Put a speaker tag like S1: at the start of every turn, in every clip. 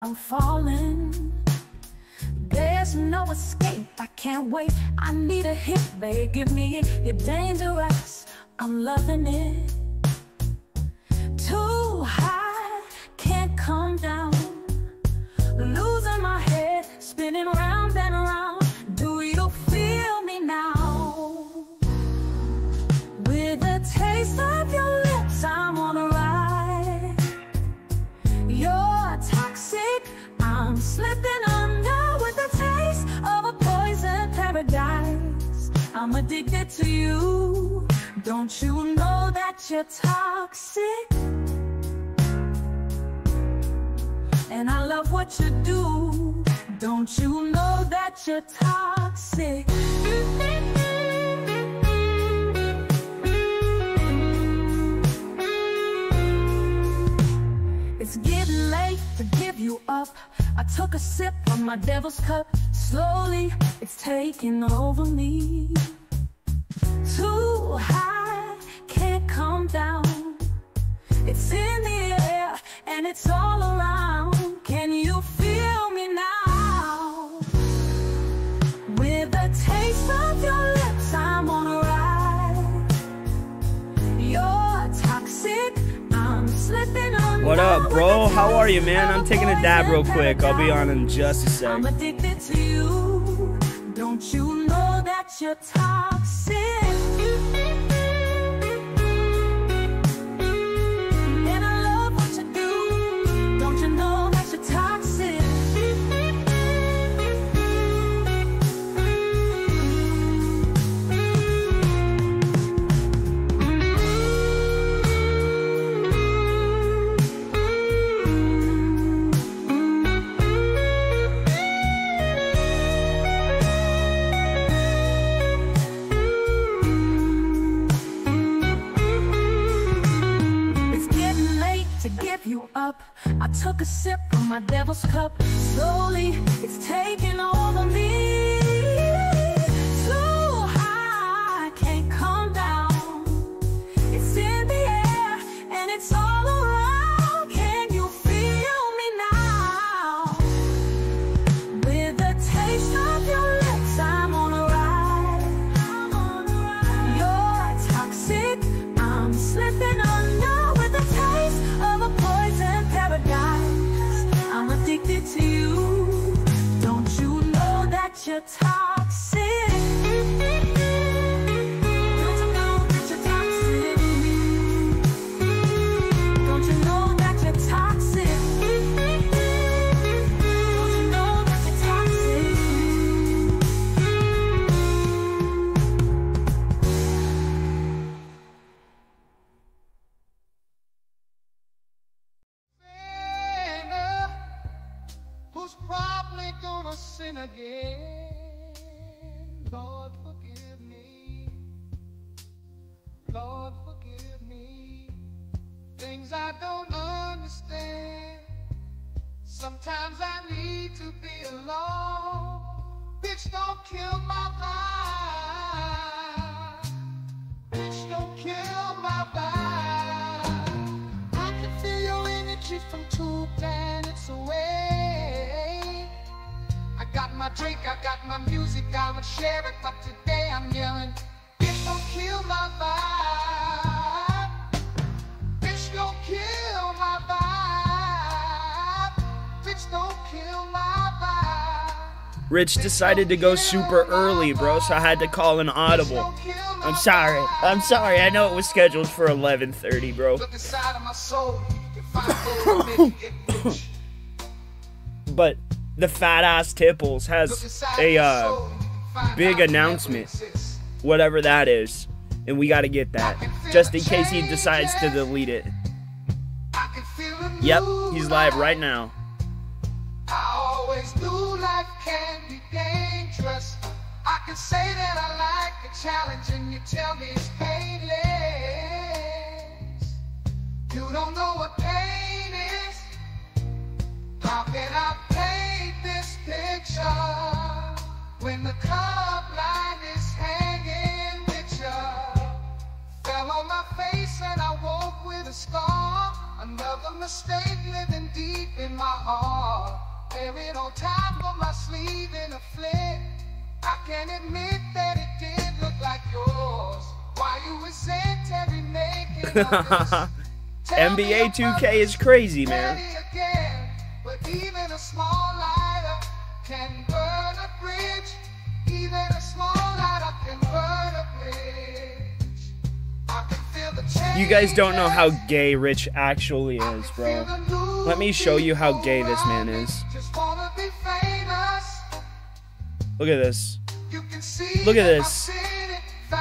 S1: I'm falling. There's no escape. I can't wait. I need a hit, babe. Give me it. You're dangerous. I'm loving it. Too high, can't come down. Losing my head, spinning round and around. Do you feel me now? With a taste of your lips, I'm on a ride. You're toxic, I'm slipping under with the taste of a poison paradise. I'm addicted to you. Don't you know that you're toxic? And I love what you do. Don't you know that you're toxic? It's getting late to give you up. I took a sip from my devil's cup. Slowly, it's taking over me. Too high, can't come down. It's in the air and it's all around. Can you feel me now? With a taste of your lips, I'm on a ride. You're toxic, I'm slipping on.
S2: What up, bro? How are you, man? I'm taking a dab real quick. I'll be on in just a sec.
S1: I'm addicted to you. Don't you know that you're toxic? And I love what you do. Don't you know that you're toxic? You up. I took a sip from my devil's cup. Slowly, it's taking over me. Too high, can't come down. It's in the air and it's all around. Can you feel me now? With a taste of your lips, I'm on a ride. You're toxic, I'm slipping under with a taste of a poison paradise. I'm addicted to you. Don't you know that you're toxic? Don't you know that you're toxic? Don't you know that you're toxic? Don't you know that you're toxic?
S3: Who's probably gonna sin again? Lord, forgive me. Lord, forgive me. Things I don't understand. Sometimes I need to be alone. Bitch, don't kill my vibe. Bitch, don't kill my vibe. I can feel your energy from 2 planets away. I got my drink, I got my music, I would share it, but today I'm yelling, bitch, don't kill my vibe. Bitch, don't kill my vibe. Bitch, don't kill my vibe.
S2: Rich decided to go super early, bro, so I had to call an audible. I'm sorry. I'm sorry. I know it was scheduled for 11:30, bro.
S3: Look inside of my soul, you find it.
S2: But the fat ass Tipples has a big announcement, whatever that is, and we gotta get that just in case he decides to delete it. Yep, he's live right now.
S3: I always knew life can be dangerous. I can say that I like a challenge and you tell me it's painless. You don't know what pain is. How can I paint this picture when the club line is hanging with you? Fell on my face and I woke with a scar. Another mistake living deep in my heart. Buried on top of my sleeve in a flip. I can admit that it did look like yours. Why you resent every naked
S2: NBA 2K is crazy, man.
S3: Again, but even a small lighter can burn a bridge. Even a small lighter can burn a bridge. I can feel the change.
S2: You guys don't know how gay Rich actually is, bro. Let me show you how gay this man is.
S3: Just wanna be famous.
S2: Look at this.
S3: You can see
S2: Look at this.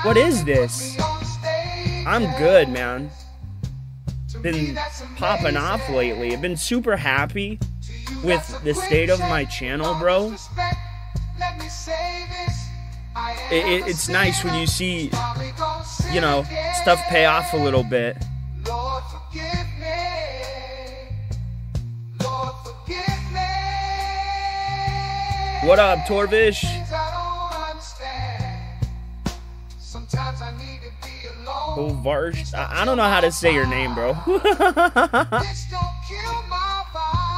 S2: What is this? I'm good, man. Been popping off lately. I've been super happy with the state of my channel, bro. It's nice when you see, you know, stuff pay off a little bit.
S3: Lord, forgive me. Lord, forgive me.
S2: What up, Torvish?
S3: Things I don't understand. Sometimes I need to be alone.
S2: Varsh. I don't know how to say your name, bro.
S3: This don't kill my vibe.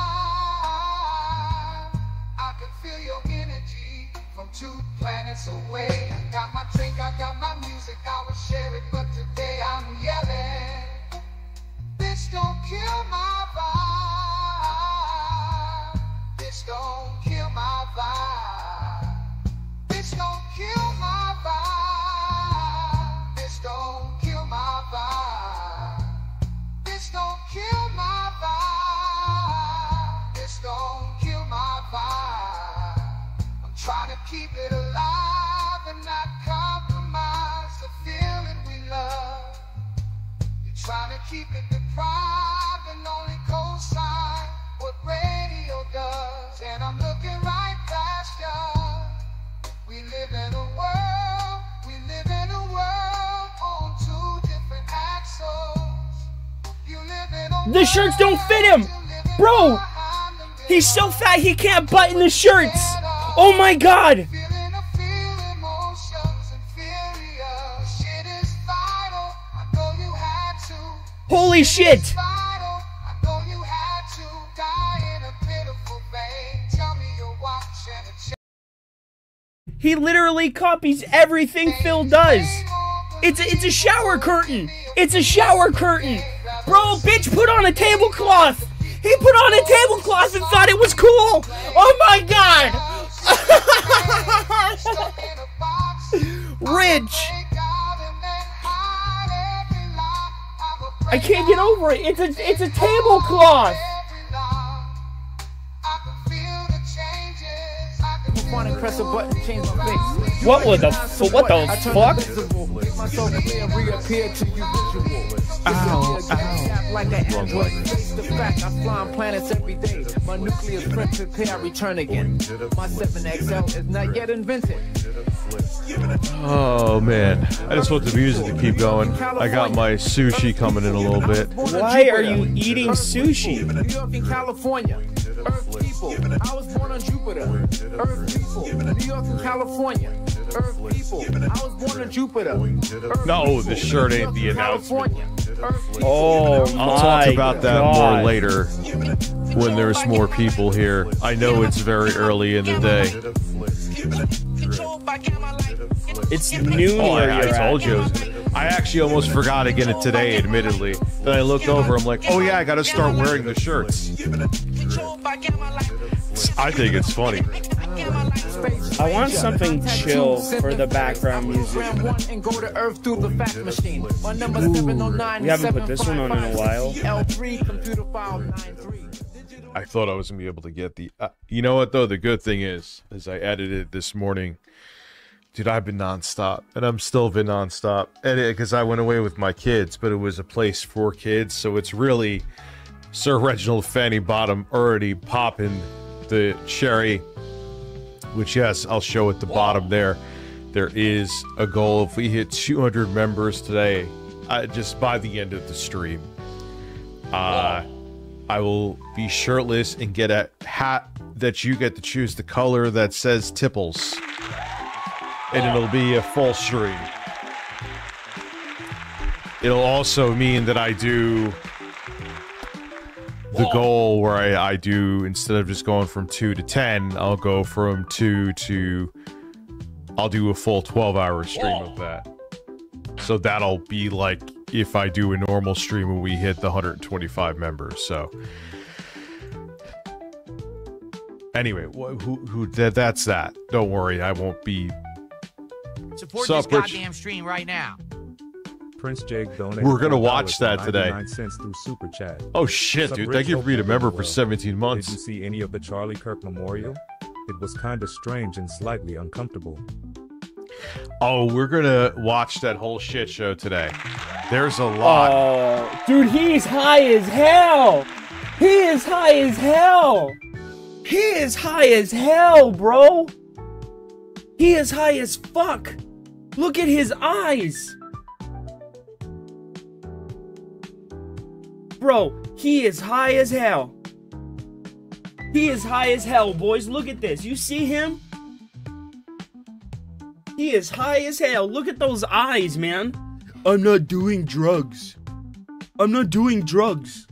S3: I can feel your energy from 2 planets away. I got my drink, I got my music, I will share it, but today I'm yelling. This don't kill my vibe. This don't kill my vibe. This don't kill my vibe. This don't kill my vibe. This don't kill my vibe. This don't kill my vibe. I'm trying to keep it alive and not compromise the feeling we love. You're trying to keep it deprived and only co-sign what radio does. And I'm looking right past you. We live in a world, we live in a world on 2 different axles. You live in a
S2: The shirts don't fit him, bro. He's so fat he can't button the shirts. Oh my god.
S3: feeling a feel emotions inferior. Shit is vital. I know you had to.
S2: Holy shit.
S3: Vital. I know you had to die in a pitiful vein. Tell me you're watching a check.
S2: He literally copies everything Phil does. It's a shower curtain. It's a shower curtain. Bro, bitch put on a tablecloth. He put on a tablecloth and thought it was cool. Oh my god. Rich. I can't get over it. It's a tablecloth. What was the fuck? Ow, ow.
S4: Like an android, face the fact I fly on planets every day. My nucleus print prepare, I return again. My 7XL is not yet invented.
S5: Oh man, I just want the music to keep going. I got my sushi coming in a little bit.
S2: Why are you eating sushi?
S4: New York and California. Earth people, I was born on Jupiter. Earth people, New York and California. Earth people, I was born on Jupiter. Earth
S5: No,
S4: people,
S5: this shirt ain't
S4: New
S5: the
S4: York and
S5: announcement.
S4: California. Earth people,
S2: Oh
S5: I'll talk
S2: my
S5: about that
S2: god.
S5: more later when there's more people here. I know it's very early in the day.
S2: It's noon
S5: Oh,
S2: where
S5: I
S2: you're
S5: told
S2: at.
S5: you. I actually almost forgot again it today, admittedly. Then I looked over, I'm like, oh yeah, I gotta start wearing the shirts. I think it's funny.
S2: I want something chill for the background music. We haven't put this one on in a while.
S5: I thought I was gonna be able to get the. You know what though? The good thing is I edited it this morning. Dude, I've been nonstop, and I'm still been nonstop. And because I went away with my kids, but it was a place for kids, so it's really Sir Reginald Fanny Bottom already popping the cherry. Which yes, I'll show at the bottom there. There is a goal if we hit 200 members today, just by the end of the stream. I will be shirtless and get a hat that you get to choose the color that says Tipples. And it'll be a full stream. It'll also mean that I do the goal where I do, instead of just going from 2 to 10, I'll go from 2 to, I'll do a full 12-hour stream of that. So that'll be like if I do a normal stream when we hit the 125 members. So anyway, that's that. Don't worry, I won't be.
S6: Support this goddamn stream right now.
S7: Prince Jake donated.
S5: We're gonna watch that today.
S7: 99 cents through Super Chat.
S5: Oh shit, dude! Thank you for being a member for 17 months.
S7: Did you see any of the Charlie Kirk memorial? It was kind of strange and slightly uncomfortable.
S5: Oh, we're gonna watch that whole shit show today. There's a lot.
S2: Oh, dude, he's high as hell. He is high as hell. He is high as hell, bro. He is high as fuck. Look at his eyes. Bro, he is high as hell. He is high as hell, boys. Look at this. You see him? He is high as hell. Look at those eyes, man. I'm not doing drugs. I'm not doing drugs.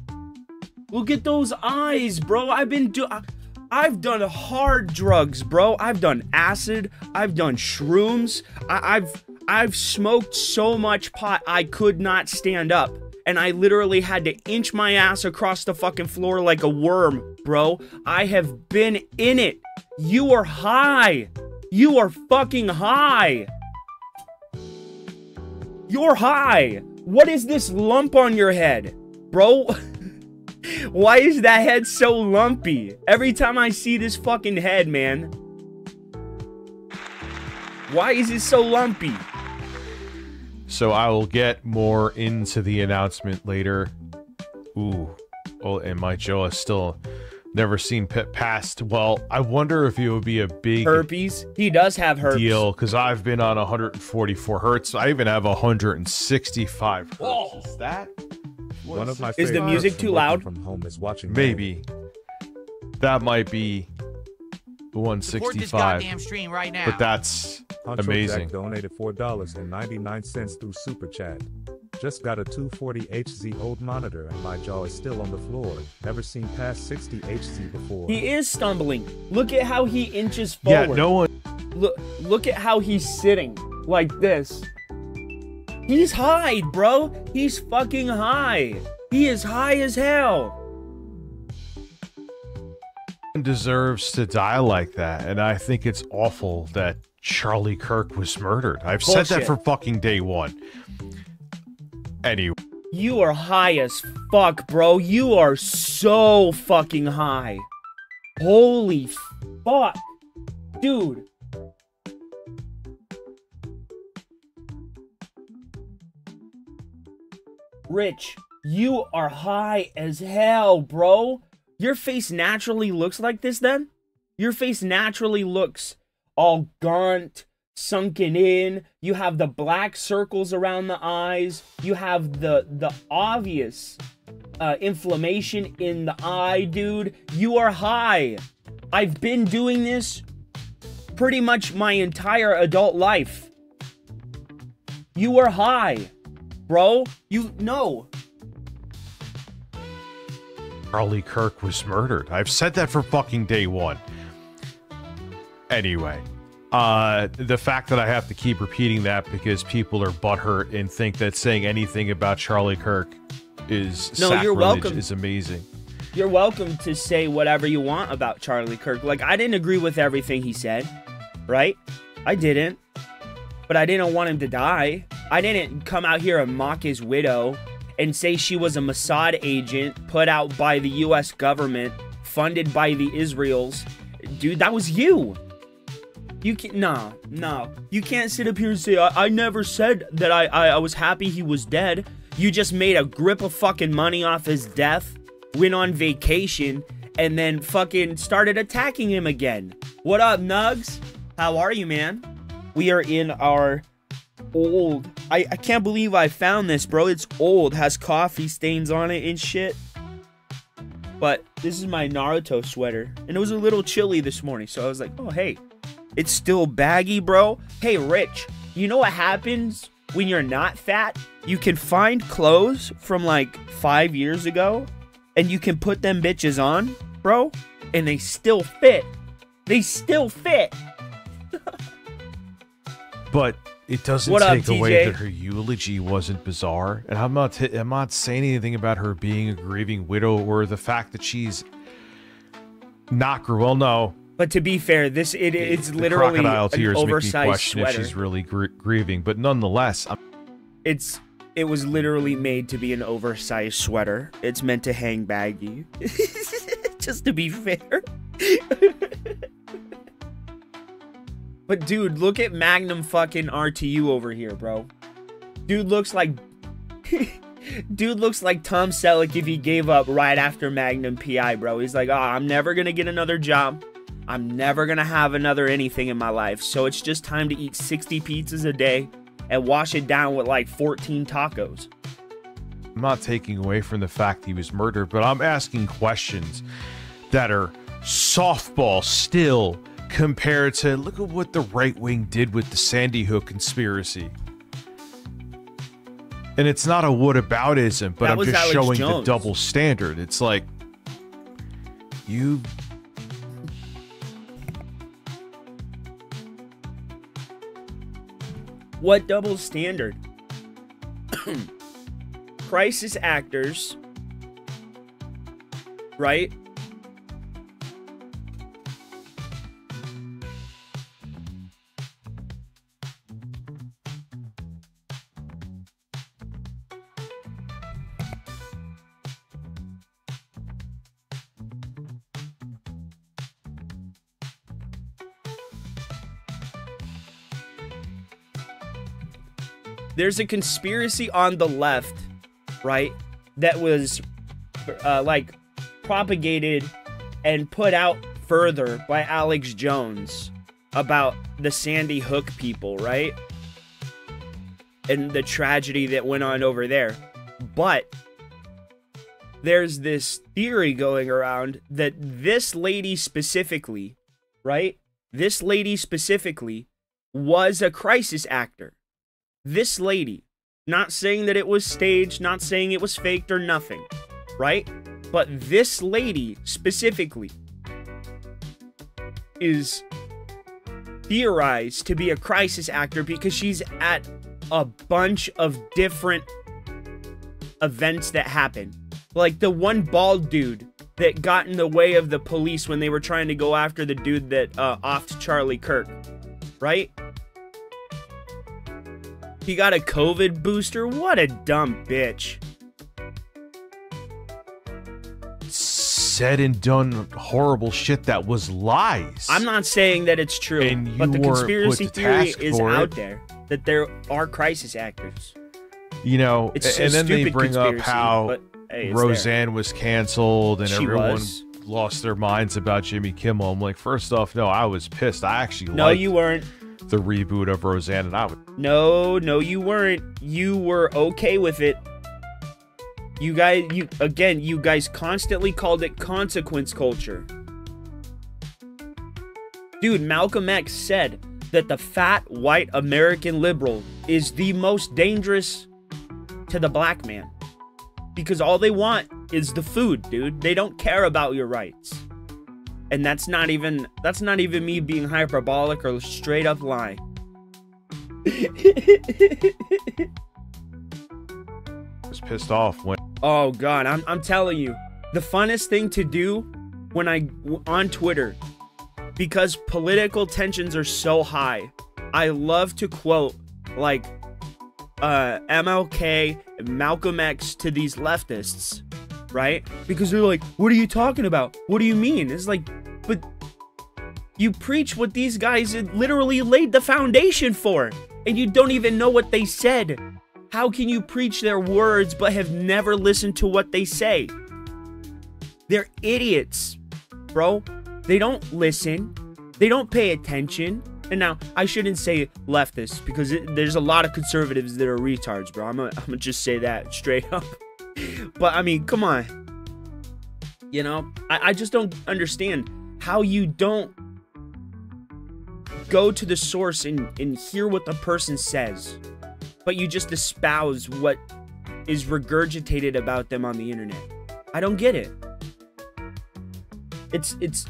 S2: Look at those eyes, bro. I've done hard drugs, bro. I've done acid. I've done shrooms. I've smoked so much pot I could not stand up. And I literally had to inch my ass across the fucking floor like a worm, bro. I have been in it. You are high. You are fucking high. You're high. What is this lump on your head, bro? Why is that head so lumpy? Every time I see this fucking head, man. Why is it so lumpy?
S5: So I will get more into the announcement later. Ooh. Oh, and my Joe has still never seen Pit past. Well, I wonder if it would be a big
S2: herpes. He does have herpes.
S5: Deal, because I've been on 144 hertz. I even have 165 hertz.
S2: Oh.
S5: Is that?
S7: One of my
S2: is the music too loud?
S7: From home is watching.
S5: Maybe. That might be 165.
S6: Support this goddamn stream right now.
S5: But that's
S7: Honcho
S5: amazing.
S7: Jack donated $4.99 through Super Chat. Just got a 240 HZ old monitor and my jaw is still on the floor. Never seen past 60 HZ before.
S2: He is stumbling. Look at how he inches forward.
S5: Yeah, no one.
S2: Look at how he's sitting like this. He's high, bro. He's fucking high. He is high as hell.
S5: Deserves to die like that, and I think it's awful that Charlie Kirk was murdered. I've said that from fucking day one. Anyway.
S2: You are high as fuck, bro. You are so fucking high. Holy fuck. Dude. Rich, you are high as hell, bro. Your face naturally looks like this then? Your face naturally looks all gaunt, sunken in. You have the black circles around the eyes. You have the obvious inflammation in the eye, dude. You are high. I've been doing this pretty much my entire adult life. You are high, bro. You know.
S5: Charlie Kirk was murdered. I've said that from fucking day one. Anyway, the fact that I have to keep repeating that because people are butthurt and think that saying anything about Charlie Kirk is sacrilege
S2: you're welcome.
S5: is amazing.
S2: You're welcome to say whatever you want about Charlie Kirk. Like, I didn't agree with everything he said, right? I didn't. But I didn't want him to die. I didn't come out here and mock his widow and say she was a Mossad agent put out by the US government, funded by the Israels. Dude, that was you. You can't, no. You can't sit up here and say, I never said that I was happy he was dead. You just made a grip of fucking money off his death, went on vacation, and then fucking started attacking him again. What up, Nugs? How are you, man? We are in our old, I can't believe I found this, bro. It's old, has coffee stains on it and shit. But this is my Naruto sweater, and it was a little chilly this morning, so I was like, oh, hey, it's still baggy, bro. Hey, Rich, you know what happens when you're not fat? You can find clothes from like 5 years ago, And you can put them bitches on, bro, and they still fit. They still fit.
S5: But it doesn't
S2: What up,
S5: take away
S2: TJ?
S5: that her eulogy wasn't bizarre. And I'm not saying anything about her being a grieving widow or the fact that she's not well, no.
S2: But to be fair, it's
S5: The
S2: literally
S5: crocodile
S2: an
S5: tears make me
S2: oversized
S5: question
S2: sweater.
S5: if she's really grieving. But nonetheless,
S2: It was literally made to be an oversized sweater. It's meant to hang baggy. Just to be fair. But dude, look at Magnum fucking RTU over here, bro. Dude looks like dude looks like Tom Selleck if he gave up right after Magnum PI, bro. He's like, "Oh, I'm never going to get another job. I'm never going to have another anything in my life. So it's just time to eat 60 pizzas a day and wash it down with like 14 tacos."
S5: I'm not taking away from the fact he was murdered, but I'm asking questions that are softball still compared to look at what the right wing did with the Sandy Hook conspiracy. And it's not a whataboutism, but
S2: That
S5: I'm
S2: was
S5: just
S2: Alex
S5: showing
S2: Jones.
S5: the double standard. It's like you
S2: What double standard? Crisis actors, right? There's a conspiracy on the left, right, that was like propagated and put out further by Alex Jones about the Sandy Hook people, right? And the tragedy that went on over there. But there's this theory going around that this lady specifically, right? This lady specifically was a crisis actor. This lady, not saying that it was staged, not saying it was faked or nothing, right? But this lady specifically is theorized to be a crisis actor because she's at a bunch of different events that happen. Like the one bald dude that got in the way of the police when they were trying to go after the dude that offed Charlie Kirk, right? He got a COVID booster? What a dumb bitch.
S5: said and done horrible shit that was lies.
S2: I'm not saying that it's true,
S5: And you
S2: but the
S5: weren't
S2: conspiracy
S5: put to
S2: theory
S5: task
S2: is
S5: for
S2: out
S5: it.
S2: there that there are crisis actors.
S5: You know,
S2: It's a
S5: and then they
S2: stupid
S5: bring up
S2: conspiracy,
S5: how
S2: but, hey, it's there.
S5: Roseanne was canceled and
S2: She
S5: everyone
S2: was.
S5: lost their minds about Jimmy Kimmel. I'm like, first off, no, I was pissed. I actually
S2: No,
S5: liked
S2: you weren't.
S5: the reboot of Roseanne, and I was
S2: No, you weren't. You were okay with it. You guys constantly called it consequence culture. Dude, Malcolm X said that the fat, white American liberal is the most dangerous to the black man. Because all they want is the food, dude. They don't care about your rights. And that's not even me being hyperbolic or straight up lying.
S5: was pissed off when
S2: Oh god, I'm telling you, the funnest thing to do when on Twitter, because political tensions are so high, I love to quote like MLK and Malcolm X to these leftists, right? Because they're like, what are you talking about? What do you mean? It's like, but you preach what these guys had literally laid the foundation for, and you don't even know what they said. How can you preach their words but have never listened to what they say? They're idiots, bro. They don't listen. They don't pay attention. And now, I shouldn't say leftists because there's a lot of conservatives that are retards, bro. I'm gonna just say that straight up. But, I mean, come on. You know, I just don't understand how you don't go to the source and hear what the person says, but you just espouse what is regurgitated about them on the internet. I don't get it. It's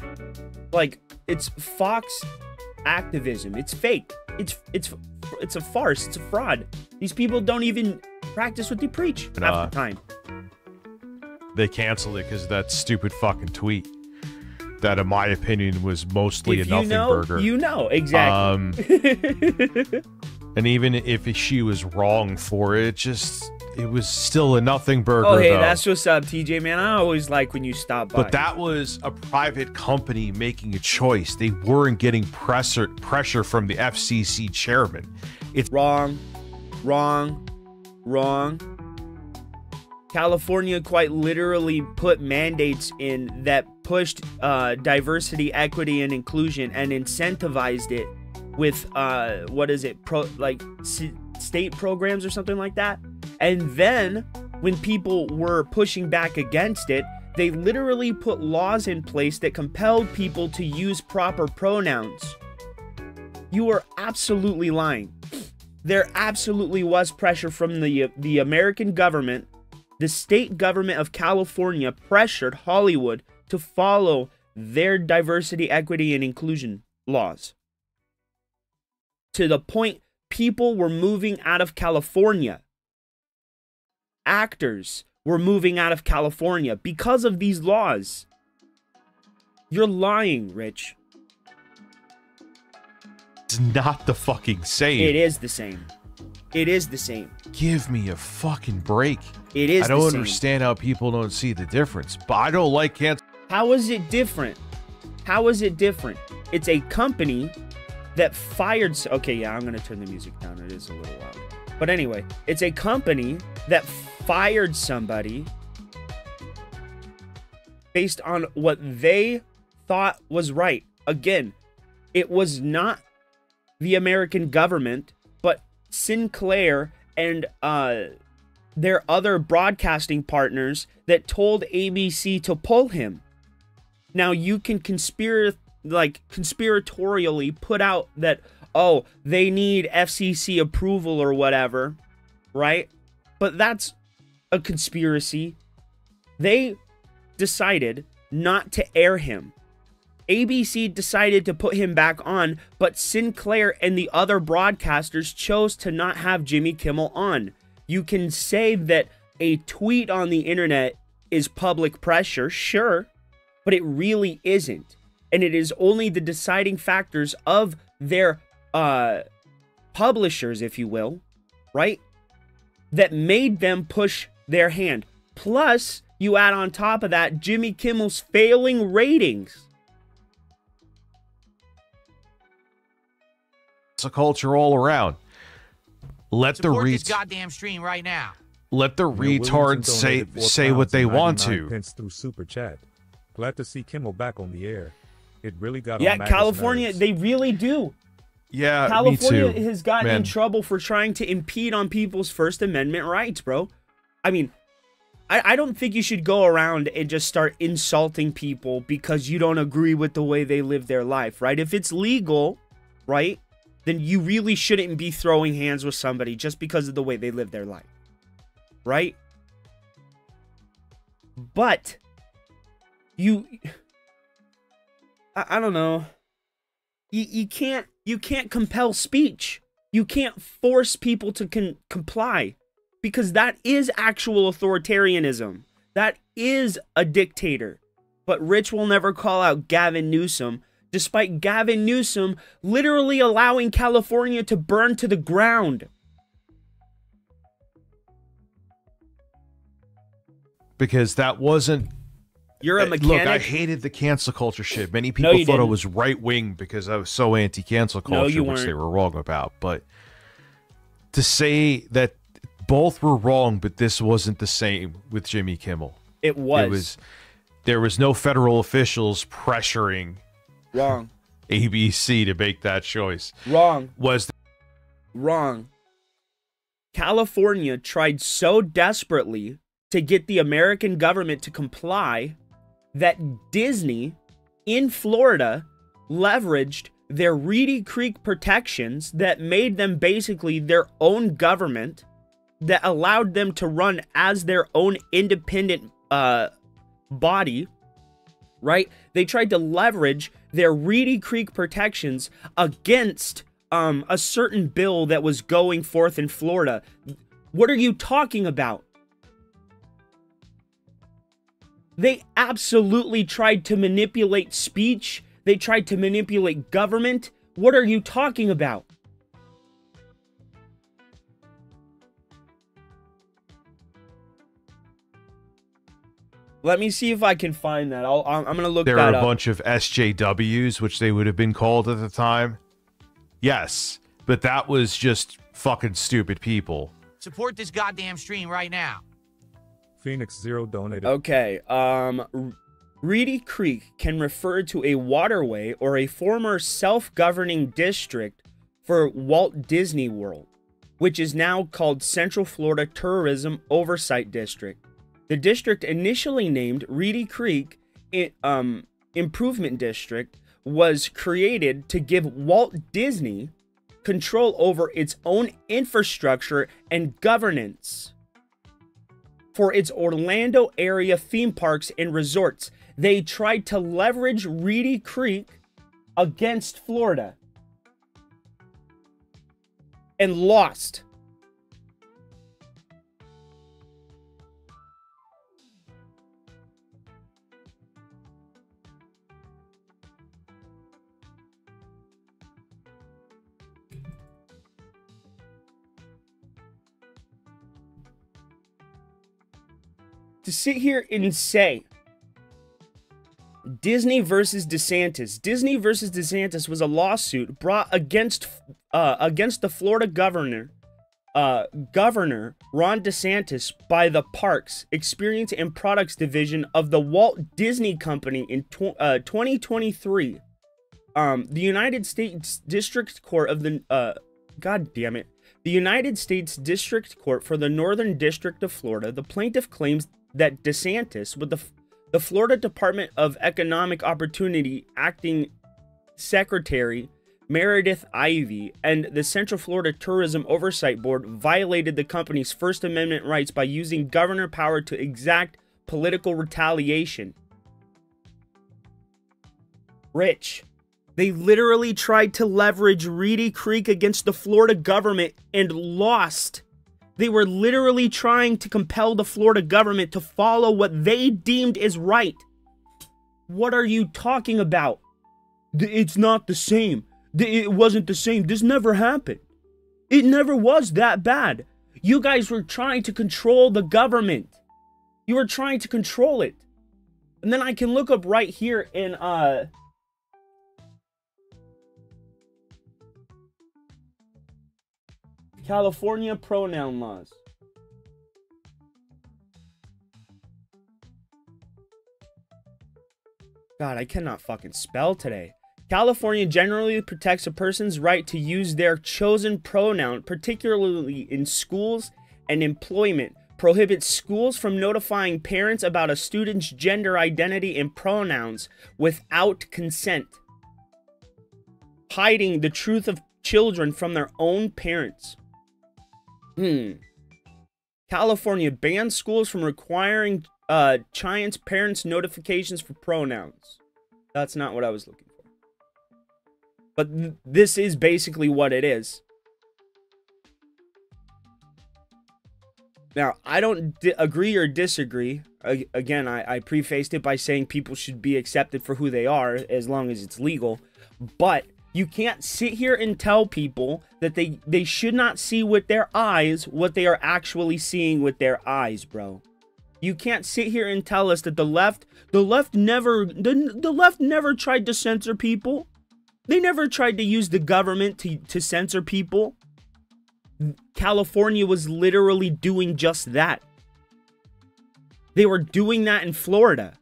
S2: like, it's Fox activism. It's fake. It's a farce. It's a fraud. These people don't even practice what they preach half the time.
S5: They canceled it because of that stupid fucking tweet that, in my opinion, was mostly a nothing burger.
S2: You know, exactly.
S5: And even if she was wrong for it, it was still a nothing burger.
S2: Oh, hey,
S5: though.
S2: that's what's up, TJ, man. I always like when you stop by.
S5: But that was a private company making a choice. They weren't getting pressure from the FCC chairman. It's
S2: wrong. California quite literally put mandates in that pushed diversity, equity, and inclusion, and incentivized it with state programs or something like that. And then when people were pushing back against it, they literally put laws in place that compelled people to use proper pronouns. You are absolutely lying. There absolutely was pressure from the American government. The state government of California pressured Hollywood to follow their diversity, equity, and inclusion laws. To the point people were moving out of California. Actors were moving out of California because of these laws. You're lying, Rich.
S5: It's not the fucking same.
S2: It is the same. It is the same.
S5: Give me a fucking break.
S2: It is the same.
S5: I don't understand how people don't see the difference, but I don't like cancel.
S2: How is it different? How is it different? It's a company that fired... Okay, yeah, I'm going to turn the music down. It is a little loud. But anyway, it's a company that fired somebody based on what they thought was right. Again, it was not the American government, but Sinclair and their other broadcasting partners that told ABC to pull him. Now, you can conspiratorially put out that, oh, they need FCC approval or whatever, right? But that's a conspiracy. They decided not to air him. ABC decided to put him back on, but Sinclair and the other broadcasters chose to not have Jimmy Kimmel on. You can say that a tweet on the internet is public pressure, sure, but it really isn't. And it is only the deciding factors of their publishers, if you will, right, that made them push their hand. Plus, you add on top of that Jimmy Kimmel's failing ratings.
S5: It's a culture all around. Let
S6: Support
S5: the
S6: this goddamn stream right now.
S5: Let the retards say what they want to.
S7: Pence through Super Chat. Glad to see Kimmel back on the air. It really got
S2: yeah,
S7: on
S2: California,
S7: nerves.
S2: they really do.
S5: Yeah,
S2: California
S5: me too,
S2: has gotten in
S5: man.
S2: trouble for trying to impede on people's First Amendment rights, bro. I mean, I don't think you should go around and just start insulting people because you don't agree with the way they live their life, right? If it's legal, right, then you really shouldn't be throwing hands with somebody just because of the way they live their life, right? But I don't know. You can't compel speech. You can't force people to comply, because that is actual authoritarianism. That is a dictator. But Rich will never call out Gavin Newsom, despite Gavin Newsom literally allowing California to burn to the ground.
S5: Because that wasn't...
S2: You're a mechanic.
S5: Look, I hated the cancel culture shit. Many people thought
S2: didn't.
S5: I was right-wing because I was so anti-cancel culture, which they were wrong about. But to say that both were wrong, but this wasn't the same with Jimmy Kimmel.
S2: It was.
S5: There was no federal officials pressuring
S2: Wrong.
S5: ABC to make that choice.
S2: Wrong.
S5: Wrong.
S2: California tried so desperately to get the American government to comply that Disney in Florida leveraged their Reedy Creek protections that made them basically their own government, that allowed them to run as their own independent body, right? They tried to leverage their Reedy Creek protections against a certain bill that was going forth in Florida. What are you talking about? They absolutely tried to manipulate speech. They tried to manipulate government. What are you talking about? Let me see if I can find that. I'm going to look that up.
S5: There are a bunch of SJWs, which they would have been called at the time. Yes, but that was just fucking stupid people.
S6: Support this goddamn stream right now.
S7: Phoenix Zero donated.
S2: Okay, Reedy Creek can refer to a waterway or a former self-governing district for Walt Disney World, which is now called Central Florida Tourism Oversight District. The district, initially named Reedy Creek Improvement District, was created to give Walt Disney control over its own infrastructure and governance for its Orlando area theme parks and resorts. They tried to leverage Reedy Creek against Florida and lost. To sit here and say Disney versus DeSantis. Disney versus DeSantis was a lawsuit brought against the Florida governor, Governor Ron DeSantis, by the Parks, Experience and Products Division of the Walt Disney Company in 2023. The United States District Court of the the United States District Court for the Northern District of Florida. The plaintiff claims that DeSantis, with the Florida Department of Economic Opportunity acting secretary Meredith Ivey and the Central Florida Tourism Oversight Board, violated the company's First Amendment rights by using governor power to exact political retaliation. Rich. They literally tried to leverage Reedy Creek against the Florida government and lost. They were literally trying to compel the Florida government to follow what they deemed is right. What are you talking about? It's not the same. It wasn't the same. This never happened. It never was that bad. You guys were trying to control the government. You were trying to control it. And then I can look up right here in, California pronoun laws. God, I cannot fucking spell today. California generally protects a person's right to use their chosen pronoun, particularly in schools and employment. Prohibits schools from notifying parents about a student's gender identity and pronouns without consent. Hiding the truth of children from their own parents. California bans schools from requiring child's parents' notifications for pronouns. That's not what I was looking for. But this is basically what it is. Now, I don't agree or disagree. Again, I prefaced it by saying people should be accepted for who they are as long as it's legal. But you can't sit here and tell people that they should not see with their eyes what they are actually seeing with their eyes, bro. You can't sit here and tell us that the left never tried to censor people. They never tried to use the government to censor people. California was literally doing just that. They were doing that in Florida.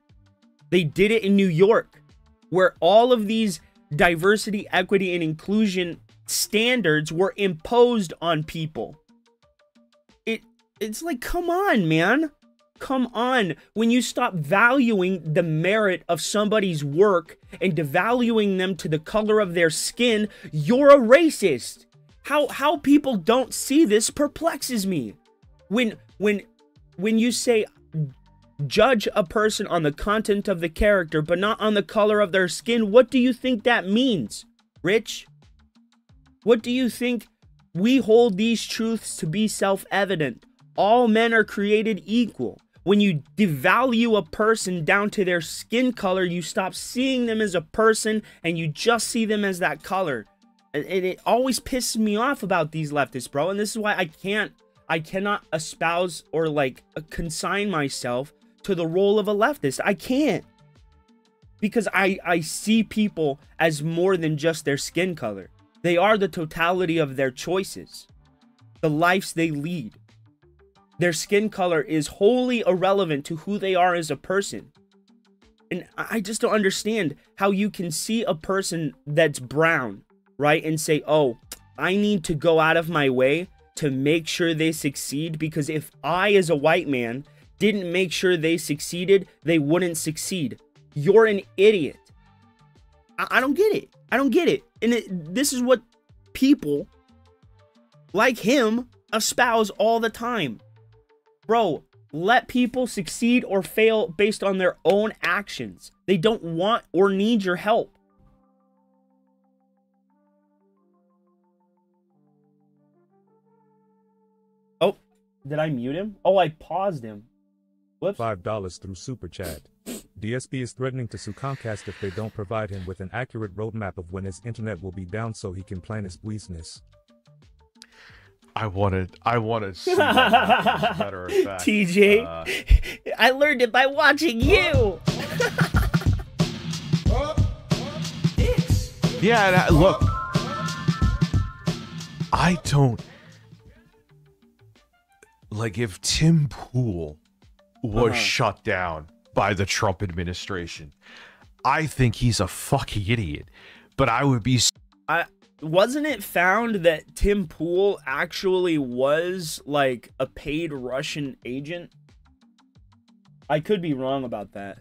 S2: They did it in New York, where all of these diversity, equity, and inclusion standards were imposed on people. It's like, come on, man. Come on. When you stop valuing the merit of somebody's work and devaluing them to the color of their skin, you're a racist. How people don't see this perplexes me. When you say judge a person on the content of the character, but not on the color of their skin. What do you think that means, Rich? What do you think? We hold these truths to be self-evident. All men are created equal. When you devalue a person down to their skin color, you stop seeing them as a person and you just see them as that color. And it always pisses me off about these leftists, bro. And this is why I cannot espouse or like consign myself to the role of a leftist. I can't. Because I see people as more than just their skin color. They are the totality of their choices, the lives they lead. Their skin color is wholly irrelevant to who they are as a person. And I just don't understand how you can see a person that's brown, right? And say, oh, I need to go out of my way to make sure they succeed, because if I, as a white man, didn't make sure they succeeded, they wouldn't succeed. You're an idiot. I don't get it. I don't get it. And this is what people like him espouse all the time. Bro, let people succeed or fail based on their own actions. They don't want or need your help. Oh, did I mute him? Oh, I paused him. Whoops.
S7: $5 through Super Chat. DSP is threatening to sue Comcast if they don't provide him with an accurate roadmap of when his internet will be down so he can plan his business.
S5: I wanted to see that, as a matter of fact.
S2: TJ, I learned it by watching you.
S5: Yeah, look, I don't like if Tim Pool was shut down by the Trump administration. I think he's a fucking idiot, but I would be.
S2: Wasn't it found that Tim Pool actually was like a paid Russian agent? I could be wrong about that.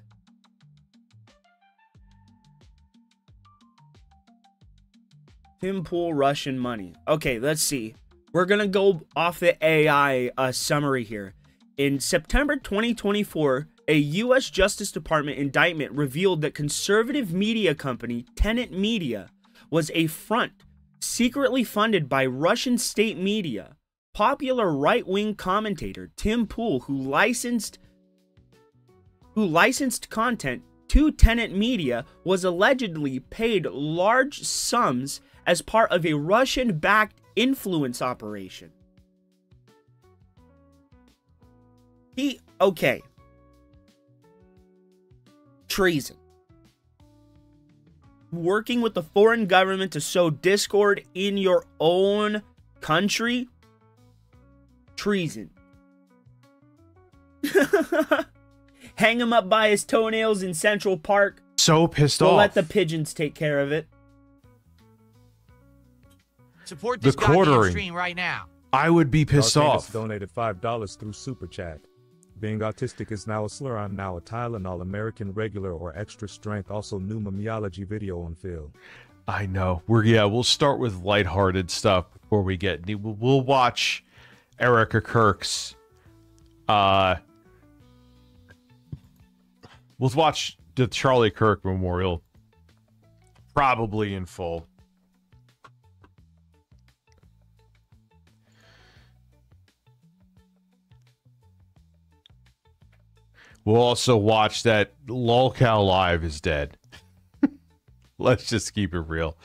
S2: Tim Pool, Russian money. Okay, let's see. We're gonna go off the AI summary here. In September 2024, a U.S. Justice Department indictment revealed that conservative media company Tenet Media was a front secretly funded by Russian state media. Popular right-wing commentator Tim Pool, who licensed content to Tenet Media, was allegedly paid large sums as part of a Russian-backed influence operation. Okay. Treason. Working with the foreign government to sow discord in your own country? Treason. Hang him up by his toenails in Central Park.
S5: So pissed
S2: We'll
S5: off.
S2: let the pigeons take care of it.
S6: Support this goddamn stream right now.
S5: I would be pissed off.
S7: Donated $5 through Super Chat. Being autistic is now a slur. I'm now a Tylenol American regular or extra strength. Also new memeology video on film.
S5: I know. We'll start with lighthearted stuff before we get. We'll watch Erica Kirk's. We'll watch the Charlie Kirk Memorial, probably in full. We'll also watch that Lolcow Live is dead. Let's just keep it real.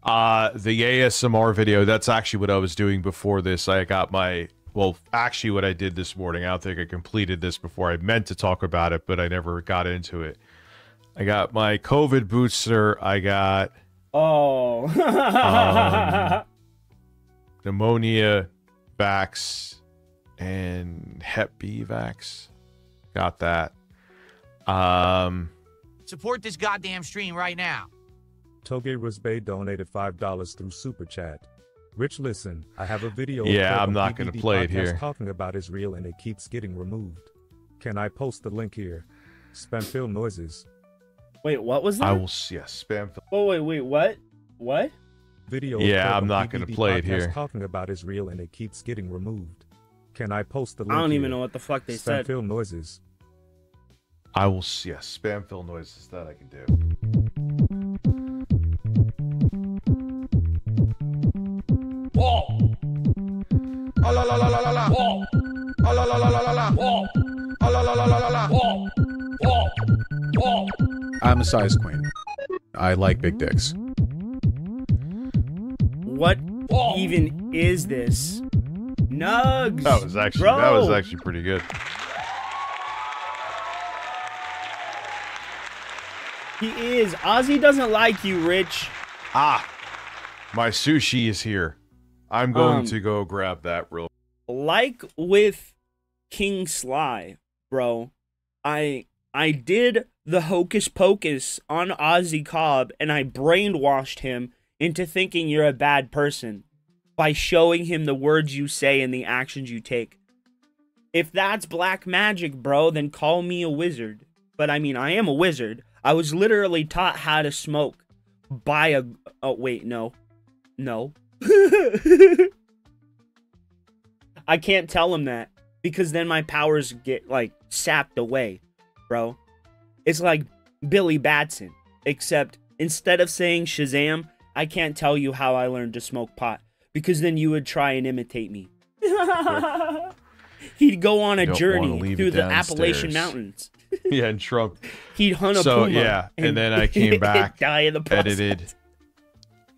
S5: The ASMR video, that's actually what I was doing before this. I got my, well, actually what I did this morning. I don't think I completed this before. I meant to talk about it, but I never got into it. I got my COVID booster. I got pneumonia vax and Hep B vax. Got that.
S6: Support this goddamn stream right now.
S7: Toge Rusbay donated $5 through Super Chat. Rich, listen, I have a video.
S5: Yeah, I'm not going to play it here.
S7: Talking about Israel and it keeps getting removed. Can I post the link here? Spam fill noises.
S2: Wait, what was that?
S5: I will. Yes, spam.
S2: Oh wait, what? What?
S7: Video.
S5: Yeah, I'm not going to play it here.
S7: Talking about Israel and it keeps getting removed. Can I post the link?
S2: I don't
S7: here?
S2: even know what the fuck they said.
S7: Spam fill noises.
S5: I will. Yes, spam fill noises that I can do.
S3: Whoa. Oh la la la la la la. Whoa. Oh la la la la la la. Whoa. Oh la la la la la la. Whoa. Whoa. Whoa.
S8: I'm a size queen. I like big dicks.
S2: What even is this? Nugs.
S5: That was actually pretty good.
S2: He is. Ozzy doesn't like you, Rich.
S5: Ah, my sushi is here. I'm going to go grab that real.
S2: Like with King Sly, bro, I did the hocus pocus on Ozzy Cobb, and I brainwashed him into thinking you're a bad person by showing him the words you say and the actions you take. If that's black magic, bro, then call me a wizard. But I mean, I am a wizard. I was literally taught how to smoke by a... Oh, wait, no. No. I can't tell him that, because then my powers get, like, sapped away, bro. It's like Billy Batson, except instead of saying Shazam, I can't tell you how I learned to smoke pot, because then you would try and imitate me. He'd go on a journey through the Appalachian Mountains.
S5: Yeah, and Trump.
S2: He'd hunt a puma.
S5: Yeah, and then I came back,
S2: die in the process.
S5: edited.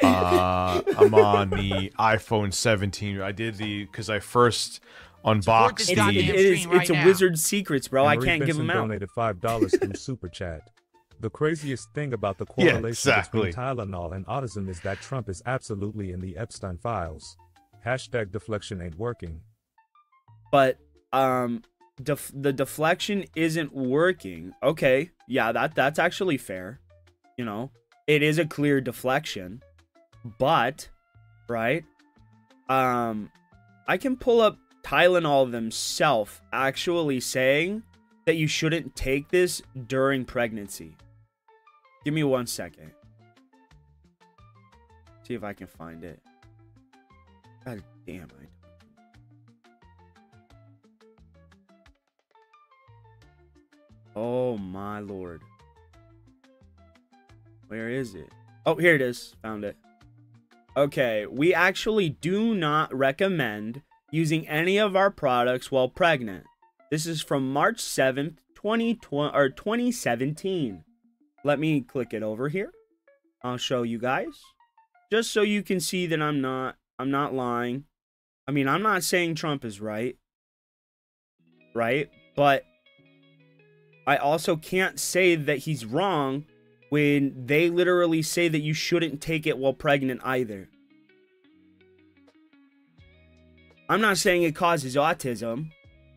S5: I'm on the iPhone 17. I did because I first unboxed
S2: it's a wizard's secrets, bro. I can't give them out.
S7: Donated $5 through Super Chat. The craziest thing about the correlation between Tylenol and autism is that Trump is absolutely in the Epstein files. Hashtag deflection ain't working.
S2: But the deflection isn't working. Okay, yeah, that's actually fair. You know, it is a clear deflection. But, right? I can pull up Tylenol themselves actually saying that you shouldn't take this during pregnancy. Give me 1 second. See if I can find it. God damn it. Oh my lord. Where is it? Oh, here it is. Found it. Okay, we actually do not recommend using any of our products while pregnant. This is from March 7th, 2017. Let me click it over here. I'll show you guys. Just so you can see that I'm not lying. I mean, I'm not saying Trump is right. Right? But I also can't say that he's wrong when they literally say that you shouldn't take it while pregnant either. I'm not saying it causes autism,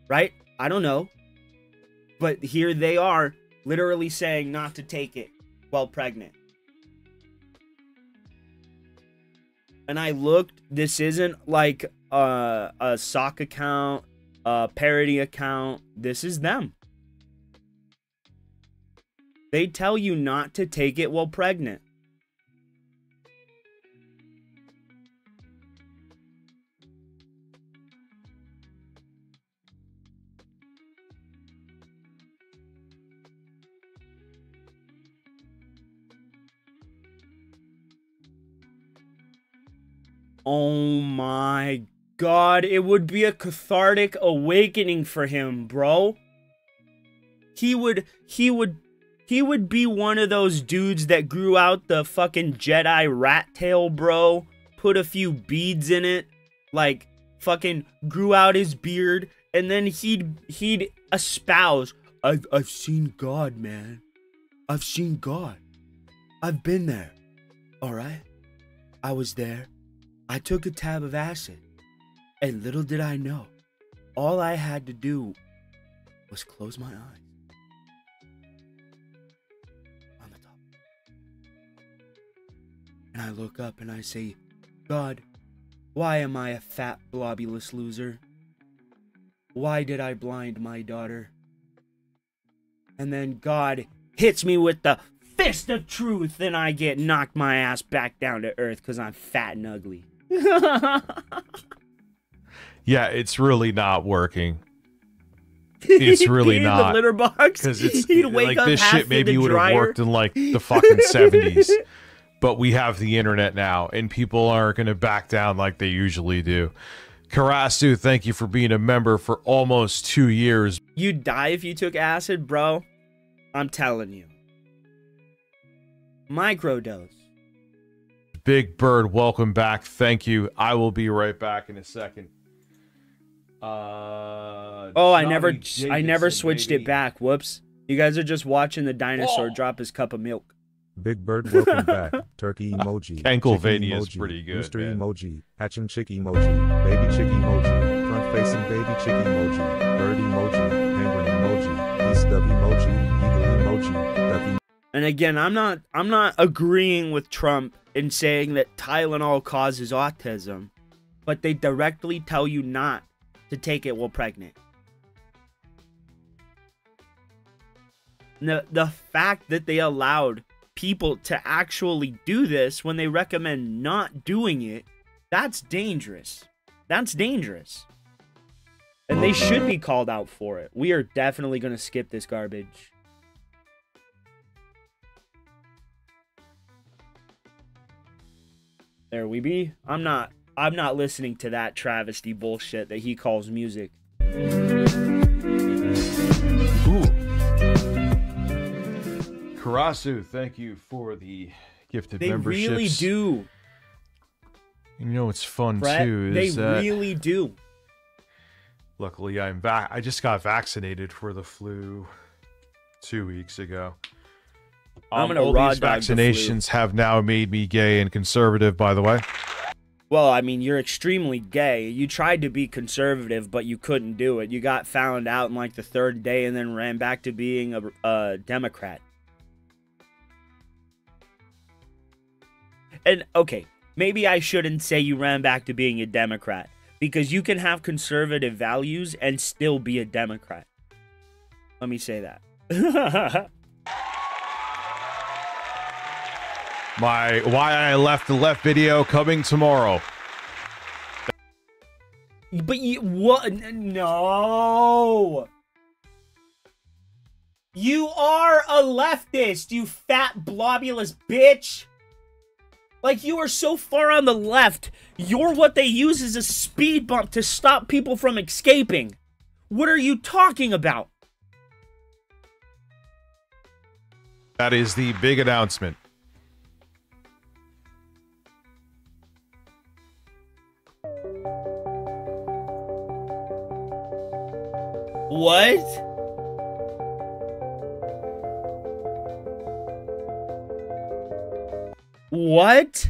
S2: right? I don't know. But here they are literally saying not to take it while pregnant. And I looked, this isn't like a sock account, a parody account. This is them. They tell you not to take it while pregnant. Oh my God, it would be a cathartic awakening for him, bro. He would be one of those dudes that grew out the fucking Jedi rat tail, bro. Put a few beads in it. Like, fucking grew out his beard. And then he'd espouse, I've seen God, man. I've seen God. I've been there. Alright? I was there. I took a tab of acid. And little did I know, all I had to do was close my eyes. And I look up and I say, God, why am I a fat, blobulous loser? Why did I blind my daughter? And then God hits me with the fist of truth and I get knocked my ass back down to earth because I'm fat and ugly.
S5: Yeah, it's really not working. It's really
S2: in
S5: not.
S2: the litter box.
S5: Because it's
S2: He'd wake
S5: like
S2: up
S5: this
S2: half
S5: shit
S2: in
S5: maybe
S2: the
S5: would have
S2: dryer.
S5: worked in like the fucking 70s. But we have the internet now, and people aren't going to back down like they usually do. Karasu, thank you for being a member for almost 2 years.
S2: You'd die if you took acid, bro. I'm telling you. Microdose.
S5: Big Bird, welcome back. Thank you. I will be right back in a second.
S2: Oh, I never switched it back. Whoops. You guys are just watching the dinosaur drop his cup of milk.
S7: Big Bird, welcome back. Turkey emoji.
S5: Pennsylvania is pretty good.
S7: Rooster
S5: Man.
S7: emoji. Hatching chick emoji. Baby chick emoji. Front facing baby chick emoji. Bird emoji. Penguin emoji. East dove emoji. Eagle emoji. Ducky.
S2: And again, I'm not agreeing with Trump in saying that Tylenol causes autism, but they directly tell you not to take it while pregnant. The fact that they allowed people to actually do this when they recommend not doing it, that's dangerous. That's dangerous. And they should be called out for it. We are definitely going to skip this garbage. There we be. I'm not listening to that travesty bullshit that he calls music.
S5: Ooh. Karasu, thank you for the gifted memberships.
S2: They really do.
S5: You know what's fun
S2: Brett,
S5: too is
S2: they really do.
S5: Luckily, I'm back. I just got vaccinated for the flu 2 weeks ago.
S2: I'm gonna
S5: all
S2: raw
S5: these
S2: dog the
S5: vaccinations have now made me gay and conservative, by the way.
S2: Well, I mean, you're extremely gay. You tried to be conservative, but you couldn't do it. You got found out in like the third day and then ran back to being a Democrat. And, okay, maybe I shouldn't say you ran back to being a Democrat, because you can have conservative values and still be a Democrat. Let me say that.
S5: My Why I Left the Left video coming tomorrow.
S2: But you, what? No. You are a leftist, you fat blobulous bitch. Like, you are so far on the left. You're what they use as a speed bump to stop people from escaping. What are you talking about?
S5: That is the big announcement.
S2: What? What?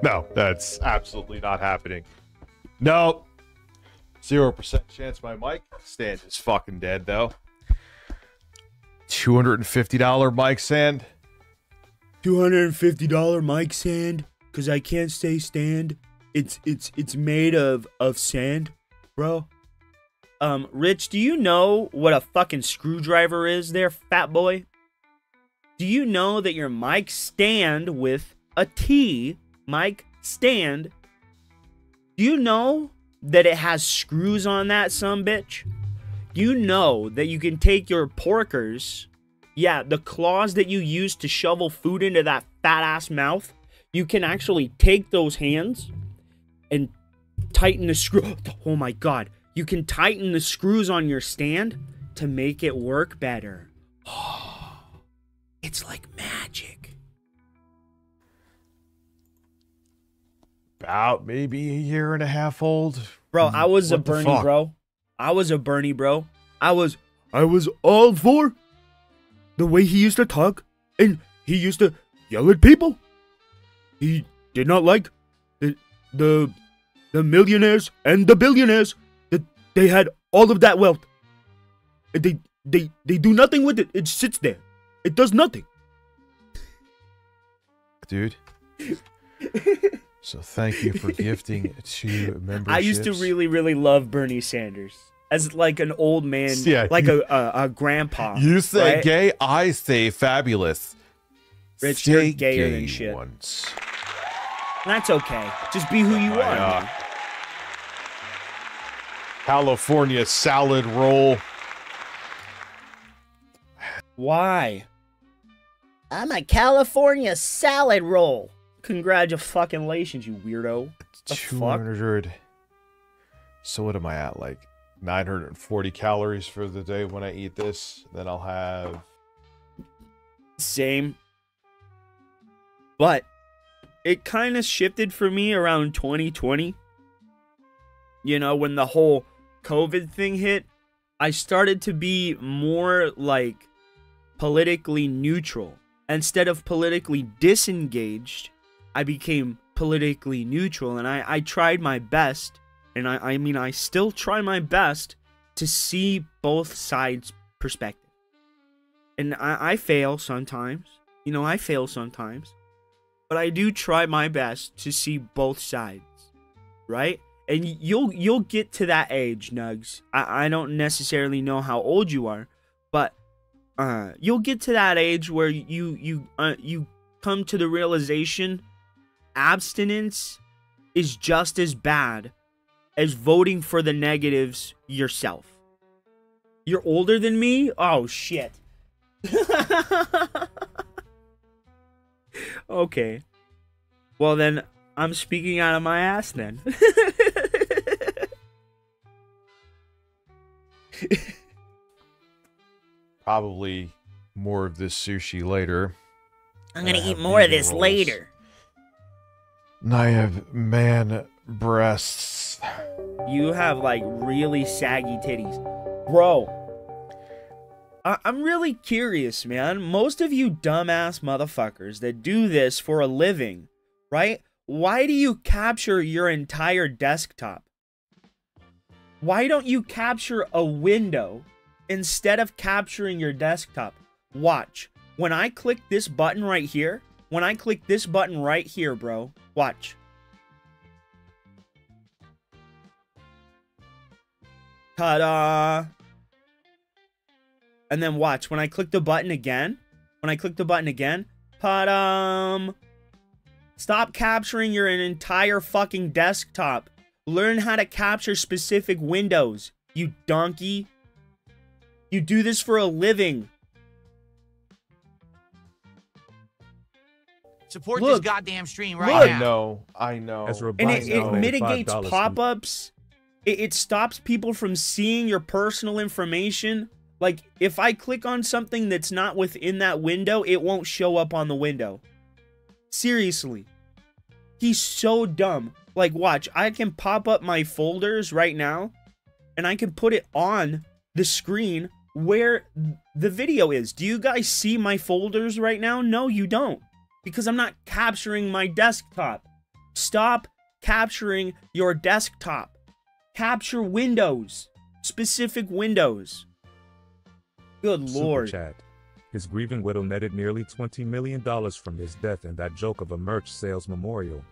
S5: No, that's absolutely not happening. No. 0% chance my mic stand is fucking dead, though. $250 mic stand.
S2: $250 mic stand, cause I can't stay stand. It's made of sand, bro. Rich, do you know what a fucking screwdriver is there, fat boy? Do you know that your mic stand with a T, mic stand, do you know that it has screws on that sumbitch? You know that you can take your porkers, yeah, the claws that you use to shovel food into that fat ass mouth, you can actually take those hands and tighten the screw. Oh my god, you can tighten the screws on your stand to make it work better. Oh, it's like magic.
S5: About maybe a year and a half old.
S2: Bro, I was a Bernie, bro. I was a Bernie, bro. I was all for the way he used to talk, and he used to yell at people. He did not like the millionaires and the billionaires that they had all of that wealth. They do nothing with it. It sits there. It does nothing.
S5: Dude. So thank you for gifting 2 memberships.
S2: I used to really, really love Bernie Sanders. as like an old man,
S5: Yeah,
S2: like a grandpa.
S5: You say
S2: right?
S5: gay, I say fabulous.
S2: Rich,
S5: Stay
S2: you're gayer
S5: gay
S2: than shit.
S5: Once.
S2: That's okay. Just be who you are. Man.
S5: California salad roll.
S2: Why? I'm a California salad roll. Congratulations, you weirdo. The fuck?
S5: 200. So what am I at? Like 940 calories for the day when I eat this. Then I'll have...
S2: Same. But it kind of shifted for me around 2020. You know, when the whole COVID thing hit, I started to be more like politically neutral. Instead of politically disengaged, I became politically neutral, and I tried my best, and I mean I still try my best to see both sides' perspective. And I fail sometimes. You know, I fail sometimes. But I do try my best to see both sides. Right? And you'll get to that age, Nugs. I don't necessarily know how old you are, but you'll get to that age where you come to the realization abstinence is just as bad as voting for the negatives yourself. You're older than me? Oh shit. Okay. Well then, I'm speaking out of my ass then.
S5: Probably more of this sushi later.
S2: I'm gonna eat more of this later.
S5: And I have man breasts.
S2: You have like really saggy titties. Bro, I'm really curious, man. Most of you dumbass motherfuckers that do this for a living, right? Why do you capture your entire desktop? Why don't you capture a window instead of capturing your desktop? Watch. When I click this button right here, bro, watch. Ta-da! And then watch. When I click the button again, pa-dum! Stop capturing your entire fucking desktop. Learn how to capture specific windows, you donkey. You do this for a living.
S6: Support this goddamn stream right now.
S5: I know.
S2: And it mitigates pop-ups. It stops people from seeing your personal information. Like, if I click on something that's not within that window, it won't show up on the window. Seriously. He's so dumb. Like, watch. I can pop up my folders right now, and I can put it on the screen where the video is. Do you guys see my folders right now? No, you don't. Because I'm not capturing my desktop. Stop capturing your desktop. Capture windows. Specific windows. Good lord.
S7: Super chat. His grieving widow netted nearly $20 million from his death in that joke of a merch sales memorial.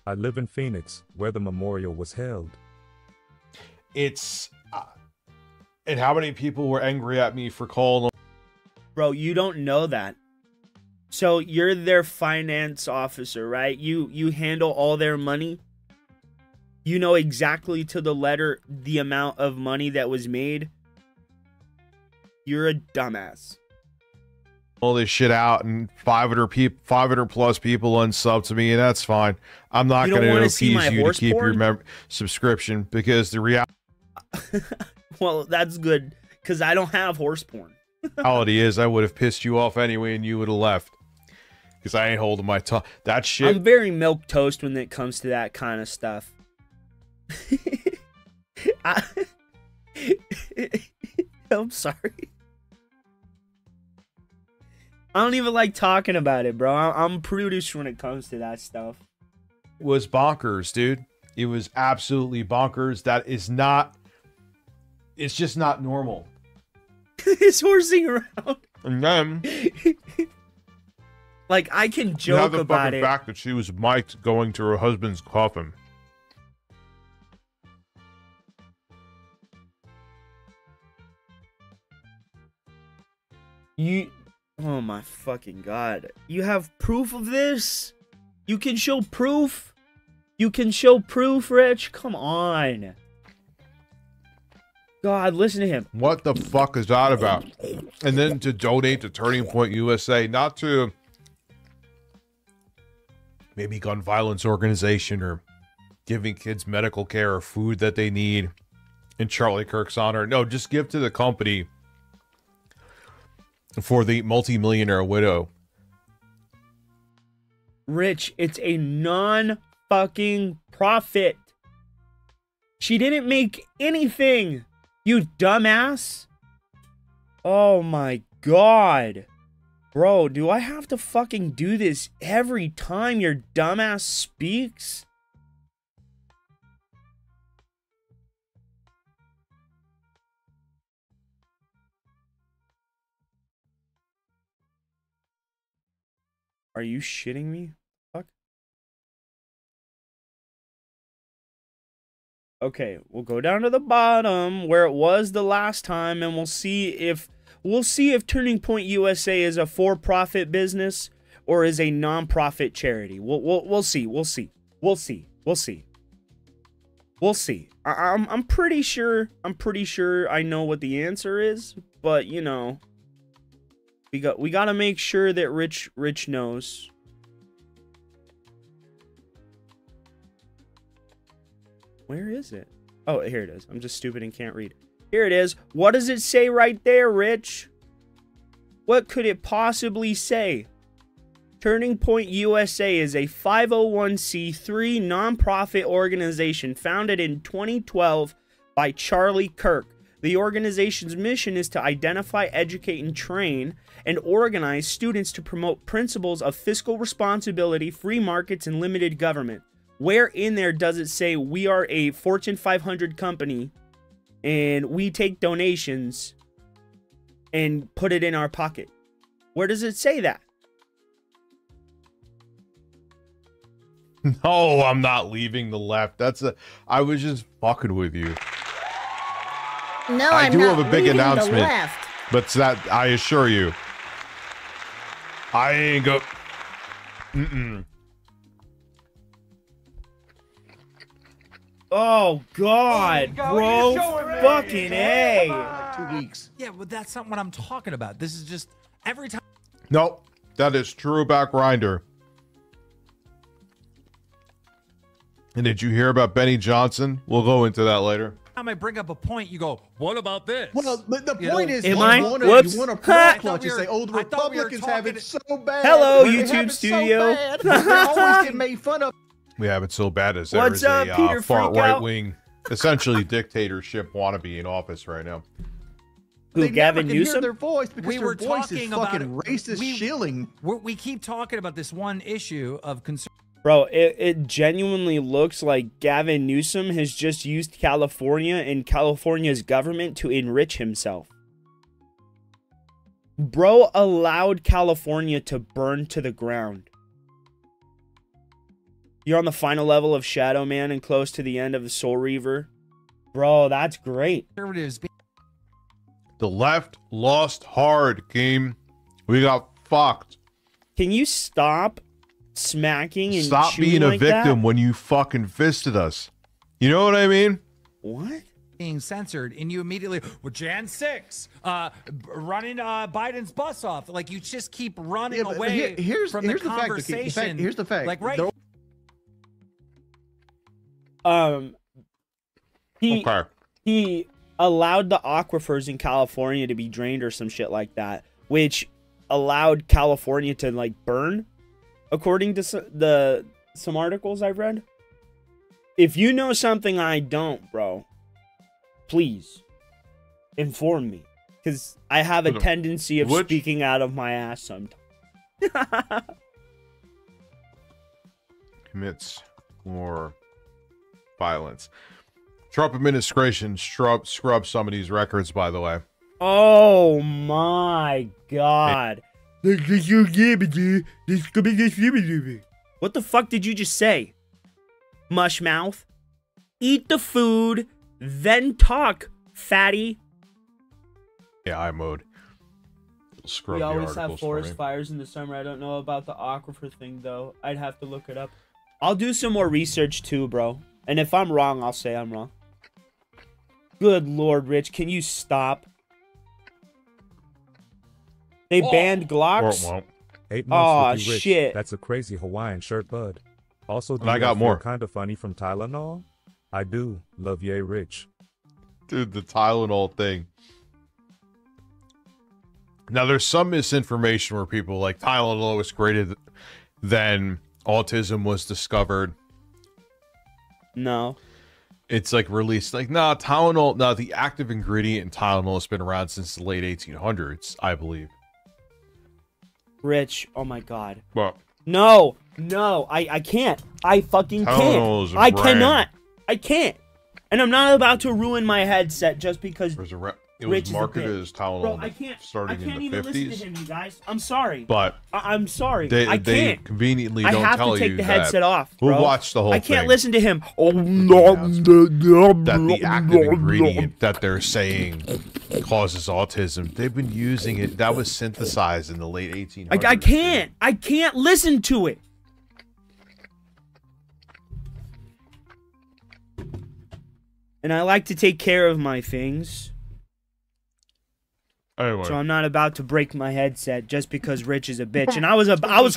S7: I live in Phoenix, where the memorial was held.
S5: It's... and how many people were angry at me for calling them?
S2: Bro, you don't know that. So you're their finance officer, right? You handle all their money. You know exactly to the letter the amount of money that was made. You're a dumbass.
S5: All this shit out and 500 plus people unsub to me, and that's fine. I'm not going to appease you to keep your subscription because the reality.
S2: Well, that's good because I don't have horse porn.
S5: Reality is, I would have pissed you off anyway, and you would have left because I ain't holding my tongue. That shit.
S2: I'm very milquetoast when it comes to that kind of stuff. I'm sorry. I don't even like talking about it, bro. I'm prudish when it comes to that stuff.
S5: It was bonkers, dude. It was absolutely bonkers. That is not... It's just not normal.
S2: It's horsing around.
S5: And then...
S2: like, I can joke about it.
S5: The fact that she was mic'd going to her husband's coffin.
S2: Oh my fucking god. You have proof of this? You can show proof? You can show proof, Rich? Come on. God, listen to him.
S5: What the fuck is that about? And then to donate to Turning Point USA, not to maybe gun violence organization or giving kids medical care or food that they need in Charlie Kirk's honor. No, just give to the company for the multimillionaire widow.
S2: Rich, it's a non-fucking profit. She didn't make anything, you dumbass. Oh my god. Bro, do I have to fucking do this every time your dumbass speaks? Are you shitting me? Fuck. Okay, we'll go down to the bottom where it was the last time, and we'll see if Turning Point USA is a for-profit business or is a non-profit charity. We'll see. I'm pretty sure I know what the answer is, but you know, we gotta make sure that Rich knows. Where is it? Oh, here it is. I'm just stupid and can't read. Here it is. What does it say right there, Rich? What could it possibly say? Turning Point USA is a 501c3 nonprofit organization founded in 2012 by Charlie Kirk. The organization's mission is to identify, educate, and train and organize students to promote principles of fiscal responsibility, free markets, and limited government. Where in there does it say we are a Fortune 500 company and we take donations and put it in our pocket? Where does it say that?
S5: No, I'm not leaving the left. I was just fucking with you.
S9: No,
S5: I
S9: I'm
S5: do
S9: not
S5: have a big
S9: leaving
S5: announcement,
S9: the left.
S5: but that I assure you, I ain't go.
S2: Oh God, bro, fucking A.
S6: 2 weeks. Yeah, but that's not what I'm talking about. This is just every time.
S5: Nope, that is true about Grindr. And did you hear about Benny Johnson? We'll go into that later.
S6: I bring up a point, you go, what about this?
S10: Well, the point is,
S2: Am
S10: you
S2: I?
S10: want
S2: Whoops.
S10: to clutch and say, "Oh, the Republicans have it so bad."
S2: Hello,
S10: They
S2: YouTube
S10: have it
S2: studio.
S10: So bad. They always get made fun of.
S5: We have it so bad as
S2: What's
S5: there
S2: up,
S5: is
S2: Peter
S5: a far
S2: Freakout?
S5: right-wing, essentially dictatorship wannabe in office right now.
S2: Who,
S10: They
S2: Gavin
S10: never can
S2: Newsom?
S10: hear their voice because
S6: We
S10: their
S6: were
S10: voice is
S6: talking about
S10: fucking
S6: it.
S10: racist shilling.
S6: We keep talking about this one issue of concern.
S2: Bro, it genuinely looks like Gavin Newsom has just used California and California's government to enrich himself. Bro allowed California to burn to the ground. You're on the final level of Shadow Man and close to the end of the Soul Reaver. Bro, that's great.
S6: Conservatives
S5: The left lost hard, game. We got fucked.
S2: Can you stop smacking and
S5: Stop
S2: chewing
S5: being a
S2: like
S5: victim
S2: that?
S5: when you fucking fisted us. You know what I mean?
S2: What?
S6: being censored, and you immediately, well, Jan 6, running Biden's bus off. Like, you just keep running away from the conversation.
S10: Here's the fact.
S6: Like, right.
S2: He allowed the aquifers in California to be drained or some shit like that, which allowed California to like burn, according to some articles I've read. If you know something I don't, bro, please inform me, because I have a tendency of speaking out of my ass sometimes.
S5: Commits more violence. Trump administration scrub some of these records, by the way.
S2: Oh my god. What the fuck did you just say? Mushmouth? Eat the food, then talk, fatty.
S5: AI mode. scrub
S2: We
S5: the
S2: always
S5: articles
S2: have
S5: for
S2: forest
S5: me.
S2: fires in the summer. I don't know about the aquifer thing, though. I'd have to look it up. I'll do some more research, too, bro. And if I'm wrong, I'll say I'm wrong. Good Lord, Rich. Can you stop? They banned Glocks?
S5: Or it won't.
S7: 8 months
S2: Aw,
S7: with you, Rich.
S2: shit.
S7: That's a crazy Hawaiian shirt, bud. Also, do
S5: And I
S7: you
S5: got
S7: feel
S5: more.
S7: kind of funny from Tylenol? I do. Love yay, Rich.
S5: Dude, the Tylenol thing. Now, there's some misinformation where people are like Tylenol was greater than autism was discovered.
S2: No.
S5: It's like released like, nah, Tylenol, no, the active ingredient in Tylenol has been around since the late 1800s, I believe.
S2: Rich, oh my God.
S5: Well,
S2: No, I can't. I fucking
S5: Tylenol is
S2: can't.
S5: a
S2: I
S5: brand.
S2: cannot. I can't. And I'm not about to ruin my headset just because
S5: it
S2: Rich
S5: was
S2: is a
S5: marketed
S2: bitch.
S5: as Tylenol
S2: Bro, I can't
S5: starting in the
S2: even
S5: 50s.
S2: listen to him, you guys. I'm sorry.
S5: But
S2: I'm sorry.
S5: they
S2: I can't.
S5: conveniently
S2: I
S5: don't
S2: have
S5: tell
S2: to take
S5: you
S2: the
S5: that.
S2: headset off, bro.
S5: We'll watch the whole
S2: I can't
S5: thing.
S2: listen to him. Oh no.
S5: That the active ingredient that they're saying causes autism. They've been using it. That was synthesized in the late 1800s.
S2: I can't. I can't listen to it. And I like to take care of my things.
S5: Anyway.
S2: So I'm not about to break my headset just because Rich is a bitch. And I was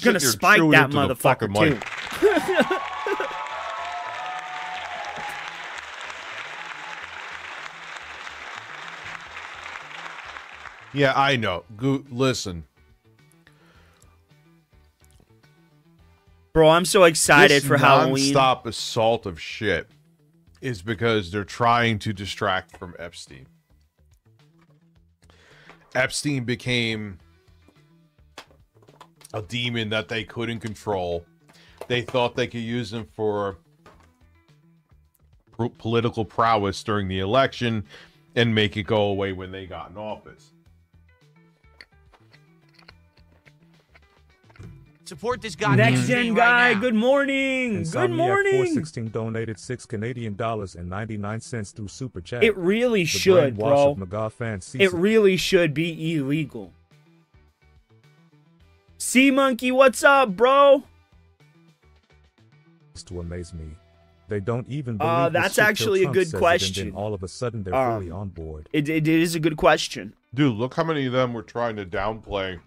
S2: gonna
S5: You're
S2: spike
S5: chewing
S2: that
S5: into the
S2: motherfucker
S5: fucking
S2: too.
S5: mic. Yeah, I know. Listen.
S2: Bro, I'm so excited
S5: This
S2: for Halloween.
S5: non-stop assault of shit is because they're trying to distract from Epstein. Epstein became a demon that they couldn't control. They thought they could use him for political prowess during the election and make it go away when they got in office.
S11: Support this guy.
S2: Next gen guy,
S11: right now.
S2: good morning. Good
S7: Insomniac
S2: morning.
S7: 416 donated $6.99 through Super Chat.
S2: It really
S7: The
S2: should,
S7: brainwash
S2: bro.
S7: of McGaw fans
S2: It really should be illegal. Sea Monkey, what's up, bro?
S7: to amaze me. They don't even believe
S2: that's
S7: the shit
S2: actually a
S7: Trump
S2: good
S7: says it,
S2: question.
S7: And then all of a sudden they're fully on board.
S2: It is a good question.
S5: Dude, look how many of them were trying to downplay.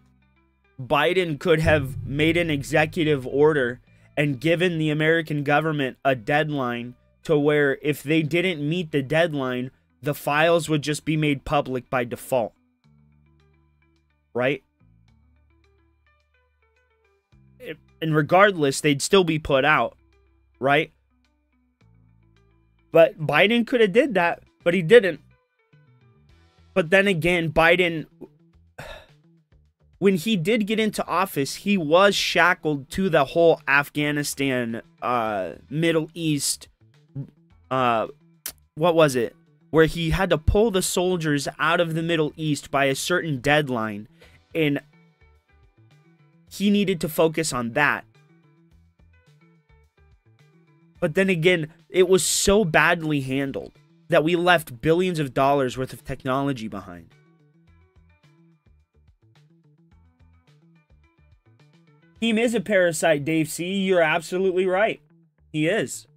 S2: Biden could have made an executive order and given the American government a deadline to where if they didn't meet the deadline, the files would just be made public by default. Right? And regardless, they'd still be put out. Right? But Biden could have did that, but he didn't. But then again, Biden, when he did get into office, he was shackled to the whole Afghanistan, Middle East, what was it? Where he had to pull the soldiers out of the Middle East by a certain deadline, and he needed to focus on that. But then again, it was so badly handled that we left billions of dollars worth of technology behind. He is a parasite, Dave C. You're absolutely right. He is.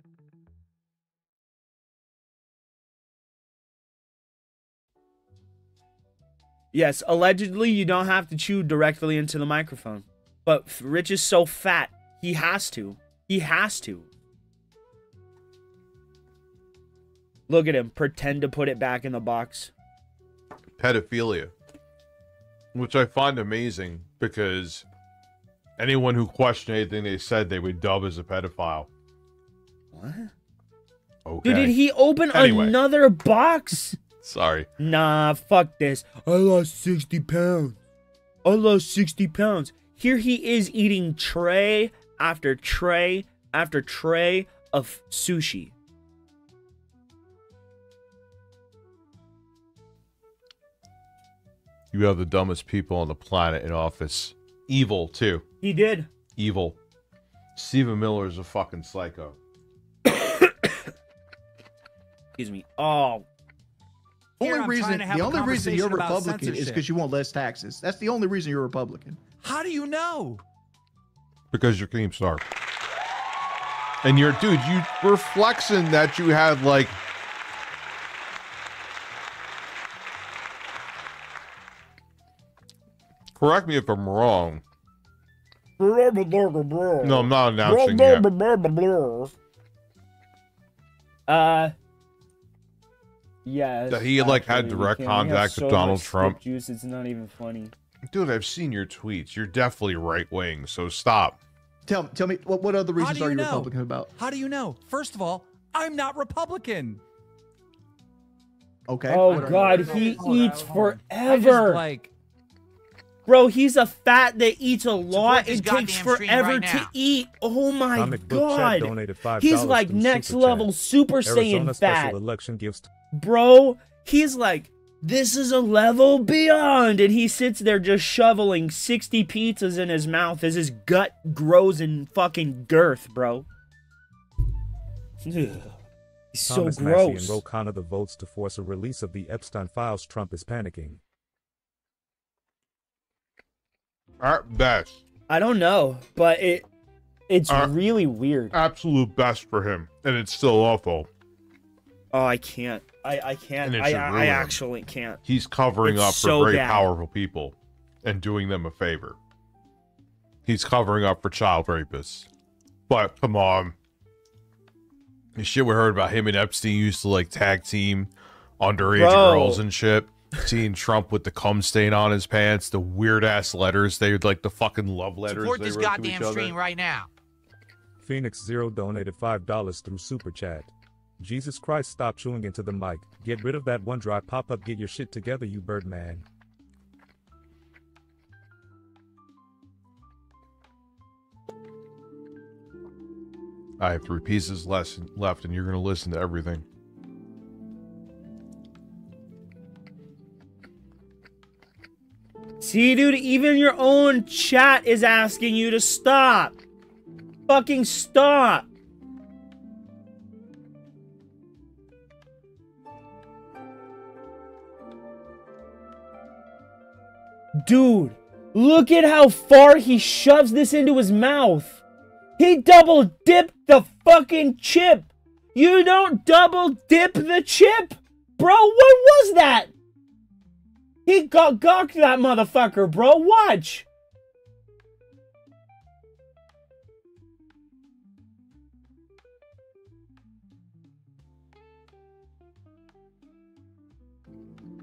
S2: Yes, allegedly you don't have to chew directly into the microphone. But Rich is so fat, he has to. He has to. Look at him, pretend to put it back in the box.
S5: Pedophilia. Which I find amazing because anyone who questioned anything they said they would dub as a pedophile.
S2: What?
S5: Okay.
S2: Dude, did he open another box?
S5: Sorry.
S2: Nah, fuck this. I lost 60 pounds. I lost 60 pounds. Here he is eating tray after tray after tray of sushi.
S5: You have the dumbest people on the planet in office. Evil, too.
S2: He did.
S5: Evil. Stephen Miller is a fucking psycho.
S2: Excuse me. Oh.
S6: Here,
S10: The only reason you're Republican is because you want less taxes. That's the only reason you're Republican.
S6: How do you know?
S5: Because you're Keem Star. And you're, dude, you were flexing that you had like. Correct me if I'm wrong. No, I'm not announcing yet.
S2: Yeah.
S5: That he like had direct contact with Donald Trump.
S2: Juice, it's not even funny.
S5: Dude, I've seen your tweets. You're definitely right wing, so stop.
S10: Tell me what other reasons are you Republican about?
S6: How do you know? First of all, I'm not Republican.
S10: Okay.
S2: Oh God, he eats forever. Bro, he's a fat that eats a lot and takes forever to eat. Oh my God. He's like next level Super Saiyan fat. Bro, he's like, this is a level beyond. And he sits there just shoveling 60 pizzas in his mouth as his gut grows in fucking girth, bro. Ugh. He's so gross.
S7: Massey and Ro Khanna the votes to force a release of the Epstein files. Trump is panicking.
S5: At best.
S2: I don't know, but it's really weird.
S5: Absolute best for him, and it's still awful.
S2: Oh, I can't. I can't. I actually can't.
S5: He's covering up for very powerful people and doing them a favor. He's covering up for child rapists. But come on. The shit we heard about him and Epstein used to like tag team underage girls and shit. Seeing Trump with the cum stain on his pants, the weird ass letters, they would like the fucking love letters.
S11: Support
S5: they
S11: this
S5: wrote to
S11: goddamn
S5: each other.
S11: stream right now.
S7: Phoenix Zero donated $5 through Super Chat. Jesus Christ, stop chewing into the mic. Get rid of that OneDrive pop-up. Get your shit together, you Birdman.
S5: I have 3 pieces left, and you're gonna listen to everything.
S2: See, dude, even your own chat is asking you to stop. Fucking stop. Dude, look at how far he shoves this into his mouth. He double dipped the fucking chip. You don't double dip the chip. Bro, what was that? He gawked that motherfucker, bro. Watch.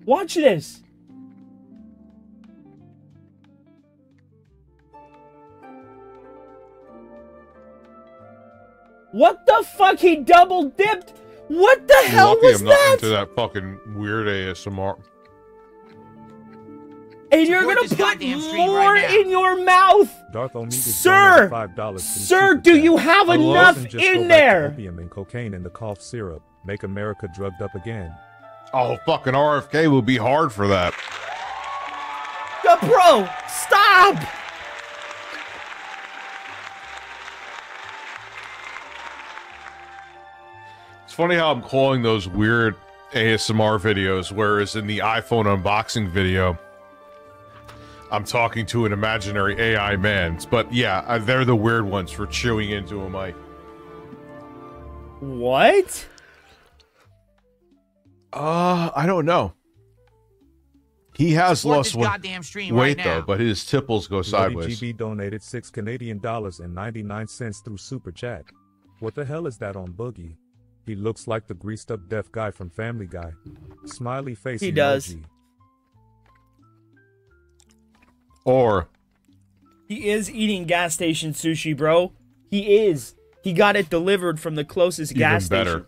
S2: Watch this. What the fuck? He double dipped? What the hell was
S5: I'm
S2: that?
S5: not into that fucking weird ASMR.
S2: And you're gonna put more in your mouth, sir. Sir, do you have enough in there?
S7: Opium and cocaine in the cough syrup. Make America drugged up again.
S5: Oh, fucking RFK will be hard for that.
S2: Bro, stop!
S5: It's funny how I'm calling those weird ASMR videos, whereas in the iPhone unboxing video, I'm talking to an imaginary AI man. But yeah, they're the weird ones for chewing into a mic.
S2: What?
S5: I don't know. He has lost weight though, but his tipples go sideways.
S7: GB donated $6 Canadian and 99 cents through Super Chat. What the hell is that on Boogie? He looks like the greased up deaf guy from Family Guy. Smiley face.
S2: He
S7: emoji.
S2: does.
S5: Or
S2: he is eating gas station sushi, bro. He is. He got it delivered from the closest gas station.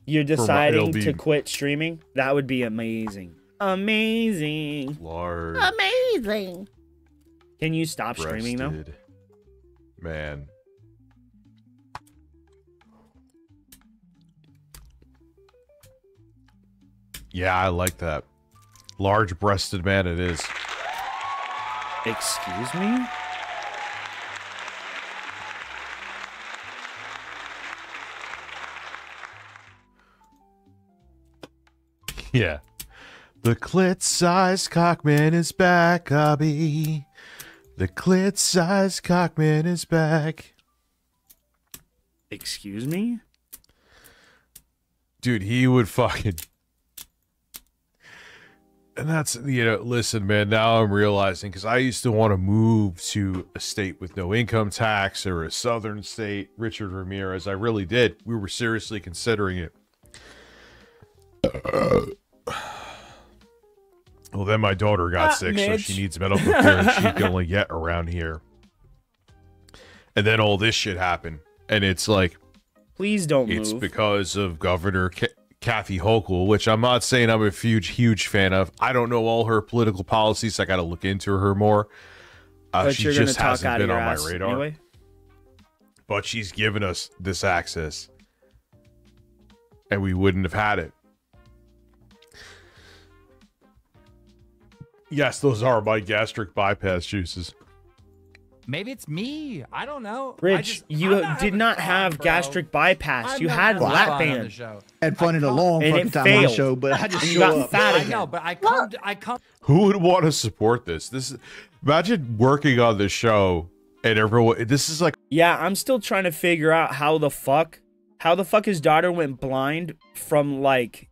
S2: You're deciding to quit streaming? That would be amazing. Amazing.
S5: Large.
S9: Amazing.
S2: Can you stop streaming though?
S5: Man. Yeah, I like that. Large-breasted man it is.
S2: Excuse me?
S5: Yeah. The clit-sized cockman is back, Abby. The clit-sized cockman is back.
S2: Excuse me?
S5: Dude, he would fucking... And that's, you know, listen, man, now I'm realizing, because I used to want to move to a state with no income tax or a southern state, Richard Ramirez. I really did. We were seriously considering it. Well, then my daughter got sick, so she needs medical care and she can only get around here. And then all this shit happened. And it's like...
S2: Please don't move.
S5: It's because of Governor Kathy Hochul, which I'm not saying I'm a huge fan of. I don't know all her political policies. I got to look into her more. She just hasn't been on my radar. Anyway. But she's given us this access. And we wouldn't have had it. Yes, those are my gastric bypass juices.
S6: Maybe it's me. I don't know.
S2: Rich, you did not have gastric bypass. You had lap band.
S10: Had fun in a long fucking time on the show, but I just show up.
S6: I know, but I come.
S5: Who would want to support this? Imagine working on the show and everyone. This is like.
S2: Yeah, I'm still trying to figure out how the fuck his daughter went blind from like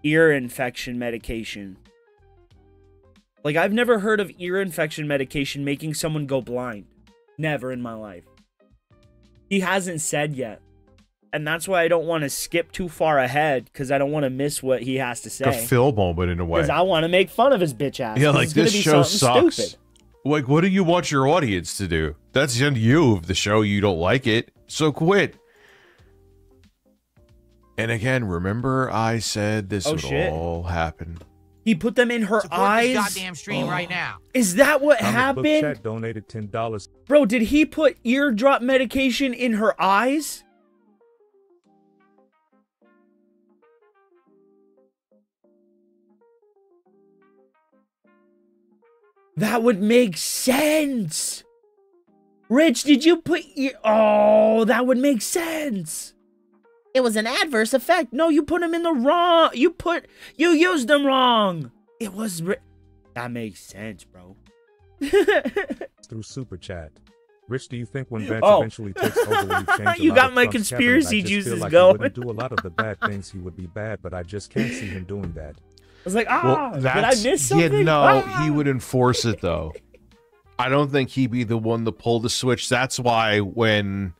S2: ear infection medication. Like, I've never heard of ear infection medication making someone go blind. Never in my life. He hasn't said yet. And that's why I don't want to skip too far ahead, because I don't want to miss what he has to say.
S5: A Phil moment in a way.
S2: Because I want to make fun of his bitch ass.
S5: Yeah, like, this show sucks. Stupid. Like, what do you want your audience to do? That's on you if the show you don't like it. So quit. And again, remember I said this would all happen.
S2: He put them in her eyes.
S6: This goddamn stream right now.
S2: Is that what happened?
S7: Chat donated $10.
S2: Bro, did he put eardrop medication in her eyes? That would make sense. Rich, did you put Oh, that would make sense. It was an adverse effect. No, you put them in the wrong. You used them wrong. It was. That makes sense, bro.
S7: Through super chat. Rich, do you think when Vance eventually takes over, we change
S2: you got my conspiracy juices going.
S7: He wouldn't do a lot of the bad things. He would be bad, but I just can't see him doing that.
S2: I was like, did I miss something?
S5: Yeah, no, he would enforce it though. I don't think he'd be the one to pull the switch. That's why when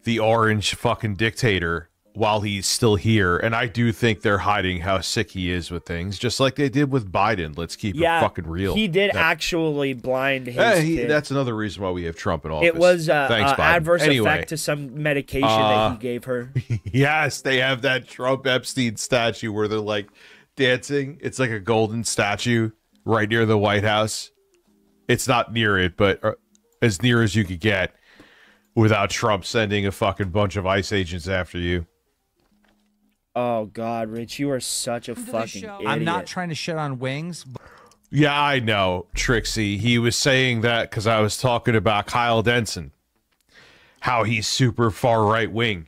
S5: the orange fucking dictator, while he's still here, and I do think they're hiding how sick he is with things, just like they did with Biden. Let's keep it fucking real.
S2: He did actually blind his kid.
S5: That's another reason why we have Trump in office.
S2: It was adverse effect to some medication that he gave her.
S5: Yes, they have that Trump Epstein statue where they're like dancing. It's like a golden statue right near the White House. It's not near it, but as near as you could get without Trump sending a fucking bunch of ICE agents after you.
S2: Oh, God, Rich, you are such a fucking idiot.
S6: I'm not trying to shit on Wings.
S5: Yeah, I know, Trixie. He was saying that because I was talking about Kyle Denson, how he's super far right wing.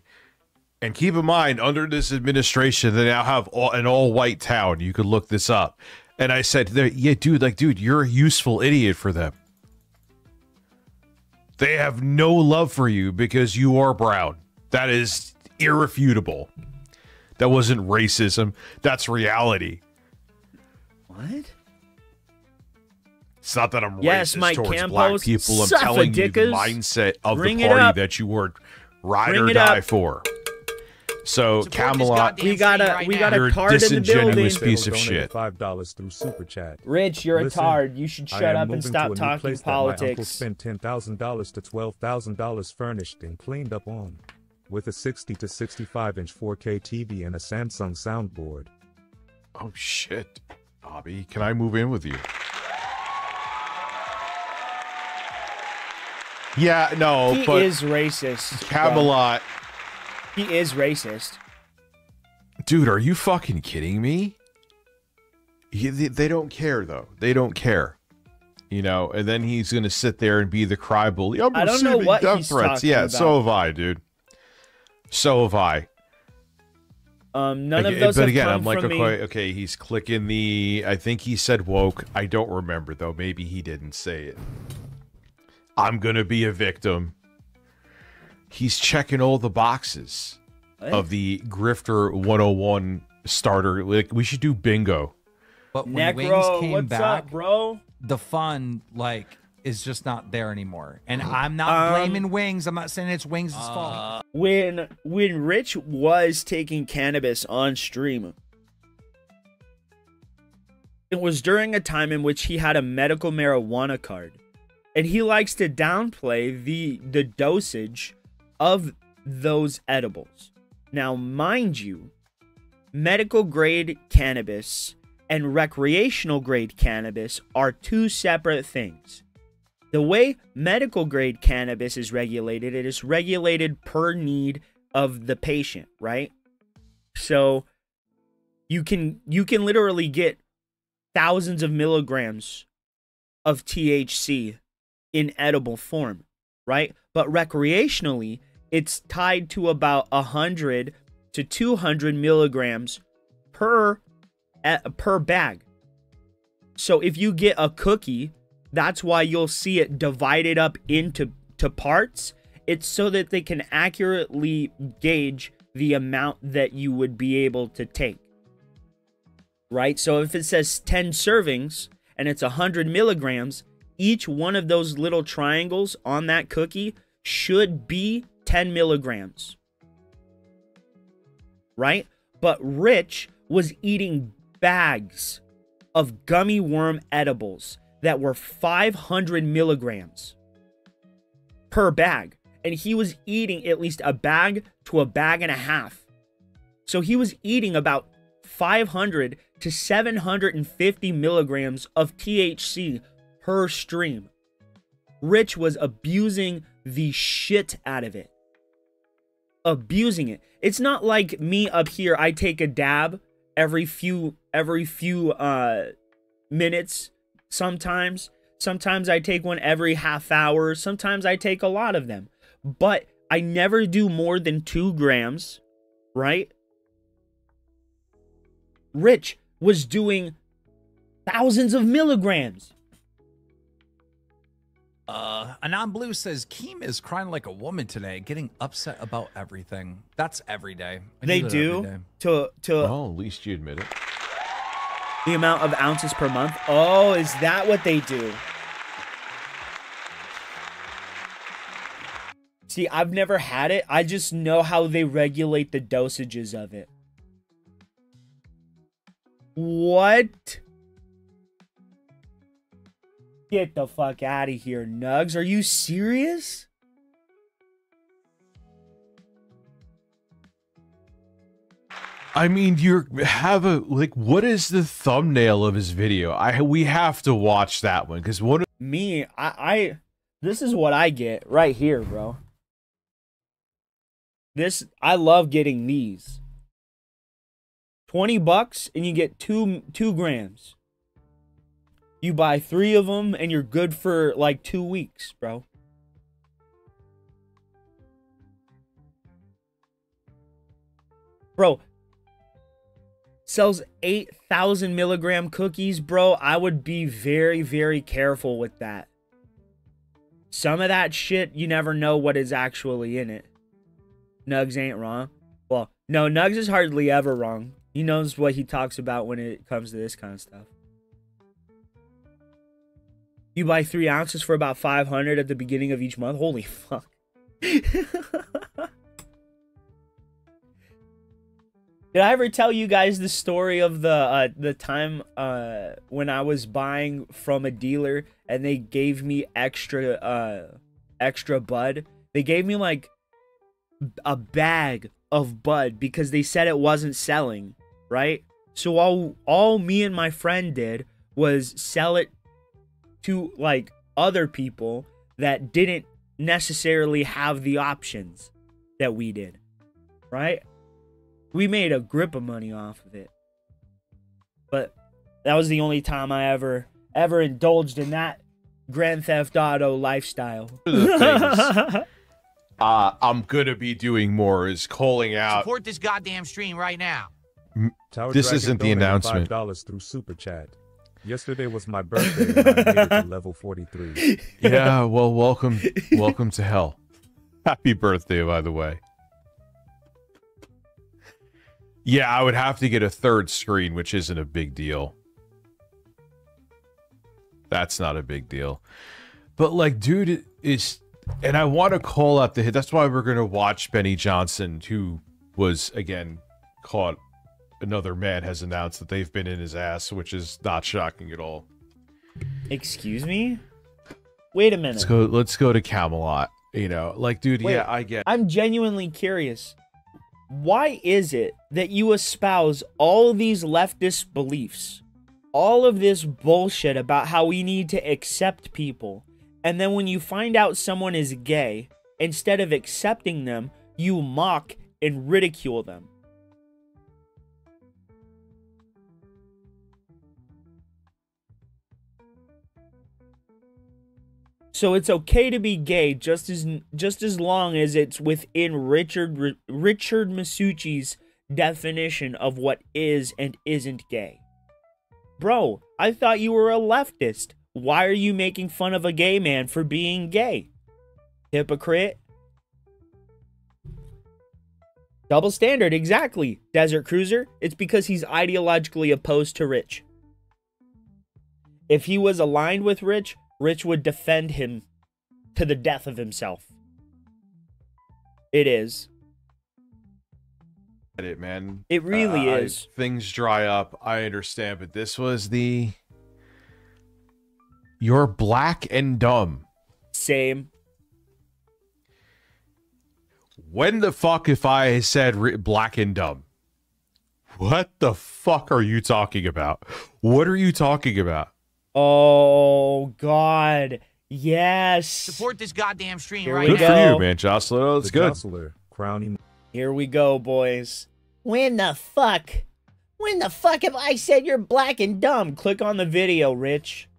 S5: And keep in mind, under this administration, they now have an all-white town. You could look this up. And I said, yeah, dude, you're a useful idiot for them. They have no love for you because you are brown. That is irrefutable. That wasn't racism. That's reality.
S2: What?
S5: It's not that I'm racist towards black people. I'm telling you the mindset of the party that you would ride or die for. So Camelot,
S2: we got a tard in the building.
S5: Piece of shit.
S7: $5 through super chat.
S2: Rich, you're a tard. You should shut up and stop talking politics.
S7: My uncle spent $10,000 to $12,000 furnished and cleaned up on, with a 60 to 65-inch 4K TV and a Samsung soundboard.
S5: Oh shit, Bobby, can I move in with you? Yeah, no,
S2: he
S5: but
S2: is racist.
S5: Camelot.
S2: He is racist.
S5: Dude, are you fucking kidding me? They don't care, though. They don't care. You know, and then he's going to sit there and be the cry bully. I
S2: don't know what
S5: death
S2: he's
S5: threats.
S2: talking
S5: Yeah,
S2: about.
S5: so have I, dude. So have I.
S2: None of those.
S5: But again,
S2: have
S5: I'm
S2: come
S5: like,
S2: from me.
S5: okay, he's clicking the. I think he said woke. I don't remember though. Maybe he didn't say it. I'm gonna be a victim. He's checking all the boxes of the Grifter 101 starter. Like, we should do bingo.
S6: But when
S2: Necro,
S6: Wings came
S2: what's
S6: back,
S2: up, bro?
S6: the fun is just not there anymore. And I'm not blaming Wings. I'm not saying it's Wings' fault.
S2: When Rich was taking cannabis on stream, it was during a time in which he had a medical marijuana card, and he likes to downplay the dosage of those edibles. Now, mind you, medical grade cannabis and recreational grade cannabis are two separate things. The way medical grade cannabis is regulated, it is regulated per need of the patient, right? So you can literally get thousands of milligrams of THC in edible form, right? But recreationally, it's tied to about 100 to 200 milligrams per bag. So if you get a cookie, that's why you'll see it divided up into parts. It's so that they can accurately gauge the amount that you would be able to take. Right? So if it says 10 servings and it's 100 milligrams, each one of those little triangles on that cookie should be 10 milligrams. Right? But Rich was eating bags of gummy worm edibles that were 500 milligrams per bag. And he was eating at least a bag to a bag and a half. So he was eating about 500 to 750 milligrams of THC per stream. Rich was abusing the shit out of it. Abusing it. It's not like me up here, I take a dab every few minutes. Sometimes I take one every half hour. Sometimes I take a lot of them. But I never do more than 2 grams, right? Rich was doing thousands of milligrams.
S6: Anon Blue says, Keem is crying like a woman today, getting upset about everything. That's every day.
S2: They do? To
S5: well, at least you admit it.
S2: The amount of ounces per month? Oh, is that what they do? See, I've never had it. I just know how they regulate the dosages of it. What? Get the fuck out of here, Nugs. Are you serious?
S5: I mean, what is the thumbnail of his video? We have to watch that one because
S2: this is what I get right here, bro. I love getting these. $20 and you get 2 grams. You buy 3 of them and you're good for like 2 weeks, bro. Bro, sells 8,000 milligram cookies, bro. I would be very, very careful with that. Some of that shit, you never know what is actually in it. Nugs ain't wrong. Well, no, Nugs is hardly ever wrong. He knows what he talks about when it comes to this kind of stuff. You buy 3 ounces for about 500 at the beginning of each month. Holy fuck. Did I ever tell you guys the story of the time when I was buying from a dealer and they gave me extra bud? They gave me like a bag of bud because they said it wasn't selling, right? So all me and my friend did was sell it to like other people that didn't necessarily have the options that we did, right? We made a grip of money off of it. But that was the only time I ever
S5: I'm gonna be doing more is calling out.
S11: Support this goddamn stream right now.
S5: This isn't the announcement.
S7: $5 through Super Chat. Yesterday was my birthday and I made it to level 43.
S5: Yeah, well, welcome to hell. Happy birthday, by the way. Yeah, I would have to get a third screen, which isn't a big deal. That's not a big deal. But, like, dude, is... And I want to call out the hit. That's why we're going to watch Benny Johnson, who was, again, caught... Another man has announced that they've been in his ass, which is not shocking at all.
S2: Excuse me? Wait a minute.
S5: Let's go to Camelot. You know, like, dude, wait, yeah, I get...
S2: I'm genuinely curious. Why is it that you espouse all these leftist beliefs? All of this bullshit about how we need to accept people. And then when you find out someone is gay, instead of accepting them, you mock and ridicule them. So it's okay to be gay just as long as it's within Richard Masucci's definition of what is and isn't gay. Bro, I thought you were a leftist. Why are you making fun of a gay man for being gay? Hypocrite. Double standard, exactly. Desert Cruiser, it's because he's ideologically opposed to Rich. If he was aligned with Rich would defend him to the death of himself. It is.
S5: It, man.
S2: It really is.
S5: Things dry up. I understand, but this was the... You're black and dumb.
S2: Same.
S5: When the fuck if I said black and dumb? What the fuck are you talking about? What are you talking about?
S2: Oh, God. Yes.
S11: Support this goddamn stream
S2: Here
S11: right
S2: we
S11: now.
S5: Good for you, man, Jocelyn. That's good.
S7: Jostler, crowning.
S2: Here we go, boys.
S12: When the fuck have I said you're black and dumb?
S2: Click on the video, Rich.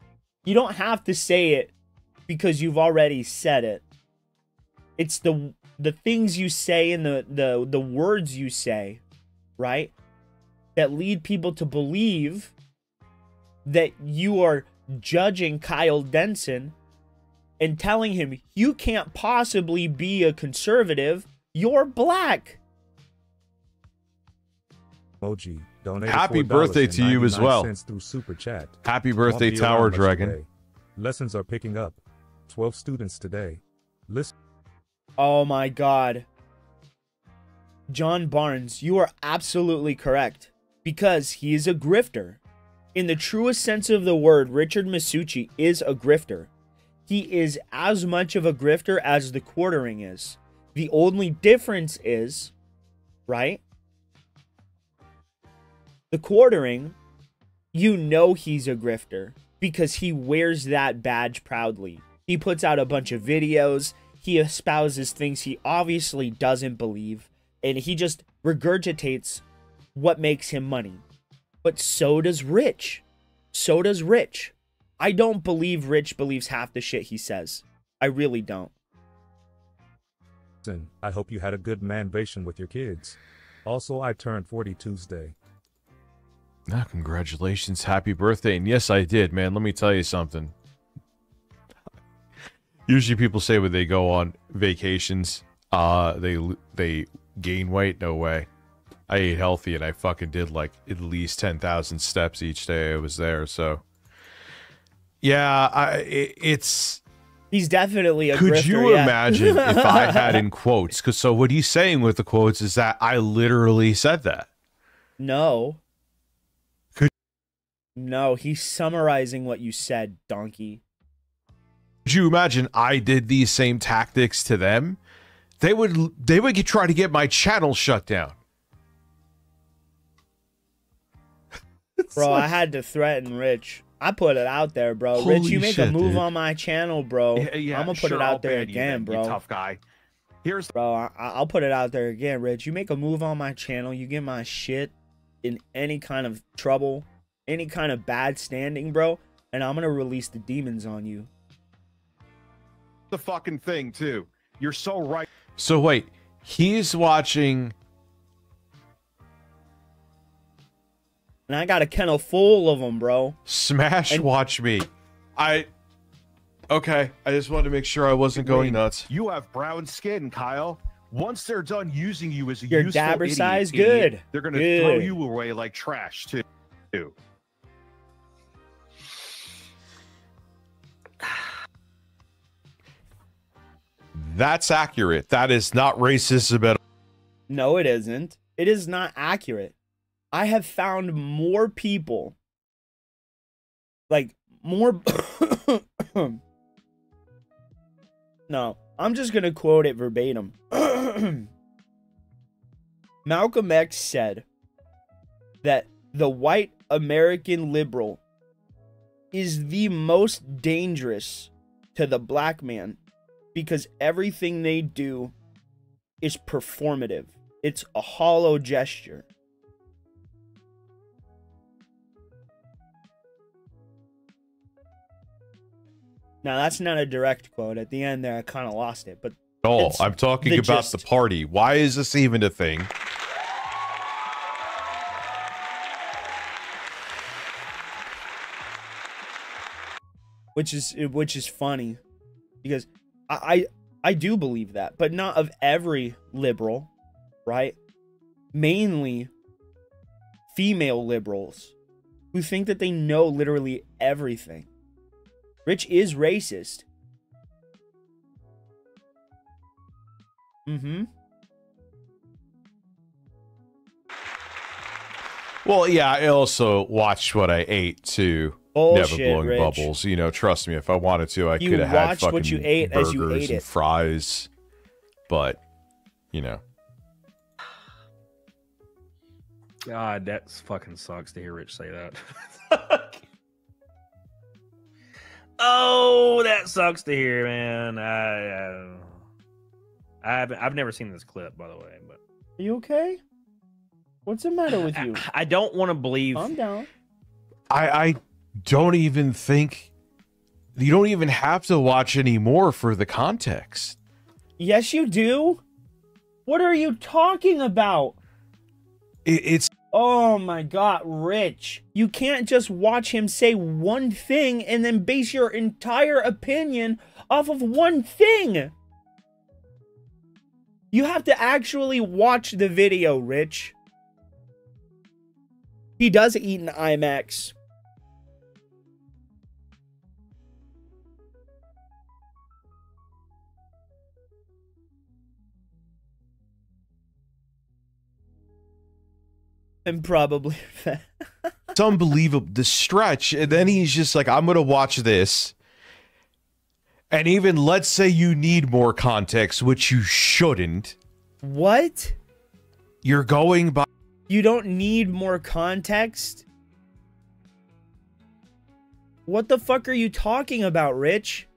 S2: You don't have to say it because you've already said it. It's the things you say and the words you say, right? That lead people to believe that you are judging Kyle Denson and telling him you can't possibly be a conservative. You're black.
S7: Emoji.
S5: Happy birthday to you as well.
S7: Through Super Chat.
S5: Happy birthday, Tower Dragon.
S7: Lessons are picking up. 12 students today. Listen.
S2: Oh my God. John Barnes, you are absolutely correct. Because he is a grifter. In the truest sense of the word, Richard Masucci is a grifter. He is as much of a grifter as the quartering is. The only difference is, right? The quartering, you know he's a grifter because he wears that badge proudly. He puts out a bunch of videos. He espouses things he obviously doesn't believe. And he just regurgitates what makes him money. But so does Rich. So does Rich. I don't believe Rich believes half the shit he says. I really don't.
S7: I hope you had a good man-vation with your kids. Also, I turned 40 Tuesday.
S5: Ah, congratulations. Happy birthday. And yes, I did, man. Let me tell you something. Usually people say when they go on vacations, they gain weight. No way. I ate healthy and I fucking did like at least 10,000 steps each day I was there. So, yeah, it's...
S2: He's definitely a grifter.
S5: Could you imagine if I had in quotes? Because so what he's saying with the quotes is that I literally said that.
S2: No. No, he's summarizing what you said, donkey.
S5: Could you imagine I did these same tactics to them? They would try to get my channel shut down.
S2: Bro, I had to threaten Rich. I put it out there, bro.
S5: Holy
S2: Rich, you make
S5: shit,
S2: a move
S5: dude.
S2: on my channel, bro.
S13: Yeah,
S2: I'm gonna put it out there again, bro.
S13: You tough guy.
S2: Bro, I'll put it out there again, Rich. You make a move on my channel, you get my shit in any kind of trouble, any kind of bad standing, bro, and I'm gonna release the demons on you.
S13: The fucking thing too. You're so right.
S5: So wait, he's watching.
S2: And I got a kennel full of them, bro.
S5: Smash Watch Me. Okay, I just wanted to make sure I wasn't going nuts.
S13: You have brown skin, Kyle. Once they're done using you as a
S2: Your
S13: useful
S2: dabber
S13: idiot,
S2: size, good.
S13: They're going to throw you away like trash, too.
S5: That's accurate. That is not racism at all.
S2: No, it isn't. It is not accurate. I have found more people, like more. No, I'm just going to quote it verbatim. Malcolm X said that the white American liberal is the most dangerous to the black man because everything they do is performative. It's a hollow gesture. Now, that's not a direct quote. At the end there, I kind of lost it. But
S5: I'm talking about the party. Why is this even a thing?
S2: Which is funny. Because I do believe that. But not of every liberal, right? Mainly female liberals who think that they know literally everything. Rich is racist. Mm-hmm.
S5: Well, yeah, I also watched what I ate too.
S2: Bullshit,
S5: Never blowing
S2: Rich.
S5: bubbles. You know, trust me, if I wanted to, I
S2: You
S5: could have had
S2: watched
S5: fucking
S2: what you ate
S5: burgers
S2: as you ate
S5: and
S2: it.
S5: fries. But, you know.
S14: God, that fucking sucks to hear Rich say that. Oh, that sucks to hear, man. I've never seen this clip, by the way. But
S2: are you okay? What's the matter with you?
S14: I don't want to believe.
S2: Calm down.
S5: I don't even think you don't even have to watch anymore for the context.
S2: Yes, you do. What are you talking about?
S5: It's
S2: oh my God, Rich. You can't just watch him say one thing and then base your entire opinion off of one thing. You have to actually watch the video, Rich. He does eat an IMAX. And probably fat.
S5: It's unbelievable. The stretch, and then he's just like, I'm gonna watch this. And even let's say you need more context, which you shouldn't.
S2: What?
S5: You're going by.
S2: You don't need more context? What the fuck are you talking about, Rich?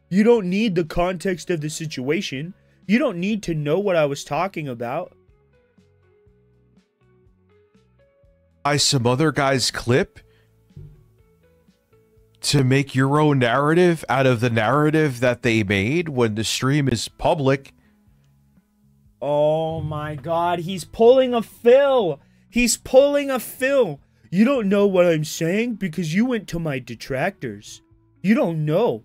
S2: You don't need the context of the situation. You don't need to know what I was talking about.
S5: By some other guy's clip to make your own narrative out of the narrative that they made when the stream is public.
S2: Oh my God, he's pulling a Phil. He's pulling a Phil. You don't know what I'm saying because you went to my detractors. You don't know.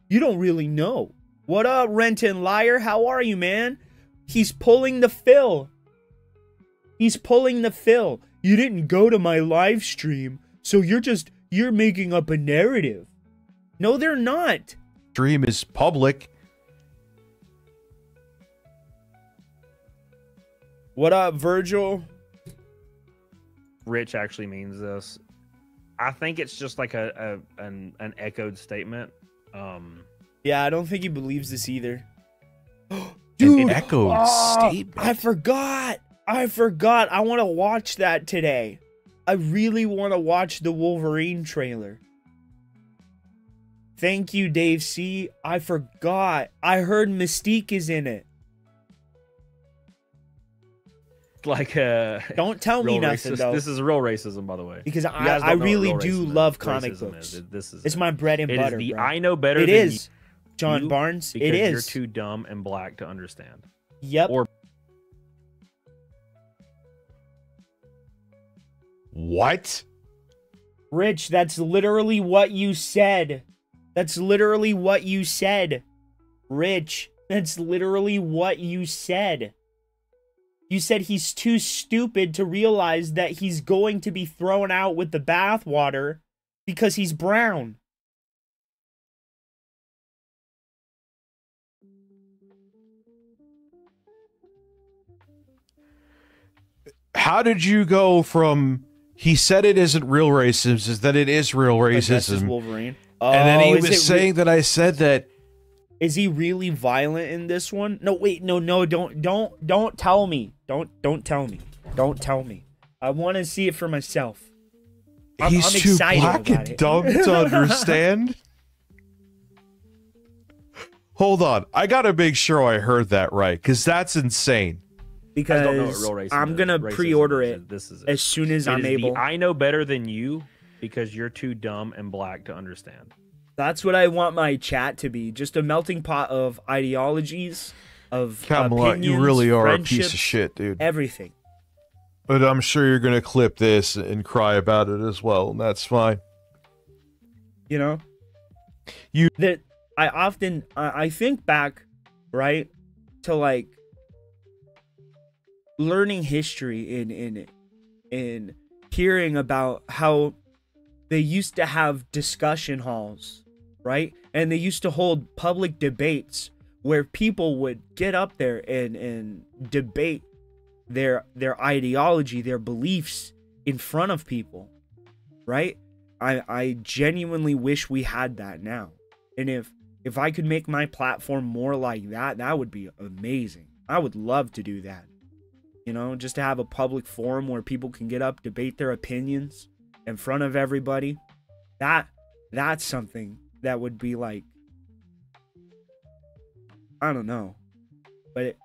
S2: You don't really know. What up, Renton Liar? How are you, man? He's pulling the Phil. He's pulling the Phil. You didn't go to my live stream, so you're making up a narrative. No, they're not.
S5: Stream is public.
S2: What up, Virgil?
S14: Rich actually means this. I think it's just like an echoed statement.
S2: Yeah, I don't think he believes this either. Dude,
S5: an echoed statement.
S2: I forgot. I want to watch that today. I really want to watch the Wolverine trailer. Thank you, Dave C. I forgot. I heard Mystique is in it.
S14: Like
S2: don't tell me nothing though.
S14: This is real racism, by the way,
S2: because I really do love comic books. It's my bread and butter.
S14: It is the
S2: bro.
S14: I know better.
S2: It
S14: than
S2: is. John Barnes.
S14: Because
S2: It is.
S14: you're too dumb and black to understand.
S2: Yep.
S14: Or
S5: what?
S2: Rich, that's literally what you said. That's literally what you said. Rich, that's literally what you said. You said he's too stupid to realize that he's going to be thrown out with the bathwater because he's brown.
S5: How did you go from he said it isn't real racism is that it is real racism?
S2: Wolverine.
S5: And then he was saying that I said that.
S2: Is he really violent in this one? No, wait, no, don't tell me. Don't tell me. Don't tell me. I want to see it for myself. I'm
S5: too black and dumb to understand. Hold on, I gotta make sure I heard that right, because that's insane.
S2: Because
S14: I don't know what real racism
S2: I'm gonna pre-order it as soon as I'm able.
S14: I know better than you because you're too dumb and black to understand.
S2: That's what I want my chat to be. Just a melting pot of ideologies, of
S5: Camelot,
S2: opinions,
S5: you really are a piece
S2: friendships,
S5: of shit, dude.
S2: Everything.
S5: But I'm sure you're gonna clip this and cry about it as well, and that's fine.
S2: You know?
S5: You
S2: that I often I think back, right, to like learning history in hearing about how they used to have discussion halls, right? And they used to hold public debates where people would get up there and debate their ideology, their beliefs in front of people, right? I genuinely wish we had that now. And if I could make my platform more like that, that would be amazing. I would love to do that. You know, just to have a public forum where people can get up, debate their opinions in front of everybody. That's something that would be like, I don't know, but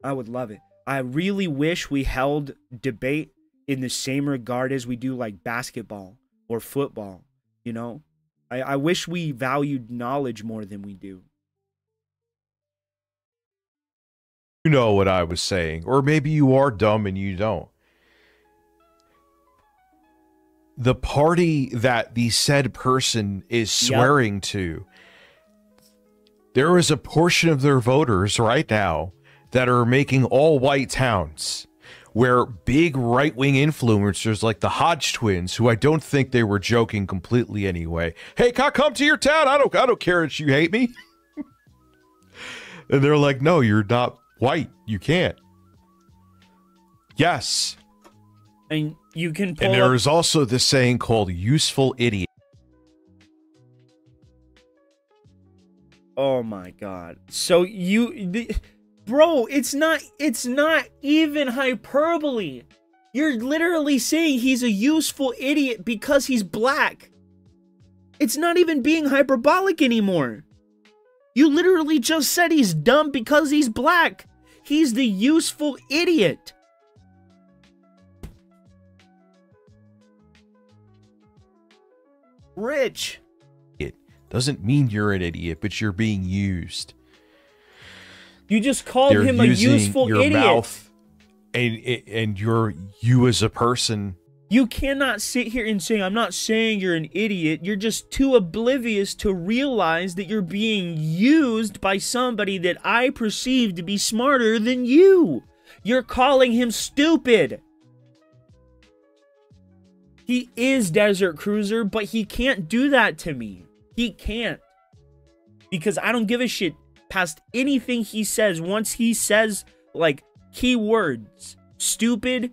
S2: I would love it. I really wish we held debate in the same regard as we do like basketball or football, you know? I wish we valued knowledge more than we do.
S5: You know what I was saying, or maybe you are dumb and you don't. The party that the said person is swearing to, there is a portion of their voters right now that are making all white towns where big right-wing influencers like the Hodge twins, who I don't think they were joking completely anyway. Hey, can I come to your town? I don't care if you hate me. And they're like, no, you're not white. You can't. Yes.
S2: And you can pull
S5: And there is also this saying called useful idiot.
S2: Oh my god. So bro, it's not even hyperbole. You're literally saying he's a useful idiot because he's black. It's not even being hyperbolic anymore. You literally just said he's dumb because he's black. He's the useful idiot. Rich.
S5: It doesn't mean you're an idiot, but you're being used.
S2: You just called him a useful
S5: your
S2: idiot.
S5: Mouth and you as a person.
S2: You cannot sit here and say, I'm not saying you're an idiot. You're just too oblivious to realize that you're being used by somebody that I perceive to be smarter than you. You're calling him stupid. He is Desert Cruiser, but he can't do that to me. He can't. Because I don't give a shit past anything he says. Once he says, like, keywords, stupid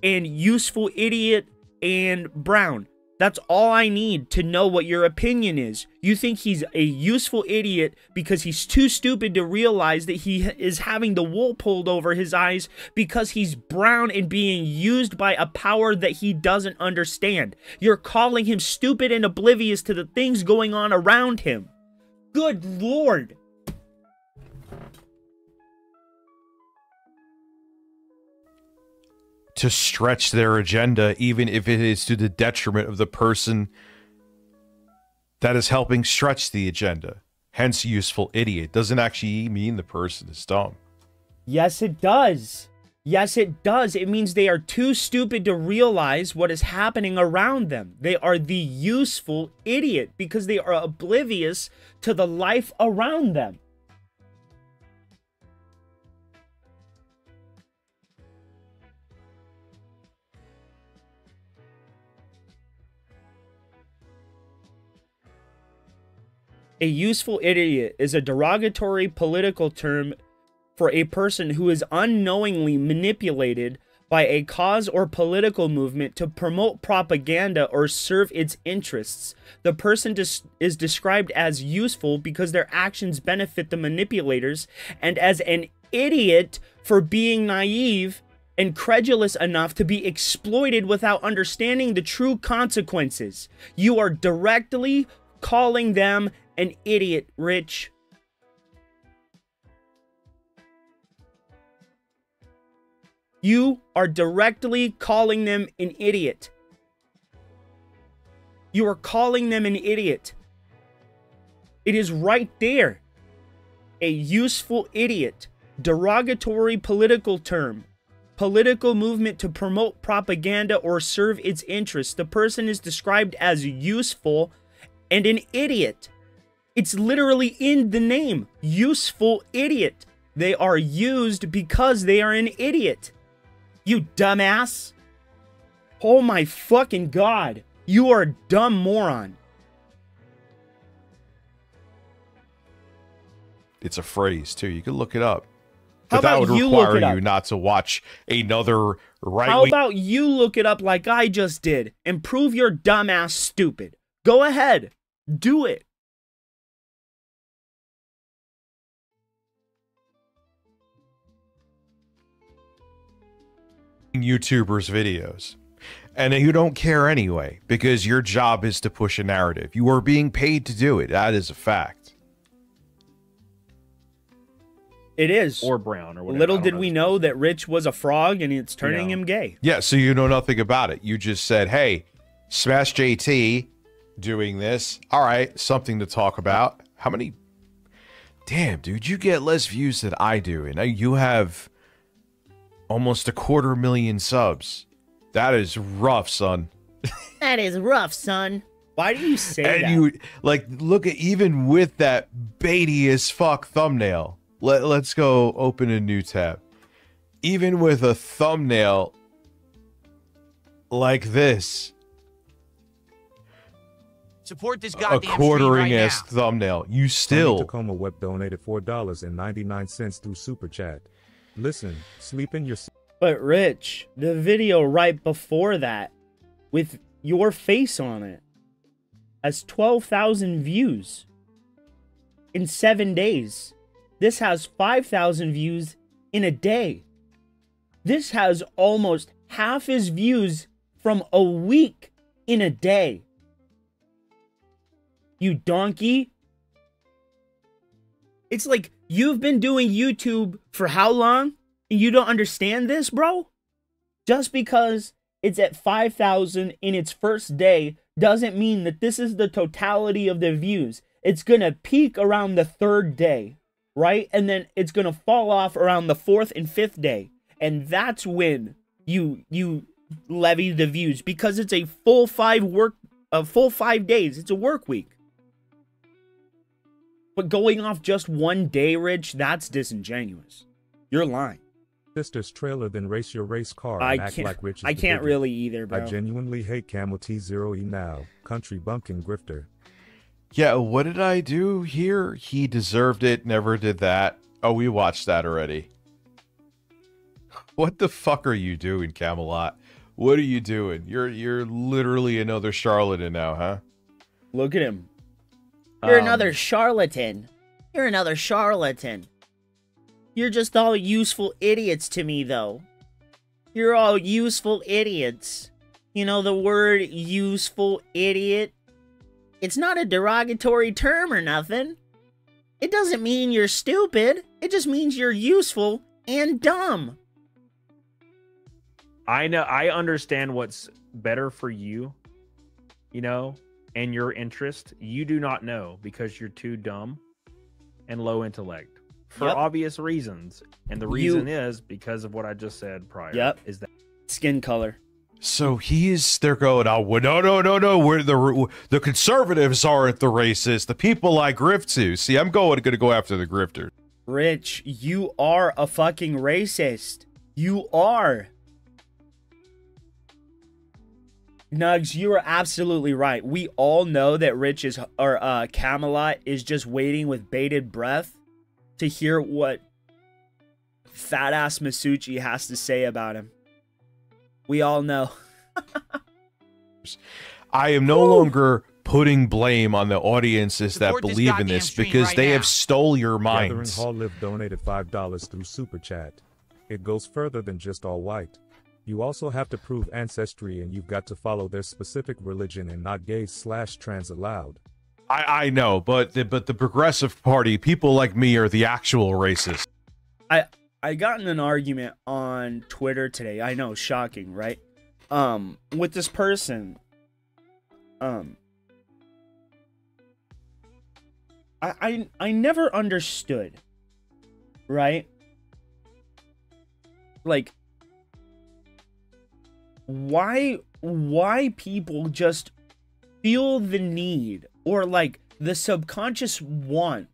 S2: and useful idiot and brown. That's all I need to know what your opinion is. You think he's a useful idiot because he's too stupid to realize that he is having the wool pulled over his eyes because he's brown and being used by a power that he doesn't understand. You're calling him stupid and oblivious to the things going on around him. Good Lord.
S5: To stretch their agenda, even if it is to the detriment of the person that is helping stretch the agenda. Hence, useful idiot doesn't actually mean the person is dumb.
S2: Yes, it does. Yes, it does. It means they are too stupid to realize what is happening around them. They are the useful idiot because they are oblivious to the life around them. A useful idiot is a derogatory political term for a person who is unknowingly manipulated by a cause or political movement to promote propaganda or serve its interests. The person is described as useful because their actions benefit the manipulators, and as an idiot for being naive and credulous enough to be exploited without understanding the true consequences. You are directly calling them an idiot, Rich. You are directly calling them an idiot. You are calling them an idiot. It is right there. A useful idiot. Derogatory political term. Political movement to promote propaganda or serve its interests. The person is described as useful and an idiot. It's literally in the name. Useful idiot. They are used because they are an idiot. You dumbass. Oh my fucking god. You are a dumb moron.
S5: It's a phrase, too. You can look it up. But that would require you not to watch another right-wing...
S2: How about you look it up like I just did and prove your dumbass stupid? Go ahead. Do it.
S5: YouTubers' videos. And you don't care anyway, because your job is to push a narrative. You are being paid to do it. That is a fact.
S2: It is.
S14: Or brown or whatever.
S2: Little did we know that Rich was a frog and it's turning him gay.
S5: Yeah, so you know nothing about it. You just said, hey, Smash JT doing this. All right, something to talk about. How many... Damn, dude, you get less views than I do. And you have almost 250,000 subs. That is rough, son.
S12: That is rough, son.
S2: Why do you say
S5: and
S2: that?
S5: You, like, look at, even with that baity as fuck thumbnail. Let's go open a new tab. Even with a thumbnail like this.
S11: Support this goddamn
S5: a quartering
S11: stream right
S5: ass thumbnail. You still.
S7: Tacoma Web donated $4.99 through Super Chat. Listen, sleep in your...
S2: But Rich, the video right before that, with your face on it, has 12,000 views in 7 days. This has 5,000 views in a day. This has almost half his views from a week in a day. You donkey. It's like you've been doing YouTube for how long? And you don't understand this, bro? Just because it's at 5,000 in its first day doesn't mean that this is the totality of the views. It's going to peak around the 3rd day, right? And then it's going to fall off around the 4th and 5th day. And that's when you levy the views, because it's a full 5 days. It's a work week. But going off just one day, Rich, that's disingenuous. You're lying.
S7: Sister's trailer, then race your race car and act like Rich is
S2: I can't
S7: the
S2: really either, bro.
S7: I genuinely hate Camel T0E now. Country bumpkin grifter.
S5: Yeah, what did I do here? He deserved it, never did that. Oh, we watched that already. What the fuck are you doing, Camelot? What are you doing? You're literally another charlatan now, huh?
S2: Look at him.
S12: You're another charlatan. You're another charlatan. You're just all useful idiots to me, though. You're all useful idiots. You know the word useful idiot? It's not a derogatory term or nothing. It doesn't mean you're stupid. It just means you're useful and dumb.
S14: I know. I understand what's better for you, you know, and your interest. You do not know because you're too dumb. and low intellect for
S2: Yep.
S14: obvious reasons. And the reason is because of what I just said prior.
S2: Yep.
S14: Is that
S2: Skin color.
S5: So they're going, oh, no, we're the conservatives aren't the racists, the people I grift to. See, I'm going to go after the grifters.
S2: Rich, you are a fucking racist. You are. Nugs, you are absolutely right. We all know that Rich is, or Camelot is just waiting with bated breath to hear what fat ass Masucci has to say about him. We all know.
S5: I am no longer putting blame on the audiences that believe in this because they have stole your minds.
S7: Gathering Hall Live donated $5 through Super Chat. It goes further than just all white. You also have to prove ancestry and you've got to follow their specific religion and not gay/trans allowed.
S5: I know, but the Progressive Party, people like me are the actual racists.
S2: I got in an argument on Twitter today. I know, shocking, right? With this person. I never understood, right? Like, why people just feel the need or like the subconscious want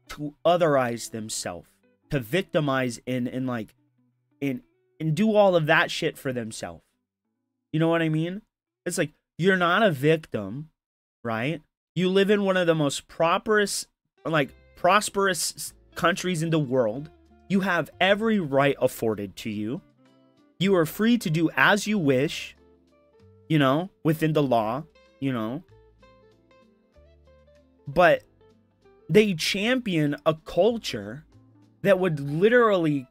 S2: to otherize themselves, to victimize and do all of that shit for themselves. You know what I mean? It's like, you're not a victim, right? You live in one of the most prosperous countries in the world. You have every right afforded to you. You are free to do as you wish, you know, within the law, you know. But they champion a culture that would literally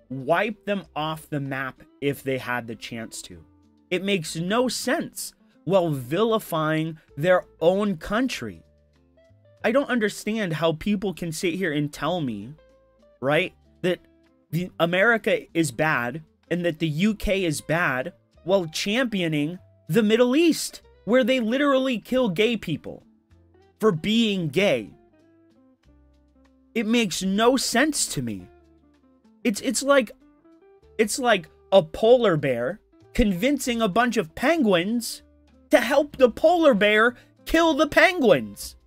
S2: wipe them off the map if they had the chance to. It makes no sense while vilifying their own country. I don't understand how people can sit here and tell me, right, that America is bad and that the UK is bad while championing the Middle East, where they literally kill gay people for being gay. It makes no sense to me. It's like a polar bear convincing a bunch of penguins to help the polar bear kill the penguins.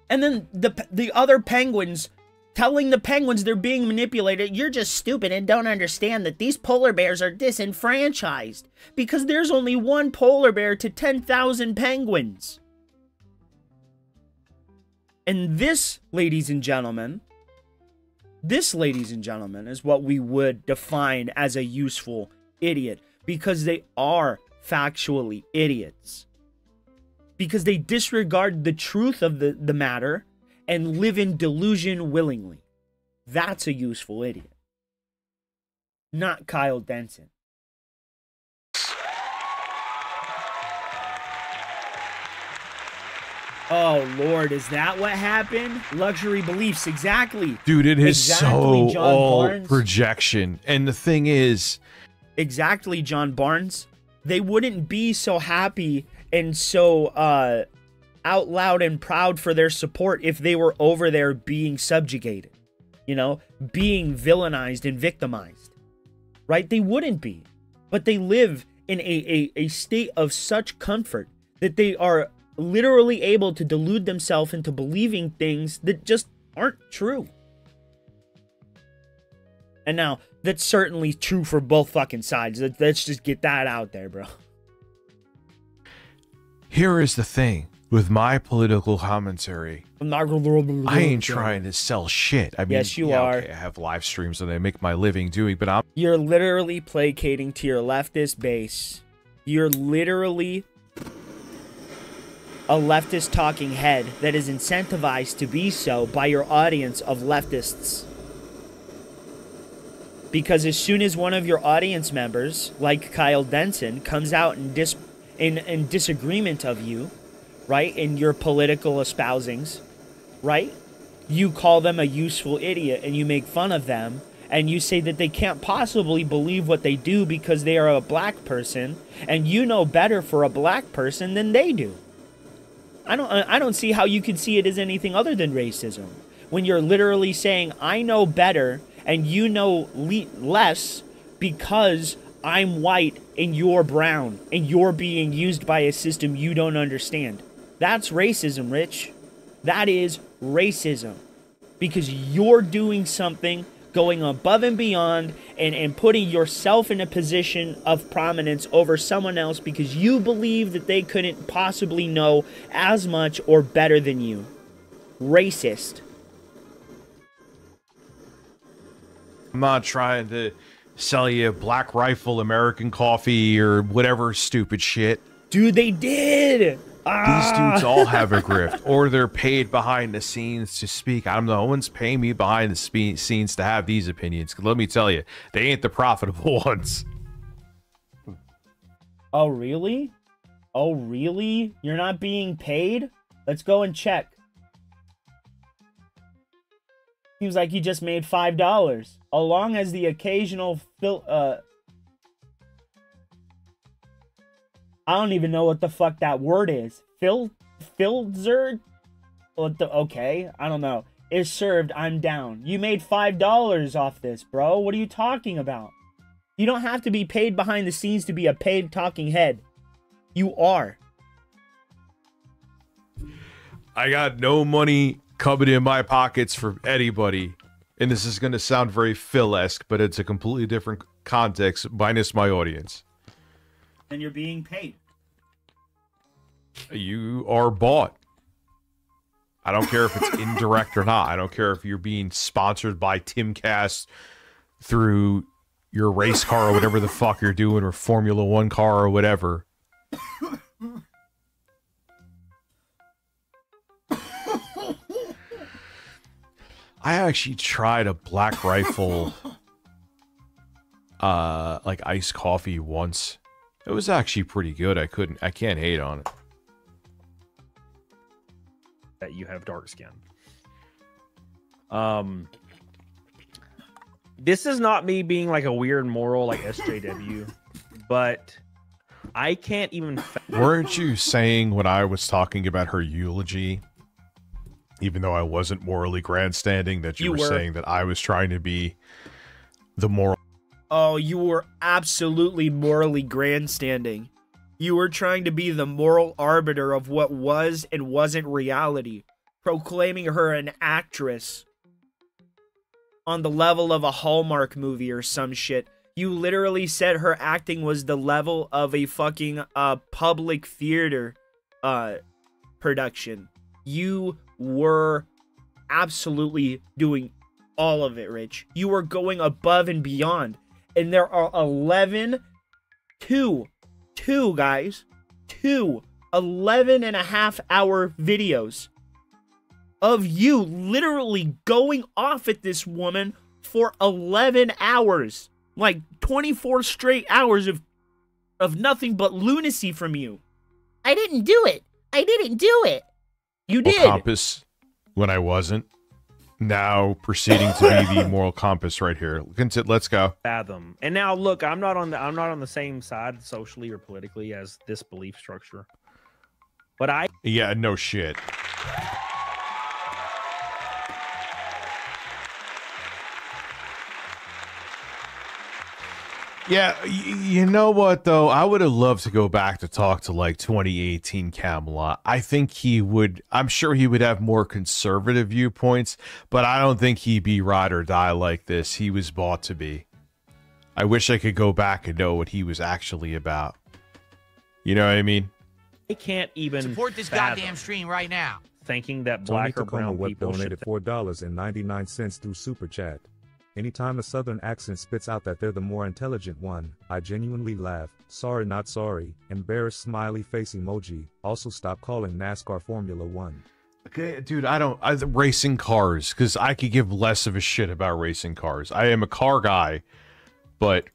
S2: And then the other penguins telling the penguins they're being manipulated. You're just stupid and don't understand that these polar bears are disenfranchised because there's only one polar bear to 10,000 penguins. And this, ladies and gentlemen, is what we would define as a useful idiot, because they are factually idiots. Because they disregard the truth of the matter and live in delusion willingly. That's a useful idiot. Not Kyle Denson. Oh, Lord, is that what happened? Luxury beliefs, exactly.
S5: Dude, it is
S2: exactly,
S5: so
S2: John
S5: all
S2: Barnes.
S5: projection. And the thing is...
S2: Exactly, John Barnes. They wouldn't be so happy and so out loud and proud for their support if they were over there being subjugated. You know, being villainized and victimized. Right? They wouldn't be. But they live in a state of such comfort that they are literally able to delude themselves into believing things that just aren't true. And now, that's certainly true for both fucking sides. Let's just get that out there, bro.
S5: Here is the thing with my political commentary. I ain't trying to sell shit. I mean,
S2: yes, you are.
S5: Okay, I have live streams that I make my living doing, but
S2: You're literally placating to your leftist base. You're literally a leftist talking head that is incentivized to be so by your audience of leftists. Because as soon as one of your audience members, like Kyle Denson, comes out in disagreement of you, right, in your political espousings, right, you call them a useful idiot and you make fun of them and you say that they can't possibly believe what they do because they are a black person and you know better for a black person than they do.
S12: I don't see how you could see it as anything other than racism. When you're literally saying, I know better and you know less because I'm white and you're brown and you're being used by a system you don't understand. That's racism, Rich. That is racism. Because you're doing something, going above and beyond, and putting yourself in a position of prominence over someone else because you believe that they couldn't possibly know as much or better than you. Racist.
S5: I'm not trying to sell you Black Rifle American coffee or whatever stupid shit.
S12: Dude, they did!
S5: These dudes all have a grift, or they're paid behind the scenes to speak. I don't know. No one's paying me behind the scenes to have these opinions. Let me tell you, they ain't the profitable ones.
S12: Oh, really? Oh, really? You're not being paid? Let's go and check. Seems like you just made $5. Along as the occasional I don't even know what the fuck that word is. Filzer? Okay, I don't know. Is served, I'm down. You made $5 off this, bro. What are you talking about? You don't have to be paid behind the scenes to be a paid talking head. You are.
S5: I got no money coming in my pockets from anybody. And this is going to sound very Phil-esque, but it's a completely different context minus my audience.
S12: And you're being paid.
S5: You are bought. I don't care if it's indirect or not. I don't care if you're being sponsored by Timcast through your race car or whatever the fuck you're doing, or Formula One car or whatever. I actually tried a Black Rifle like iced coffee once. It was actually pretty good. I can't hate on it.
S14: That you have dark skin. This is not me being like a weird moral like SJW, but I can't even.
S5: Weren't you saying when I was talking about her eulogy, even though I wasn't morally grandstanding, that you were saying that I was trying to be the moral?
S2: Oh, you were absolutely morally grandstanding. You were trying to be the moral arbiter of what was and wasn't reality, proclaiming her an actress on the level of a Hallmark movie or some shit. You literally said her acting was the level of a fucking public theater production. You were absolutely doing all of it, Rich. You were going above and beyond. And there are 11 and a half hour videos of you literally going off at this woman for 11 hours. Like 24 straight hours of nothing but lunacy from you.
S12: I didn't do it. I didn't do it.
S2: You did.
S5: Compass when I wasn't. Now proceeding to be the moral compass right here. Let's go.
S14: Fathom. And now look, I'm not on the same side socially or politically as this belief structure. But
S5: yeah, no shit. Yeah, you know what, though? I would have loved to go back to talk to, like, 2018 Camelot. I think he would... I'm sure he would have more conservative viewpoints, but I don't think he'd be ride or die like this. He was bought to be. I wish I could go back and know what he was actually about. You know what I mean?
S14: I can't even
S11: support this goddamn stream right now.
S14: Thinking that black or brown people
S7: donated $4.99 through Super Chat. Anytime a southern accent spits out that they're the more intelligent one, I genuinely laugh. Sorry, not sorry. Embarrassed smiley face emoji. Also stop calling NASCAR Formula One.
S5: Okay, dude, racing cars, because I could give less of a shit about racing cars. I am a car guy, but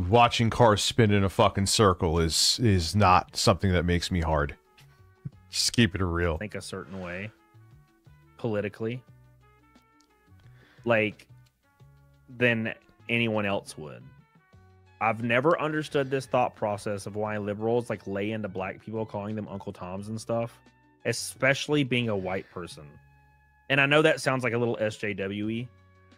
S5: watching cars spin in a fucking circle is not something that makes me hard. Just keep it real.
S14: Think a certain way politically, like, than anyone else would. I've never understood this thought process of why liberals like lay into black people calling them Uncle Toms and stuff, especially being a white person. And I know that sounds like a little SJWE,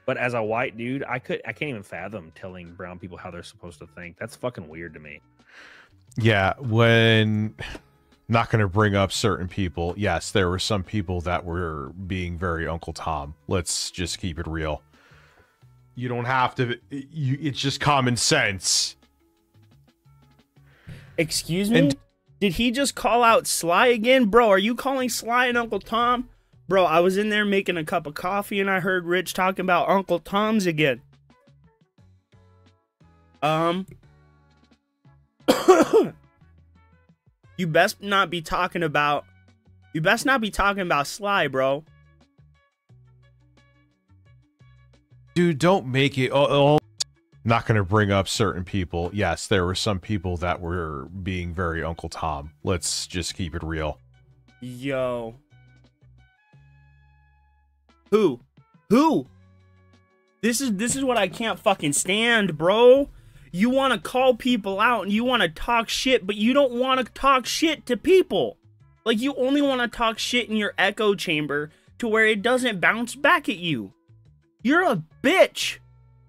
S14: but as a white dude, I can't even fathom telling brown people how they're supposed to think. That's fucking weird to me.
S5: Yeah, when not going to bring up certain people. Yes, there were some people that were being very Uncle Tom. Let's just keep it real. You don't have to. It's just common sense.
S2: Excuse me? Did he just call out Sly again? Bro, are you calling Sly and Uncle Tom? Bro, I was in there making a cup of coffee and I heard Rich talking about Uncle Tom's again. You best not be talking about Sly, bro.
S5: Dude, don't make it not going to bring up certain people. Yes, there were some people that were being very Uncle Tom. Let's just keep it real.
S2: Yo. Who? This is what I can't fucking stand, bro. You want to call people out and you want to talk shit, but you don't want to talk shit to people. Like, you only want to talk shit in your echo chamber to where it doesn't bounce back at you. You're a bitch.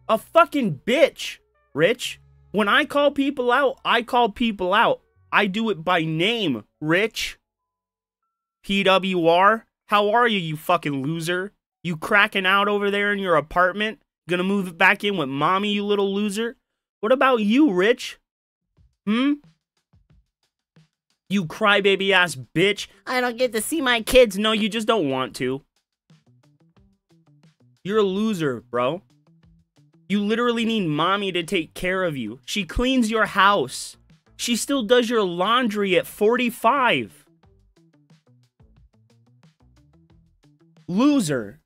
S2: A fucking bitch, Rich. When I call people out, I call people out. I do it by name, Rich. PWR. How are you, you fucking loser? You cracking out over there in your apartment? Gonna move it back in with mommy, you little loser? What about you, Rich? You crybaby ass bitch. I don't get to see my kids. No, you just don't want to. You're a loser, bro. You literally need mommy to take care of you. She cleans your house. She still does your laundry at 45. Loser.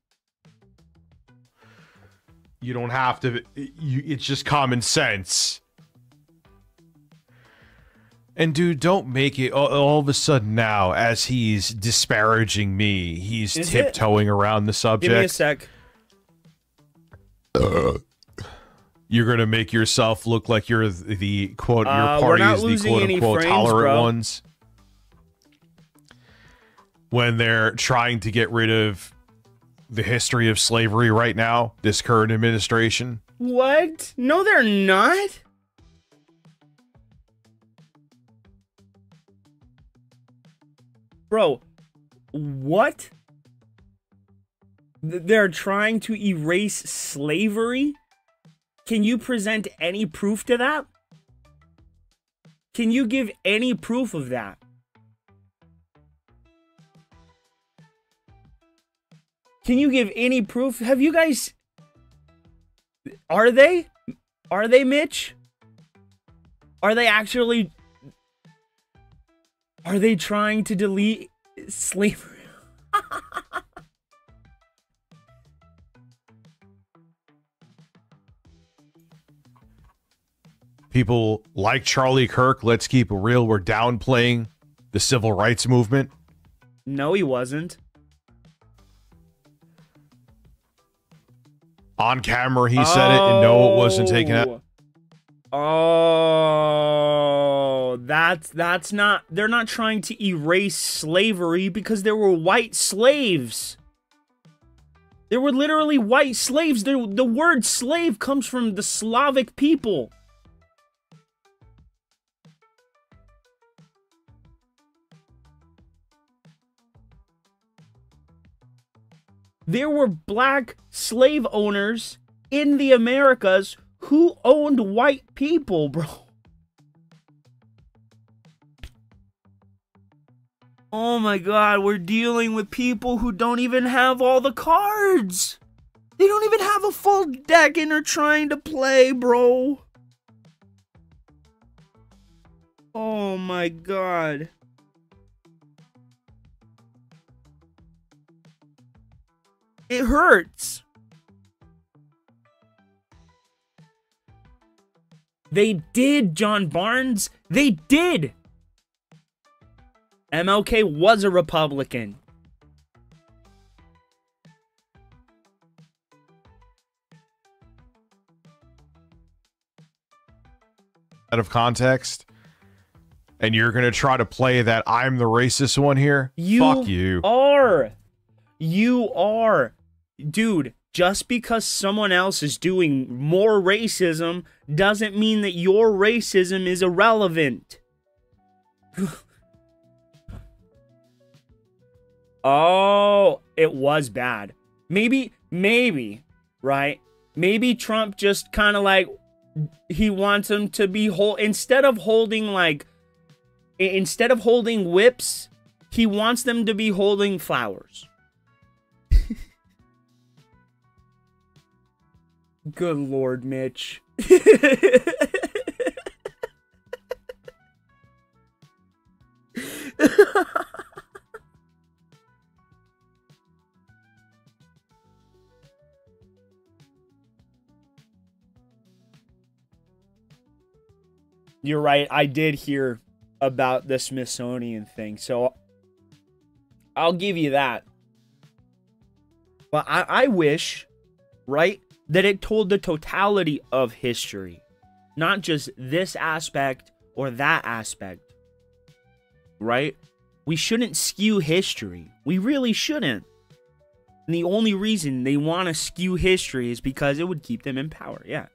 S5: You don't have to. It's just common sense. And dude, don't make it all of a sudden now, as he's disparaging me, he's tiptoeing around the subject.
S2: Give me a sec.
S5: You're gonna make yourself look like you're the quote. Your party is the quote unquote tolerant ones. When they're trying to get rid of the history of slavery right now, this current administration.
S2: What? No, they're not. Bro, what? They're trying to erase slavery? Can you present any proof to that? Can you give any proof of that? Can you give any proof? Have you guys... Are they? Are they, Mitch? Are they actually... Are they trying to delete slavery?
S5: People like Charlie Kirk, let's keep it real, were downplaying the civil rights movement.
S2: No, he wasn't.
S5: On camera, he said it, and no, it wasn't taken out.
S2: Oh, that's not... They're not trying to erase slavery because there were white slaves. There were literally white slaves. The word slave comes from the Slavic people. There were black slave owners in the Americas who owned white people, bro. Oh my god, we're dealing with people who don't even have all the cards. They don't even have a full deck and are trying to play, bro. Oh my god. It hurts. They did, John Barnes. They did. MLK was a Republican.
S5: out of context, and you're gonna try to play that I'm the racist one here. Fuck you.
S2: You are, dude. Just because someone else is doing more racism doesn't mean that your racism is irrelevant. Oh, it was bad. Maybe, right? Maybe Trump just kind of like, he wants them to be instead of holding whips, he wants them to be holding flowers. Good Lord, Mitch. You're right. I did hear about the Smithsonian thing, so I'll give you that. But I wish, right, that it told the totality of history, not just this aspect or that aspect, right? We shouldn't skew history. We really shouldn't. And the only reason they want to skew history is because it would keep them in power, yeah.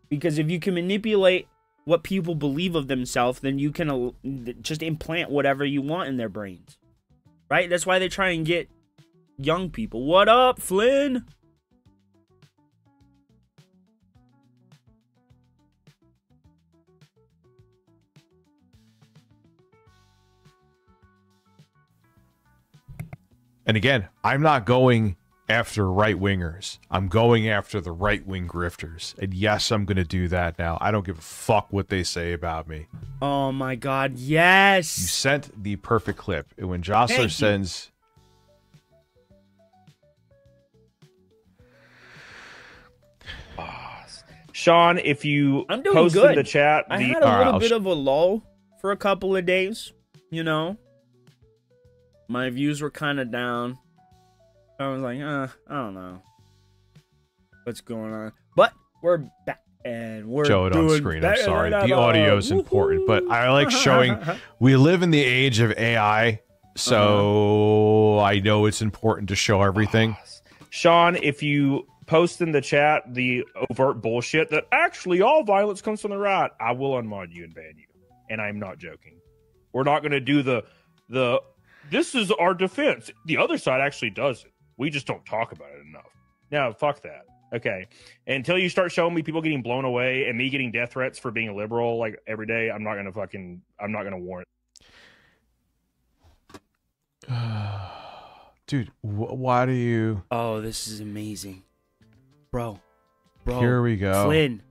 S2: Because if you can manipulate what people believe of themselves, then you can just implant whatever you want in their brains. Right? That's why they try and get young people. What up, Flynn?
S5: And again, I'm not going after right-wingers. I'm going after the right-wing grifters. And yes, I'm going to do that now. I don't give a fuck what they say about me.
S2: Oh my God, yes!
S5: You sent the perfect clip. And when Jostler sends...
S14: Sean, if you
S2: I'm doing
S14: post
S2: good.
S14: in the chat...
S2: I had a little bit of a lull for a couple of days, you know? My views were kind of down. I was like, I don't know what's going on. But we're back and we're
S5: Show it on
S2: doing
S5: screen. I'm
S2: better
S5: sorry.
S2: than
S5: The
S2: ever.
S5: audio is important, but I like showing we live in the age of AI, so I know it's important to show everything.
S14: Sean, if you post in the chat the overt bullshit that actually all violence comes from the right, I will unmod you and ban you. And I'm not joking. We're not going to do the this is our defense. The other side actually does it. We just don't talk about it enough. No, fuck that. Okay. Until you start showing me people getting blown away and me getting death threats for being a liberal like every day, I'm not going to warrant.
S5: Dude, why do you...
S2: Oh, this is amazing. Bro.
S5: Here we go.
S2: Flynn.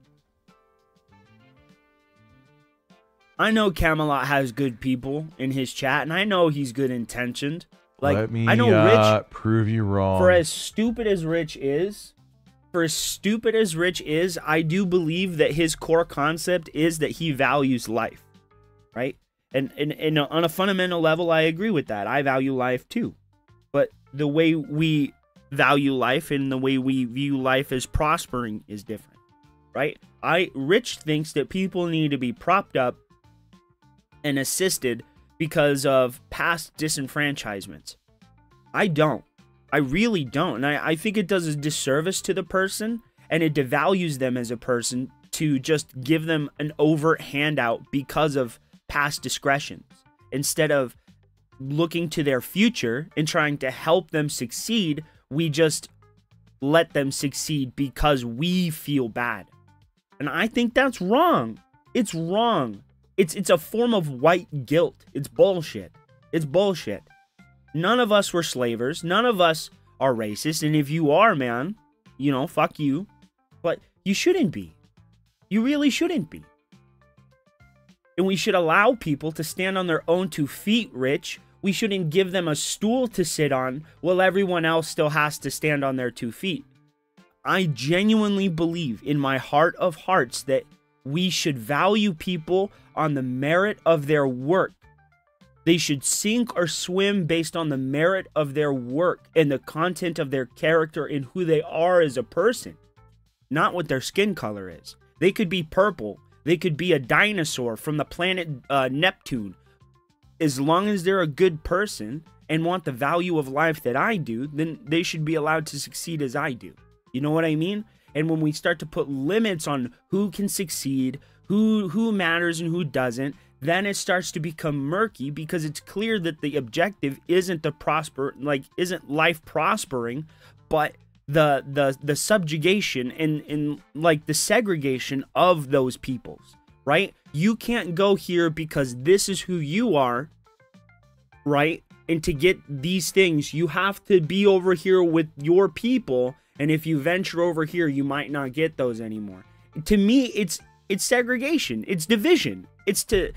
S2: I know Camelot has good people in his chat, and I know he's good intentioned. Like,
S5: Let me
S2: I know Rich
S5: prove you wrong.
S2: For as stupid as Rich is, I do believe that his core concept is that he values life, right? And on a fundamental level, I agree with that. I value life too. But the way we value life and the way we view life as prospering is different, right? Rich thinks that people need to be propped up and assisted because of past disenfranchisements. I don't. I really don't. And I think it does a disservice to the person, and it devalues them as a person to just give them an overt handout because of past discretions, instead of looking to their future and trying to help them succeed. We just let them succeed because we feel bad. And I think that's wrong. It's wrong. It's a form of white guilt. It's bullshit. It's bullshit. None of us were slavers. None of us are racist. And if you are, man, you know, fuck you. But you shouldn't be. You really shouldn't be. And we should allow people to stand on their own 2 feet, Rich. We shouldn't give them a stool to sit on while everyone else still has to stand on their 2 feet. I genuinely believe in my heart of hearts that we should value people on the merit of their work. They should sink or swim based on the merit of their work and the content of their character and who they are as a person, not what their skin color is. They could be purple. They could be a dinosaur from the planet Neptune. As long as they're a good person and want the value of life that I do, then they should be allowed to succeed as I do. You know what I mean? And when we start to put limits on who can succeed, who matters and who doesn't, then it starts to become murky, because it's clear that the objective isn't isn't life prospering, but the subjugation and like the segregation of those peoples, right? You can't go here because this is who you are, right? And to get these things, you have to be over here with your people. And if you venture over here, you might not get those anymore. To me, it's segregation. It's division. It's to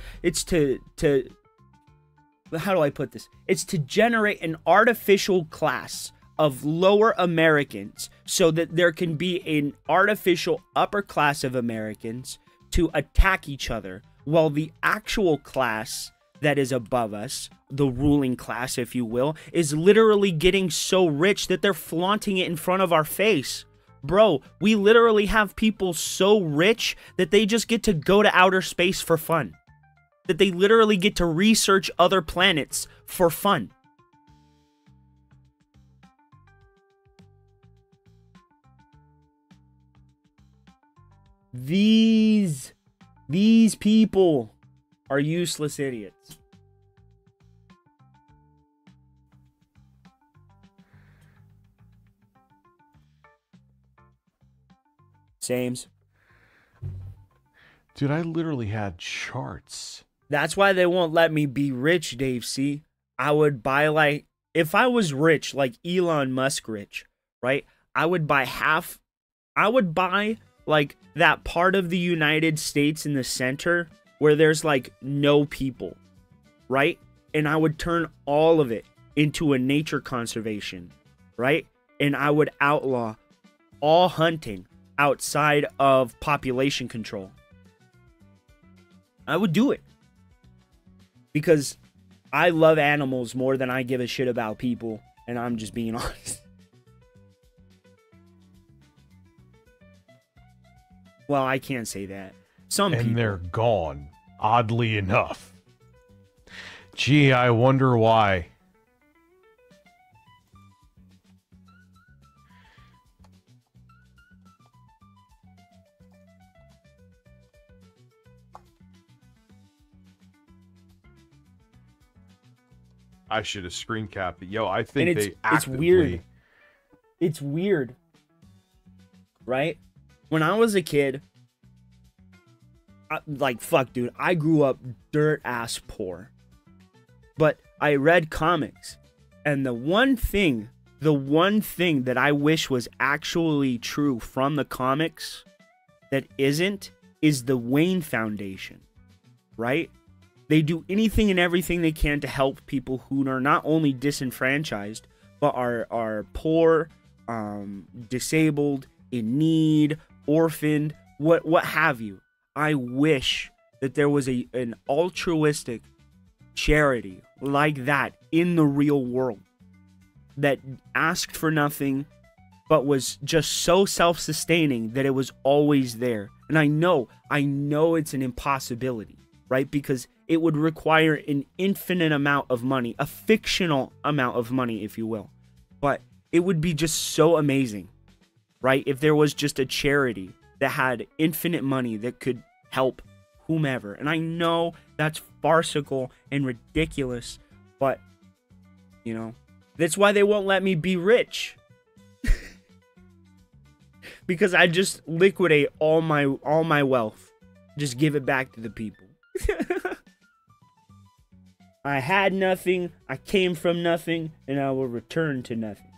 S2: how do I put this? It's to generate an artificial class of lower Americans so that there can be an artificial upper class of Americans to attack each other, while the actual class that is above us, the ruling class, if you will, is literally getting so rich that they're flaunting it in front of our face. Bro, we literally have people so rich that they just get to go to outer space for fun. That they literally get to research other planets for fun. These people are useless idiots. Sames.
S5: Dude, I literally had charts.
S2: That's why they won't let me be rich, Dave C. I would buy, like, if I was rich, like Elon Musk rich, right? I would buy like that part of the United States in the center where there's like no people, right? And I would turn all of it into a nature conservation, right? And I would outlaw all hunting outside of population control. I would do it because I love animals more than I give a shit about people, and I'm just being honest. Well, I can't say that. Some people.
S5: And they're gone, oddly enough. Gee, I wonder why. I should have screen capped it. Yo, I think they actively...
S2: It's weird. It's weird. Right? When I was a kid, fuck, dude, I grew up dirt ass poor. But I read comics. And the one thing that I wish was actually true from the comics that isn't is the Wayne Foundation. Right? They do anything and everything they can to help people who are not only disenfranchised, but are poor, disabled, in need, orphaned, what have you. I wish that there was an altruistic charity like that in the real world that asked for nothing but was just so self-sustaining that it was always there. And I know it's an impossibility, right? Because it would require an infinite amount of money, a fictional amount of money, if you will. But it would be just so amazing, right? If there was just a charity that had infinite money that could help whomever. And I know that's farcical and ridiculous, but, you know, that's why they won't let me be rich. Because I just liquidate all my wealth. Just give it back to the people. I had nothing, I came from nothing, and I will return to nothing.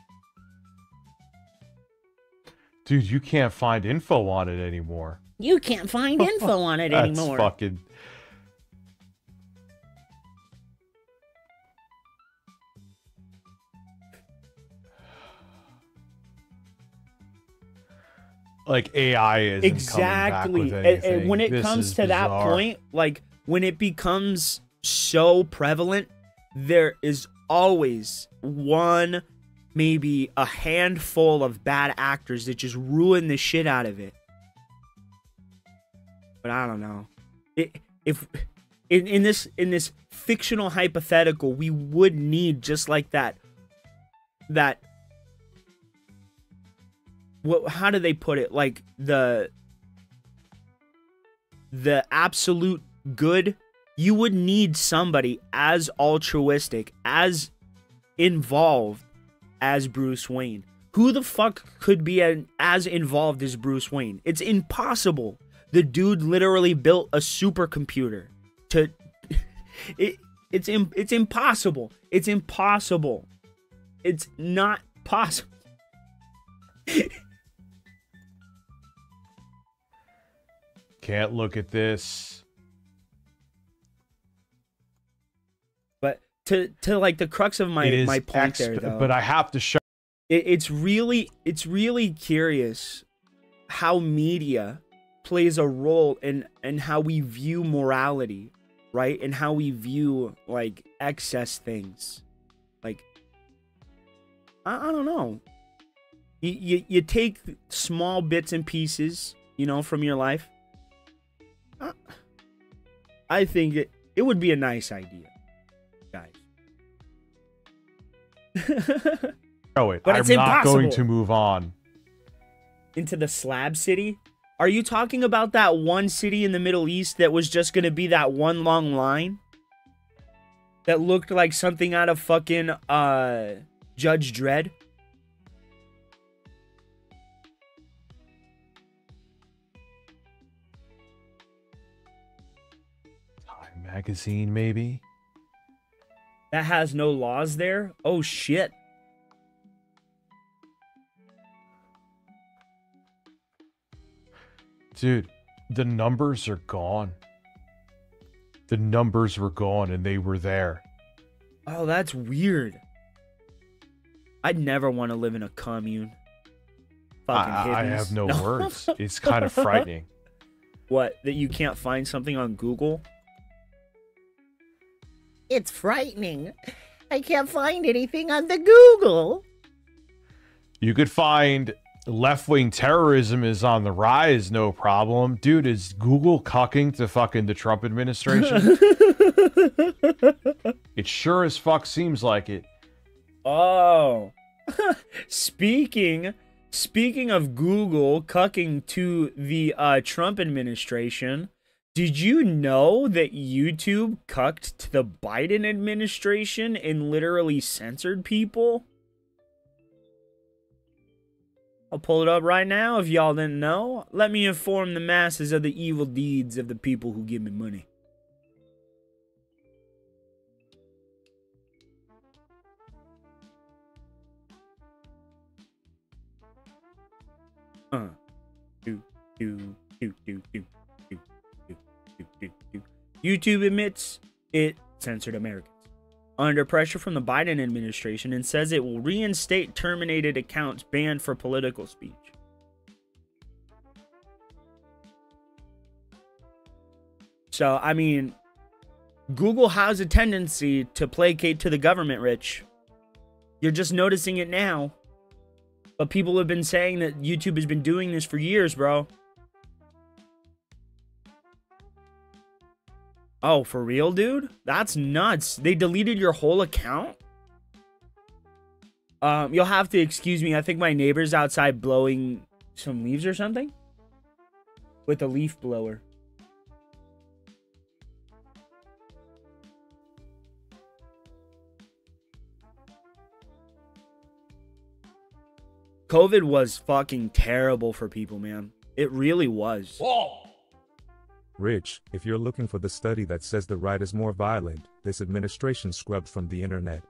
S5: Dude, you can't find info on it anymore.
S12: You can't find info on it anymore.
S5: That's fucking... Like AI is
S2: exactly. And when it comes to that point, like when it becomes so prevalent, there is always one, maybe a handful of bad actors that just ruin the shit out of it. But I don't know. If in this fictional hypothetical, we would need just like that. How do they put it? Like the absolute good. You would need somebody as altruistic, as involved as Bruce Wayne. Who the fuck could be as involved as Bruce Wayne? It's impossible. The dude literally built a supercomputer to it's impossible. It's impossible. It's not possible.
S5: Can't look at this.
S2: But to like the crux of my point there, though.
S5: But I have to show.
S2: It's really curious how media plays a role in how we view morality, right? And how we view like excess things. Like I don't know. You take small bits and pieces, from your life. I think it would be a nice idea, guys.
S5: Oh, but I'm not going to move on.
S2: Into the Slab City? Are you talking about that one city in the Middle East that was just going to be that one long line? That looked like something out of fucking Judge Dredd?
S5: Time magazine, maybe?
S2: That has no laws there? Oh, shit.
S5: Dude, the numbers are gone. The numbers were gone and they were there.
S2: Oh, that's weird. I'd never want to live in a commune. Fucking hippies.
S5: I have no words. It's kind of frightening.
S2: What? That you can't find something on Google?
S12: It's frightening. I can't find anything on the Google.
S5: You could find left-wing terrorism is on the rise, no problem. Dude, is Google cucking to fucking the Trump administration? It sure as fuck seems like it.
S2: Oh. Speaking of Google cucking to the Trump administration, did you know that YouTube cucked to the Biden administration and literally censored people? I'll pull it up right now if y'all didn't know. Let me inform the masses of the evil deeds of the people who give me money. YouTube admits it censored Americans under pressure from the Biden administration and says it will reinstate terminated accounts banned for political speech. So, I mean, Google has a tendency to placate to the government, Rich. You're just noticing it now. But people have been saying that YouTube has been doing this for years, bro. Oh, for real, dude? That's nuts. They deleted your whole account? You'll have to excuse me. I think my neighbor's outside blowing some leaves or something. With a leaf blower. COVID was fucking terrible for people, man. It really was.
S7: Whoa. Rich, if you're looking for the study that says the right is more violent, this administration scrubbed from the internet.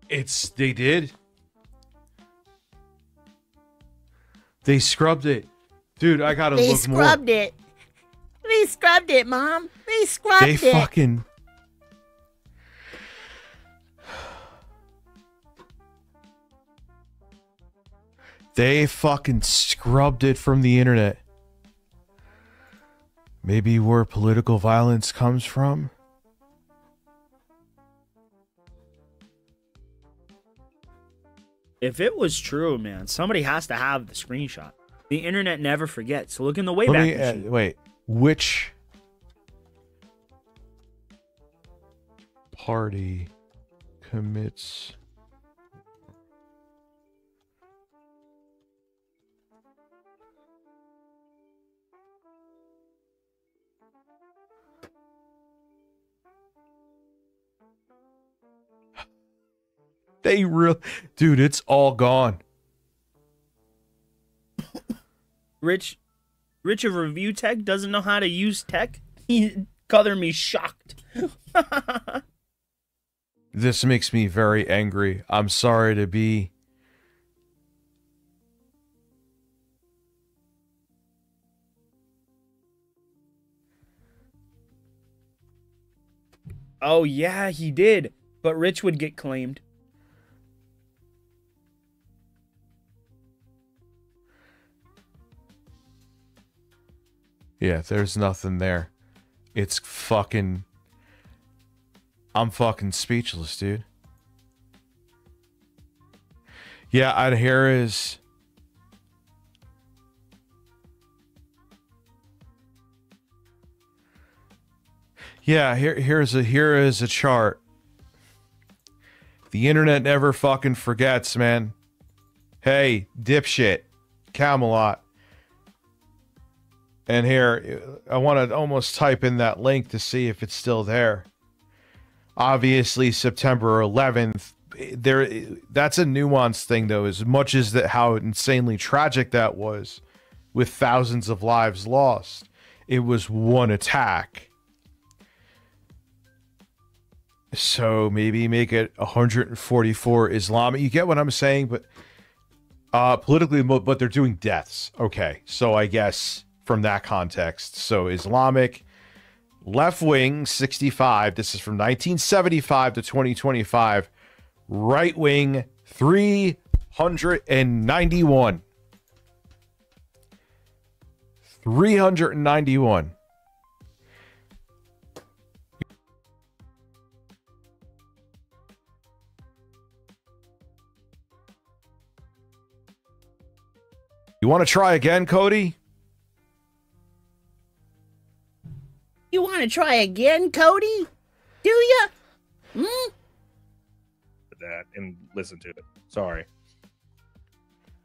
S5: They did. They scrubbed it. Dude, I gotta look more.
S12: They scrubbed it. They scrubbed it, Mom. They scrubbed it.
S5: They fucking... They fucking scrubbed it from the internet. Maybe where political violence comes from?
S2: If it was true, man, somebody has to have the screenshot. The internet never forgets. So look in the Wayback Machine.
S5: Wait. Which party commits they real dude, it's all gone.
S2: Rich of review tech doesn't know how to use tech. He color me shocked.
S5: This makes me very angry. I'm sorry to be.
S2: Oh yeah, he did. But Rich would get claimed.
S5: Yeah, there's nothing there. It's fucking... I'm fucking speechless, dude. Yeah, I'd hear is... Yeah, here is a chart. The internet never fucking forgets, man. Hey, dipshit. Camelot. And here, I want to almost type in that link to see if it's still there. Obviously, September 11th. That's a nuanced thing, though, as much as that how insanely tragic that was, with thousands of lives lost. It was one attack. So maybe make it 144 Islamic. You get what I'm saying? But politically, but they're doing deaths. Okay, so I guess from that context. So Islamic, left wing 65. This is from 1975 to 2025. Right wing 391. 391. You want to try again, Cody?
S12: You want to try again, Cody? Do you?
S14: That and listen to it. Sorry.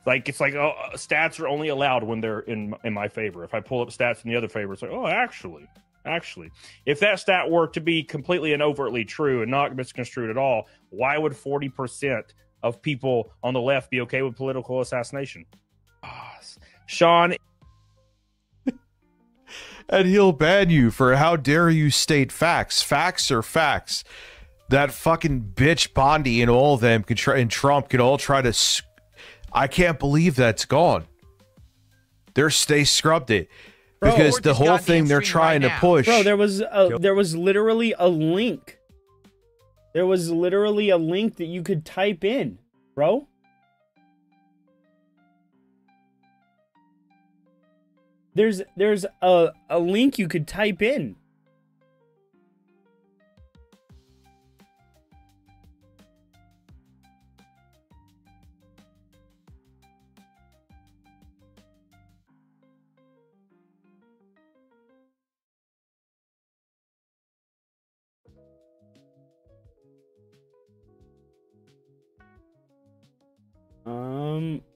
S14: It's like oh, stats are only allowed when they're in my favor. If I pull up stats in the other favor, it's like, oh, actually, if that stat were to be completely and overtly true and not misconstrued at all, why would 40% of people on the left be okay with political assassination? Sean.
S5: And he'll ban you for how dare you state facts. Facts are facts. That fucking bitch Bondi and all of them can try, and Trump can all try to. I can't believe that's gone. They scrubbed it because the whole thing they're trying to push.
S2: Bro, there was literally a link. There was literally a link that you could type in, bro. There's a link you could type in.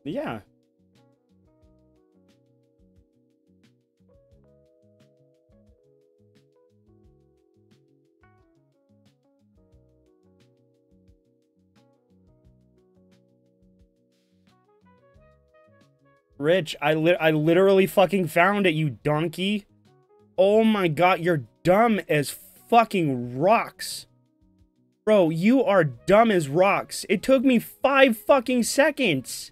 S2: Yeah. Rich, I literally fucking found it, you donkey. Oh my god, you're dumb as fucking rocks. Bro, you are dumb as rocks. It took me 5 fucking seconds.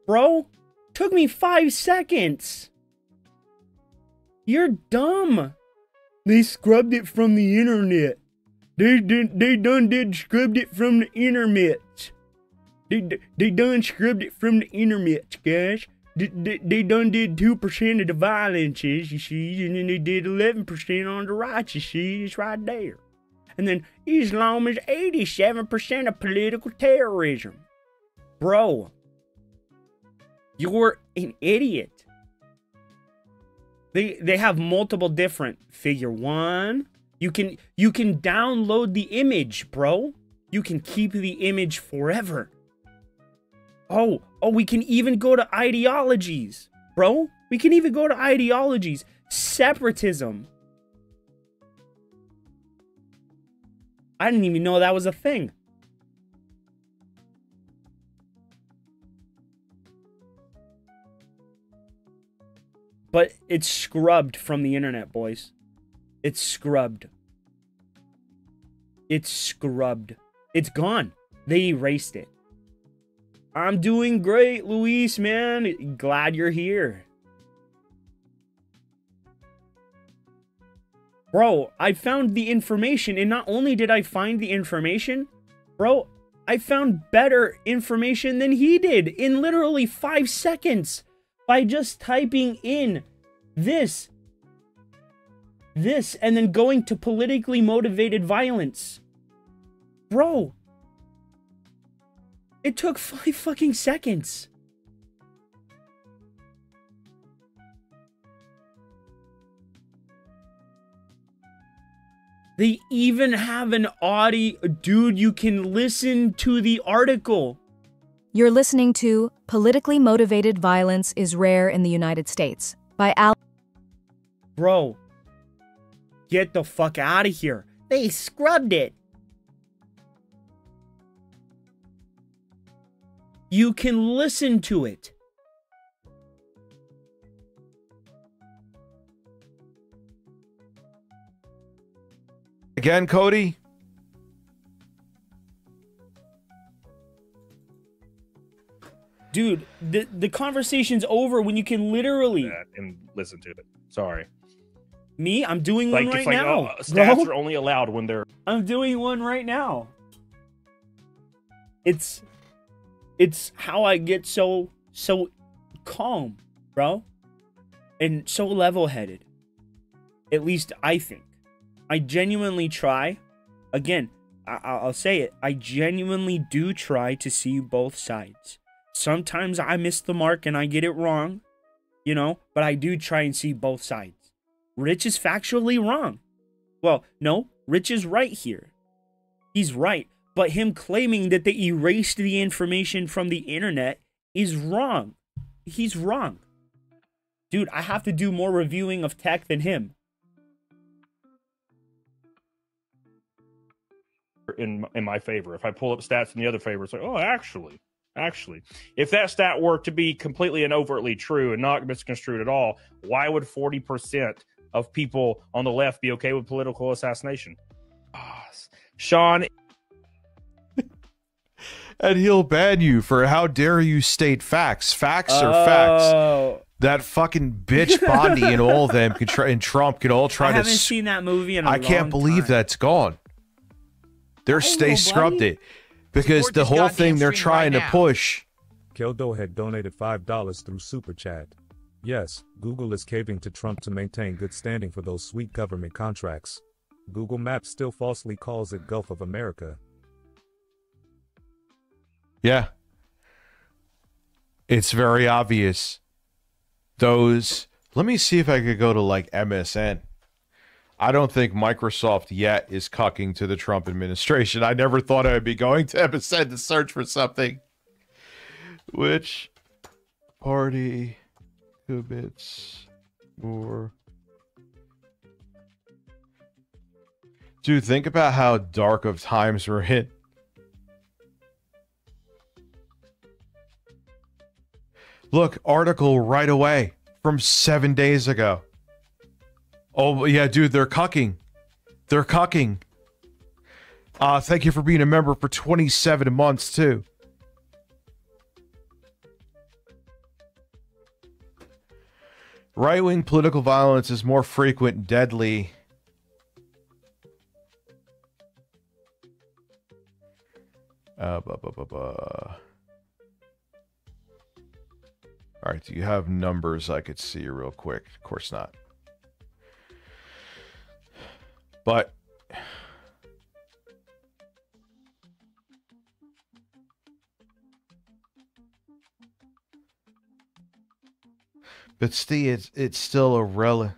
S2: Bro, took me 5 seconds. You're dumb. They scrubbed it from the internet. They done scrubbed it from the internet. They done scrubbed it from the internet, guys. They done did 2% of the violences, you see, and then they did 11% on the rights, you see, it's right there. And then Islam is 87% of political terrorism. Bro, you're an idiot. They have multiple different figure one. You can download the image, bro. You can keep the image forever. Oh, we can even go to ideologies, bro. We can even go to ideologies. Separatism. I didn't even know that was a thing. But it's scrubbed from the internet, boys. It's scrubbed. It's scrubbed. It's gone. They erased it. I'm doing great, Luis, man. Glad you're here. Bro, I found the information, and not only did I find the information, bro, I found better information than he did in literally 5 seconds by just typing in this, and then going to politically motivated violence. Bro, it took 5 fucking seconds. They even have an audio. Dude, you can listen to the article.
S15: You're listening to Politically Motivated Violence is Rare in the United States by Al.
S2: Bro, get the fuck out of here. They scrubbed it. You can listen to it.
S5: Again, Cody?
S2: Dude, the conversation's over when you can literally...
S14: And listen to it. Sorry.
S2: Me? I'm doing one right now.
S14: Stats are only allowed when they're...
S2: I'm doing one right now. It's how I get so calm, bro. And so level-headed. At least I think. I genuinely try. Again, I'll say it. I genuinely do try to see both sides. Sometimes I miss the mark and I get it wrong, you know, but I do try and see both sides. Rich is factually wrong. Well, no, Rich is right here. He's right. But him claiming that they erased the information from the internet is wrong. He's wrong. Dude, I have to do more reviewing of tech than him.
S14: In my favor. If I pull up stats in the other favor, it's like, oh, actually, if that stat were to be completely and overtly true and not misconstrued at all, why would 40% of people on the left be okay with political assassination? Sean.
S5: And he'll ban you for how dare you state facts. Facts are facts. That fucking bitch Bondi and all of them can try, and Trump can all try to...
S2: I haven't seen that movie in a long time.
S5: I can't believe that's gone. They scrubbed it because the whole thing they're trying to push.
S7: Keldo had donated $5 through Super Chat. Yes, Google is caving to Trump to maintain good standing for those sweet government contracts. Google Maps still falsely calls it Gulf of America.
S5: Yeah. It's very obvious. Those... Let me see if I could go to, like, MSN. I don't think Microsoft yet is cucking to the Trump administration. I never thought I would be going to MSN to search for something. Which party commits more? Dude, think about how dark of times we're in. Look, article right away from 7 days ago. Oh, yeah, dude, they're cucking. They're cucking. Thank you for being a member for 27 months, too. Right-wing political violence is more frequent and deadly. All right, do you have numbers I could see real quick? Of course not. But But Steve, it's still a relic.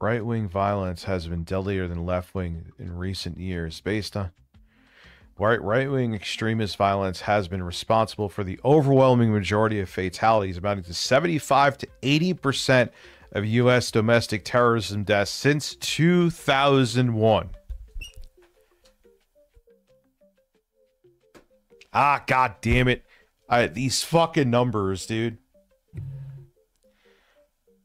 S5: Right-wing violence has been deadlier than left-wing in recent years. Based on right-wing extremist violence has been responsible for the overwhelming majority of fatalities, amounting to 75 to 80% of U.S. domestic terrorism deaths since 2001. Ah, god damn it. These fucking numbers, dude.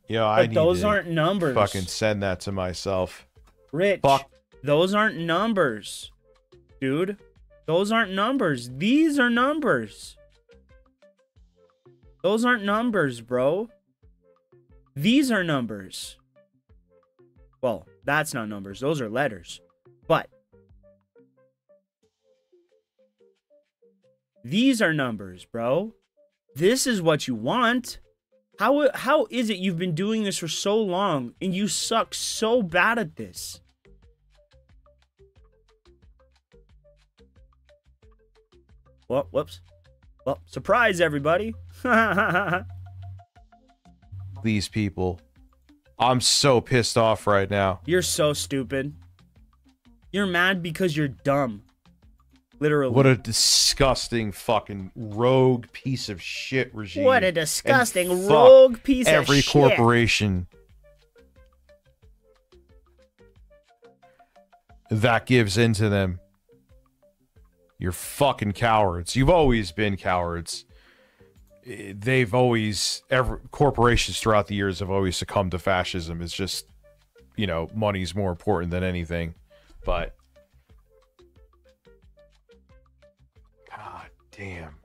S5: Yo, I need
S2: those
S5: to
S2: aren't numbers.
S5: Fucking send that to myself.
S2: Rich,
S5: Fuck.
S2: Those aren't numbers, dude. Those aren't numbers. These are numbers. Those aren't numbers, bro. These are numbers. Well, that's not numbers. Those are letters. But these are numbers, bro. This is what you want. How is it you've been doing this for so long and you suck so bad at this? Well, whoops. Well, surprise, everybody.
S5: These people. I'm so pissed off right now.
S2: You're so stupid. You're mad because you're dumb. Literally.
S5: What a disgusting fucking rogue piece of shit regime.
S2: What a disgusting rogue piece of shit.
S5: Every corporation that gives into them. You're fucking cowards. You've always been cowards. They've always, corporations throughout the years have always succumbed to fascism. It's just, you know, money's more important than anything. But god damn.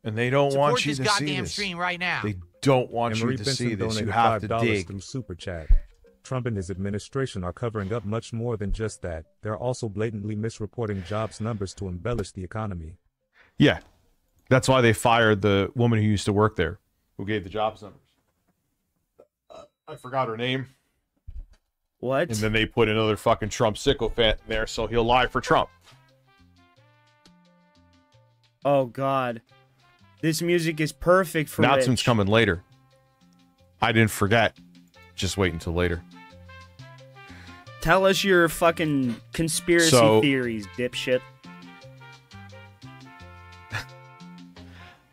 S5: And they don't want you to see this.
S11: Stream right now.
S5: They don't want you to see this. You have to dig.
S7: Through Super Chat. Trump and his administration are covering up much more than just that. They're also blatantly misreporting jobs numbers to embellish the economy.
S5: Yeah. That's why they fired the woman who used to work there, who gave the jobs numbers. I forgot her name.
S2: What?
S5: And then they put another fucking Trump sycophant in there so he'll lie for Trump.
S2: Oh, God. This music is perfect for
S5: Announcement's coming later. I didn't forget. Just wait until later.
S2: Tell us your fucking conspiracy theories, dipshit.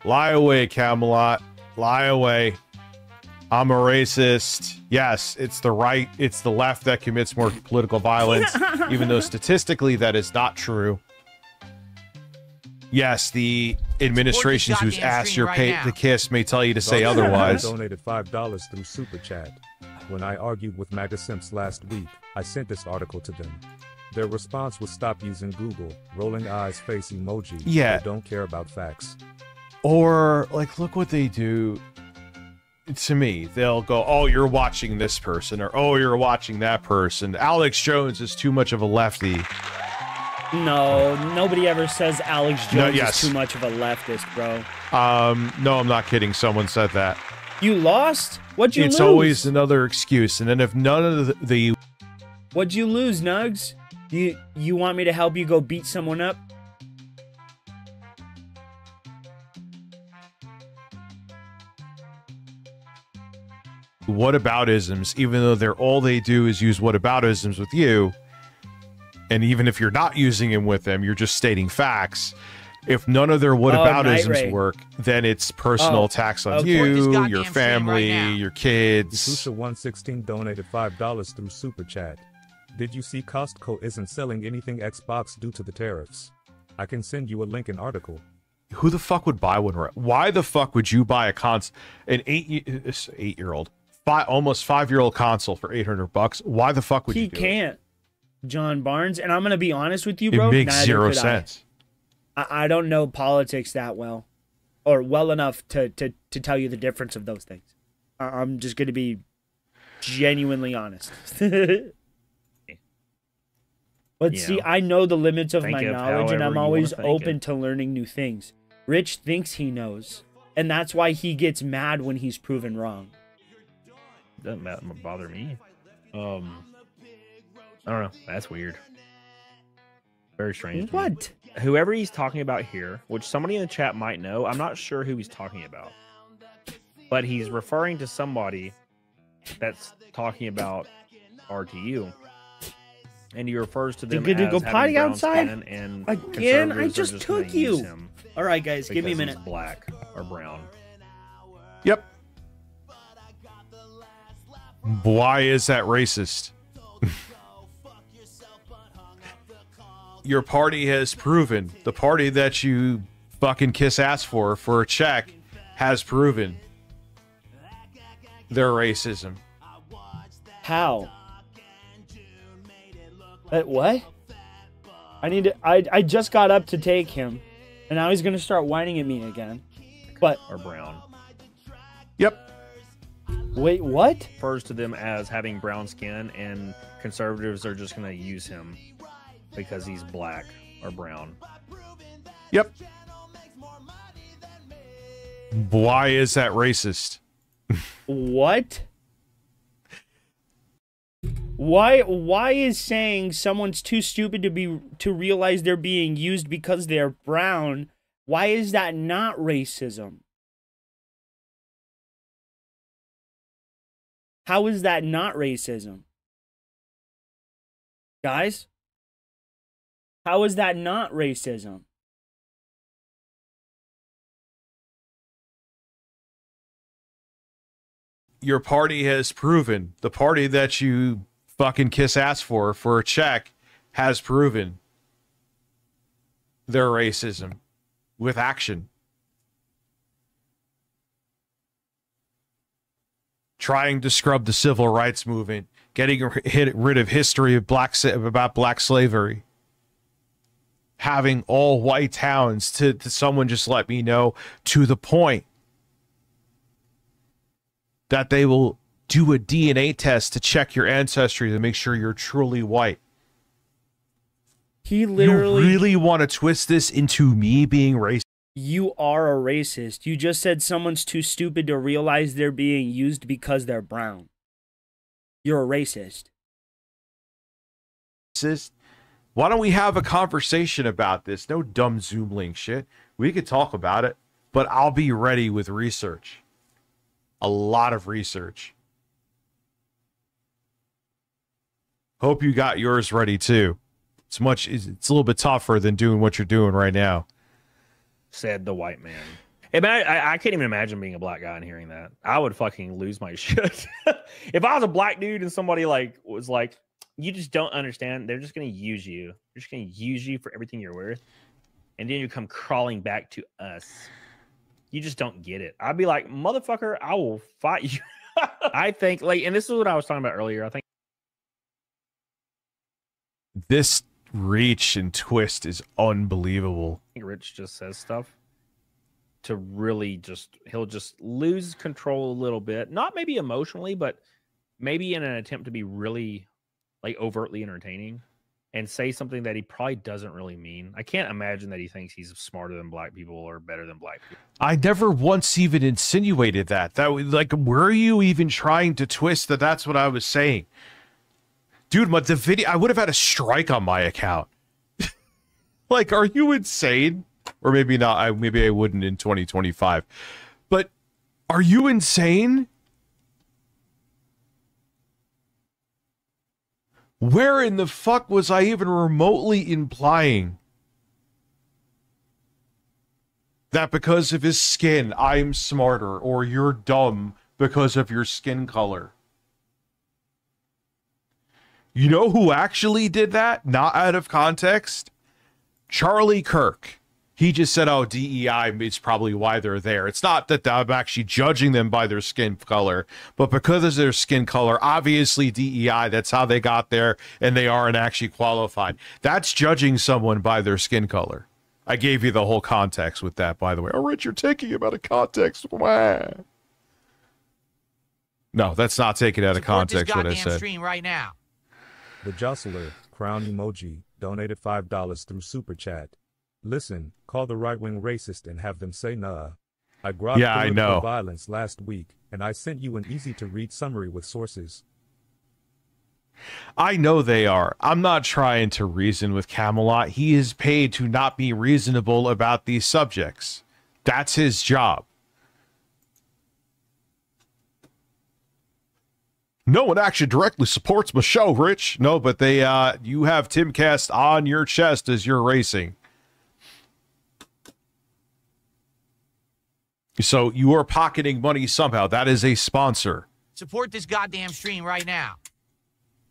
S5: Lie away, Camelot. Lie away. I'm a racist. Yes, it's the right, it's the left that commits more political violence, even though statistically that is not true. Yes, the administrations whose ass you're paid to kiss may tell you to say otherwise.
S7: Donated $5 through Super Chat. When I argued with MAGA Simps last week, I sent this article to them. Their response was stop using Google, rolling eyes face emoji.
S5: Yeah.
S7: They don't care about facts.
S5: Or, like, look what they do to me. They'll go, oh, you're watching this person, or oh, you're watching that person. Alex Jones is too much of a lefty.
S2: No, nobody ever says Alex Jones is too much of a leftist, bro.
S5: No, I'm not kidding. Someone said that.
S2: You lost? What'd you lose?
S5: It's always another excuse. And then if none of the...
S2: What'd you lose, Nugs? You want me to help you go beat someone up?
S5: Whataboutisms, even though all they do is use whataboutisms with you, and even if you're not using them with them, you're just stating facts. If none of their whataboutisms work, then it's personal attacks on you, your family, your kids.
S7: Susha116 donated $5 through Super Chat. Did you see Costco isn't selling anything Xbox due to the tariffs? I can send you a link in article.
S5: Who the fuck would buy one? Why the fuck would you buy an eight-year-old, almost 5-year-old console for $800? Why the fuck would you do it?
S2: He can't, John Barnes. And I'm gonna be honest with you, bro.
S5: It makes zero sense.
S2: I don't know politics that well, or well enough to tell you the difference of those things. I'm just gonna be genuinely honest. But see, I know the limits of my knowledge, and I'm always open to learning new things. Rich thinks he knows, and that's why he gets mad when he's proven wrong.
S14: Doesn't bother me. I don't know. That's weird. Very strange.
S2: What?
S14: Whoever he's talking about here, which somebody in the chat might know, I'm not sure who he's talking about. But he's referring to somebody that's talking about RTU. And he refers to them
S2: Good to
S14: as
S2: go
S14: having
S2: potty
S14: brown
S2: outside?
S14: skin, and
S2: Again? I
S14: conservatives are
S2: just
S14: gonna
S2: took
S14: use
S2: you.
S14: him
S2: All right, guys, give me a
S14: because
S2: minute.
S14: he's black or brown.
S5: Yep. Why is that racist? Your party has proven, the party that you fucking kiss ass for a check has proven their racism.
S2: How? What? I just got up to take him, and now he's gonna start whining at me again. But
S14: or brown.
S5: Yep.
S2: Wait, what?
S14: Refers to them as having brown skin, and conservatives are just gonna use him because he's black or brown.
S5: Yep. Why is that racist?
S2: What? Why is saying someone's too stupid to realize they're being used because they're brown? Why is that not racism? How is that not racism? Guys? How is that not racism?
S5: Your party has proven, the party that you fucking kiss ass for a check has proven their racism with action. Trying to scrub the civil rights movement, getting rid of history of about black slavery. Having all white towns to someone just let me know to the point that they will do a DNA test to check your ancestry to make sure you're truly white.
S2: He literally...
S5: You really want to twist this into me being racist?
S2: You are a racist. You just said someone's too stupid to realize they're being used because they're brown. You're a racist.
S5: Why don't we have a conversation about this? No dumb Zoom link shit. We could talk about it, but I'll be ready with research. A lot of research. Hope you got yours ready too. It's a little bit tougher than doing what you're doing right now.
S14: Said the white man. Hey, man, I can't even imagine being a black guy and hearing that. I would fucking lose my shit. If I was a black dude and somebody was like, you just don't understand. They're just going to use you. They're just going to use you for everything you're worth. And then you come crawling back to us. You just don't get it. I'd be like, motherfucker, I will fight you. I think, and this is what I was talking about earlier. I think
S5: this reach and twist is unbelievable.
S14: Rich just says stuff to really he'll just lose control a little bit. Not maybe emotionally, but maybe in an attempt to be really overtly entertaining and say something that he probably doesn't really mean. I can't imagine that he thinks he's smarter than black people or better than black people.
S5: I never once even insinuated that. Were you even trying to twist that that's what I was saying? Dude, the video, I would have had a strike on my account. Are you insane? Or maybe not. Maybe I wouldn't in 2025. But are you insane? Where in the fuck was I even remotely implying that because of his skin, I'm smarter, or you're dumb because of your skin color? You know who actually did that? Not out of context? Charlie Kirk. He just said, oh, DEI is probably why they're there. It's not that I'm actually judging them by their skin color, but because of their skin color, obviously DEI, that's how they got there, and they aren't actually qualified. That's judging someone by their skin color. I gave you the whole context with that, by the way. Oh, Rich, you're taking it out of context. Wah. No, that's not taken out of context what I said.
S11: Stream right now.
S7: The Jostler, crown emoji, donated $5 through Super Chat. Listen, call the right-wing racist and have them say nah. I grokked
S5: I know.
S7: Violence last week, and I sent you an easy-to-read summary with sources.
S5: I know they are. I'm not trying to reason with Camelot. He is paid to not be reasonable about these subjects. That's his job. No one actually directly supports my show, Rich. No, but they, you have Timcast on your chest as you're racing. So you are pocketing money somehow. That is a sponsor.
S11: Support this goddamn stream right now.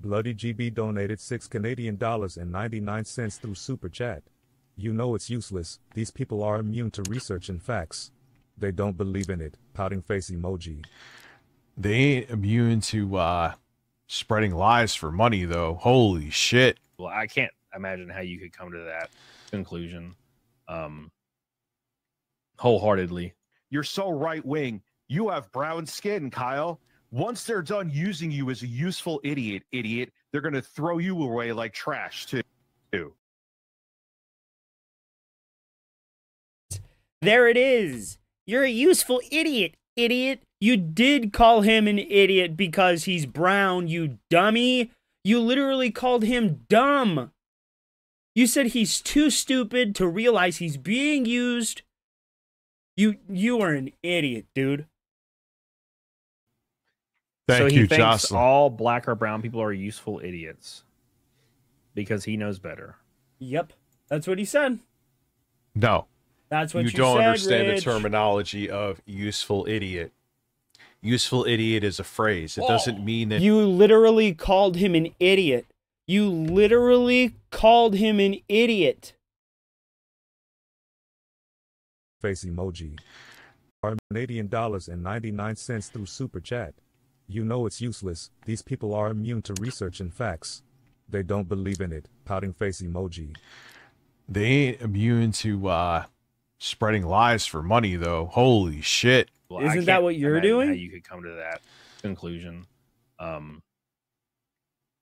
S7: Bloody GB donated $6 through Super Chat. You know it's useless. These people are immune to research and facts. They don't believe in it. Pouting face emoji.
S5: They ain't immune to spreading lies for money, though. Holy shit.
S14: Well, I can't imagine how you could come to that conclusion wholeheartedly.
S13: You're so right-wing. You have brown skin, Kyle. Once they're done using you as a useful idiot, they're going to throw you away like trash, too.
S12: There it is. You're a useful idiot. You did call him an idiot because he's brown, you dummy. You literally called him dumb. You said he's too stupid to realize he's being used. You are an idiot, dude.
S14: So he thinks
S5: Jocelyn.
S14: all black or brown people are useful idiots because he knows better.
S12: Yep, that's what he said.
S5: No.
S12: That's what you
S5: don't
S12: said,
S5: understand
S12: Rich.
S5: the terminology of useful idiot. Useful idiot is a phrase. It doesn't mean that
S12: You literally called him an idiot. You literally called him an idiot.
S7: Face emoji. $99 through Super Chat. You know it's useless. These people are immune to research and facts. They don't believe in it. Pouting face emoji.
S5: they ain't immune to spreading lies for money, though. Holy shit.
S14: Well,
S12: Isn't that what you're doing?
S14: How you could come to that conclusion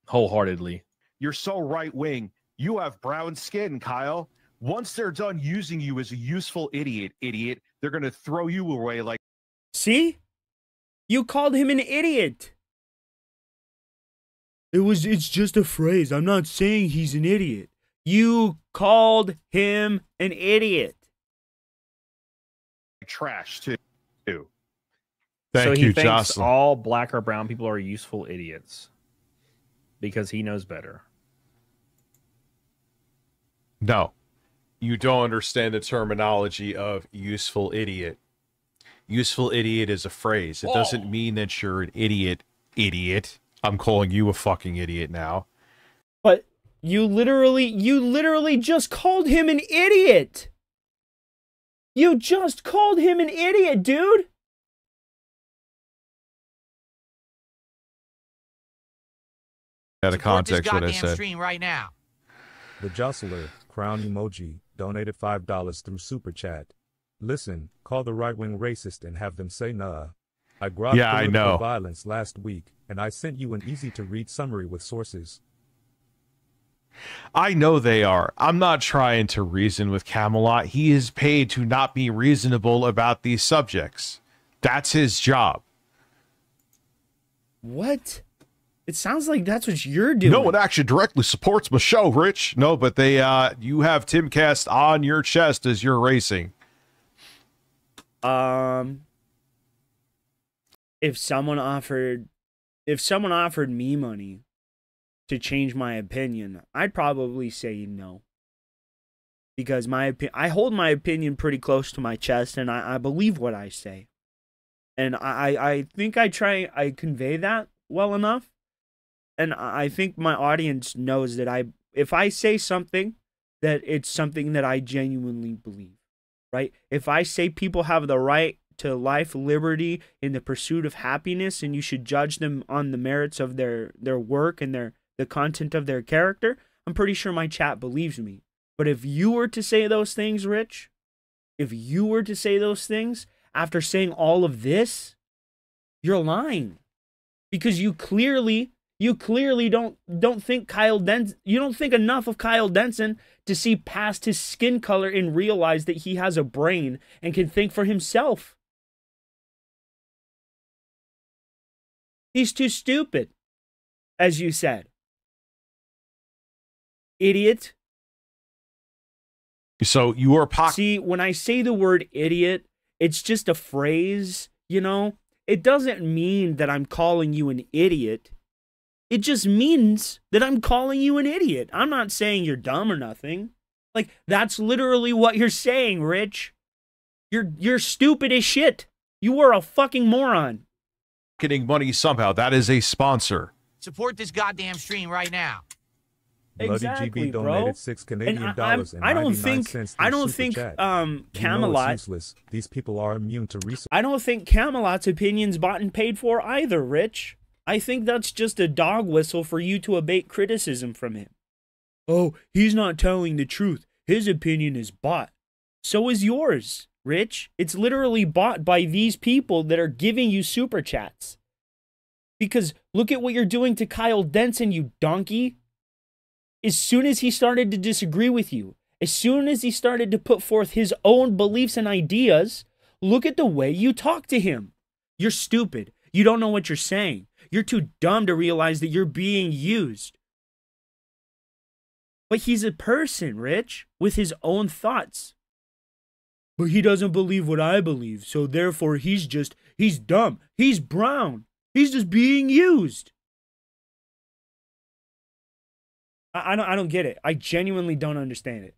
S14: wholeheartedly.
S13: You're so right-wing. You have brown skin, Kyle. Once they're done using you as a useful idiot, they're going to throw you away like...
S12: See? You called him an idiot. It's just a phrase. I'm not saying he's an idiot. You called him an idiot.
S13: Trash, too.
S14: So he thinks
S5: Jocelyn.
S14: all black or brown people are useful idiots because he knows better.
S5: No. You don't understand the terminology of useful idiot. Useful idiot is a phrase. It doesn't mean that you're an idiot. I'm calling you a fucking idiot now.
S12: But you literally just called him an idiot. You just called him an idiot, dude.
S5: Out of context what I said.
S11: Stream right now.
S7: The Jostler, crown emoji, donated $5 through Super Chat. Listen, call the right-wing racist and have them say nah. I grokked
S5: I
S7: political
S5: know.
S7: violence last week, and I sent you an easy-to-read summary with sources.
S5: I know they are. I'm not trying to reason with Camelot. He is paid to not be reasonable about these subjects. That's his job.
S12: What? It sounds like that's what you're doing.
S5: No one actually directly supports my show, Rich. No, but they, you have Timcast on your chest as you're racing.
S12: If someone offered me money to change my opinion, I'd probably say no. Because I hold my opinion pretty close to my chest, and I believe what I say. And I think I convey that well enough. And I think my audience knows that if I say something, that it's something that I genuinely believe, right? If I say people have the right to life, liberty, in the pursuit of happiness, and you should judge them on the merits of their work and the content of their character, I'm pretty sure my chat believes me. But if you were to say those things, Rich, if you were to say those things after saying all of this, you're lying. Because you clearly don't think Kyle Denson, you don't think enough of Kyle Denson to see past his skin color and realize that he has a brain and can think for himself. He's too stupid, as you said.
S2: idiot.
S5: So you are
S2: See, when I say the word idiot, it's just a phrase, you know? It doesn't mean that I'm calling you an idiot. It just means that I'm calling you an idiot. I'm not saying you're dumb or nothing. Like, that's literally what you're saying, Rich. You're stupid as shit. You are a fucking moron.
S5: Getting money somehow. That is a sponsor.
S11: Support this goddamn stream right now.
S2: Exactly,
S7: Bloody GB donated $6 Canadian dollars and 99 cents.
S2: I don't think Camelot.
S7: Useless. These people are immune to research.
S2: I don't think Camelot's opinion's bought and paid for either, Rich. I think that's just a dog whistle for you to abate criticism from him. Oh, he's not telling the truth. His opinion is bought. So is yours, Rich. It's literally bought by these people that are giving you super chats. Because look at what you're doing to Kyle Denson, you donkey. As soon as he started to disagree with you, as soon as he started to put forth his own beliefs and ideas, look at the way you talk to him. You're stupid. You don't know what you're saying. You're too dumb to realize that you're being used. But he's a person, Rich, with his own thoughts. But he doesn't believe what I believe, so therefore he's dumb. He's brown. He's just being used. I don't get it. I genuinely don't understand it.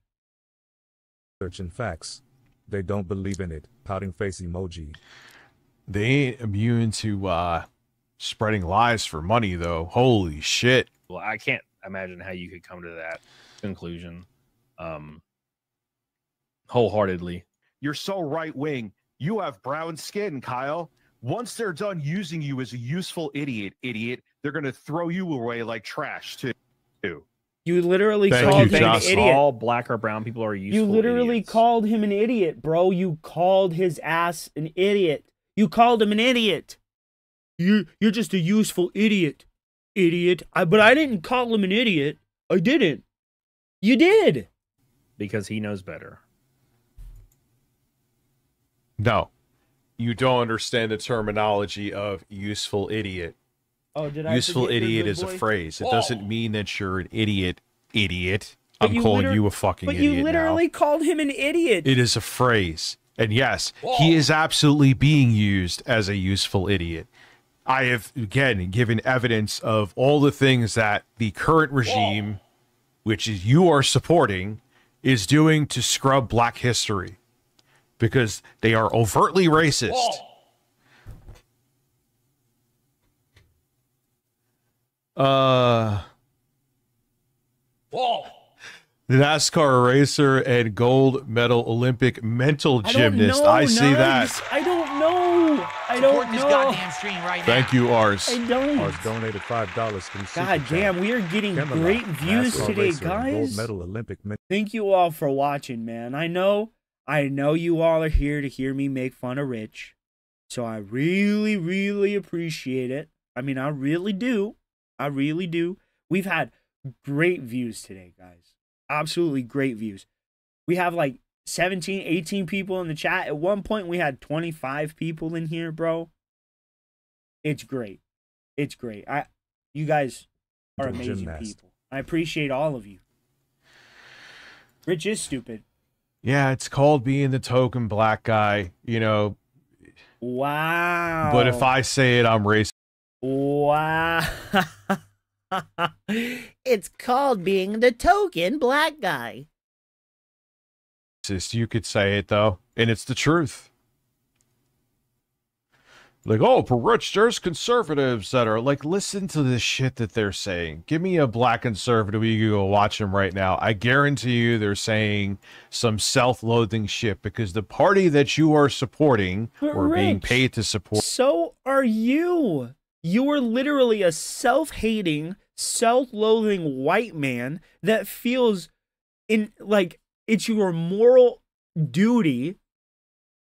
S7: Search and facts. They don't believe in it. Pouting face emoji.
S5: They ain't immune to spreading lies for money, though. Holy shit.
S14: Well, I can't imagine how you could come to that conclusion wholeheartedly.
S13: You're so right-wing. You have brown skin, Kyle. Once they're done using you as a useful idiot, they're going to throw you away like trash, too.
S2: You literally called him an idiot.
S14: All black or brown people are useful.
S2: You literally
S14: idiots.
S2: called him an idiot, bro. You called his ass an idiot. You called him an idiot. You're just a useful idiot. Idiot. But I didn't call him an idiot. I didn't. You did.
S14: Because he knows better.
S5: No. You don't understand the terminology of useful idiot.
S2: Oh, did I
S5: useful
S2: forget
S5: idiot
S2: your
S5: is a
S2: good boy?
S5: phrase. It doesn't mean that you're an idiot.
S2: But
S5: I'm calling you a fucking idiot
S2: But you literally
S5: now.
S2: called him an idiot.
S5: It is a phrase. And yes, he is absolutely being used as a useful idiot. I have, again, given evidence of all the things that the current regime, which is you are supporting, is doing to scrub black history. Because they are overtly racist. The NASCAR racer and gold medal Olympic mental gymnast. I see that.
S2: I don't know. I
S11: Support
S2: don't
S11: this
S2: know.
S11: goddamn stream right now.
S5: Thank you, Ars.
S2: I don't.
S7: Ars donated $5 through Super
S2: God damn,
S7: Chat.
S2: we are getting
S7: Camelot,
S2: great views
S7: NASCAR
S2: today,
S7: racer and gold
S2: guys.
S7: medal Olympic
S2: Thank you all for watching, man. I know you all are here to hear me make fun of Rich. So I really, really appreciate it. I mean, I really do. I really do. We've had great views today, guys. Absolutely great views. We have like 17, 18 people in the chat. At one point, we had 25 people in here, bro. It's great. It's great. You guys are amazing
S7: Gymnast.
S2: people. I appreciate all of you. Rich is stupid.
S5: Yeah, it's called being the token black guy, you know.
S2: Wow.
S5: But if I say it, I'm racist.
S12: Wow. It's called being the token black guy.
S5: You could say it, though, and it's the truth. Like, oh, but Rich, there's conservatives that are like, listen to this shit that they're saying. Give me a black conservative, you can go watch them right now. I guarantee you they're saying some self-loathing shit because the party that you are supporting or being paid to support.
S2: So are you. You are literally a self-hating, self-loathing white man that feels like it's your moral duty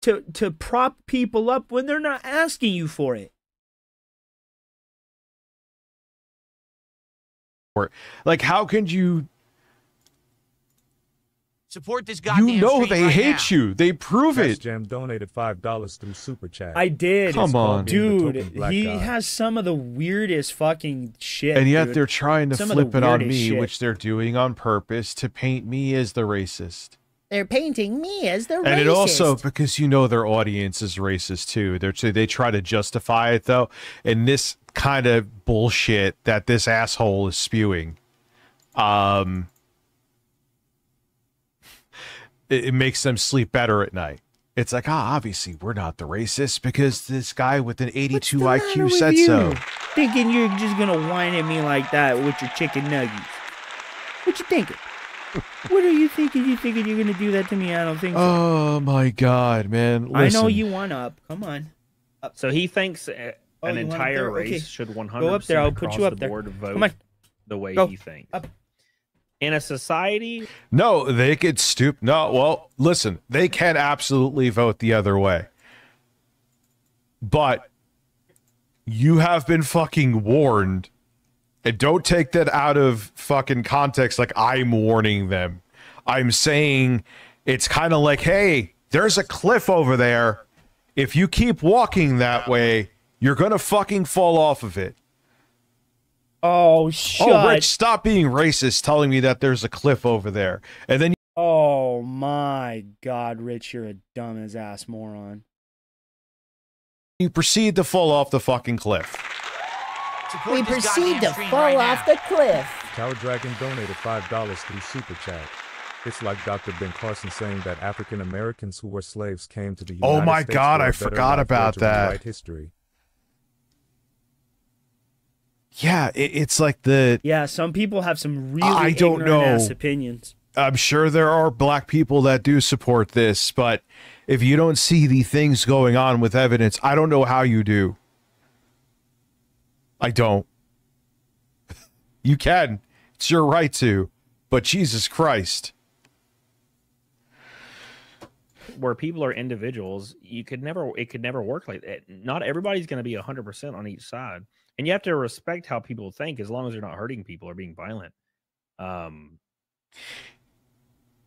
S2: to prop people up when they're not asking you for it.
S5: Like, how can you
S11: Support this goddamn
S5: You know
S11: stream
S5: they
S11: right
S5: hate
S11: now.
S5: you. They prove it.
S7: Jam donated $5 through Super Chat.
S2: I did.
S5: Come on.
S2: Dude, he has some of the weirdest fucking shit.
S5: And yet
S2: dude.
S5: they're trying to
S2: Some of
S5: flip
S2: the
S5: it on
S2: weirdest
S5: me,
S2: shit.
S5: which they're doing on purpose to paint me as the racist.
S12: They're painting me as the racist.
S5: And it also, because you know their audience is racist too. They try to justify it though. And this kind of bullshit that this asshole is spewing, it makes them sleep better at night. It's like, obviously we're not the racists because this guy with an 82 IQ said so.
S2: Thinking you're just gonna whine at me like that with your chicken nuggets. What you thinking? What are you thinking? You thinking you're gonna do that to me? I don't think so.
S5: Oh my god, man. Listen.
S2: I know you want up. Come on. Up.
S14: So he thinks an
S2: you want up
S14: entire
S2: there?
S14: race
S2: Okay.
S14: should 100%
S2: Go up there. I'll put you up
S14: the
S2: there.
S14: board vote
S2: Come on.
S14: the way
S2: Go.
S14: he thinks.
S2: Up.
S14: In a society,
S5: No, they could stoop. No, well, listen, they can absolutely vote the other way. But you have been fucking warned. And don't take that out of fucking context like I'm warning them. I'm saying it's kind of like, hey, there's a cliff over there. If you keep walking that way, you're going to fucking fall off of it.
S2: Oh, shut.
S5: Oh, Rich, stop being racist telling me that there's a cliff over there. And then
S2: Oh my God, Rich, you're a dumb as ass moron.
S5: you proceed to fall off the fucking cliff.
S11: Support
S12: We
S11: this
S12: proceed
S11: goddamn
S12: to
S11: stream
S12: fall
S11: right
S12: off
S11: now.
S12: the cliff.
S7: Cow Dragon donated $5 through Super Chat. It's like Dr. Ben Carson saying that African Americans who were slaves came to the United
S5: Oh my
S7: States
S5: God,
S7: for a
S5: I
S7: better
S5: forgot
S7: life
S5: about
S7: to
S5: that.
S7: rewrite history.
S5: Yeah, it's like the...
S2: Yeah, some people have some really
S5: I don't
S2: ignorant-ass
S5: know.
S2: opinions.
S5: I'm sure there are black people that do support this, but if you don't see the things going on with evidence, I don't know how you do. I don't. You can. It's your right to. But Jesus Christ.
S14: where people are individuals, it could never work like that. Not everybody's going to be 100% on each side, and you have to respect how people think as long as they're not hurting people or being violent.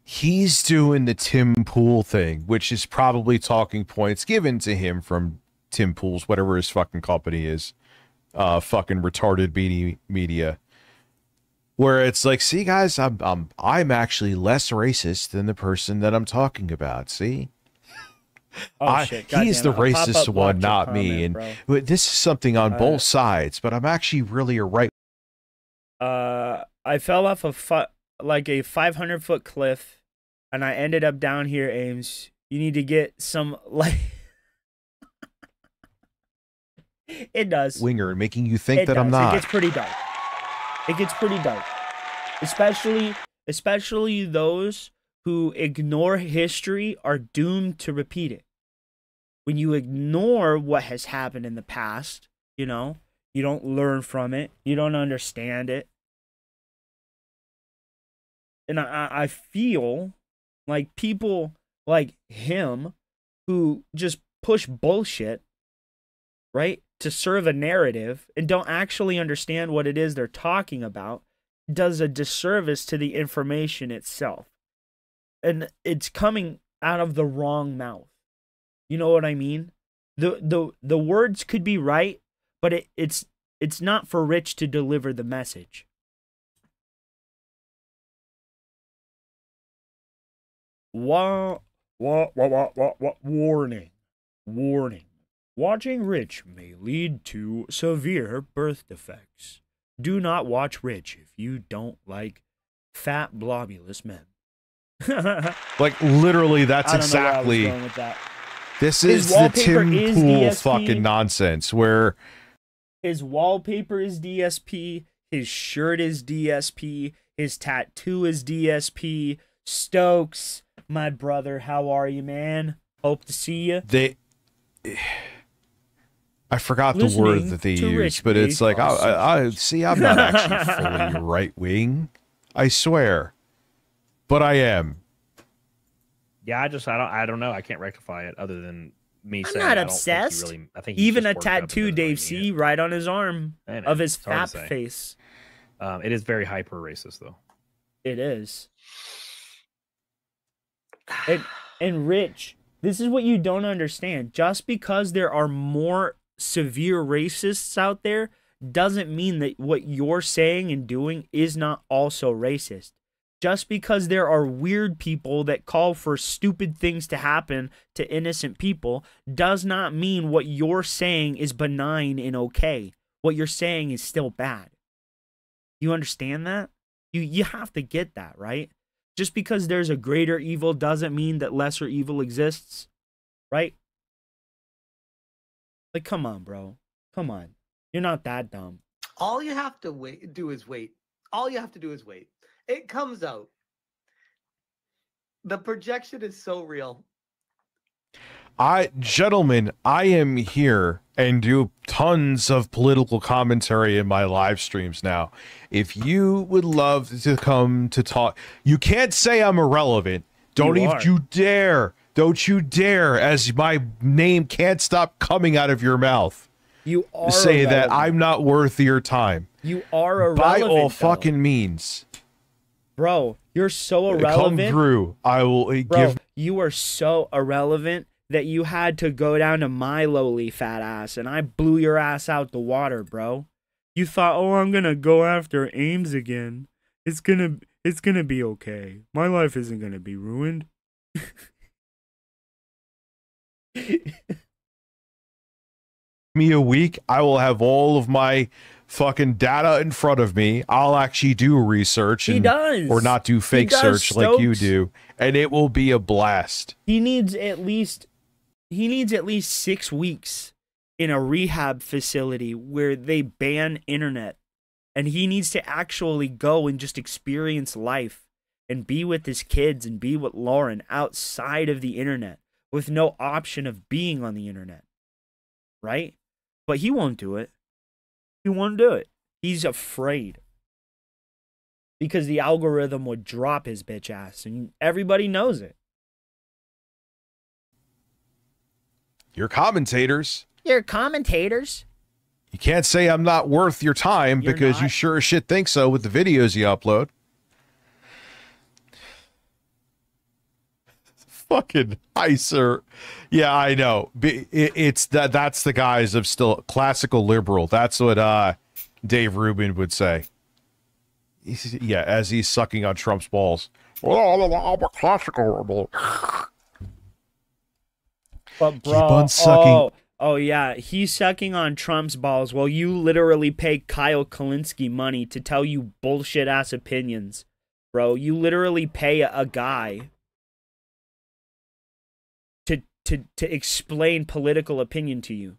S5: He's doing the Tim Pool thing, which is probably talking points given to him from Tim Pool's, whatever his fucking company is, fucking retarded media, where it's like, see guys, I'm actually less racist than the person that I'm talking about. See,
S2: Shit,
S5: he's the racist one, not me.
S2: Comment,
S5: And
S2: bro.
S5: this is something on both sides, but I'm actually really a right.
S2: I fell off a 500-foot cliff, and I ended up down here, Ames. You need to get some, like... It does.
S5: Winger, making you think that I'm not.
S2: It gets pretty dark. It gets pretty dark. Especially those who ignore history are doomed to repeat it. When you ignore what has happened in the past, you know, you don't learn from it. You don't understand it. And I feel like people like him who just push bullshit, right, to serve a narrative and don't actually understand what it is they're talking about, does a disservice to the information itself. And it's coming out of the wrong mouth. You know what I mean? The words could be right, but it's not for Rich to deliver the message. Warning. Watching Rich may lead to severe birth defects. Do not watch Rich if you don't like fat, blobulous men.
S5: Like, literally, that's
S2: I don't know where I was
S5: exactly...
S2: going with that.
S5: This
S2: His
S5: is the
S2: wallpaper
S5: Tim
S2: is
S5: Pool
S2: DSP.
S5: fucking nonsense, where...
S2: His wallpaper is DSP. His shirt is DSP. His tattoo is DSP. Stokes, my brother, how are you, man? Hope to see you.
S5: I forgot the word that they use, but it's like, I see, I'm not actually fully right-wing. I swear. But I am.
S14: Yeah, I don't know. I can't rectify it other than me saying
S2: I'm not
S14: I don't
S2: obsessed.
S14: Think he really, I think he's
S2: even
S14: just
S2: a
S14: worked up and
S2: tattoo,
S14: doesn't
S2: Dave
S14: really
S2: C,
S14: mean it.
S2: right on his arm
S14: I know,
S2: of his
S14: it's hard
S2: fap
S14: to say.
S2: face.
S14: It is very hyper racist, though.
S2: It is. And Rich, this is what you don't understand. Just because there are more severe racists out there doesn't mean that what you're saying and doing is not also racist. Just because there are weird people that call for stupid things to happen to innocent people does not mean what you're saying is benign and okay. What you're saying is still bad. You understand that? You have to get that, right? Just because there's a greater evil doesn't mean that lesser evil exists, right? Like, come on, bro. Come on. You're not that dumb.
S16: All you have to do is wait. All you have to do is wait. It comes out. The projection is so real.
S5: Gentlemen, I am here and do tons of political commentary in my live streams now. If you would love to come to talk, you can't say I'm irrelevant. Don't you dare. Don't you dare, as my name can't stop coming out of your mouth.
S2: You are
S5: say
S2: irrelevant.
S5: that I'm not worth your time.
S2: You are irrelevant.
S5: By all
S2: though.
S5: fucking means.
S2: Bro, you're so irrelevant.
S5: Come through. I will give.
S2: You are so irrelevant that you had to go down to my lowly fat ass, and I blew your ass out the water, bro. You thought, oh, I'm gonna go after Ames again. It's gonna be okay. My life isn't gonna be ruined.
S5: Me a week, I will have all of my fucking data in front of me. I'll actually do research or not do fake search like you do, and it will be a blast.
S2: He needs at least 6 weeks in a rehab facility where they ban internet, and he needs to actually go and just experience life and be with his kids and be with Lauren outside of the internet with no option of being on the internet, right? But he won't do it. He won't do it. He's afraid. Because the algorithm would drop his bitch ass, and everybody knows it.
S5: You're commentators.
S12: You're commentators.
S5: You can't say I'm not worth your time because you sure as shit think so with the videos you upload. Fucking ICER. Yeah, I know. It's that's the guise of still classical liberal. That's what Dave Rubin would say. Yeah, as he's sucking on Trump's balls. Well, I'm a classical liberal.
S2: But bro,
S5: keep on sucking.
S2: Oh yeah, he's sucking on Trump's balls while you literally pay Kyle Kalinske money to tell you bullshit ass opinions, bro. You literally pay a guy to explain political opinion to you.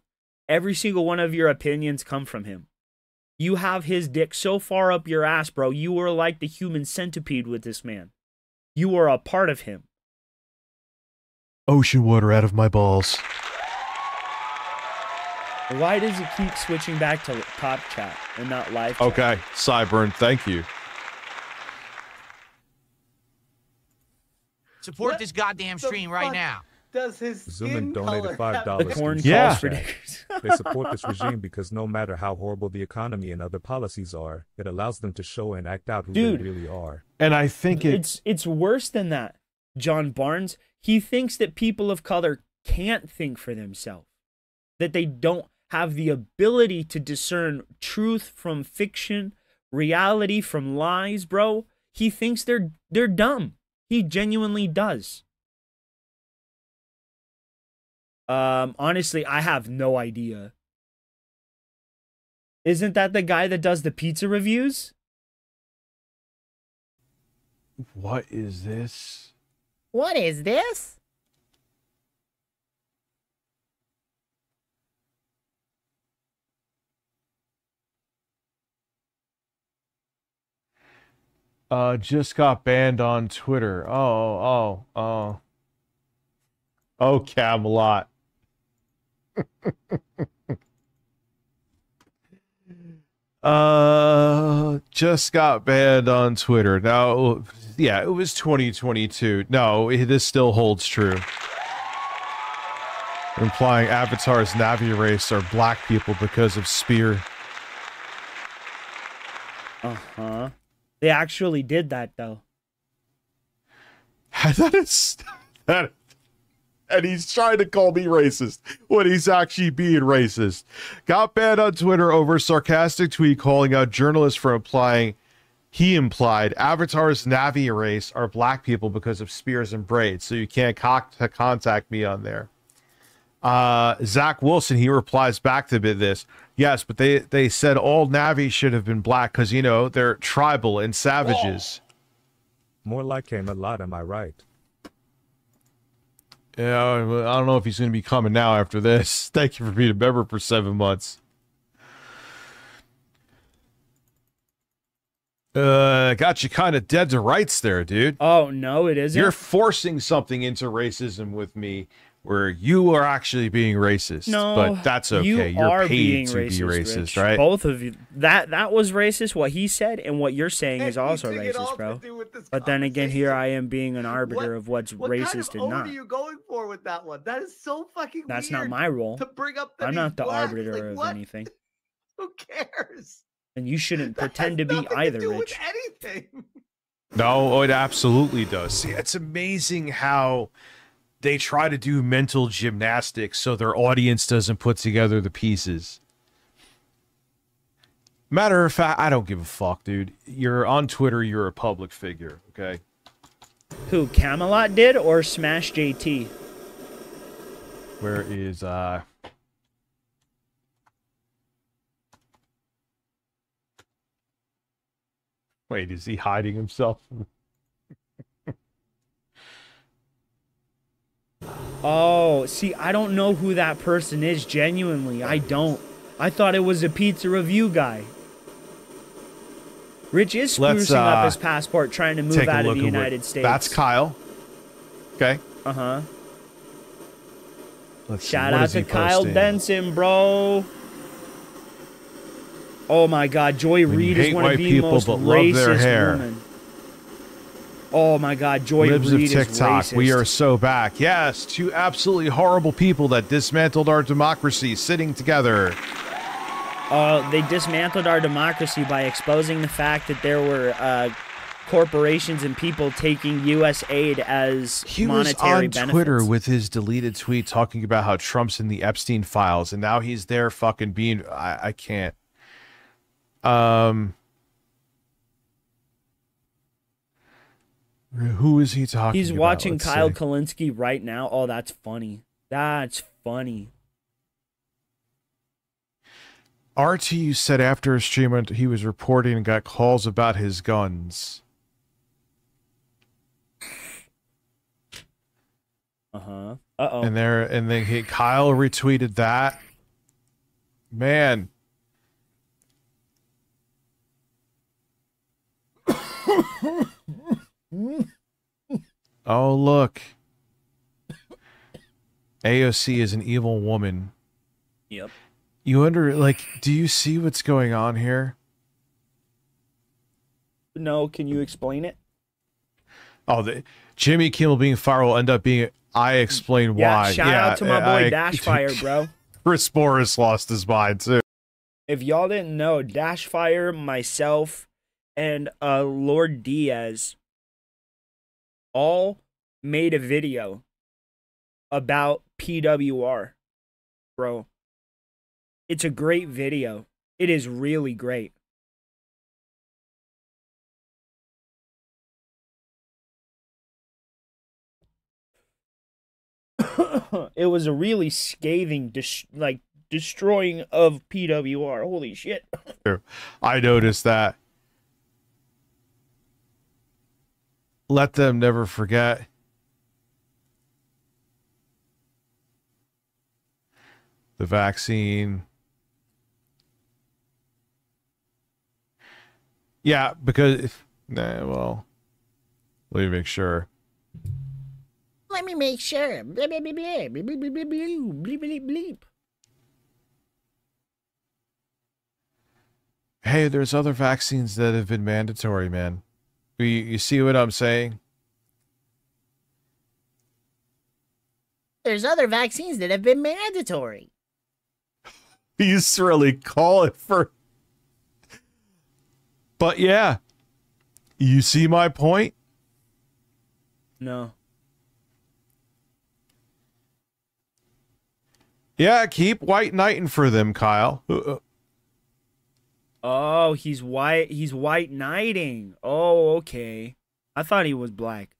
S2: Every single one of your opinions come from him. You have his dick so far up your ass, bro. You are like the human centipede with this man. You are a part of him.
S5: Ocean water out of my balls.
S2: Why does he keep switching back to top chat and not live chat?
S5: Okay, Cyburn, thank you.
S11: Support this goddamn stream right now.
S16: Does his
S7: Zoomin
S16: skin
S7: donated
S16: color
S7: $5.
S2: The corn
S5: Yeah.
S2: calls for dickers.
S7: They support this regime because no matter how horrible the economy and other policies are, it allows them to show and act out who
S2: Dude.
S7: they really are.
S5: And I think
S2: it's worse than that. John Barnes, he thinks that people of color can't think for themselves. That they don't have the ability to discern truth from fiction, reality from lies, bro. He thinks they're dumb. He genuinely does. Honestly, I have no idea. Isn't that the guy that does the pizza reviews?
S5: What is this?
S12: What is this?
S5: Just got banned on Twitter. Oh, Camelot. Just got banned on Twitter. Now, yeah, it was 2022. No, this still holds true. Implying Avatar's Navi race are black people because of Spear.
S2: Uh-huh. They actually did that, though.
S5: That is that, and he's trying to call me racist when he's actually being racist. Got banned on Twitter over sarcastic tweet calling out journalists for implying he implied Avatar's Navi race are black people because of spears and braids, so you can't contact me on there. Zach Wilson, he replies back to this. Yes, but they said all Navi should have been black because, you know, they're tribal and savages.
S7: More like came a lot, am I right?
S5: Yeah, I don't know if he's going to be coming now after this. Thank you for being a member for 7 months. Got you kind of dead to rights there, dude.
S2: Oh, no, it isn't.
S5: You're forcing something into racism with me where you are actually being racist.
S2: No,
S5: but that's okay. You're paid to be racist,
S2: Rich.
S5: right?
S2: Both of you. That was racist, what he said, and what you're saying is also racist, bro. But then again, here I am being an arbiter of what's racist and not.
S16: What are you going for with that one? That is so fucking
S2: That's
S16: weird
S2: not my role.
S16: to bring up that
S2: I'm not the
S16: black.
S2: arbiter
S16: Like,
S2: of anything.
S16: Who cares?
S2: And you shouldn't pretend to be either, Rich.
S16: Anything.
S5: No, it absolutely does. See, it's amazing how they try to do mental gymnastics so their audience doesn't put together the pieces. Matter of fact, I don't give a fuck, dude. You're on Twitter, you're a public figure, okay?
S2: Who, Camelot did or Smash JT?
S5: Where is, Wait, is he hiding himself?
S2: Oh, see, I don't know who that person is, genuinely. I don't. I thought it was a pizza review guy. Rich is sprucing up his passport trying to move out of the United States.
S5: That's Kyle. Okay.
S2: Uh-huh.
S5: Shout
S2: out to Kyle Benson, bro. Oh my God, Joy Reid is one of the most racist women. Oh my God, Joy
S5: Libs
S2: Reid
S5: of TikTok,
S2: is racist.
S5: we are so back. Yes, two absolutely horrible people that dismantled our democracy sitting together.
S2: They dismantled our democracy by exposing the fact that there were corporations and people taking U.S. aid as monetary benefits.
S5: He was on Twitter with his deleted tweet talking about how Trump's in the Epstein files, and now he's there fucking being... I can't. Who is he talking about?
S2: He's watching
S5: Let's
S2: Kyle
S5: see.
S2: Kalinske right now. Oh, that's funny. That's funny.
S5: RTU said after a stream he was reporting and got calls about his guns.
S2: Uh-huh. Uh-oh.
S5: And then Kyle retweeted that. Man. Oh, look. AOC is an evil woman.
S2: Yep.
S5: You wonder, like, do you see what's going on here?
S2: No, can you explain it?
S5: Oh, Jimmy Kimmel being fired will end up being... I explain why.
S2: Shout out to my boy Dashfire, bro.
S5: Chris Boris lost his mind, too.
S2: If y'all didn't know, Dashfire, myself, and Lord Diaz all made a video about PWR, bro. It's a great video. It is really great. It was a really scathing, destroying of PWR. Holy shit.
S5: I noticed that. Let them never forget. The vaccine. Yeah, because... Nah, well... Let me make sure.
S12: Let me make sure. Bleep, bleep, bleep, bleep, bleep, bleep, bleep, bleep, bleep, bleep.
S5: Hey, there's other vaccines that have been mandatory, man. You see what I'm saying?
S12: There's other vaccines that have been mandatory.
S5: He's really calling for... But yeah, you see my point?
S2: No.
S5: Yeah, keep white knighting for them, Kyle.
S2: Oh, he's white. He's white knighting. Oh, okay. I thought he was black.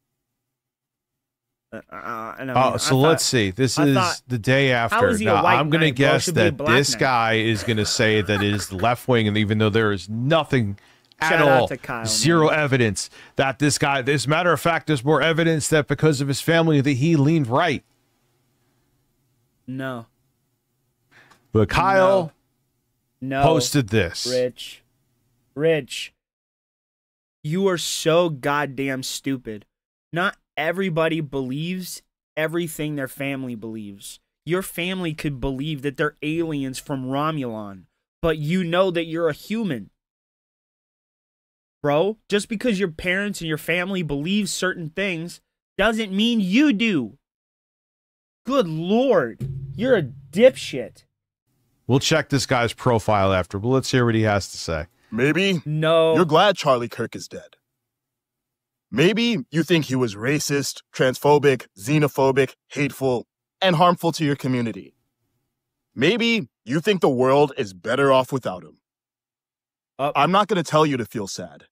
S5: So let's see. This is the day after. Now, I'm going to guess that this guy is going to say that it is the left wing, and even though there is nothing at all, zero evidence that this guy, as a matter of fact, there's more evidence that because of his family that he leaned right.
S2: No.
S5: But Kyle posted this.
S2: Rich, you are so goddamn stupid. Not everybody believes everything their family believes. Your family could believe that they're aliens from Romulan, but you know that you're a human. Bro, just because your parents and your family believe certain things doesn't mean you do. Good Lord, you're a dipshit.
S5: We'll check this guy's profile after, but let's hear what he has to say.
S17: Maybe
S2: no.
S17: You're glad Charlie Kirk is dead. Maybe you think he was racist, transphobic, xenophobic, hateful, and harmful to your community. Maybe you think the world is better off without him. I'm not going to tell you to feel sad,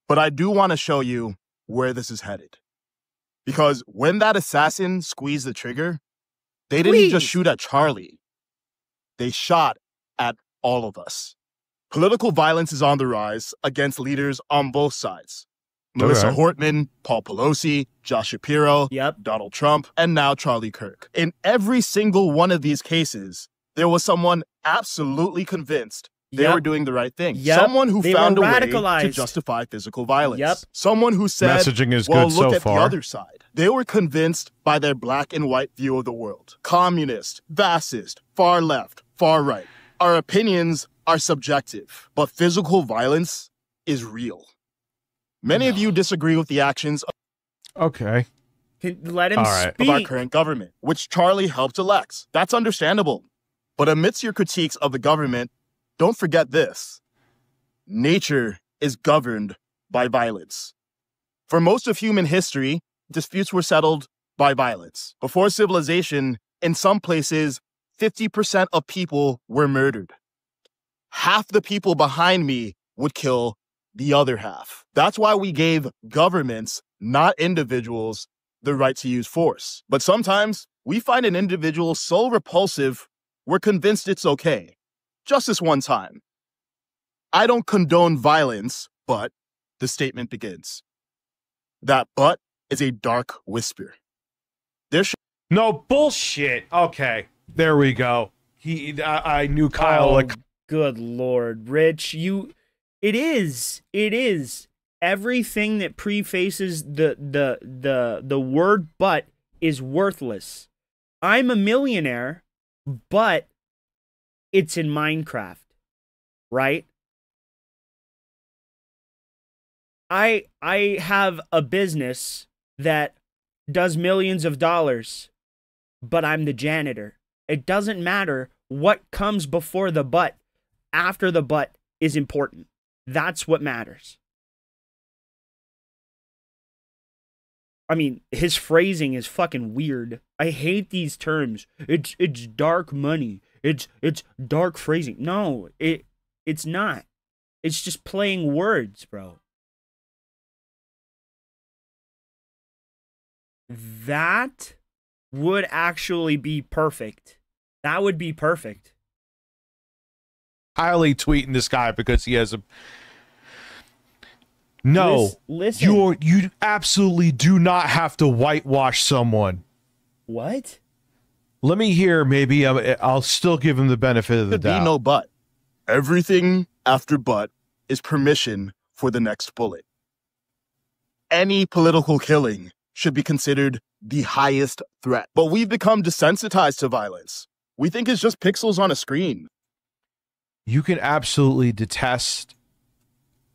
S17: but I do want to show you where this is headed. Because when that assassin squeezed the trigger, they didn't just shoot at Charlie. They shot at all of us. Political violence is on the rise against leaders on both sides. Melissa Hortman, Paul Pelosi, Josh Shapiro, Donald Trump, and now Charlie Kirk. In every single one of these cases, there was someone absolutely convinced they were doing the right thing. Someone who found a way to justify physical violence. Someone who said,
S5: messaging is
S17: well,
S5: good
S17: look
S5: so
S17: at
S5: far.
S17: the other side. They were convinced by their black and white view of the world. Communist, fascist, far left, far right. Our opinions are subjective, but physical violence is real. Many of you disagree with the actions
S2: Let him speak.
S17: of our current government, which Charlie helped elect. That's understandable. But amidst your critiques of the government, don't forget this. Nature is governed by violence. For most of human history, disputes were settled by violence. Before civilization, in some places, 50% of people were murdered. Half the people behind me would kill the other half. That's why we gave governments, not individuals, the right to use force. But sometimes we find an individual so repulsive, we're convinced it's okay. Just this one time. I don't condone violence, but the statement begins. That but is a dark whisper.
S5: No bullshit. Okay, there we go. I knew Kyle.
S2: Good Lord, Rich, it is everything that prefaces the word "but" is worthless. I'm a millionaire, but it's in Minecraft, right? I have a business that does millions of dollars, but I'm the janitor. It doesn't matter what comes before the but. After the but is important. That's what matters. I mean, his phrasing is fucking weird. I hate these terms. It's dark money. It's dark phrasing. No, it's not. It's just playing words, bro. That would actually be perfect. That would be perfect.
S5: Highly tweeting this guy because he has a
S2: listen.
S5: You absolutely do not have to whitewash someone.
S2: What?
S5: Let me hear. Maybe I'll still give him the benefit of the doubt.
S17: Be no but. Everything after but is permission for the next bullet. Any political killing should be considered the highest threat. But we've become desensitized to violence. We think it's just pixels on a screen.
S5: You can absolutely detest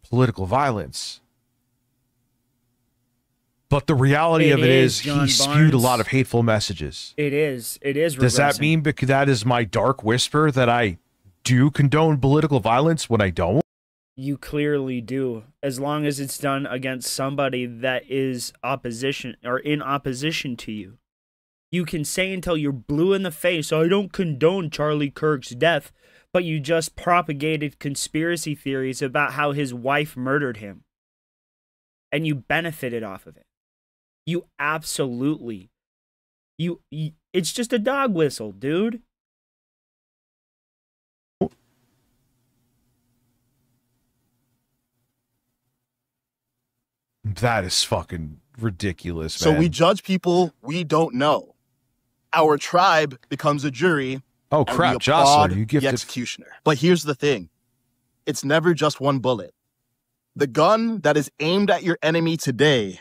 S5: political violence. But the reality of it is he spewed a lot of hateful messages.
S2: It is.
S5: Does that mean because that is my dark whisper that I do condone political violence when I don't?
S2: You clearly do, as long as it's done against somebody that is opposition or in opposition to you. You can say until you're blue in the face, I don't condone Charlie Kirk's death, but you just propagated conspiracy theories about how his wife murdered him. And you benefited off of it. You absolutely. It's just a dog whistle, dude.
S5: That is fucking ridiculous,
S17: So
S5: man.
S17: we judge people we don't know. Our tribe becomes a jury.
S5: Oh,
S17: and
S5: crap,
S17: we
S5: Jocelyn,
S17: applaud
S5: you gifted...
S17: the executioner. But here's the thing. It's never just one bullet. The gun that is aimed at your enemy today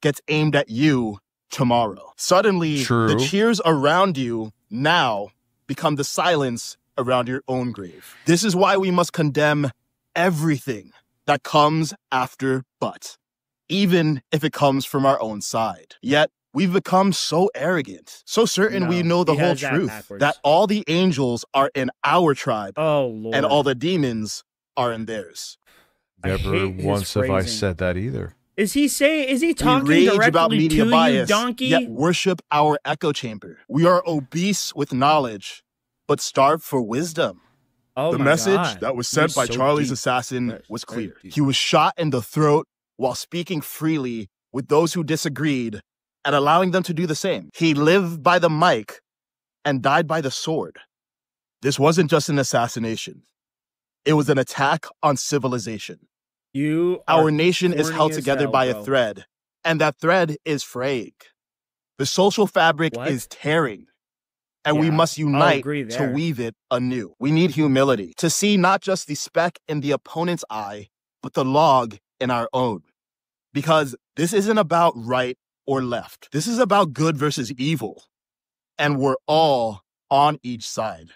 S17: gets aimed at you tomorrow. Suddenly, the cheers around you now become the silence around your own grave. This is why we must condemn everything that comes after but, even if it comes from our own side. Yet, we've become so arrogant, so certain we know the whole truth, that all the angels are in our tribe, and all the demons are in theirs.
S5: Never once have I said that either.
S2: Is he talking
S17: we rage
S2: directly
S17: about media
S2: to
S17: bias,
S2: you, donkey?
S17: yet worship our echo chamber. We are obese with knowledge, but starved for wisdom.
S2: Oh
S17: the
S2: my
S17: message
S2: God.
S17: that was sent by
S2: so
S17: Charlie's
S2: deep.
S17: assassin was clear. He was shot in the throat while speaking freely with those who disagreed and allowing them to do the same. He lived by the mic and died by the sword. This wasn't just an assassination. It was an attack on civilization. Our nation is held together by a thread, and that thread is fraying. The social fabric is tearing, and we must unite to weave it anew. We need humility to see not just the speck in the opponent's eye, but the log in our own. Because this isn't about right or left. This is about good versus evil, and we're all on each side.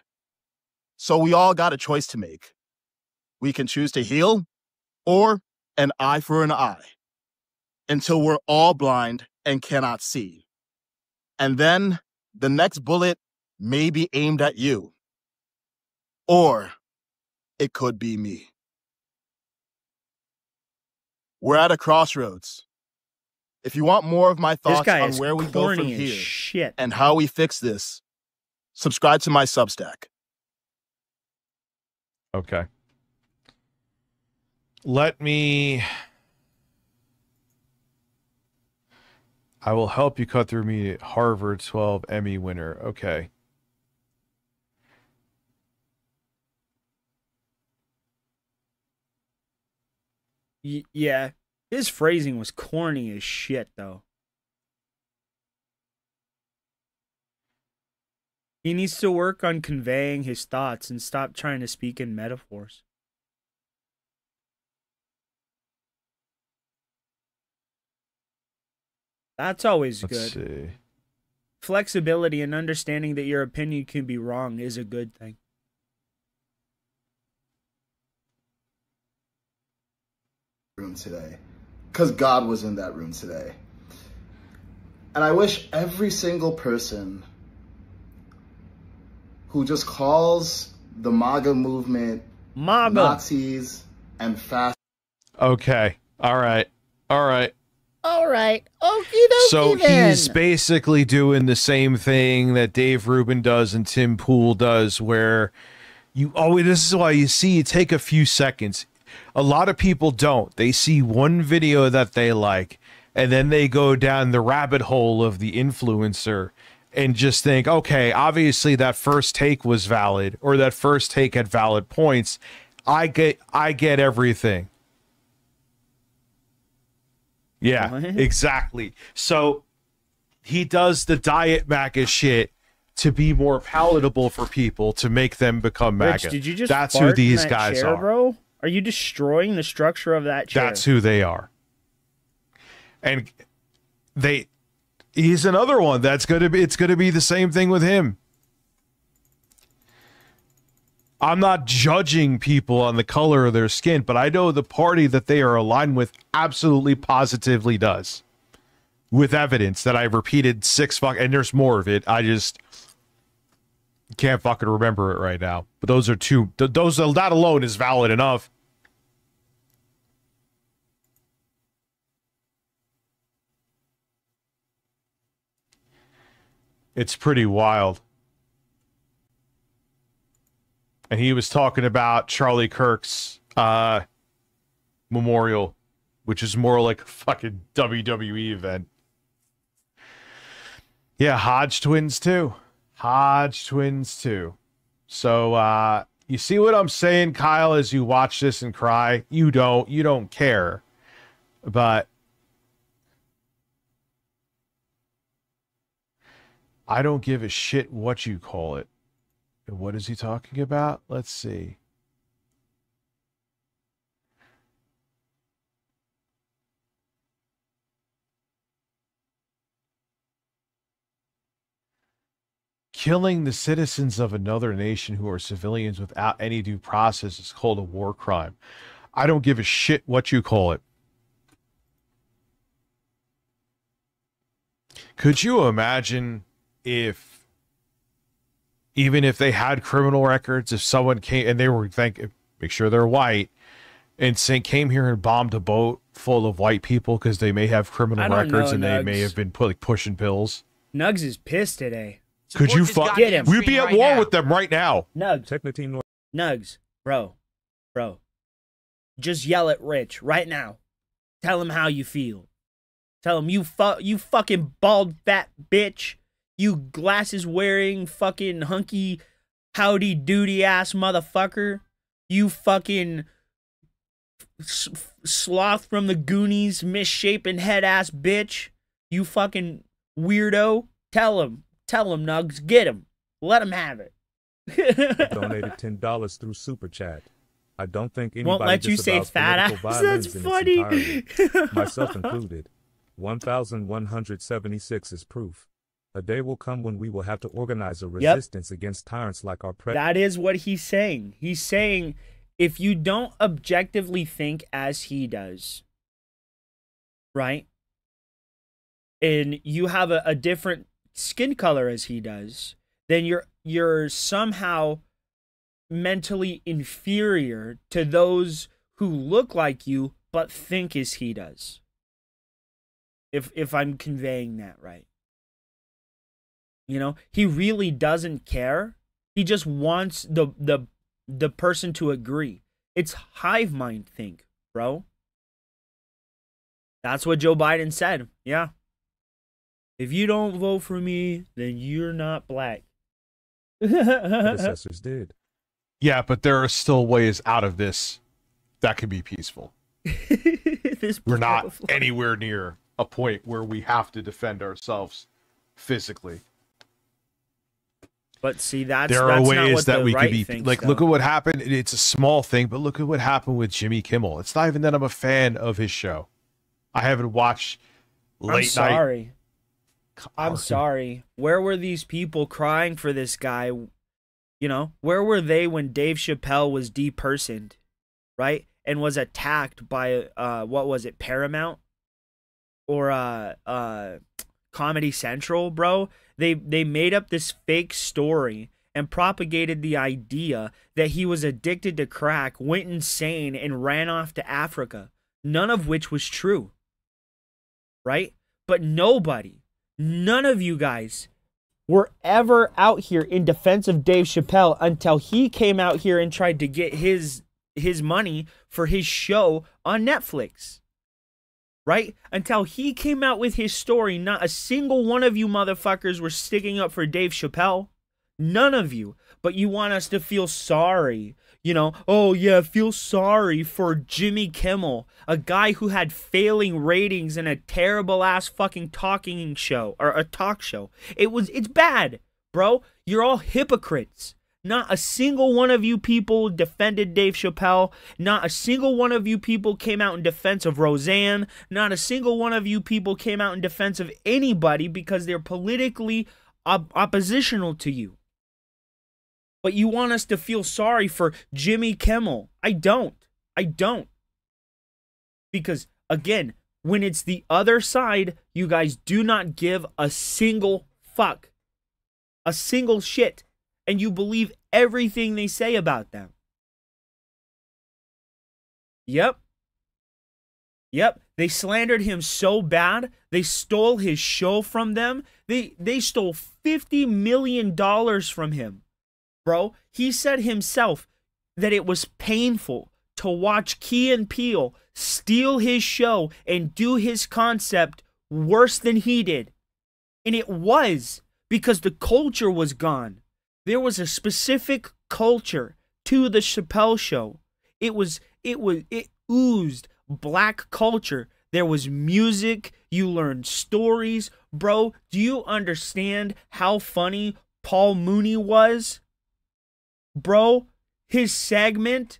S17: So we all got a choice to make. We can choose to heal, or an eye for an eye, until we're all blind and cannot see. And then the next bullet may be aimed at you, or it could be me. We're at a crossroads. If you want more of my thoughts on where we go from here and how we fix this, subscribe to my Substack.
S5: Okay. I will help you cut through me, Harvard 12 Emmy winner. Okay.
S2: Yeah. His phrasing was corny as shit, though. He needs to work on conveying his thoughts and stop trying to speak in metaphors. That's always good.
S5: Let's see.
S2: Flexibility and understanding that your opinion can be wrong is a good thing.
S17: Room today, because God was in that room today. And I wish every single person who just calls the MAGA movement Nazis and fast.
S5: Okay. All right.
S12: All right. Okie dokie
S5: So
S12: then.
S5: he's basically doing the same thing that Dave Rubin does and Tim Pool does, where this is why you take a few seconds. A lot of people don't. They see one video that they like, and then they go down the rabbit hole of the influencer and just think, okay, obviously that first take was valid, or that first take had valid points. I get everything. Yeah, exactly. So he does the diet MAGA shit to be more palatable for people, to make them become MAGA.
S2: Rich, did you just
S5: That's
S2: fart
S5: who these
S2: in that
S5: guys
S2: chair,
S5: are.
S2: Bro? Are you destroying the structure of that chair?
S5: That's who they are. And he's another one it's gonna be the same thing with him. I'm not judging people on the color of their skin, but I know the party that they are aligned with absolutely positively does. With evidence that I've repeated and there's more of it. I just can't fucking remember it right now. But those are two. That alone is valid enough. It's pretty wild. And he was talking about Charlie Kirk's memorial, which is more like a fucking WWE event. Yeah, Hodge twins too. Hodge twins too. So you see what I'm saying, Kyle, as you watch this and cry? You don't care. But I don't give a shit what you call it. And what is he talking about? Let's see. Killing the citizens of another nation who are civilians without any due process is called a war crime. I don't give a shit what you call it. Could you imagine if, even if they had criminal records, if someone came and they were make sure they're white, and came here and bombed a boat full of white people because they may have criminal records and they may have been pushing pills?
S2: Nugs is pissed today.
S5: Could you
S2: get him?
S5: We'd be at war with them right now.
S2: Nugs. Nugs, bro. Just yell at Rich right now. Tell him how you feel. Tell him you fucking bald fat bitch. You glasses wearing fucking hunky howdy doody ass motherfucker. You fucking sloth from the Goonies misshapen head ass bitch. You fucking weirdo. Tell him, Nugs, get him. Let him have it.
S7: I donated $10 through Super Chat. I don't think anybody
S2: won't let you say fat ass. That's funny.
S7: Myself included. 1,176 is proof. A day will come when we will have to organize a resistance against tyrants like our president.
S2: That is what he's saying. He's saying if you don't objectively think as he does, right? And you have a different skin color as he does, then you're somehow mentally inferior to those who look like you but think as he does. If I'm conveying that right. You know, he really doesn't care. He just wants the person to agree. It's hive mind think, bro. That's what Joe Biden said. Yeah. If you don't vote for me, then you're not black.
S7: Predecessors did.
S5: Yeah, but there are still ways out of this that can be peaceful. We're not anywhere near a point where we have to defend ourselves physically.
S2: But see, that's
S5: there are ways
S2: not what
S5: that we
S2: right
S5: could be
S2: thinks,
S5: like.
S2: though.
S5: Look at what happened. It's a small thing, but look at what happened with Jimmy Kimmel. It's not even that I'm a fan of his show. I haven't watched late night.
S2: I'm sorry. Where were these people crying for this guy? You know, where were they when Dave Chappelle was depersoned, right? And was attacked by what was it, Paramount or Comedy Central, bro? They made up this fake story and propagated the idea that he was addicted to crack, went insane, and ran off to Africa. None of which was true, right? But none of you guys were ever out here in defense of Dave Chappelle until he came out here and tried to get his money for his show on Netflix. Right? Until he came out with his story, not a single one of you motherfuckers were sticking up for Dave Chappelle. None of you. But you want us to feel sorry. You know, oh yeah, feel sorry for Jimmy Kimmel, a guy who had failing ratings and a terrible ass fucking talking show or a talk show. It's bad, bro. You're all hypocrites. Not a single one of you people defended Dave Chappelle. Not a single one of you people came out in defense of Roseanne. Not a single one of you people came out in defense of anybody because they're politically oppositional to you. But you want us to feel sorry for Jimmy Kimmel. I don't. Because, again, when it's the other side, you guys do not give a single fuck. A single shit. And you believe everything they say about them. Yep. Yep, they slandered him so bad, they stole his show from them. They stole $50 million from him. Bro, he said himself that it was painful to watch Key and Peele steal his show and do his concept worse than he did. And it was because the culture was gone. There was a specific culture to the Chappelle Show. It oozed black culture. There was music. You learned stories. Bro, do you understand how funny Paul Mooney was? Bro, his segment,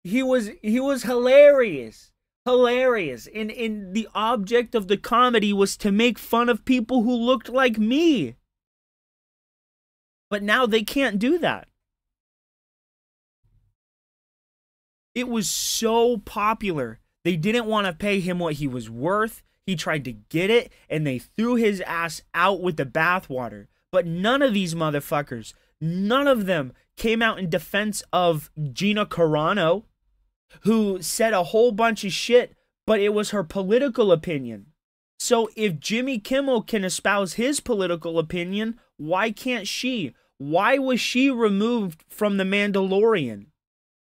S2: he was hilarious. Hilarious. And the object of the comedy was to make fun of people who looked like me. But now they can't do that. It was so popular. They didn't want to pay him what he was worth. He tried to get it, and they threw his ass out with the bathwater. But none of these motherfuckers, none of them came out in defense of Gina Carano, who said a whole bunch of shit, but it was her political opinion. So if Jimmy Kimmel can espouse his political opinion, why can't she? Why was she removed from The Mandalorian?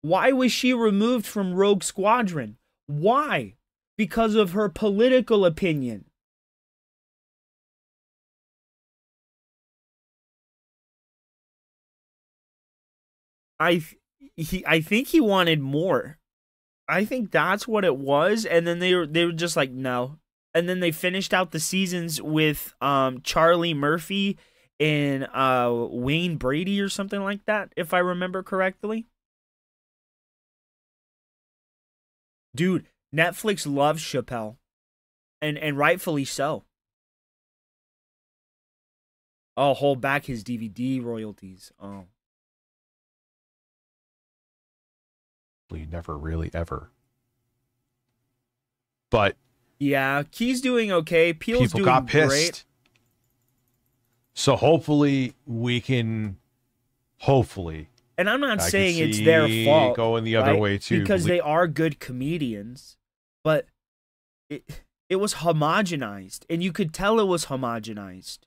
S2: Why was she removed from Rogue Squadron? Why? Because of her political opinion. I think he wanted more. I think that's what it was, and then they were just like, no. And then they finished out the seasons with Charlie Murphy and Wayne Brady or something like that, if I remember correctly. Dude, Netflix loves Chappelle, and rightfully so. Oh, hold back his DVD royalties. Oh.
S5: Never really ever. But
S2: yeah, Key's doing okay. Peele's
S5: people
S2: doing
S5: got pissed.
S2: Great.
S5: So hopefully we can,
S2: and I'm not saying it's their fault
S5: going the other way too,
S2: because they are good comedians, but it was homogenized, and you could tell it was homogenized.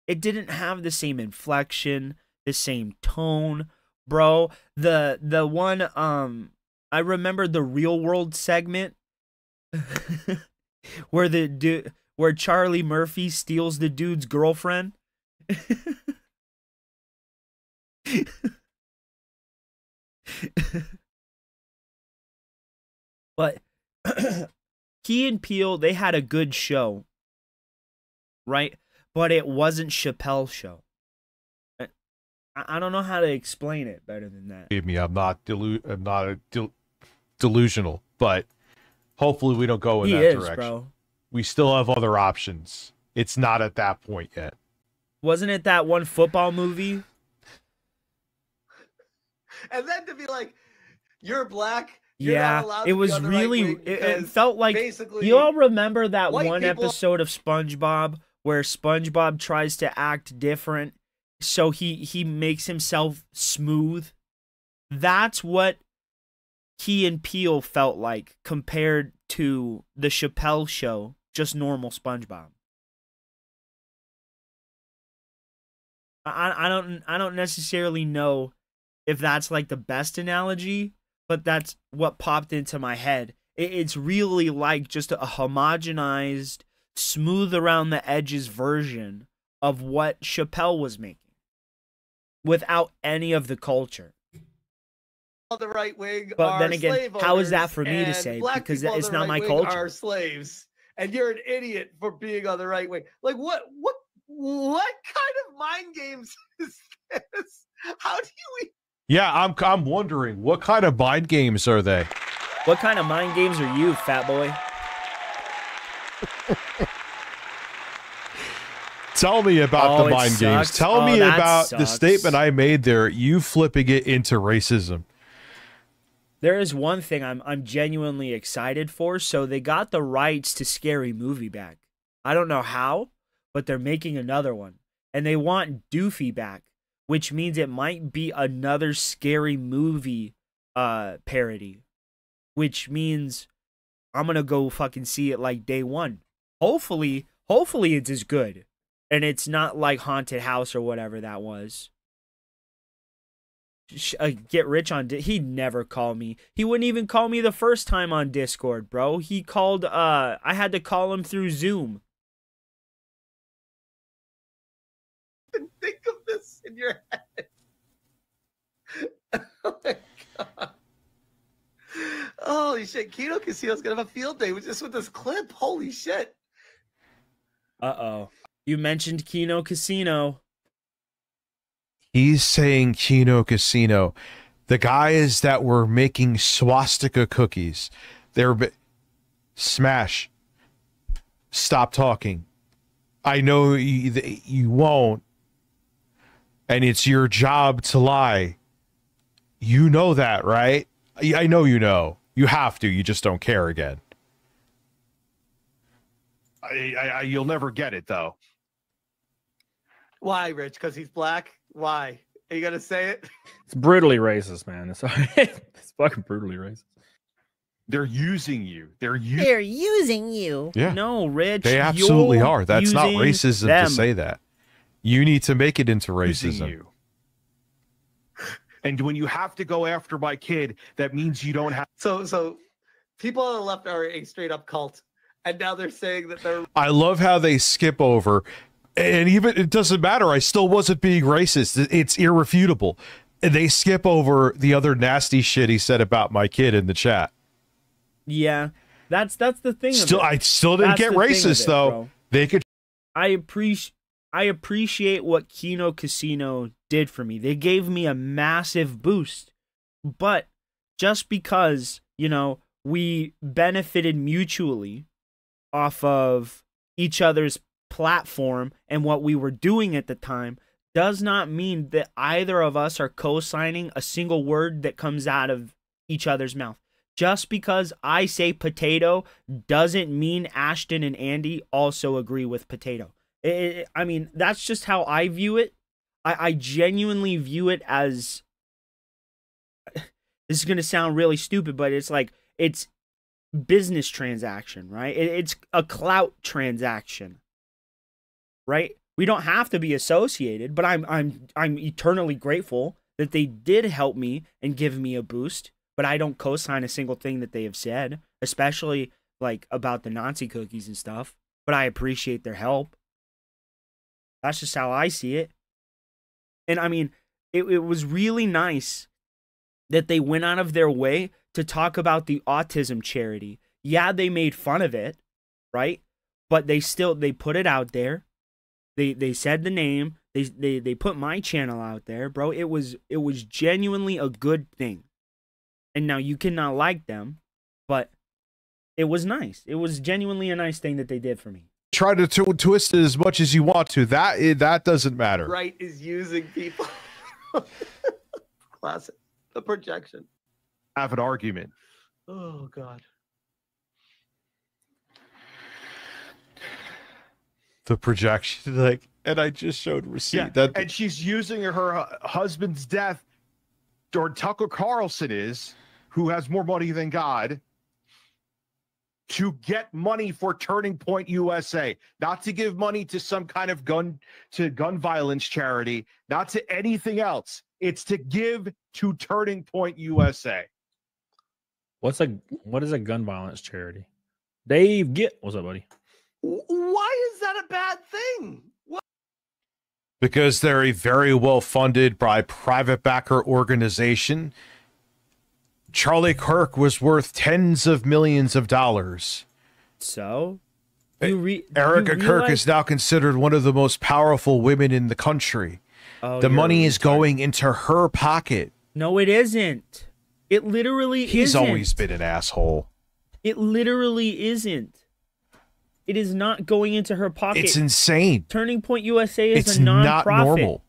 S2: It didn't have the same inflection, the same tone, bro. The one I remember the Real World segment where Charlie Murphy steals the dude's girlfriend. But Key and Peele, they had a good show, right? But it wasn't Chappelle's show. I don't know how to explain it better than that.
S5: Believe me, I'm not delusional, but hopefully we don't go in that direction. Bro. We still have other options. It's not at that point yet.
S2: Wasn't it that one football movie?
S16: And then to be like, you're black.
S2: Yeah, it was really. It felt like. You all remember that one episode of SpongeBob where SpongeBob tries to act different, so he makes himself smooth. That's what Key and Peele felt like compared to the Chappelle Show, just normal SpongeBob. I don't necessarily know if that's like the best analogy, but that's what popped into my head. It's really like just a homogenized, smooth around the edges version of what Chappelle was making without any of the culture.
S16: The right wing,
S2: but then again, how is that for me to say? Because it's not my culture.
S16: Are slaves, and you're an idiot for being on the right wing. Like what kind of mind games is this? How do you?
S5: Yeah, I'm wondering what kind of mind games are they?
S2: What kind of mind games are you, fat boy?
S5: Tell me about the mind games. Tell me about the statement I made there. You flipping it into racism.
S2: There is one thing I'm genuinely excited for. So they got the rights to Scary Movie back. I don't know how, but they're making another one. And they want Doofy back, which means it might be another Scary Movie parody. which means I'm gonna go fucking see it like day one. Hopefully it's as good, and it's not like Haunted House or whatever that was. Get rich on he'd never call me. He wouldn't even call me the first time on Discord, bro. He called I had to call him through Zoom.
S16: Think of this in your head. Oh my god. Holy shit, Kino Casino's gonna have a field day with this clip. Holy shit.
S2: Uh-oh. You mentioned Kino Casino.
S5: He's saying Kino Casino. The guys that were making swastika cookies. Smash. Stop talking. I know you won't. And it's your job to lie. You know that, right? I know you know. You have to. You just don't care again.
S13: You'll never get it, though.
S16: Why, Rich? Because he's black? Why? Are you gonna say it?
S14: It's brutally racist, man. It's fucking brutally racist.
S13: They're using you. They're
S12: using you.
S5: Yeah.
S2: No, Rich.
S5: They absolutely are. That's not
S2: using
S5: racism
S2: them.
S5: to say that. You need to make it into racism.
S13: You. And when you have to go after my kid, that means you don't have.
S16: So people on the left are a straight up cult, and now they're saying that they're.
S5: I love how they skip over, and even it doesn't matter. I still wasn't being racist. It's irrefutable. And they skip over the other nasty shit he said about my kid in the chat.
S2: Yeah, that's the thing.
S5: I still didn't get racist though.
S2: Bro.
S5: They could.
S2: I appreciate what Kino Casino did for me. They gave me a massive boost. But just because, you know, we benefited mutually off of each other's platform and what we were doing at the time does not mean that either of us are co-signing a single word that comes out of each other's mouth. Just because I say potato doesn't mean Ashton and Andy also agree with potato. I mean, that's just how I view it. I genuinely view it as... This is going to sound really stupid, but it's like, it's business transaction, right? It's a clout transaction, right? We don't have to be associated, but I'm eternally grateful that they did help me and give me a boost, but I don't co-sign a single thing that they have said, especially like about the Nazi cookies and stuff, but I appreciate their help. That's just how I see it. And I mean, it was really nice that they went out of their way to talk about the autism charity. Yeah, they made fun of it, right? But they put it out there. They said the name. They put my channel out there, bro. It was genuinely a good thing. And now you cannot like them, but it was nice. It was genuinely a nice thing that they did for me.
S5: Try to twist it as much as you want to. That doesn't matter.
S16: Right is using people. Classic. The projection.
S13: Have an argument.
S16: Oh God.
S5: The projection, like, and I just showed receipt.
S13: Yeah, and she's using her husband's death, or Tucker Carlson is, who has more money than God, to get money for Turning Point USA, not to give money to some kind of gun violence charity, not to anything else. It's to give to Turning Point USA.
S14: What is a gun violence charity? Dave, what's up, buddy?
S16: Why is that a bad thing? What?
S5: Because they're a very well-funded by private backer organization. Charlie Kirk was worth tens of millions of dollars.
S2: So?
S5: Erica Kirk is now considered one of the most powerful women in the country. Oh, the money is going into her pocket.
S2: No, it isn't. It literally isn't.
S5: He's always been an asshole.
S2: It literally isn't. It is not going into her pocket.
S5: It's insane.
S2: Turning Point USA is
S5: it's
S2: a non-profit.
S5: Not normal.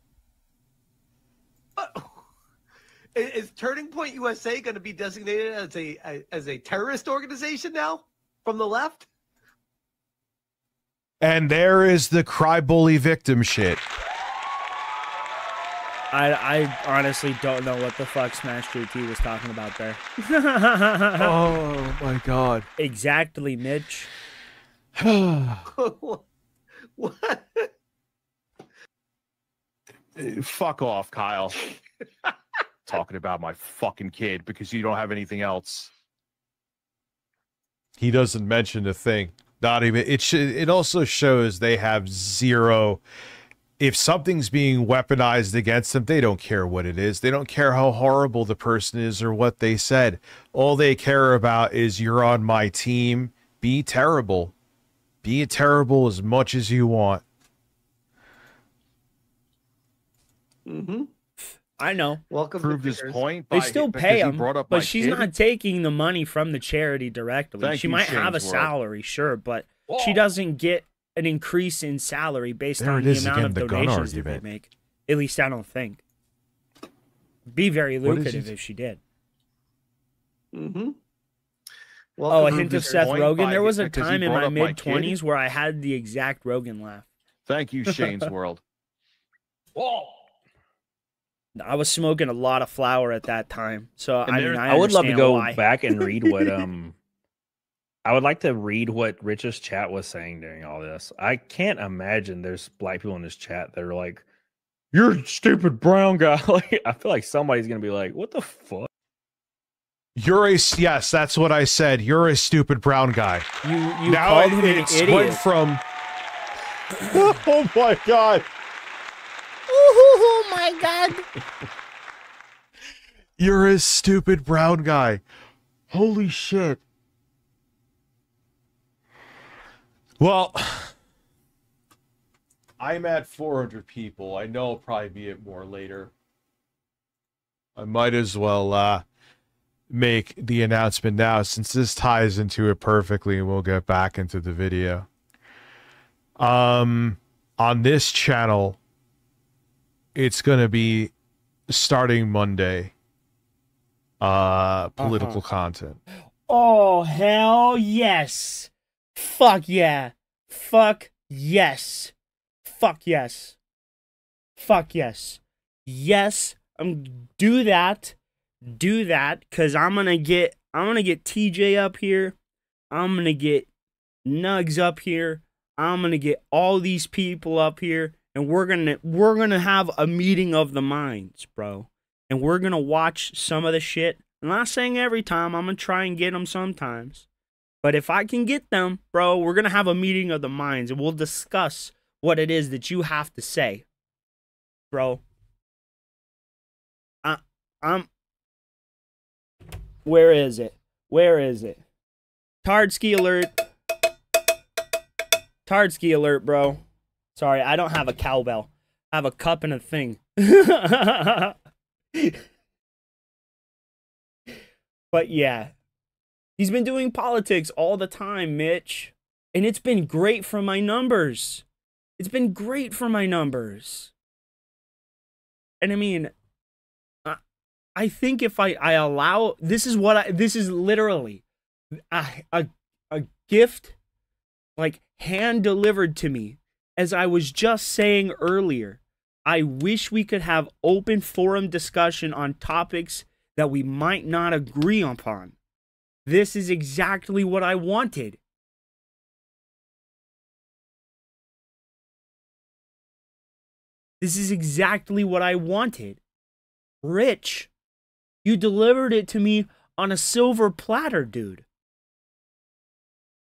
S16: Is Turning Point USA going to be designated as a terrorist organization now from the left?
S5: And there is the cry bully victim shit.
S2: I honestly don't know what the fuck Smash JT was talking about there.
S5: Oh my god.
S2: Exactly, Mitch.
S16: What?
S13: Fuck off, Kyle. Talking about my fucking kid because you don't have anything else.
S5: He doesn't mention a thing. Not even it also shows they have zero. If something's being weaponized against them, they don't care what it is. They don't care how horrible the person is or what they said. All they care about is you're on my team. Be terrible. Be terrible as much as you want.
S16: Mm-hmm.
S2: I know.
S16: Welcome
S13: Prove
S16: to
S13: this point.
S2: They still pay him,
S13: but
S2: but she's not taking the money from the charity directly.
S13: Thank
S2: she
S13: you,
S2: might have a
S13: Shane's World.
S2: salary, sure, but she doesn't get an increase in salary based
S5: There
S2: on
S5: it
S2: the
S5: is
S2: amount
S5: again,
S2: of
S5: the gun
S2: donations that they
S5: argument.
S2: make. At least I don't think. Be very
S5: What is
S2: lucrative
S5: it?
S2: if she did.
S16: Mm-hmm.
S2: Oh, a hint of Seth Rogen. There was a
S13: because he
S2: time in
S13: brought
S2: my
S13: up my kid.
S2: mid-20s where I had the exact Rogen laugh.
S13: Thank you, Shane's World.
S2: I was smoking a lot of flour at that time, so I
S14: would love to
S2: understand
S14: go
S2: why.
S14: back and read what I would like to read what Rich's chat was saying during all this. I can't imagine there's black people in this chat that are like, "You're a stupid brown guy." Like, I feel like somebody's gonna be like, "What the fuck?"
S5: Yes, that's what I said. You're a stupid brown guy.
S2: You
S5: now
S2: called him an
S5: it's
S2: idiot.
S5: went from. Oh my god.
S12: Oh my god.
S5: You're a stupid brown guy. Holy shit. Well, I'm at 400 people. I know I'll probably be at more later. I might as well make the announcement now since this ties into it perfectly and we'll get back into the video. On this channel, it's going to be starting Monday. Political content.
S2: Oh, hell yes. Fuck yeah. Fuck yes. Fuck yes. Fuck yes. Yes, do that. Do that, cause I'm gonna get TJ up here. I'm gonna get Nugs up here. I'm gonna get all these people up here, and we're gonna have a meeting of the minds, bro. And we're gonna watch some of the shit. I'm not saying every time. I'm gonna try and get them sometimes. But if I can get them, bro, we're gonna have a meeting of the minds, and we'll discuss what it is that you have to say, bro. I'm. Where is it? Where is it? Tardski alert. Tardski alert, bro. Sorry, I don't have a cowbell. I have a cup and a thing. But yeah. He's been doing politics all the time, Mitch. And it's been great for my numbers. It's been great for my numbers. And I mean, I think if I allow, this is literally a gift, like hand delivered to me. As I was just saying earlier, I wish we could have open forum discussion on topics that we might not agree upon. This is exactly what I wanted. This is exactly what I wanted. Rich, you delivered it to me on a silver platter, dude.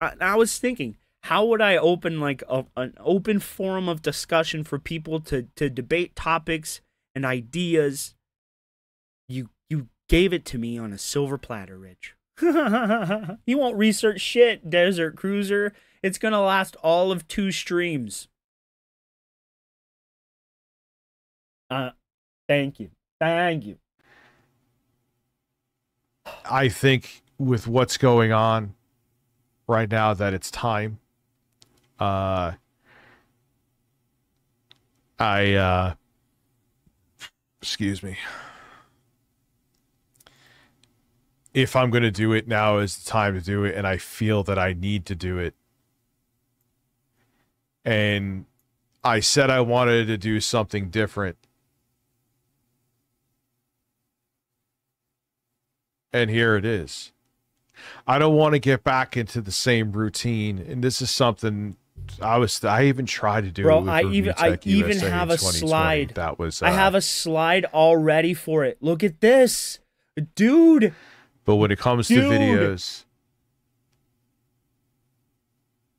S2: I was thinking, how would I open like an open forum of discussion for people to debate topics and ideas? You gave it to me on a silver platter, Rich. You won't research shit, Desert Cruiser. It's gonna last all of 2 streams. Thank you. Thank you.
S5: I think with what's going on right now that it's time. Excuse me. If I'm going to do it, now is the time to do it, and I feel that I need to do it. And I said I wanted to do something different. And here it is. I don't want to get back into the same routine, and this is something I even tried to do.
S2: Bro,
S5: with
S2: I
S5: Review Tech
S2: even
S5: USA
S2: have
S5: in
S2: a
S5: 2020.
S2: slide.
S5: That was
S2: I have a slide all ready for it. Look at this, dude.
S5: But when it comes to videos,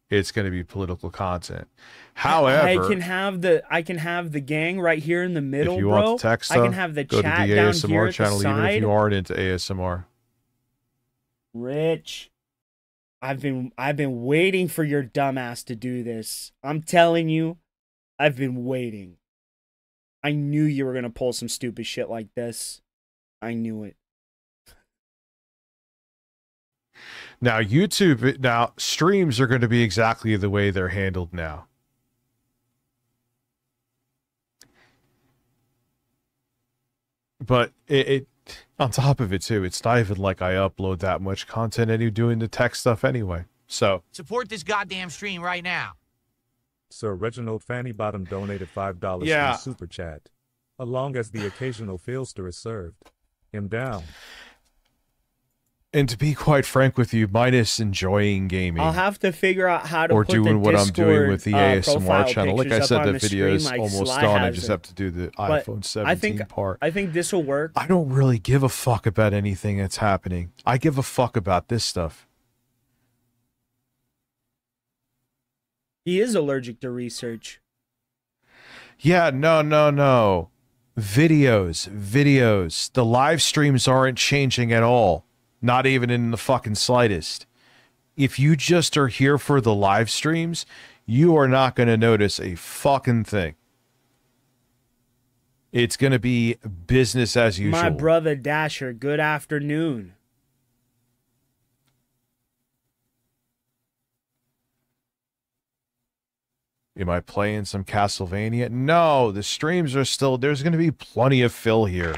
S5: it's going to be political content. However,
S2: I can have the gang right here in the middle,
S5: if you
S2: bro.
S5: want the tech stuff,
S2: I can have the
S5: go
S2: chat
S5: to the
S2: down
S5: ASMR
S2: here at
S5: channel,
S2: the
S5: even if
S2: side.
S5: you aren't into ASMR.
S2: Rich, I've been waiting for your dumbass to do this. I'm telling you, I've been waiting. I knew you were gonna pull some stupid shit like this. I knew it.
S5: Now streams are going to be exactly the way they're handled now. But it on top of it too, it's not even like I upload that much content and you're doing the tech stuff anyway. So
S11: support this goddamn stream right now.
S7: Sir Reginald Fanny Bottom donated $5
S5: Yeah.
S7: from Super Chat. Along as the occasional filster is served. Him down.
S5: And to be quite frank with you, minus enjoying gaming.
S2: I'll have to figure out how to
S5: or
S2: put
S5: doing
S2: the
S5: what I'm doing with the ASMR
S2: profile
S5: channel. Like I
S2: pictures
S5: said,
S2: up
S5: the
S2: on the
S5: video is
S2: screen like
S5: almost
S2: Sly
S5: done. I
S2: has
S5: just
S2: it.
S5: have to do the
S2: But
S5: iPhone 17 part.
S2: I think this will work.
S5: I don't really give a fuck about anything that's happening. I give a fuck about this stuff.
S2: He is allergic to research.
S5: Yeah, no. Videos. The live streams aren't changing at all. Not even in the fucking slightest. If you just are here for the live streams, you are not going to notice a fucking thing. It's going to be business as usual.
S2: My brother Dasher, good afternoon.
S5: Am I playing some Castlevania? No, the streams are still... There's going to be plenty of fill here.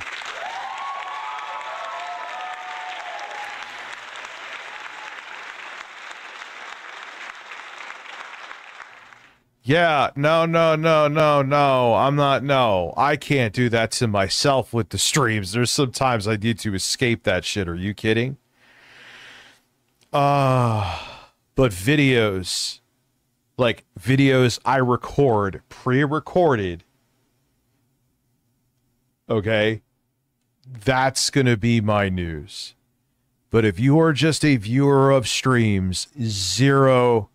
S5: Yeah, no. I'm not... No, I can't do that to myself with the streams. There's sometimes I need to escape that shit. Are you kidding? But videos... Like, videos I record, pre-recorded, okay, that's going to be my news. But if you are just a viewer of streams, zero.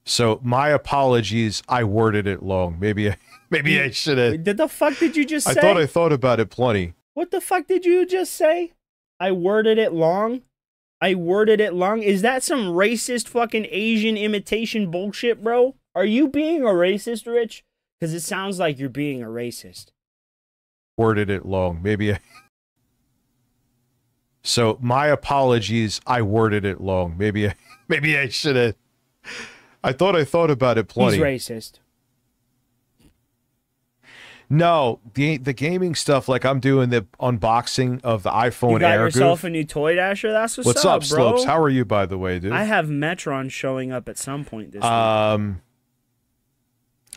S5: So, my apologies, I worded it long. Maybe I should have.
S2: Did the fuck did you just say?
S5: I thought about it plenty.
S2: What the fuck did you just say? I worded it long? Is that some racist fucking Asian imitation bullshit, bro? Are you being a racist, Rich? Because it sounds like you're being a racist.
S5: Worded it long. Maybe I... So, my apologies, I worded it long. Maybe I should have... I thought about it plenty.
S2: He's racist.
S5: No, the gaming stuff, like I'm doing the unboxing of the iPhone Air.
S2: You got
S5: Air
S2: yourself
S5: Goof.
S2: a new toy, Dasher? That's
S5: What's up,
S2: bro?
S5: Slopes? How are you, by the way, dude?
S2: I have Metron showing up at some point this week.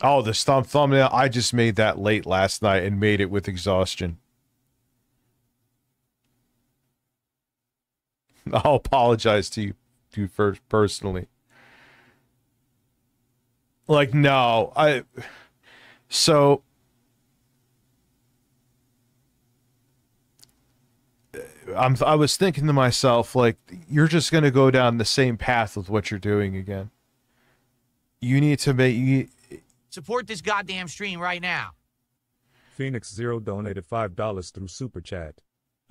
S5: Oh, the thumbnail. I just made that late last night and made it with exhaustion. I'll apologize to you first personally. Like, no, I was thinking to myself, like, you're just going to go down the same path with what you're doing again. You need to
S11: support this goddamn stream right now.
S7: Phoenix Zero donated $5 through Super Chat.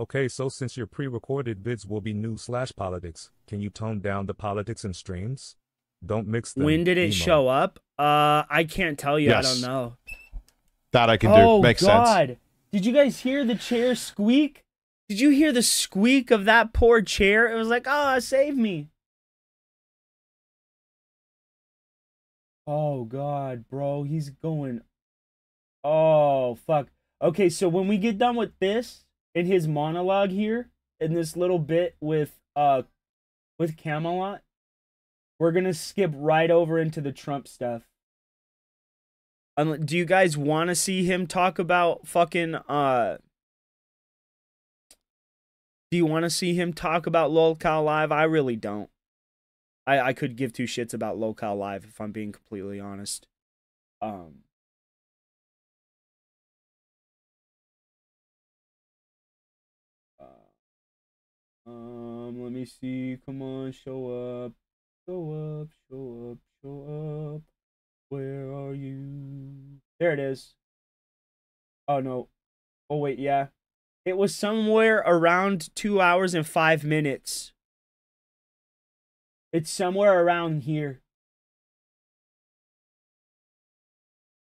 S7: Okay, so since your pre-recorded vids will be news/politics, can you tone down the politics in streams? Don't mix them.
S2: When did it show up? I can't tell you.
S5: Yes.
S2: I don't know.
S5: That I can do. Makes sense.
S2: Oh, God. Did you guys hear the chair squeak? Did you hear the squeak of that poor chair? It was like, oh, save me. Oh, God, bro. He's going. Oh, fuck. Okay, so when we get done with this, in his monologue here, in this little bit with Camelot, we're going to skip right over into the Trump stuff. Do you guys want to see him talk about fucking, Do you want to see him talk about Lolcow Live? I really don't. I could give two shits about Lolcow Live if I'm being completely honest. Let me see. Come on, show up. Show up, show up, show up. Where are you? There it is. Oh, no. Oh, wait, yeah. It was somewhere around 2 hours and 5 minutes. It's somewhere around here.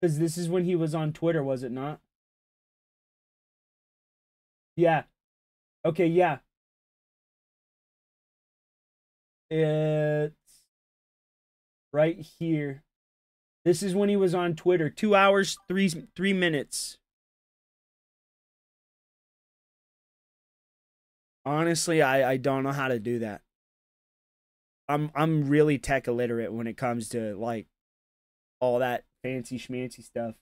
S2: Because this is when he was on Twitter, was it not? Yeah. Okay, yeah. It's right here. This is when he was on Twitter. 2 hours, 3 minutes. Honestly, I don't know how to do that. I'm really tech illiterate when it comes to like all that fancy schmancy stuff.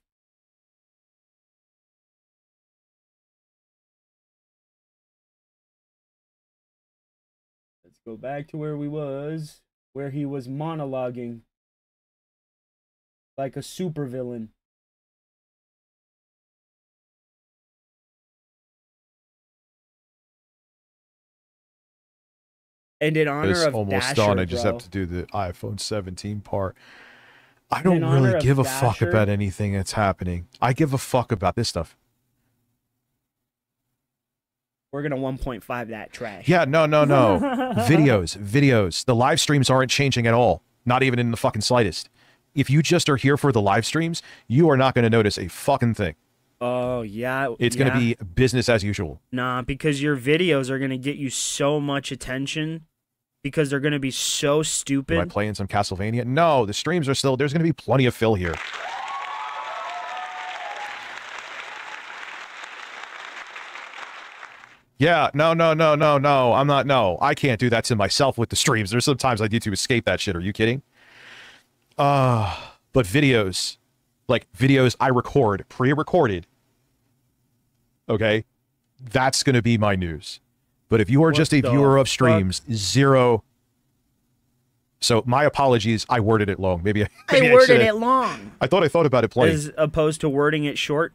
S2: Let's go back to where he was monologuing like a supervillain. And in honor
S5: it's
S2: of
S5: almost
S2: Dasher,
S5: done. I just
S2: bro.
S5: have to do the iPhone 17 part. I don't really give a fuck about anything that's happening. I give a fuck about this stuff.
S2: We're gonna 1.5 that trash.
S5: Yeah, no. Videos. The live streams aren't changing at all. Not even in the fucking slightest. If you just are here for the live streams, you are not going to notice a fucking thing.
S2: Oh, yeah.
S5: It's going to be business as usual.
S2: Nah, because your videos are going to get you so much attention because they're going to be so stupid.
S5: Am I playing some Castlevania? No, the streams are still... There's going to be plenty of fill here. Yeah, no. I'm not... No, I can't do that to myself with the streams. There's sometimes I need to escape that shit. Are you kidding? But videos... Like, videos I record, pre-recorded, okay? That's going to be my news. But if you are just a viewer of streams, zero... So, my apologies, I worded it long. Maybe
S2: I worded it long.
S5: I thought about it playing.
S2: As opposed to wording it short?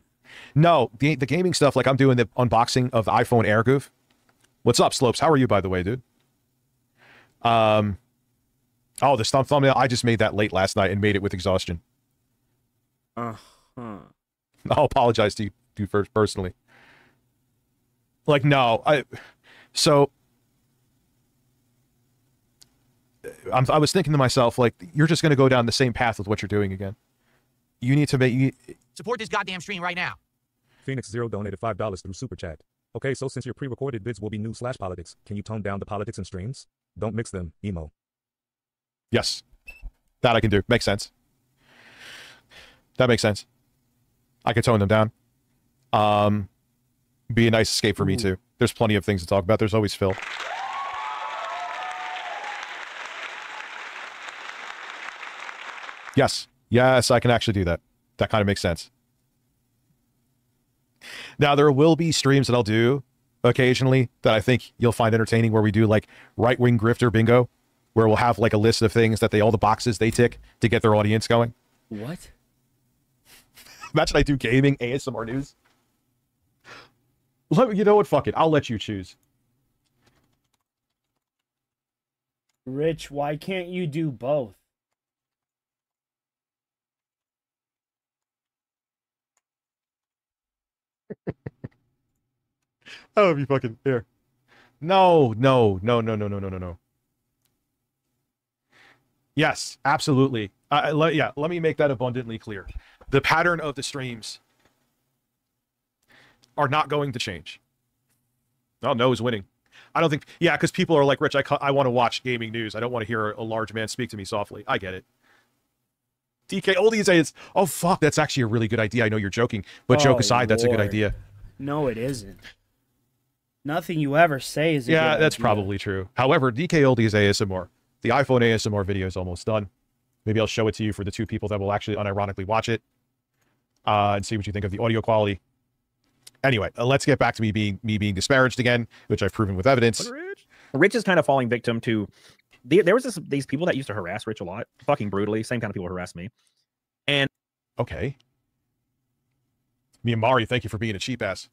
S5: No, the gaming stuff, like I'm doing the unboxing of the iPhone Air Goof. What's up, Slopes? How are you, by the way, dude? Oh, the thumbnail, I just made that late last night and made it with exhaustion.
S2: Uh-huh.
S5: I'll apologize to you first personally. Like, no, I was thinking to myself, like, you're just going to go down the same path with what you're doing again. You need to
S11: support this goddamn stream right now.
S7: Phoenix Zero donated $5 through Super Chat. Okay, so since your pre-recorded vids will be news/politics, can you tone down the politics and streams? Don't mix them, emo.
S5: Yes, that I can do. Makes sense. That makes sense. I could tone them down. Be a nice escape for me too. There's plenty of things to talk about. There's always Phil. Yes, I can actually do that. That kind of makes sense. Now, there will be streams that I'll do occasionally that I think you'll find entertaining where we do like right-wing grifter bingo, where we'll have like a list of things that all the boxes they tick to get their audience going.
S2: What?
S5: Imagine I do gaming ASMR news. You know what? Fuck it. I'll let you choose.
S2: Rich, why can't you do both?
S5: Oh, if you fucking here. No. Yes, absolutely. Let me make that abundantly clear. The pattern of the streams are not going to change. Oh, no is winning. I don't think... Yeah, because people are like, Rich, I want to watch gaming news. I don't want to hear a large man speak to me softly. I get it. DK Oldie says, oh, fuck, that's actually a really good idea. I know you're joking, but joke aside, that's a good idea.
S2: No, it isn't. Nothing you ever say is a
S5: Yeah,
S2: good
S5: that's
S2: idea.
S5: probably true. However, DK Oldie's ASMR. The iPhone ASMR video is almost done. Maybe I'll show it to you for the two people that will actually unironically watch it and see what you think of the audio quality. Anyway, let's get back to me being disparaged again, which I've proven with evidence.
S14: Rich is kind of falling victim to. There was these people that used to harass Rich a lot, fucking brutally. Same kind of people harass me. And
S5: okay, Miyamari, thank you for being a cheap ass.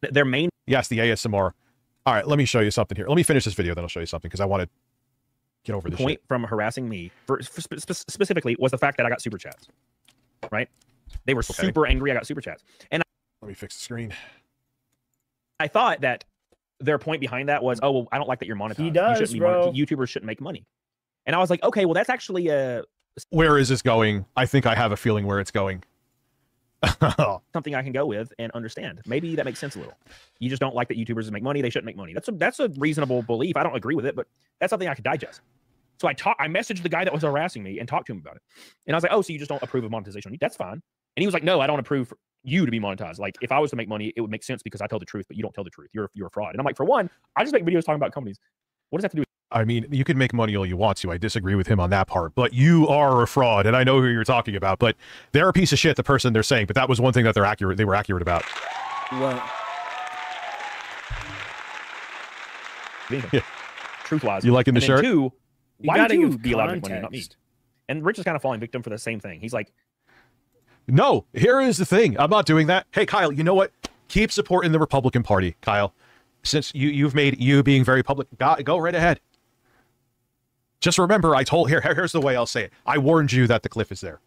S14: Their main
S5: the ASMR. All right, let me show you something here. Let me finish this video, then I'll show you something because I want to get over this
S14: point from harassing me specifically was the fact that I got super chats. Right? They were super angry. I got super chats, and
S5: let me fix the screen.
S14: I thought that their point behind that was, oh, well, I don't like that you're monetized.
S2: He does, bro.
S14: YouTubers shouldn't make money. And I was like, okay, well, that's actually a...
S5: Where is this going? I think I have a feeling where it's going.
S14: Something I can go with and understand. Maybe that makes sense a little. You just don't like that YouTubers make money. They shouldn't make money. That's a reasonable belief. I don't agree with it, but that's something I could digest. So I messaged the guy that was harassing me and talked to him about it. And I was like, oh, so you just don't approve of monetization? That's fine. And he was like, no, I don't approve you to be monetized. Like, if I was to make money, it would make sense because I tell the truth, but you don't tell the truth. You're a fraud. And I'm like, for one, I just make videos talking about companies. What does that have to do with?
S5: I mean, you can make money all you want to. I disagree with him on that part, but you are a fraud, and I know who you're talking about. But they're a piece of shit, the person they're saying. But that was one thing that they were accurate about.
S2: What?
S14: Yeah. Truth-wise.
S5: You liking the shirt?
S14: Two, why would you be allowed to make money, not me? And Rich is kind of falling victim for the same thing. He's like,
S5: no, here is the thing. I'm not doing that. Hey, Kyle, you know what? Keep supporting the Republican Party, Kyle. Since you've made you being very public, go right ahead. Just remember, here's the way I'll say it. I warned you that the cliff is there.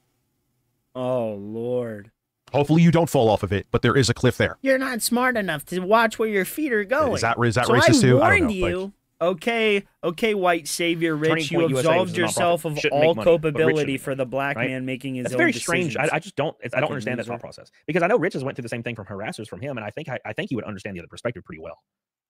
S2: Oh, Lord.
S5: Hopefully you don't fall off of it, but there is a cliff there.
S12: You're not smart enough to watch where your feet are going.
S5: Is that racist too?
S12: I warned you.
S2: Okay, white savior Rich, you absolved yourself of all culpability for the black man making his own
S14: very
S2: decisions.
S14: strange. I just don't understand that thought process, because I know Rich has went through the same thing from harassers from him, and I think he would understand the other perspective pretty well.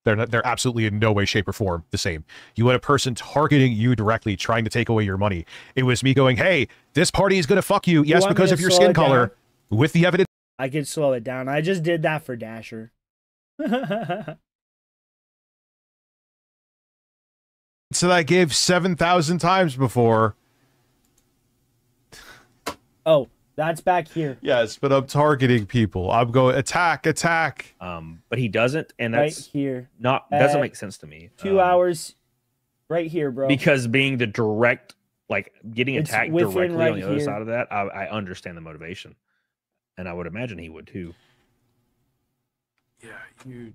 S5: They're absolutely in no way, shape, or form the same. You had a person targeting you directly, trying to take away your money. It was me going, hey, this party is going to fuck you. Yes, because of your skin color. With the evidence.
S2: I could slow it down. I just did that for Dasher.
S5: So I gave 7,000 times before.
S2: Oh, that's back here.
S5: Yes, but I'm targeting people. I'm going attack.
S14: But he doesn't, and that's
S2: right here.
S14: Doesn't make sense to me.
S2: 2 hours, right here, bro.
S14: Because being the direct, like getting attacked directly
S2: right
S14: on the other
S2: here.
S14: side of that, I understand the motivation, and I would imagine he would too.
S5: Yeah, you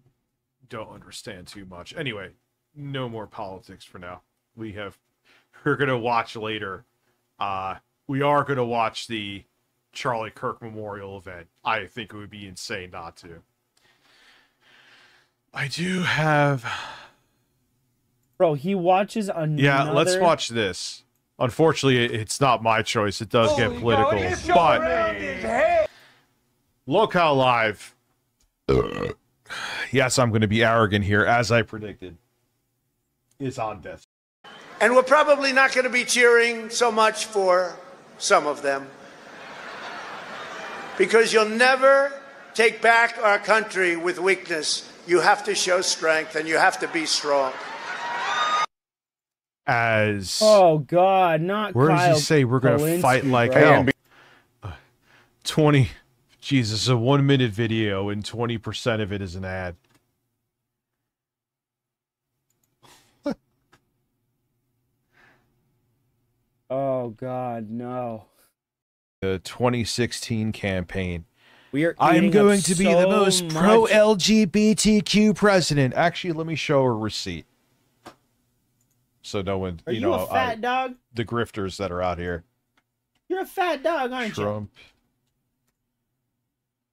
S5: don't understand too much. Anyway. No more politics for now. We're gonna watch later. We are gonna watch the Charlie Kirk Memorial event. I think it would be insane not to. I do have.
S2: Bro, he watches another.
S5: Yeah, let's watch this. Unfortunately, it's not my choice. It does get political, but look how live. Yes, I'm going to be arrogant here, as I predicted. Is on death.
S18: And we're probably not going to be cheering so much for some of them, because you'll never take back our country with weakness. You have to show strength, and you have to be strong.
S5: As
S2: oh God, not
S5: where
S2: Kyle
S5: does he say we're going to fight like
S2: bro.
S5: hell? 20, Jesus, a 1 minute video, and 20% of it is an ad.
S2: Oh God, no.
S5: The 2016 campaign.
S2: I'm
S5: going to be the most pro LGBTQ president. Actually, let me show a receipt. So no one,
S2: Are you a fat dog?
S5: The grifters that are out here.
S2: You're a fat dog, aren't
S5: Trump.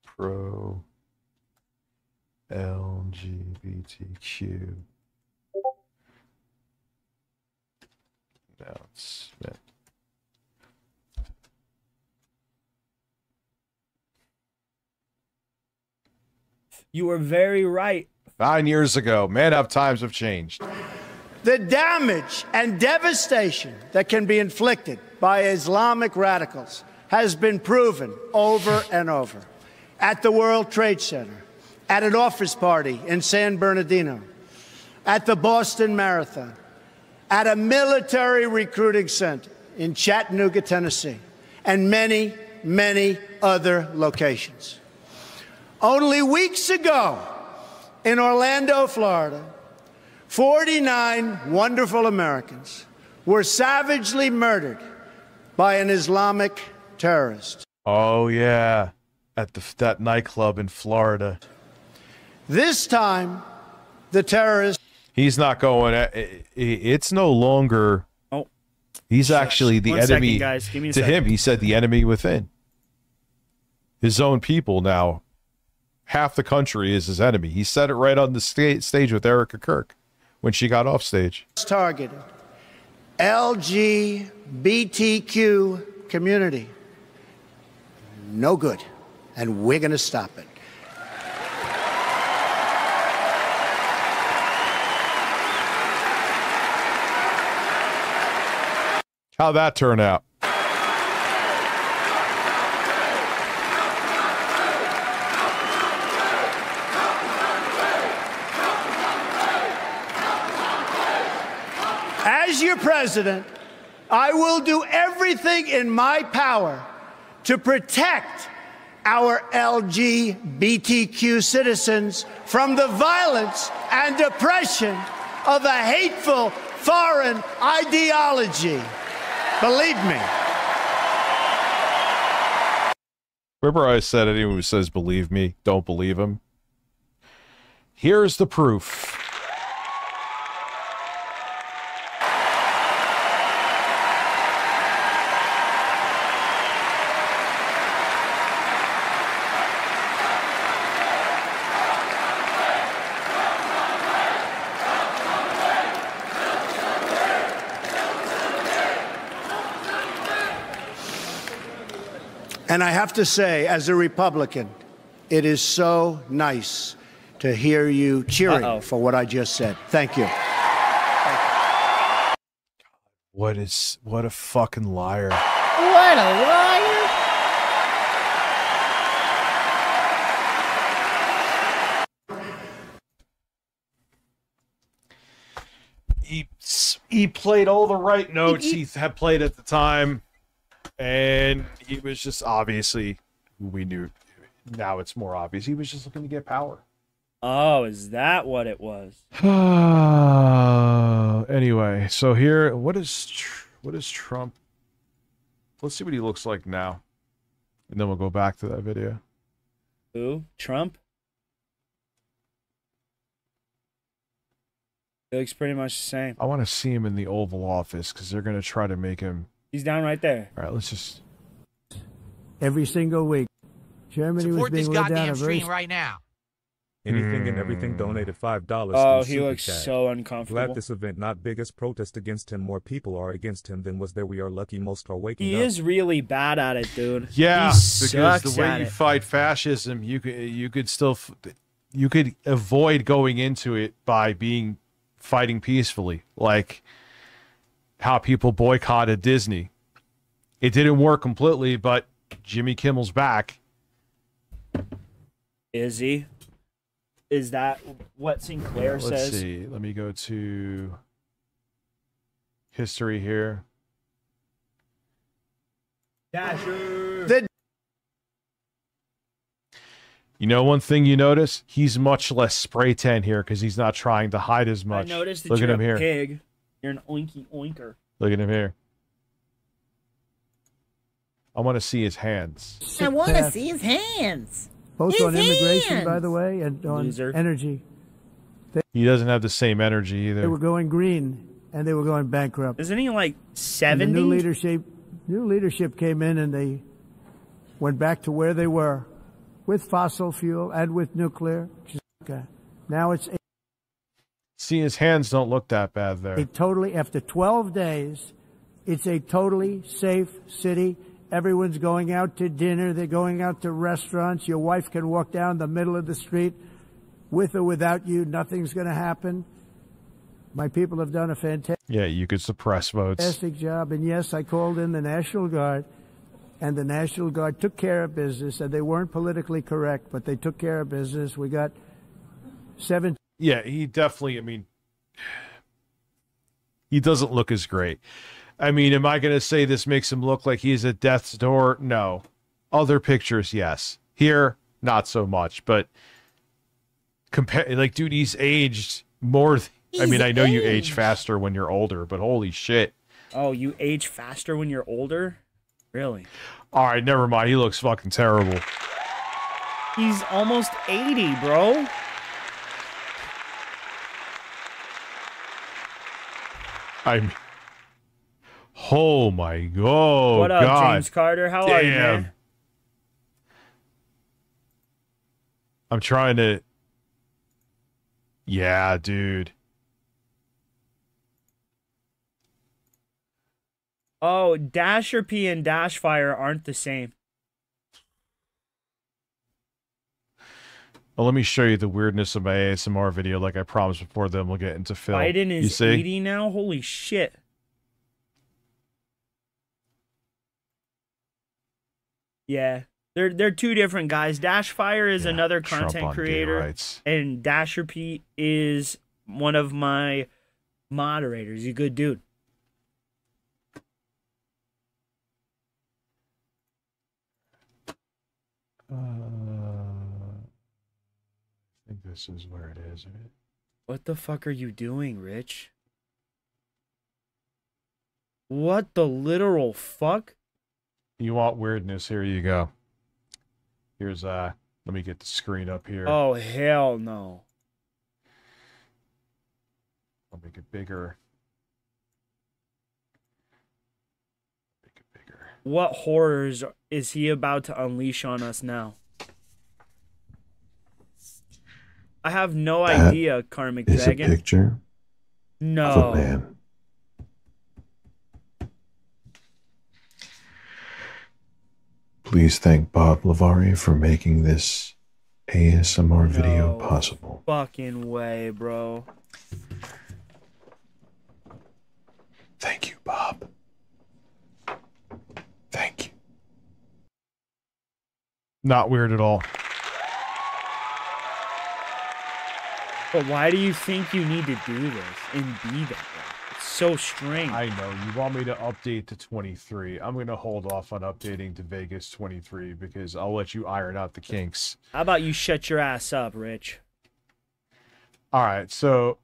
S5: Pro LGBTQ. Announcement.
S2: You were very right.
S5: 9 years ago. Man up, times have changed.
S18: The damage and devastation that can be inflicted by Islamic radicals has been proven over and over. At the World Trade Center, at an office party in San Bernardino, at the Boston Marathon, at a military recruiting center in Chattanooga, Tennessee, and many, many other locations. Only weeks ago in Orlando, Florida, 49 wonderful Americans were savagely murdered by an Islamic terrorist.
S5: Oh, yeah. At that nightclub in Florida.
S18: This time, the terrorist...
S5: He's not going... It's no longer...
S2: Oh.
S5: He's actually the enemy.
S2: Second, guys. Give me a
S5: to
S2: second.
S5: him, he said the enemy within. His own people now. Half the country is his enemy. He said it right on the stage with Erica Kirk when she got off stage.
S18: Targeted LGBTQ community. No good. And we're going to stop it.
S5: How'd that turn out?
S18: As your president, I will do everything in my power to protect our LGBTQ citizens from the violence and oppression of a hateful foreign ideology. Believe me.
S5: Remember I said anyone who says believe me, don't believe him? Here's the proof.
S18: And I have to say, as a Republican, it is so nice to hear you cheering for what I just said. Thank you.
S5: What a fucking liar.
S12: What a liar.
S5: He played all the right notes he had played at the time. And he was just obviously, we knew, now it's more obvious, he was just looking to get power.
S2: Oh, is that what it was?
S5: Anyway, so here, what is Trump? Let's see what he looks like now. And then we'll go back to that video.
S2: Who? Trump? It looks pretty much the same.
S5: I want to see him in the Oval Office because they're going to try to make him...
S2: He's down right there.
S5: All right, let's just...
S18: Every single week. Germany
S11: Support
S18: was being
S11: this
S18: led down
S11: goddamn
S18: a very...
S11: stream right now.
S7: Anything and everything donated $5.
S2: Oh,
S7: through
S2: he
S7: Super
S2: looks
S7: Chat.
S2: so uncomfortable.
S7: Glad this event not biggest protest against him. More people are against him than was there. We are lucky most are waking
S2: He
S7: up.
S2: is really bad at it, dude.
S5: Yeah,
S2: he
S5: because
S2: sucks
S5: the way
S2: at
S5: you
S2: it.
S5: fight fascism, you could still... You could avoid going into it by fighting peacefully. Like how people boycotted Disney. It didn't work completely, but Jimmy Kimmel's back.
S2: Is he? Is that what Sinclair says?
S5: Let's see. Let me go to history here.
S2: Dasher.
S5: You know one thing you notice? He's much less spray tan here because he's not trying to hide as much.
S2: I noticed that
S5: Look
S2: you're
S5: at him
S2: a
S5: here.
S2: pig. You're an oinky oinker.
S5: Look at him here. I want to see his hands.
S12: I want to see his hands.
S18: Both
S12: His
S18: on immigration,
S12: hands.
S18: by the way, and on
S2: Loser.
S18: energy.
S5: He doesn't have the same energy
S18: They
S5: either.
S18: were going green, and they were going bankrupt.
S2: Isn't he like
S18: And
S2: 70?
S18: the new leadership came in, and they went back to where they were, with fossil fuel and with nuclear. Okay. Now it's
S5: See, his hands don't look that bad there.
S18: after 12 days, it's a totally safe city. Everyone's going out to dinner. They're going out to restaurants. Your wife can walk down the middle of the street with or without you. Nothing's going to happen. My people have done a fantastic
S5: Yeah, you could suppress votes.
S18: job. And yes, I called in the National Guard, and the National Guard took care of business. And they weren't politically correct, but they took care of business. We got 7.
S5: Yeah, he definitely, I mean, he doesn't look as great. I mean, am I going to say this makes him look like he's at death's door? No. Other pictures, yes. Here, not so much. But compare, like, dude, he's aged more. I mean, I know you age faster when you're older, but holy shit.
S2: Oh, you age faster when you're older? Really?
S5: All right, never mind. He looks fucking terrible.
S2: He's almost 80, bro.
S5: I mean, oh my god.
S2: What up,
S5: God.
S2: James Carter? How are you, man?
S5: I'm trying to. Yeah, dude.
S2: Oh, Dasher P and Dashfire aren't the same.
S5: Well, let me show you the weirdness of my ASMR video like I promised before, then we'll get into Phil.
S2: Biden
S5: You
S2: is
S5: see?
S2: 80 now? Holy shit. Yeah. They're two different guys. Dashfire is another
S5: Trump
S2: content
S5: on gay
S2: creator.
S5: rights.
S2: And Dasher P is one of my moderators. He's a good dude.
S5: I think this is where it is, right?
S2: What the fuck are you doing, Rich? What the literal fuck?
S5: You want weirdness? Here you go. Here's let me get the screen up here.
S2: Oh hell no.
S5: I'll make it bigger.
S2: What horrors is he about to unleash on us now? I have no idea, Karmic
S19: is
S2: Dragon.
S19: a picture
S2: No.
S19: of a man. Please thank Bob Lavari for making this ASMR video possible.
S2: Fucking way, bro.
S19: Thank you, Bob. Thank you.
S5: Not weird at all.
S2: But why do you think you need to do this and be that way? It's so strange.
S5: I know. You want me to update to 23. I'm going to hold off on updating to Vegas 23 because I'll let you iron out the kinks.
S2: How about you shut your ass up, Rich?
S5: All right, so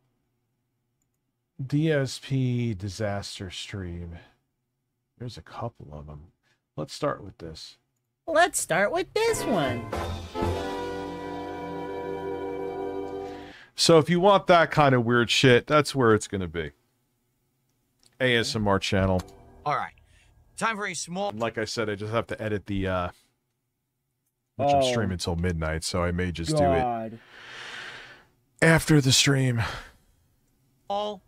S5: DSP disaster stream. There's a couple of them. Let's start with this.
S12: Let's start with this one.
S5: So if you want that kind of weird shit, that's where it's going to be. ASMR channel.
S11: All right. Time for a small...
S5: Like I said, I just have to edit the... which I'm streaming until midnight, so I may just do it after the stream.
S11: All.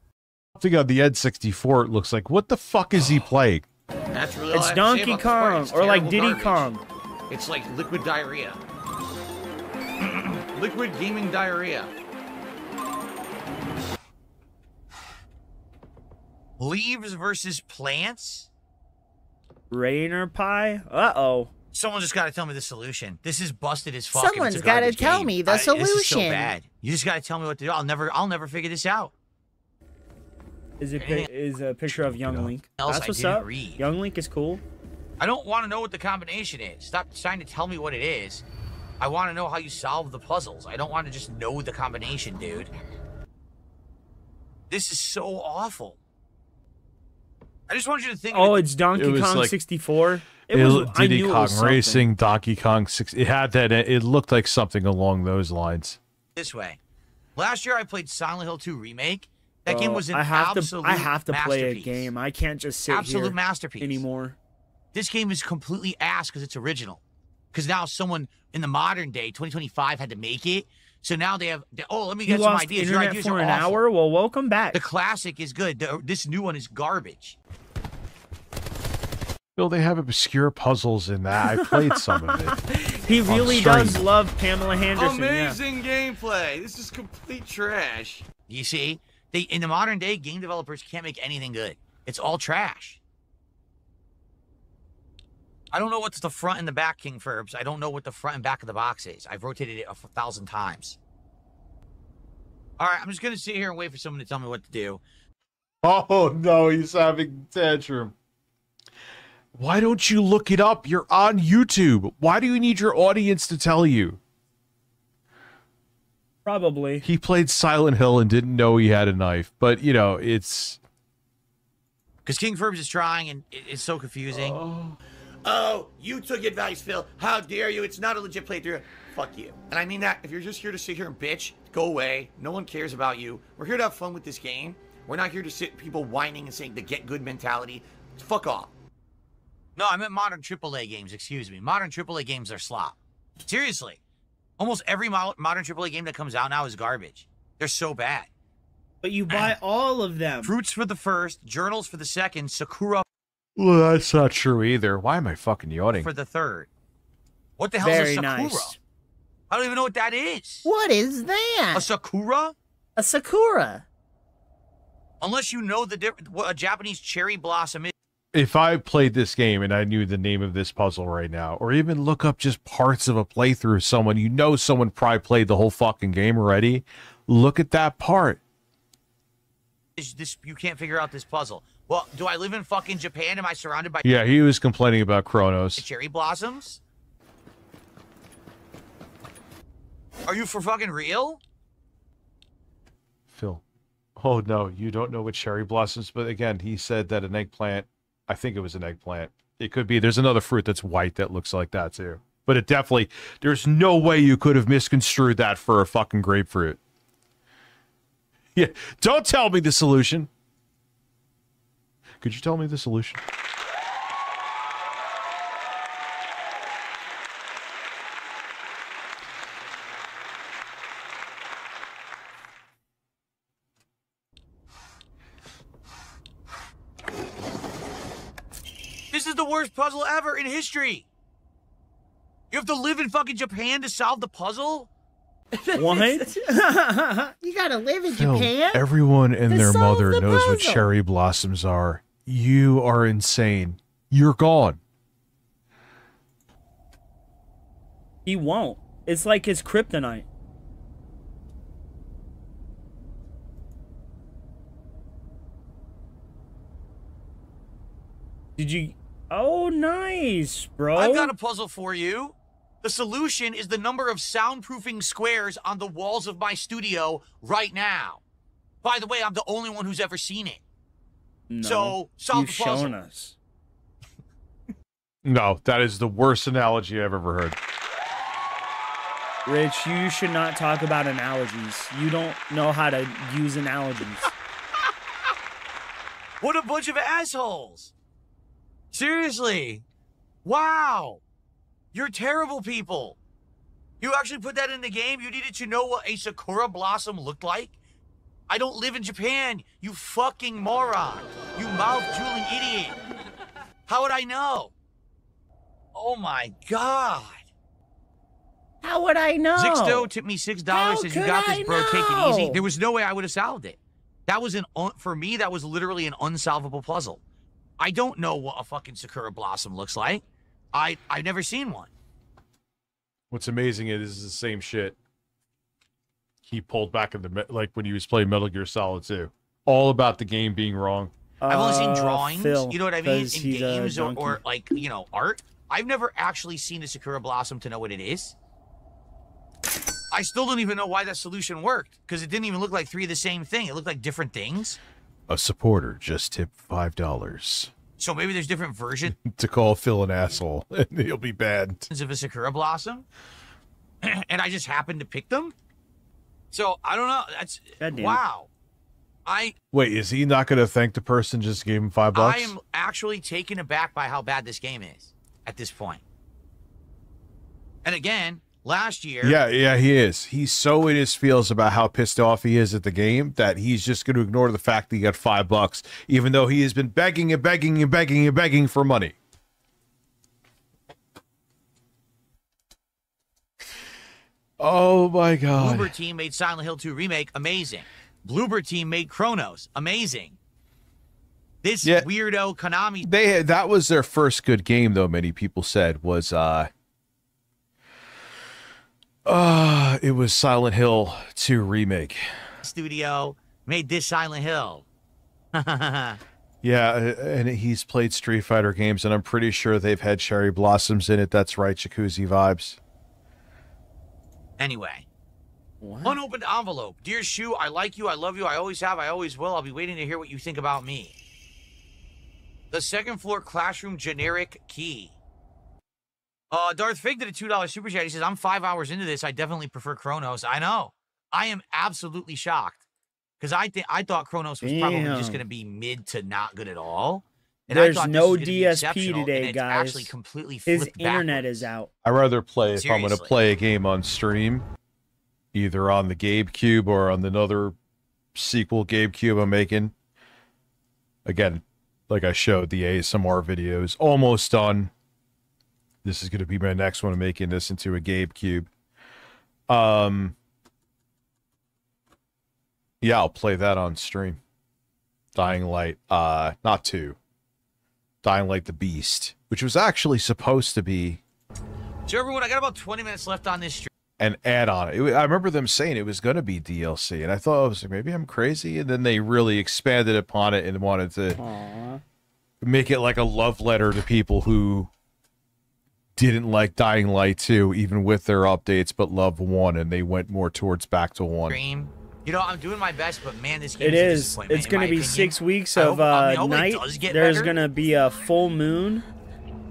S5: Think of the Ed64, it looks like. What the fuck is he playing?
S11: That's really all I
S2: It's
S11: have to say
S2: Donkey
S11: about the story.
S2: Kong
S11: It's
S2: or like
S11: terrible
S2: Diddy
S11: garbage.
S2: Kong.
S11: It's like liquid diarrhea. Liquid gaming diarrhea. Leaves versus plants?
S2: Rainer Pie? Uh-oh.
S11: Someone just got to tell me the solution. This is busted as fuck.
S12: Someone's got to tell me the
S11: This is so
S12: solution.
S11: bad. You just got to tell me what to do. I'll never figure this out.
S2: Is a picture of Young Link.
S11: else
S2: That's
S11: I
S2: what's
S11: didn't
S2: up.
S11: read.
S2: Young Link is cool.
S11: I don't want to know what the combination is. Stop trying to tell me what it is. I want to know how you solve the puzzles. I don't want to just know the combination, dude. This is so awful. I just want you to think.
S2: Oh, it's Donkey Kong
S5: like-
S2: 64. It was I
S5: Diddy
S2: knew it
S5: Kong
S2: was something.
S5: Racing, Donkey Kong 6. It had that. It looked like something along those lines.
S11: this way. Last year I played Silent Hill 2 Remake. That game was an
S2: I have
S11: absolute
S2: to play a
S11: masterpiece.
S2: game. I can't just sit
S11: Absolute
S2: here
S11: masterpiece
S2: anymore.
S11: This game is completely ass because it's original. Because now someone in the modern day, 2025, had to make it. So now they have. Oh, let me
S2: You
S11: get some
S2: lost
S11: ideas. Your
S2: internet
S11: ideas
S2: for
S11: are
S2: an
S11: awful.
S2: hour? Well, welcome back.
S11: The classic is good. This new one is garbage.
S5: Bill, they have obscure puzzles in that. I played some of it.
S2: He
S5: on
S2: really
S5: stream.
S2: does love Pamela Henderson.
S11: Amazing gameplay. This is complete trash. You see, in the modern day, game developers can't make anything good. It's all trash. I don't know what's the front and the back, King Furbs. I don't know what the front and back of the box is. I've rotated it 1,000 times. All right, I'm just going to sit here and wait for someone to tell me what to do.
S5: Oh, no, he's having a tantrum. Why don't you look it up? You're on YouTube. Why do you need your audience to tell you?
S2: Probably.
S5: He played Silent Hill and didn't know he had a knife. But, you know, it's...
S11: Because King Furbs is trying, and it's so confusing. Oh, you took advice, Phil. How dare you? It's not a legit playthrough. Fuck you. And I mean that. If you're just here to sit here and bitch, go away. No one cares about you. We're here to have fun with this game. We're not here to sit people whining and saying the get good mentality. Fuck off. No, I meant modern AAA games, excuse me. Modern AAA games are slop. Seriously. Almost every modern AAA game that comes out now is garbage. They're so bad.
S2: But you buy all of them.
S11: Fruits for the first, Journals for the second, Sakura
S5: Well, that's not true either. Why am I fucking yawning?
S11: for the third. What the hell is a Sakura?
S2: Nice.
S11: I don't even know what that is.
S12: What is that?
S11: A Sakura?
S12: A Sakura.
S11: Unless you know the difference, what a Japanese cherry blossom is.
S5: If I played this game and I knew the name of this puzzle right now, or even look up just parts of a playthrough of someone, you know someone probably played the whole fucking game already. Look at that part.
S11: This you can't figure out this puzzle. Well, do I live in fucking Japan? Am I surrounded by
S5: Yeah, he was complaining about Chronos.
S11: cherry blossoms? Are you for fucking real?
S5: Phil. Oh, no, you don't know what cherry blossoms, but again, he said that an eggplant, I think it was an eggplant. It could be, there's another fruit that's white that looks like that too. But it definitely, there's no way you could have misconstrued that for a fucking grapefruit. Yeah, don't tell me the solution. Could you tell me the solution?
S11: This is the worst puzzle ever in history. You have to live in fucking Japan to solve the puzzle?
S2: What?
S12: You gotta live in
S5: Phil,
S12: Japan?
S5: everyone and
S12: to
S5: their
S12: solve
S5: mother
S12: the
S5: knows what
S12: puzzle.
S5: cherry blossoms are. You are insane. You're gone.
S2: He won't. It's like his kryptonite. Did you... Oh, nice, bro.
S11: I've got a puzzle for you. The solution is the number of soundproofing squares on the walls of my studio right now. By the way, I'm the only one who's ever seen it.
S2: No,
S11: So, solve
S2: you've
S11: the puzzle.
S2: shown us.
S5: No, that is the worst analogy I've ever heard.
S2: Rich, you should not talk about analogies. You don't know how to use analogies.
S11: What a bunch of assholes. Seriously. Wow. You're terrible people. You actually put that in the game? You needed to know what a Sakura blossom looked like? I don't live in Japan, you fucking moron. You mouth-drooling idiot. How would I know? Oh my god.
S12: How would I know?
S11: Zixto tipped me $6, says you got this, bro, take it easy. There was no way I would have solved it. That was for me, that was literally an unsolvable puzzle. I don't know what a fucking Sakura blossom looks like. I've never seen one.
S5: What's amazing is the same shit he pulled back in the like when he was playing Metal Gear Solid 2. All about the game being wrong.
S11: I've only seen drawings,
S2: Phil,
S11: you know what I mean, in
S2: 'cause he's a
S11: games or
S2: donkey.
S11: like, you know, art. I've never actually seen a Sakura blossom to know what it is. I still don't even know why that solution worked, because it didn't even look like three of the same thing. It looked like different things.
S5: A supporter just tipped $5
S11: So maybe there's different versions
S5: to call Phil an asshole, and he'll be banned.
S11: of a Sakura blossom, and I just happened to pick them. So I don't know. That's wow.
S5: Wait, is he not going to thank the person just gave him $5?
S11: I am actually taken aback by how bad this game is at this point. And again, last year.
S5: Yeah, he is. He's so in his feels about how pissed off he is at the game that he's just going to ignore the fact that he got $5, even though he has been begging and begging and begging and begging for money. Oh my god.
S11: Bloober Team made Silent Hill 2 Remake, amazing. Bloober Team made Chronos, amazing. This weirdo Konami.
S5: That was their first good game, though, many people said, was it was Silent Hill 2 Remake.
S11: Studio made this Silent Hill.
S5: Yeah, and he's played Street Fighter games, and I'm pretty sure they've had cherry blossoms in it. That's right, jacuzzi vibes.
S11: Anyway. Unopened envelope. Dear Shu, I like you, I love you, I always have, I always will. I'll be waiting to hear what you think about me. The second floor classroom generic key. Darth Fig did a $2 super chat. He says, I'm 5 hours into this. I definitely prefer Chronos. I know. I am absolutely shocked. Because I thought Chronos was probably just going to be mid to not good at all. And
S2: There's
S11: I thought
S2: no
S11: this was gonna be
S2: DSP today,
S11: and
S2: guys.
S11: Actually completely
S2: His
S11: flipped
S2: internet
S11: backwards.
S2: is out.
S5: I'd rather play, if I'm
S11: Seriously.
S5: going to play a game on stream, either on the GameCube or on another sequel GameCube I'm making. Again, like I showed, the ASMR videos, almost done. This is going to be my next one. I'm making this into a GameCube. Yeah, I'll play that on stream. Dying Light, not 2. Dying Light the Beast, which was actually supposed to be
S11: So everyone, I got about 20 minutes left on this stream.
S5: an add-on. I remember them saying it was going to be DLC, and I thought, I was like, maybe I'm crazy, and then they really expanded upon it and wanted to make it like a love letter to people who didn't like Dying Light 2, even with their updates, but loved 1, and they went more towards back to 1.
S11: Stream. You know, I'm doing my best, but man, this game
S2: It
S11: is a
S2: is.
S11: disappointment,
S2: It's
S11: in
S2: going to
S11: my
S2: be
S11: opinion.
S2: 6 weeks
S11: I
S2: of
S11: hope- I hope it
S2: night.
S11: does get
S2: There's
S11: better.
S2: going to be a full moon,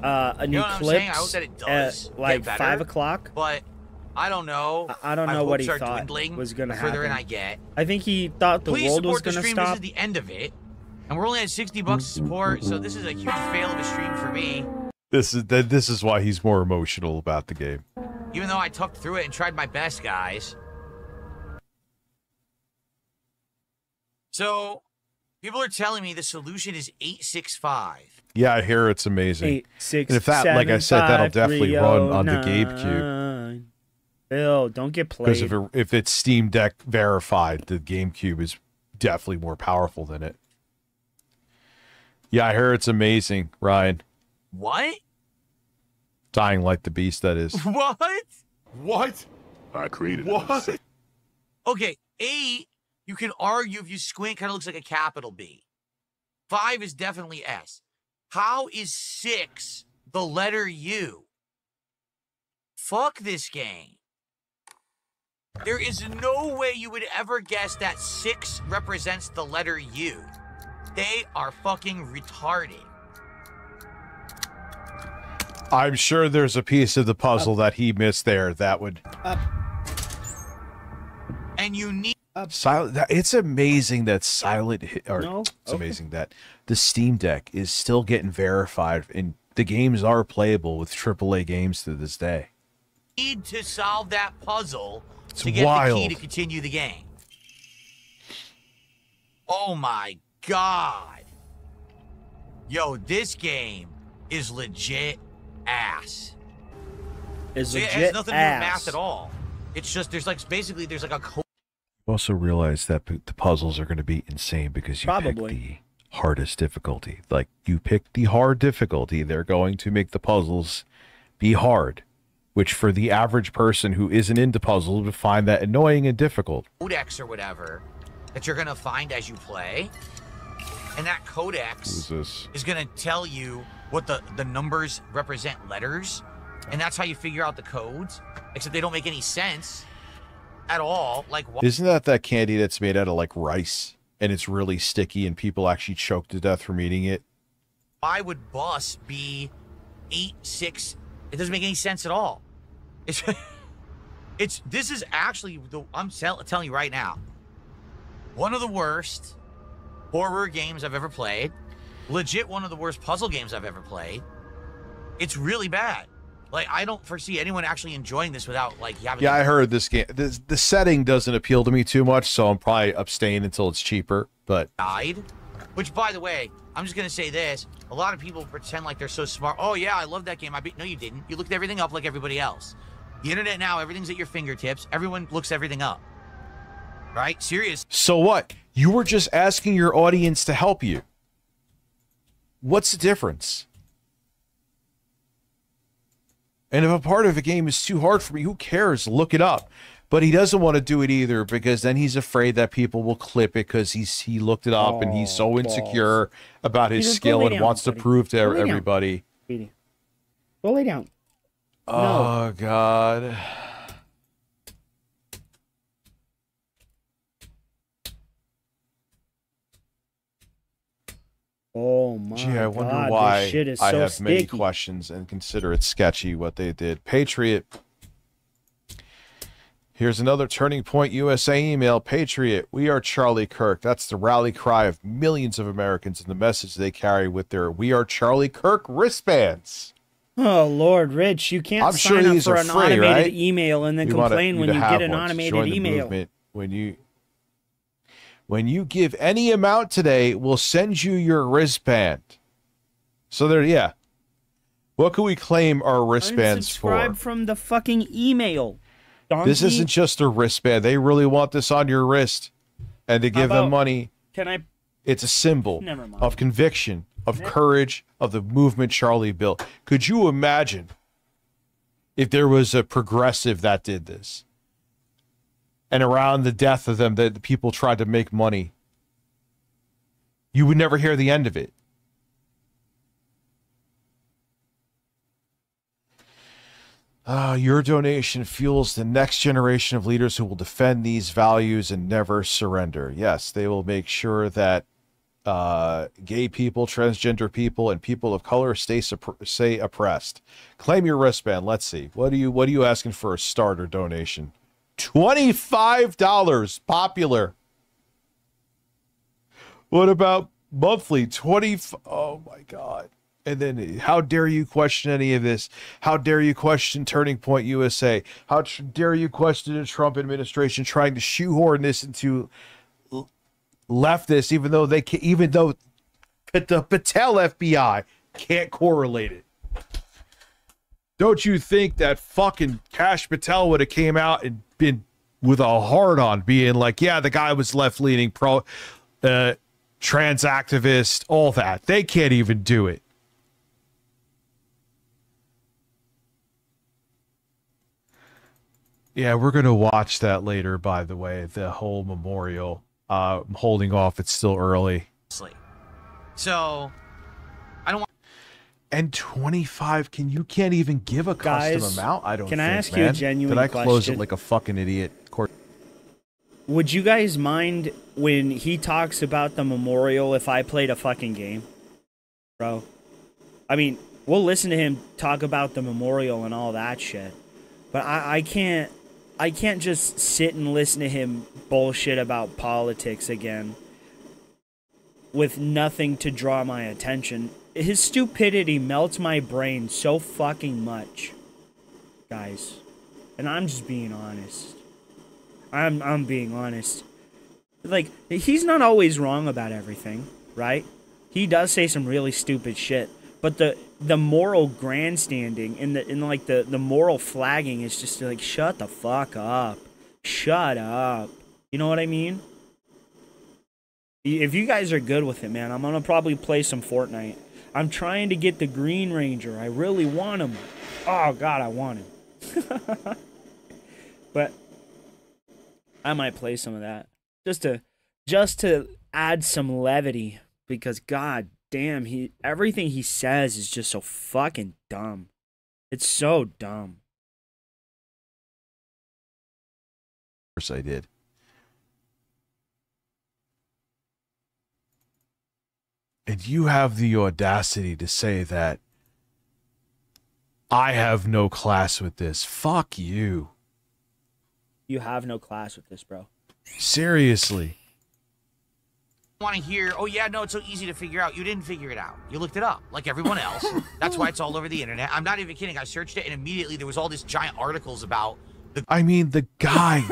S2: an
S11: You know what I'm saying? I hope
S2: eclipse
S11: that it does
S2: at
S11: get
S2: like
S11: better,
S2: 5 o'clock.
S11: But I don't know.
S2: I don't
S11: My
S2: know what
S11: hopes
S2: he
S11: are
S2: thought
S11: dwindling
S2: was going to
S11: the
S2: happen.
S11: further in I get.
S2: I think he thought the
S11: Please
S2: world was
S11: support the
S2: going to
S11: stream. This
S2: stop.
S11: is the end of it, and we're only at $60 to support. So this is a huge fail of a stream for me.
S5: This is why he's more emotional about the game.
S11: Even though I tucked through it and tried my best, guys. So, people are telling me the solution is 865.
S5: Yeah, I hear it's amazing.
S2: 8, 6,
S5: and if that, like I said, that'll definitely run on the GameCube.
S2: 309. Bill, don't get
S5: Because
S2: played.
S5: if it's Steam Deck verified, the GameCube is definitely more powerful than it. Yeah, I hear it's amazing, Ryan.
S11: What?
S5: Dying Light the Beast, that is.
S11: What?
S13: What?
S19: I created
S13: What?
S11: Okay, 8, you can argue if you squint, kind of looks like a capital B. 5 is definitely S. How is 6 the letter U? Fuck this game. There is no way you would ever guess that 6 represents the letter U. They are fucking retarded.
S5: I'm sure there's a piece of the puzzle that he missed there that would...
S11: And you need...
S5: Silent. It's amazing that it's amazing that the Steam Deck is still getting verified, and the games are playable with AAA games to this day.
S11: Need to solve that puzzle
S5: It's
S11: to get the key
S5: wild.
S11: to continue the game. Oh my god. Yo, this game is legit ass.
S2: Is
S11: It has nothing to do with math at all. It's just there's like a code.
S5: You also realize that the puzzles are going to be insane because you pick the hardest difficulty. Like, you pick the hard difficulty, they're going to make the puzzles be hard, which for the average person who isn't into puzzles would find that annoying and difficult.
S11: Codex or whatever that you're gonna find as you play, and that codex
S5: Who's this?
S11: is gonna tell you what the numbers represent letters, and that's how you figure out the codes. Except they don't make any sense at all. Like,
S5: Isn't that candy that's made out of like rice and it's really sticky and people actually choke to death from eating it?
S11: why would bus be 8, 6? It doesn't make any sense at all. This is actually I'm telling you right now, one of the worst horror games I've ever played. Legit one of the worst puzzle games I've ever played. It's really bad. Like, I don't foresee anyone actually enjoying this without, like, having...
S5: Yeah, I heard this game. The setting doesn't appeal to me too much, so I'm probably abstaining until it's cheaper, but...
S11: Died. Which, by the way, I'm just going to say this. A lot of people pretend like they're so smart. Oh, yeah, I love that game. No, you didn't. You looked everything up like everybody else. The internet now, everything's at your fingertips. Everyone looks everything up. Right? Serious.
S5: So what? You were just asking your audience to help you. What's the difference? And if a part of a game is too hard for me, who cares? Look it up. But he doesn't want to do it either because then he's afraid that people will clip it because he looked it up and he's so insecure about his skill and wants to prove to everybody.
S12: Go lay down.
S5: Oh, God.
S12: Oh my
S5: Gee, I wonder
S12: God,
S5: why
S12: this shit is
S5: I
S12: so
S5: have many
S12: sticky.
S5: questions and consider it sketchy what they did. Patriot. Here's another Turning Point USA email. Patriot, we are Charlie Kirk. That's the rally cry of millions of Americans and the message they carry with their We Are Charlie Kirk wristbands.
S12: Oh, Lord, Rich, you can't sign up for an automated email and then complain when you get an automated email.
S5: When you give any amount today, we'll send you your wristband. So there, yeah. What can we claim our wristbands for?
S12: Unsubscribe from the fucking email. Donkey.
S5: This isn't just a wristband. They really want this on your wrist. And to give them money,
S12: can I?
S5: It's a symbol of conviction, of courage, of the movement Charlie built. Could you imagine if there was a progressive that did this? And around the death of them, that the people tried to make money. You would never hear the end of it. Your donation fuels the next generation of leaders who will defend these values and never surrender. Yes, they will make sure that gay people, transgender people, and people of color stay oppressed. Claim your wristband. Let's see. What are you asking for a starter donation? $25. Popular. What about monthly? Oh my God. And then how dare you question any of this? How dare you question Turning Point USA? How dare you question the Trump administration trying to shoehorn this into leftists, even though the Patel FBI can't correlate it? Don't you think that fucking Kash Patel would have came out and been with a hard-on, being like, yeah, the guy was left-leaning, trans activist, all that? They can't even do it. Yeah, we're going to watch that later, by the way, the whole memorial. I'm holding off. It's still early.
S11: So, I don't want...
S5: And 25, you can't even give a custom amount, I don't think,
S12: can I ask you a genuine
S5: question? Did I close
S12: question?
S5: it like a fucking idiot?
S12: Would you guys mind when he talks about the memorial if I played a fucking game? Bro. I mean, we'll listen to him talk about the memorial and all that shit. But I can't just sit and listen to him bullshit about politics again with nothing to draw my attention. His stupidity melts my brain so fucking much, guys. And I'm just being honest. I'm being honest. Like, he's not always wrong about everything, right? He does say some really stupid shit. But the moral grandstanding and the moral flagging is just like, shut the fuck up. Shut up. You know what I mean? If you guys are good with it, man, I'm gonna probably play some Fortnite. I'm trying to get the Green Ranger. I really want him. Oh God, I want him. But I might play some of that just to add some levity, because God damn, everything he says is just so fucking dumb. It's so dumb.
S5: Of course I did. And you have the audacity to say that I have no class with this. Fuck you.
S12: You have no class with this, bro.
S5: Seriously.
S11: Want to hear, oh yeah, no, it's so easy to figure out. You didn't figure it out. You looked it up like everyone else. That's why it's all over the internet. I'm not even kidding. I searched it and immediately there was all these giant articles about
S5: I mean, the guy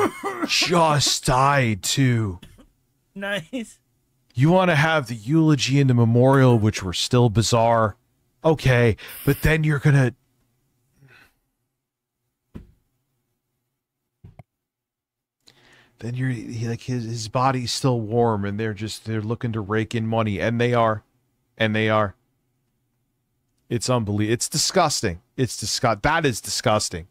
S5: just died too.
S12: Nice.
S5: You want to have the eulogy and the memorial, which were still bizarre. Okay, but then you're gonna then like his body's still warm and they're looking to rake in money, and they are. It's unbelievable. It's disgusting. That is disgusting.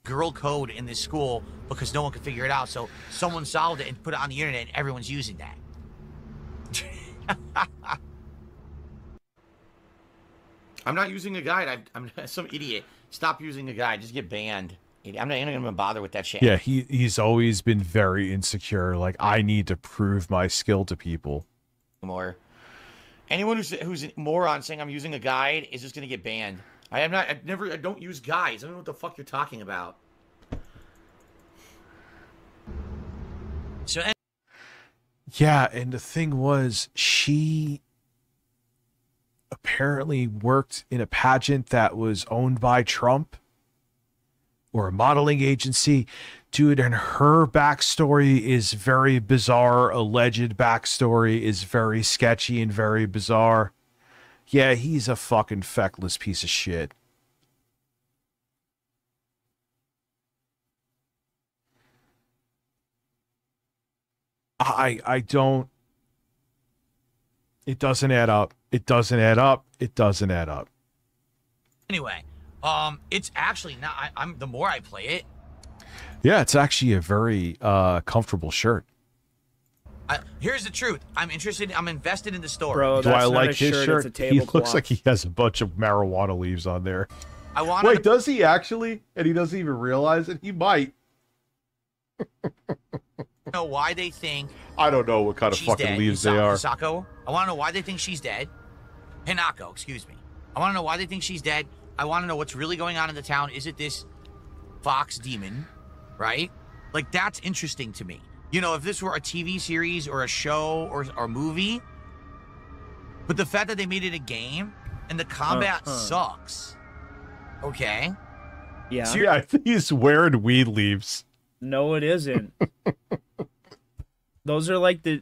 S11: girl code in this school because no one could figure it out. So someone solved it and put it on the internet, and everyone's using that. I'm not using a guide. I'm some idiot. Stop using a guide. Just get banned. I'm not even gonna bother with that shit.
S5: Yeah, he's always been very insecure. Like, I need to prove my skill to people.
S11: More. Anyone who's a moron saying I'm using a guide is just gonna get banned. I don't use guides. I don't know what the fuck you're talking about. So.
S5: Yeah, and the thing was, she apparently worked in a pageant that was owned by Trump or a modeling agency. Dude, and her backstory is very bizarre. Alleged backstory is very sketchy and very bizarre. Yeah, he's a fucking feckless piece of shit. I don't. It doesn't add up. It doesn't add up. It doesn't add up.
S11: Anyway, it's actually not. I'm the more I play it.
S5: Yeah, it's actually a very comfortable shirt.
S11: Here's the truth. I'm interested. I'm invested in the story.
S2: Bro,
S5: Do I
S2: not
S5: like
S2: a
S5: his
S2: shirt,
S5: shirt?
S2: it's a
S5: He looks
S2: tablecloth.
S5: like he has a bunch of marijuana leaves on there.
S11: I want.
S5: Wait, does he actually? And he doesn't even realize it? He might.
S11: Know why they think
S5: I don't know what kind of
S11: she's
S5: fucking
S11: dead.
S5: leaves they are.
S11: Hisako. I want to know why they think she's dead. Hinako, excuse me. I want to know why they think she's dead. I want to know what's really going on in the town. Is it this fox demon, right? Like, that's interesting to me. You know, if this were a TV series or a show or a movie, but the fact that they made it a game and the combat sucks. Okay.
S2: Yeah.
S5: Yeah, I think he's wearing weed leaves.
S2: No, it isn't. Those are like the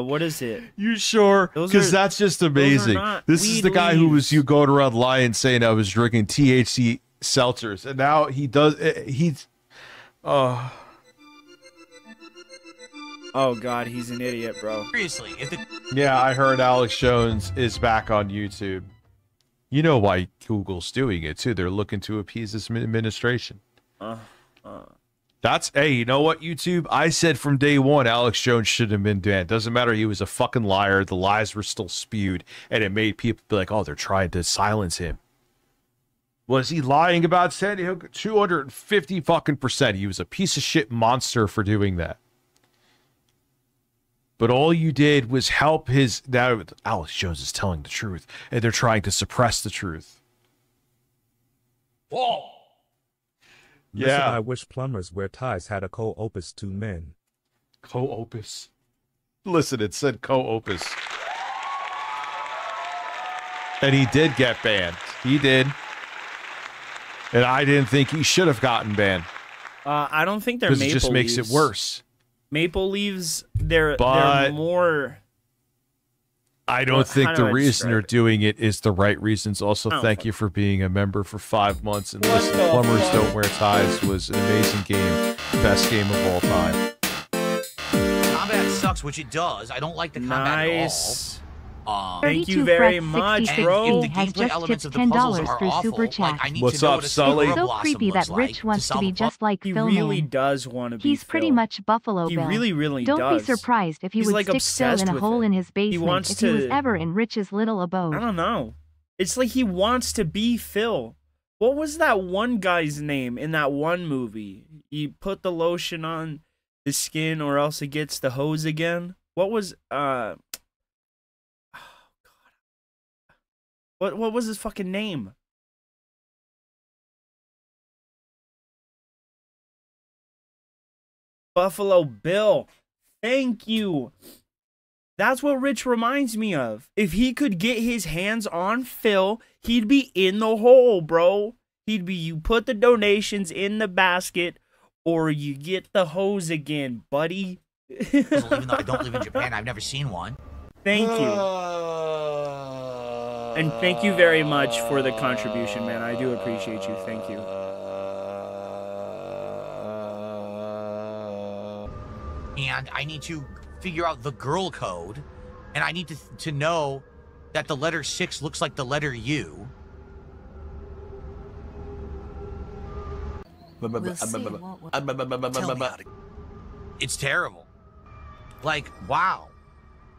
S2: what is it?
S5: You sure? Because that's just amazing. This is the guy who was going around lying saying I was drinking THC seltzers, and now he does. He's.
S2: Oh God, he's an idiot, bro.
S11: Seriously,
S5: Yeah, I heard Alex Jones is back on YouTube. You know why Google's doing it too? They're looking to appease this administration. That's, hey, you know what, YouTube? I said from day one, Alex Jones should have been banned. Doesn't matter, he was a fucking liar. The lies were still spewed, and it made people be like, oh, they're trying to silence him. Was he lying about Sandy Hook? 250 fucking %. He was a piece of shit monster for doing that. But all you did was help his... Now, Alex Jones is telling the truth, and they're trying to suppress the truth.
S11: Whoa!
S7: Listen,
S5: Yeah.
S7: I wish plumbers wear ties had a co-opus 2 men.
S5: Co-opus. Listen, it said co-opus. And he did get banned. He did. And I didn't think he should have gotten banned.
S2: I don't think they're
S5: Because
S2: maple
S5: it just makes
S2: leaves.
S5: it worse.
S2: Maple leaves, they're
S5: But-
S2: more...
S5: I don't think the reason they're doing it is the right reasons. Also,
S2: I don't
S5: thank you for being a member for 5 months. And listen, Plumbers Don't Wear Ties was an amazing game. Best game of all time.
S11: Combat sucks, which it does. I don't like the combat
S2: Nice.
S11: at all.
S2: Thank you very much, bro.
S11: If the gameplay elements of the puzzles are awful, like, I need
S5: What's
S11: to know
S5: up,
S11: what a
S5: Sully?
S11: Sakura
S5: So
S11: blossom
S20: creepy
S11: looks
S20: that Rich
S11: like
S20: wants to
S11: solve
S20: be
S11: a
S20: just like
S2: He
S20: Phil
S2: really
S20: Man.
S2: does want to be
S20: He's pretty
S2: Phil.
S20: much Buffalo
S2: He
S20: Bill.
S2: really
S20: Don't
S2: does.
S20: be surprised if he
S2: He's,
S20: would
S2: like,
S20: stick still
S2: obsessed
S20: in a
S2: with
S20: hole
S2: it.
S20: in his basement
S2: wants
S20: if he was
S2: to-
S20: ever in Rich's little abode.
S2: I don't know. It's like he wants to be Phil. What was that one guy's name in that one movie? You put the lotion on the skin or else it gets the hose again. What was What was his fucking name? Buffalo Bill. Thank you. That's what Rich reminds me of. If he could get his hands on Phil, he'd be in the hole, bro. He'd be, you put the donations in the basket or you get the hose again, buddy.
S11: Even though I don't live in Japan, I've never seen one.
S2: Thank you. And thank you very much for the contribution, man. I do appreciate you. Thank you.
S11: And I need to figure out the girl code, and I need to know that the letter 6 looks like the letter U. It's terrible. Like, wow.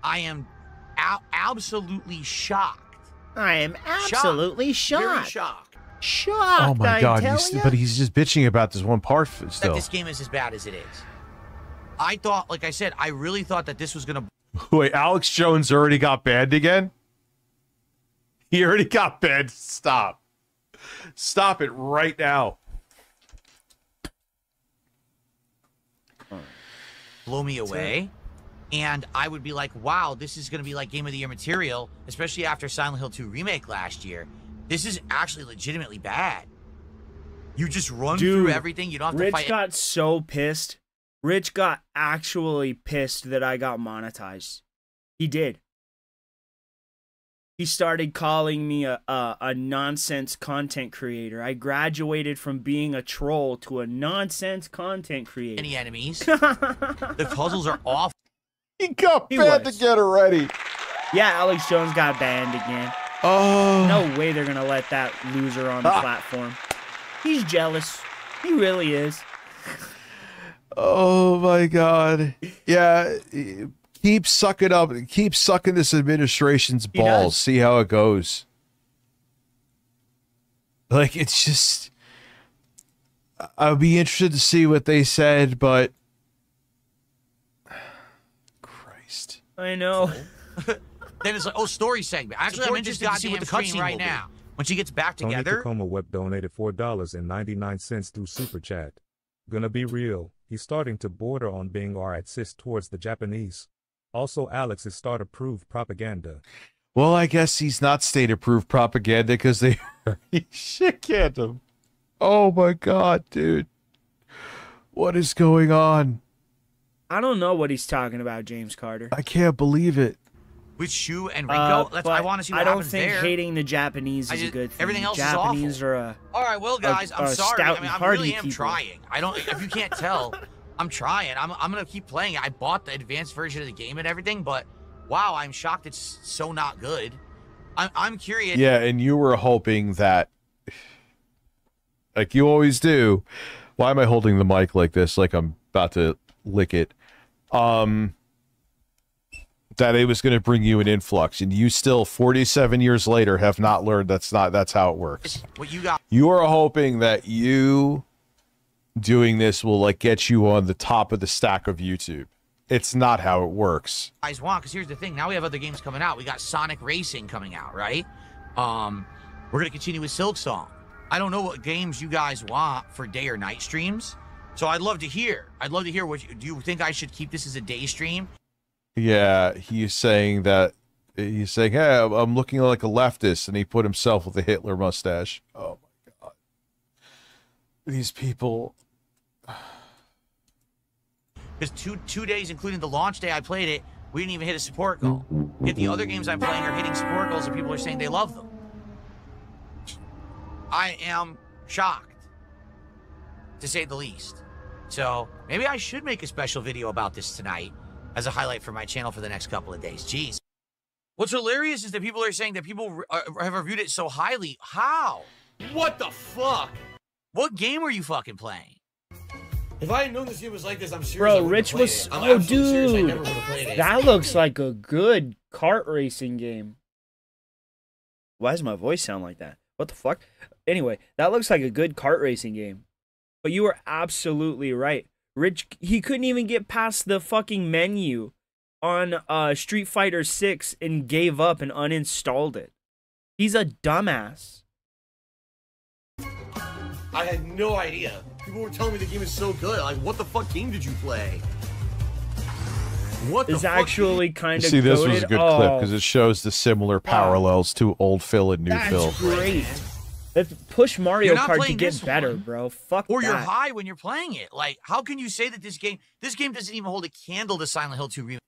S11: I am absolutely shocked.
S12: I am absolutely shocked.
S11: Very shocked.
S12: Shocked.
S5: Oh my God!
S12: I
S5: But he's just bitching about this one part
S11: That
S5: still.
S11: this game is as bad as it is. I thought, like I said, I really thought that this was gonna.
S5: Wait, Alex Jones already got banned again? He already got banned. Stop. Stop it right now.
S11: Blow me away. And I would be like, wow, this is going to be like Game of the Year material, especially after Silent Hill 2 Remake last year. This is actually legitimately bad. You just run through everything. You don't have to
S2: Rich
S11: fight.
S2: got so pissed. Rich got actually pissed that I got monetized. He did. He started calling me a nonsense content creator. I graduated from being a troll to a nonsense content creator.
S11: Any enemies? The puzzles are awful.
S5: He got banned again already.
S2: Yeah, Alex Jones got banned again.
S5: Oh.
S2: No way they're going to let that loser on the platform. He's jealous. He really is.
S5: Oh my God. Yeah. Keep sucking up. Keep sucking this administration's balls. See how it goes. Like, it's just... I'll be interested to see what they said, but... Christ.
S2: I know.
S11: Then it's like, oh, story segment. Actually, I'm interested to see what the cutscene right now. When she gets back
S7: Tony
S11: together.
S7: Tacoma Web donated $4.99 through Super Chat. Gonna be real, he's starting to border on being racist towards the Japanese. Also, Alex is state-approved propaganda.
S5: Well, I guess he's not state-approved propaganda because they shit-canned him. Oh my God, dude. What is going on?
S2: I don't know what he's talking about, James Carter.
S5: I can't believe it.
S11: With Shu and Ringo, I want to see what happens there.
S2: I don't think hating the Japanese is a good thing.
S11: Everything else
S2: Japanese
S11: is awful.
S2: are a...
S11: All right, well, guys, I'm sorry.
S2: stout
S11: I mean,
S2: and
S11: I really
S2: hardy
S11: am
S2: people.
S11: trying. I don't. If you can't tell, I'm trying. I'm gonna keep playing it. I bought the advanced version of the game and everything, but wow, I'm shocked it's so not good. I'm curious.
S5: Yeah, and you were hoping that, like you always do. Why am I holding the mic like this? Like I'm about to lick it. That it was going to bring you an influx, and you still 47 years later have not learned that's how it works.
S11: What you got?
S5: You are hoping that you doing this will like get you on the top of the stack of YouTube. It's not how it works.
S11: Guys want, because here's the thing. Now we have other games coming out. We got Sonic Racing coming out, right? We're gonna continue with Silk Song. I don't know what games you guys want for day or night streams, so I'd love to hear. Do you think I should keep this as a day stream?
S5: Yeah, he's saying, hey, I'm looking like a leftist, and he put himself with a Hitler mustache. Oh my God. These people.
S11: Because two days, including the launch day I played it, we didn't even hit a support goal. Yet the other games I'm playing are hitting support goals, and people are saying they love them. I am shocked, to say the least. So maybe I should make a special video about this tonight as a highlight for my channel for the next couple of days. Jeez. What's hilarious is that people are saying that people have reviewed it so highly. How? What the fuck? What game were you fucking playing? If I had known this game was like this, I'm serious.
S2: Bro, Rich was... Oh, dude. That looks like a good kart racing game. Why does my voice sound like that? What the fuck? Anyway, that looks like a good kart racing game. But you were absolutely right. Rich, he couldn't even get past the fucking menu on Street Fighter 6 and gave up and uninstalled it. He's a dumbass.
S11: I had no idea. People were telling me the game is so good. Like, what the fuck game did you play? What the
S2: It's
S11: fuck
S2: actually kind of
S5: See, this was a
S2: goated.
S5: good clip because it shows the similar parallels to old Phil and new Phil.
S2: That's great. Let's push Mario
S11: You're not
S2: Kart to
S11: playing
S2: get
S11: this
S2: better,
S11: one.
S2: bro. Fuck
S11: Or
S2: that.
S11: you're high when you're playing it. Like, how can you say that this game doesn't even hold a candle to Silent Hill 2 Remake?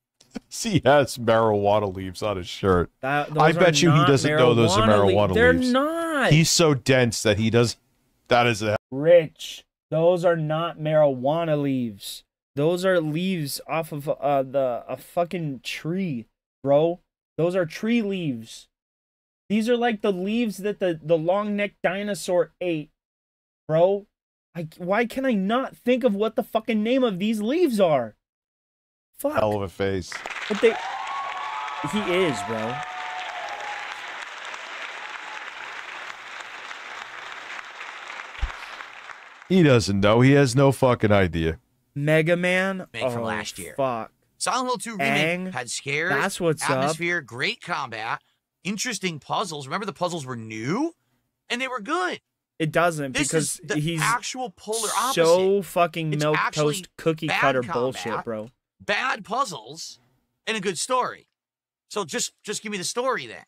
S5: See, he has marijuana leaves on his shirt.
S2: Those
S5: I bet you he
S2: not
S5: doesn't know those are marijuana
S2: They're
S5: leaves.
S2: not.
S5: He's so dense that he does. That is a.
S2: Rich, those are not marijuana leaves. Those are leaves off of a fucking tree, bro. Those are tree leaves. These are like the leaves that the long-necked dinosaur ate, bro. Why can I not think of what the fucking name of these leaves are? Fuck.
S5: Hell of a face.
S2: But he is, bro.
S5: He doesn't know. He has no fucking idea.
S2: Mega Man?
S11: From last year.
S2: Fuck.
S11: Silent Hill 2 Remake had scares,
S2: That's what's
S11: atmosphere, great combat, interesting puzzles. Remember the puzzles were new? And they were good.
S2: It doesn't
S11: This
S2: because
S11: is the
S2: he's
S11: actual polar opposite.
S2: so fucking
S11: It's
S2: milk
S11: actually
S2: toast cookie
S11: bad
S2: cutter
S11: combat,
S2: bullshit, bro.
S11: Bad puzzles and a good story. So just give me the story then,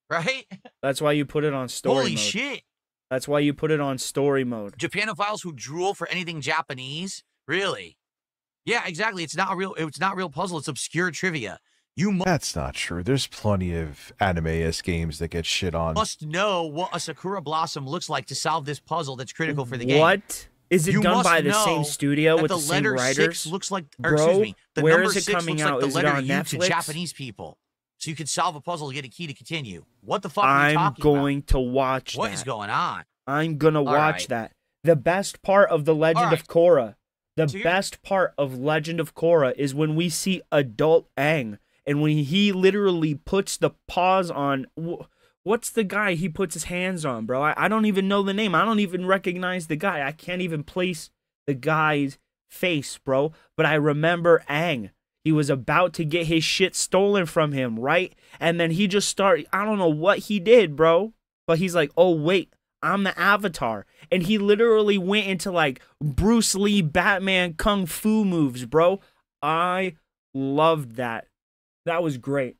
S11: right?
S2: That's why you put it on story
S11: Holy
S2: mode.
S11: shit.
S2: That's why you put it on story mode.
S11: Japanophiles who drool for anything Japanese? Really? Yeah, exactly. It's not real puzzle. It's obscure trivia.
S5: That's not true. There's plenty of anime-esque games that get shit on.
S11: Must know what a Sakura Blossom looks like to solve this puzzle that's critical for the game.
S2: What? Is it
S11: You
S2: done
S11: must
S2: by the same
S11: know
S2: studio
S11: that
S2: with the
S11: the
S2: same
S11: letter
S2: writers?
S11: 6 looks like,
S2: Bro,
S11: excuse me, the
S2: where
S11: number
S2: is it
S11: 6
S2: coming
S11: looks
S2: out?
S11: like the
S2: Is it
S11: letter
S2: on
S11: U to
S2: Netflix?
S11: Japanese people. So you could solve a puzzle to get a key to continue. What the fuck are you
S2: I'm
S11: talking
S2: going to watch
S11: about? What
S2: that.
S11: is going on?
S2: I'm gonna watch
S11: right.
S2: that. The best part of the Legend of Korra, the
S11: So
S2: best part of Legend of Korra is when we see adult Aang, and when he literally puts the paws on. What's the guy he puts his hands on, bro? I don't even know the name. I don't even recognize the guy. I can't even place the guy's face, bro. But I remember Aang. He was about to get his shit stolen from him, right? And then he just started. I don't know what he did, bro. But he's like, oh, wait. I'm the Avatar. And he literally went into like Bruce Lee Batman Kung Fu moves, bro. I loved that. That was great.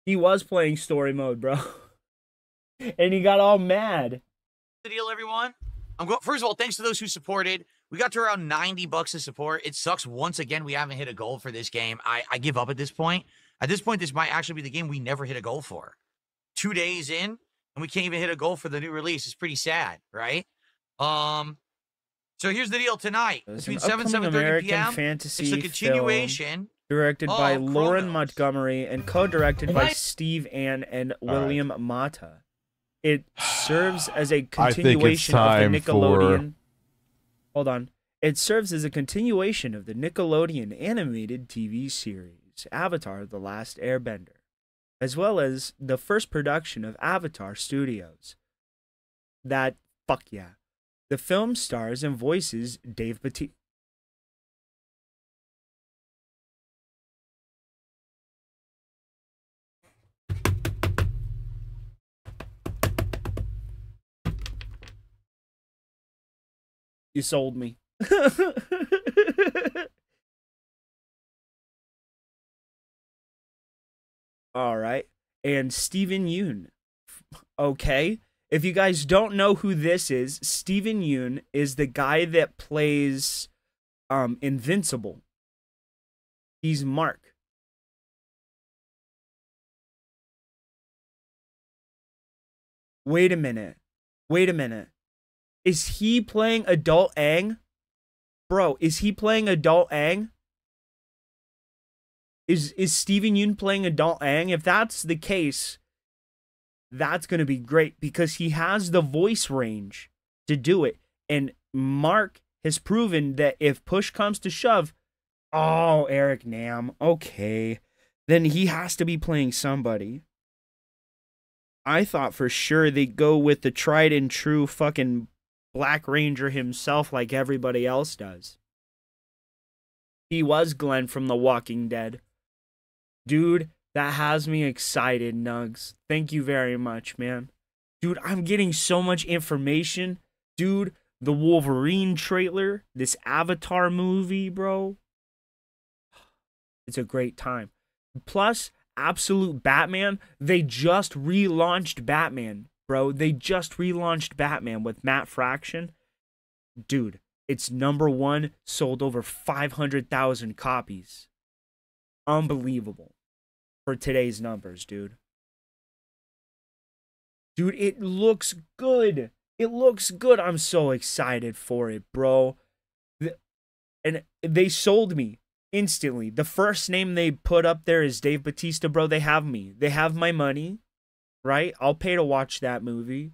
S2: He was playing story mode, bro. And he got all mad.
S11: The deal, everyone. First of all, thanks to those who supported. We got to around $90 of support. It sucks once again we haven't hit a goal for this game. I give up at this point. At this point, this might actually be the game we never hit a goal for. 2 days in, and we can't even hit a goal for the new release. It's pretty sad, right? So here's the deal tonight. Between 7 and 7:30 p.m.
S2: Fantasy
S11: It's a continuation.
S2: film directed by
S11: of
S2: Lauren
S11: Chronos.
S2: Montgomery and co-directed by Steve Ann and William Mata. It serves as a continuation of the Nickelodeon. Hold on. It serves as a continuation of the Nickelodeon animated TV series Avatar: The Last Airbender, as well as the first production of Avatar Studios. Fuck yeah. The film stars and voices Dave Bautista. You sold me. All right. And Steven Yeun. Okay. If you guys don't know who this is, Steven Yeun is the guy that plays Invincible. He's Mark. Wait a minute. Wait a minute. Is he playing adult Aang? Bro, is he playing adult Aang? Is Steven Yeun playing adult Aang? If that's the case, that's going to be great because he has the voice range to do it. And Mark has proven that if push comes to shove, oh, Eric Nam, okay, then he has to be playing somebody. I thought for sure they'd go with the tried and true fucking Black Ranger himself like everybody else does. He was Glenn from The Walking Dead. Dude, that has me excited, Nugs. Thank you very much, man. Dude, I'm getting so much information. Dude, the Wolverine trailer, this Avatar movie, bro. It's a great time. Plus, Absolute Batman, they just relaunched Batman, bro. They just relaunched Batman with Matt Fraction. Dude, it's #1, sold over 500,000 copies. Unbelievable for today's numbers, dude. Dude, it looks good. It looks good. I'm so excited for it, bro. And they sold me instantly. The first name they put up there is Dave Bautista, bro. They have me. They have my money, right? I'll pay to watch that movie.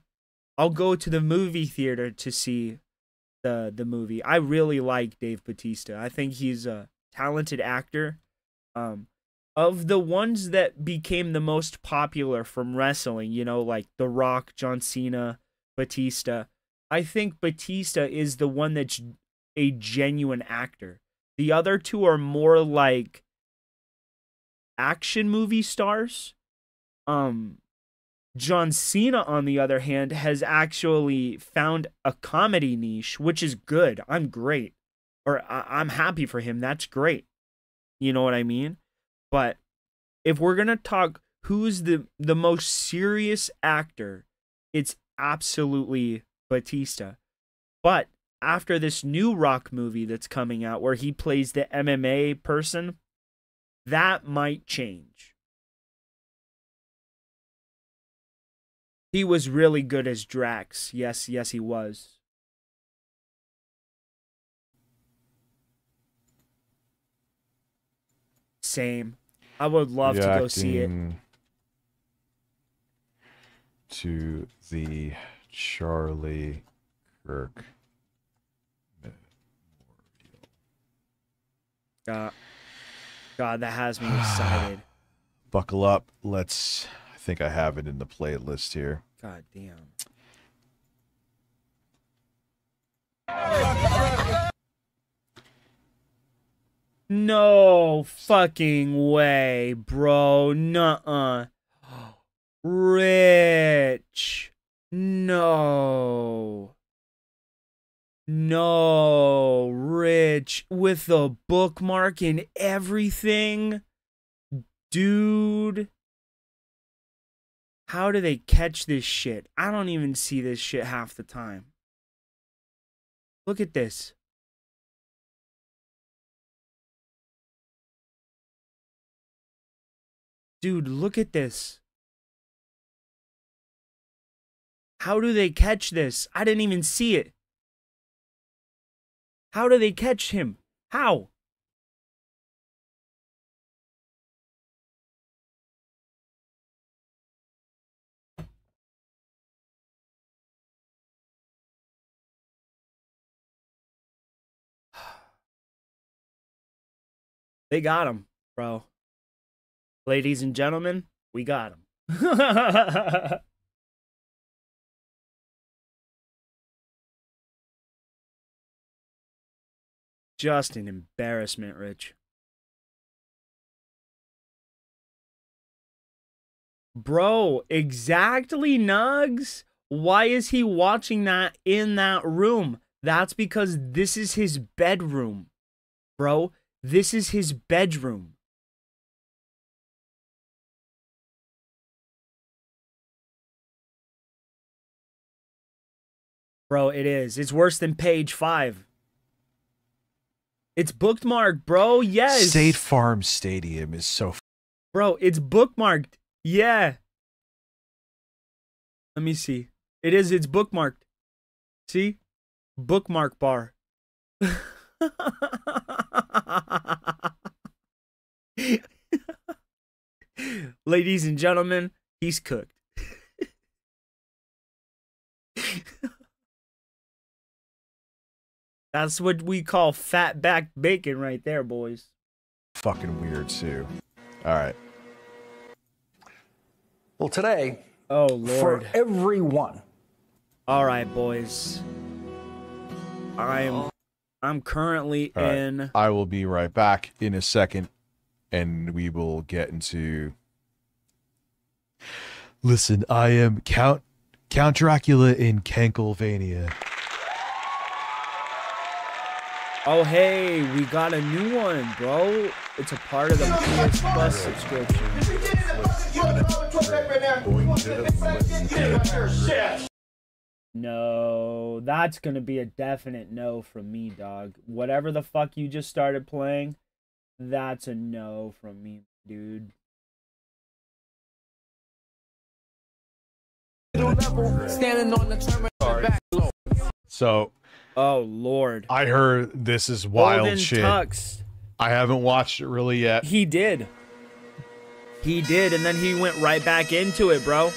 S2: I'll go to the movie theater to see the movie. I really like Dave Bautista. I think he's a talented actor. Of the ones that became the most popular from wrestling, you know, like The Rock, John Cena, Batista, I think Batista is the one that's a genuine actor. The other two are more like action movie stars. John Cena, on the other hand, has actually found a comedy niche, which is good. I'm happy for him. That's great. You know what I mean? But if we're going to talk who's the most serious actor, it's absolutely Batista. But after this new Rock movie that's coming out where he plays the MMA person, that might change. He was really good as Drax. Yes, he was. Same. I would love to go see it.
S5: To the Charlie Kirk
S2: God, that has me excited.
S5: Buckle up. I think I have it in the playlist here.
S2: God damn. No fucking way, bro. Nuh-uh. Rich. No. No, Rich. With the bookmark and everything. Dude. How do they catch this shit? I don't even see this shit half the time. Look at this. Dude, look at this. How do they catch this? I didn't even see it. How do they catch him? How? They got him, bro. Ladies and gentlemen, we got him. Just an embarrassment, Rich. Bro, exactly, Nugs. Why is he watching that in that room? That's because this is his bedroom. Bro, this is his bedroom. Bro, it is. It's worse than page 5. It's bookmarked, bro. Yes.
S5: State Farm Stadium is so...
S2: Bro, it's bookmarked. Yeah. Let me see. It is. It's bookmarked. See? Bookmark bar. Ladies and gentlemen, he's cooked. That's what we call fat back bacon right there, boys.
S5: Fucking weird, Sue. All right.
S20: Well, today,
S2: oh Lord,
S20: for everyone.
S2: All right, boys. I'm currently in.
S5: I will be right back in a second, and we will get into. Listen, I am Count Dracula in Canklevania.
S2: Oh, hey, we got a new one, bro. It's a part of the PS Plus subscription. No, that's going to be a definite no from me, dog. Whatever the fuck you just started playing, that's a no from me, dude.
S20: Standing on the terminal back low.
S5: So,
S2: oh Lord,
S5: I heard this is wild
S2: Golden
S5: shit.
S2: Tux.
S5: I haven't watched it really yet.
S2: He did, and then he went right back into it, bro.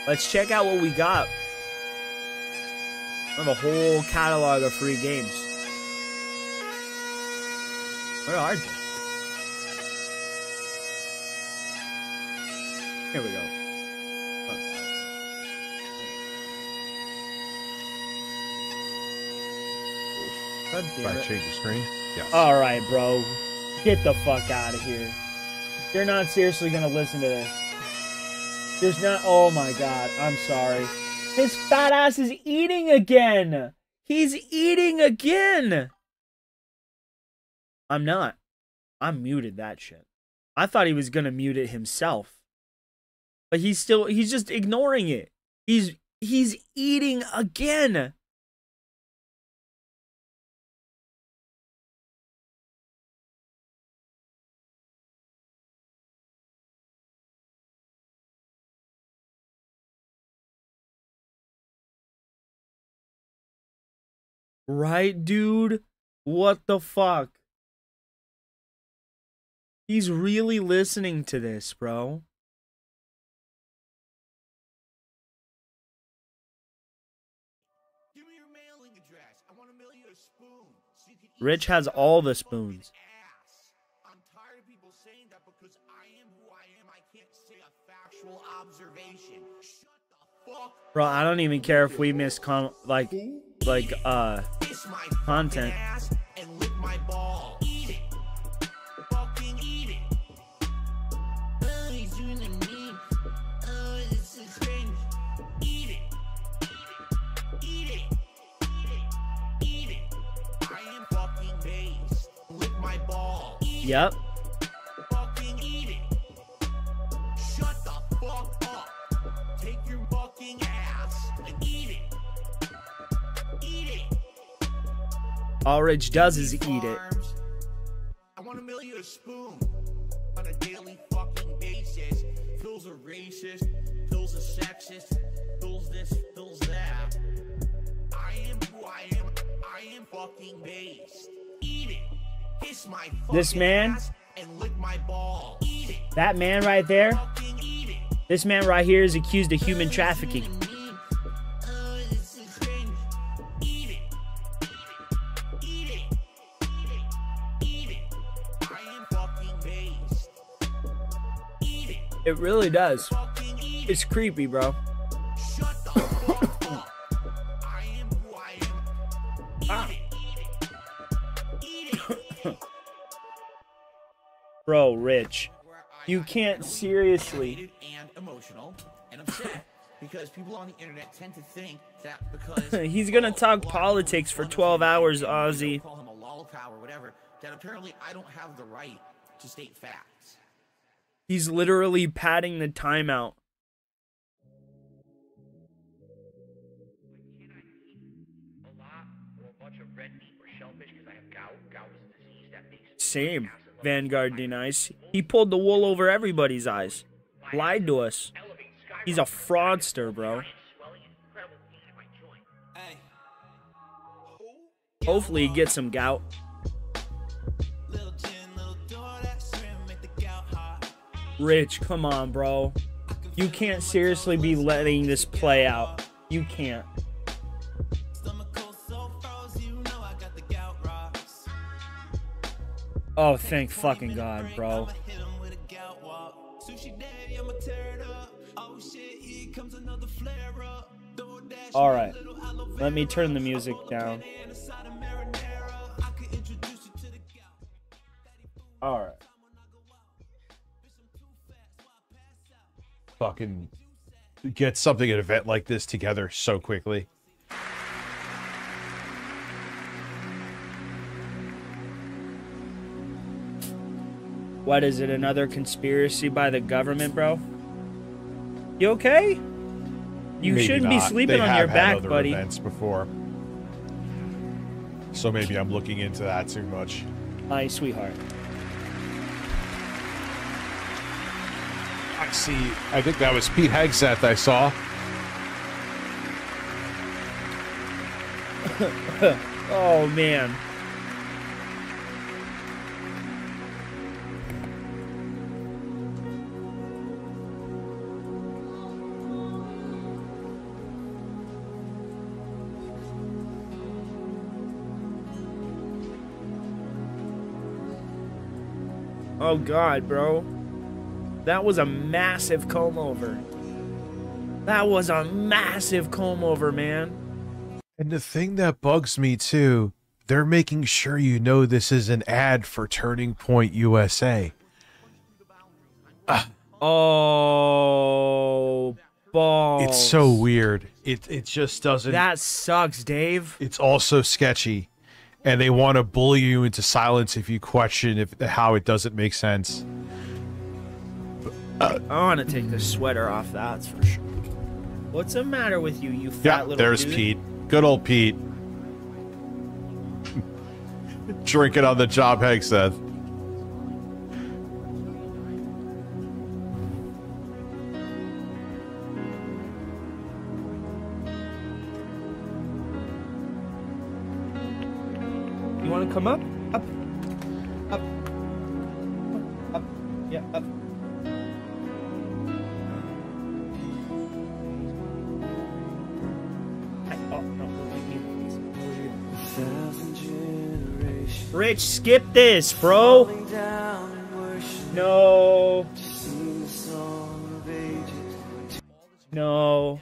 S2: Let's check out what we got. I have a whole catalog of free games. Where are they? Here we go. God
S5: If
S2: damn
S5: I
S2: it.
S5: change the screen? Yes.
S2: All right, bro. Get the fuck out of here. You're not seriously gonna listen to this. There's not. Oh my god. I'm sorry. His fat ass is eating again. He's eating again. I'm not. I muted that shit. I thought he was gonna mute it himself. But he's just ignoring it. He's eating again. Right, dude? What the fuck? He's really listening to this, bro.
S11: Give me your mailing address. I want to mail you a spoon so you can eat
S2: Rich has all the spoons.
S11: I'm tired of people saying that because I am who I am. I can't say a factual observation. Shut the fuck.
S2: Bro, I don't even care if we miss content.
S11: Ass and lick my ball. Eat it. Fucking eat it. Oh, he's doing a meme. Oh, this is cringe. Eat it. Eat it. Eat it. I am fucking based. Lick my ball.
S2: Yep.
S11: Fucking eat it. Shut the fuck up. Take your fucking ass and eat it. Eat it.
S2: All Rich does is eat it.
S11: I want to mail you a spoon on a daily fucking basis. Phil's a racist, Phil's a sexist, Phil's this, Phil's that. I am who I am. I am fucking based. Eat it. Kiss my
S2: This man,
S11: ass and lick my ball. Eat it.
S2: that man right there,
S11: Fucking eat it.
S2: this man right here is accused of human trafficking.
S11: Oh, this is cringe. Eat it. Eat it. Eat it. I am fucking based. Eat it.
S2: It really does. It's creepy, bro.
S11: Shut the fuck up. I am who I am. Eat it. Eat it.
S2: Bro, Rich, you can't seriously.
S11: And emotional and upset because people on the internet tend to think that because
S2: He's gonna talk politics for 12 hours, Ozzy.
S11: call him a lollipop or whatever, that apparently I don't have the right to state facts.
S2: He's literally padding the timeout. Same. Vanguard denies. He pulled the wool over everybody's eyes. Lied to us. He's a fraudster, bro. Hopefully he gets some gout. Rich, come on, bro. You can't seriously be letting this play out. You can't. Oh, thank fucking God, bro. Alright. Let me turn the music down. Alright.
S5: Fucking get something at an event like this together so quickly.
S2: What is it, another conspiracy by the government, bro? You okay? You
S5: Maybe
S2: shouldn't be
S5: not.
S2: sleeping
S5: They
S2: on
S5: have
S2: your
S5: had
S2: back,
S5: other
S2: buddy.
S5: events before. So maybe I'm looking into that too much.
S2: Hi, sweetheart.
S5: I see. I think that was Pete Hegseth I saw.
S2: Oh, man. Oh God, bro. That was a massive comb over. That was a massive comb over, man.
S5: And the thing that bugs me too, they're making sure you know this is an ad for Turning Point USA.
S2: Oh, balls.
S5: It's so weird. It just doesn't.
S2: That sucks, Dave.
S5: It's also sketchy, and they want to bully you into silence if you question how it doesn't make sense.
S2: I want to take the sweater off. That's for sure. What's the matter with you, you fat little
S5: there's
S2: dude?
S5: Pete. Good old Pete. Drinking on the job, Hank said.
S2: You want to come up? Up. Up. Up. Yeah, up. Rich, skip this, bro. No. No.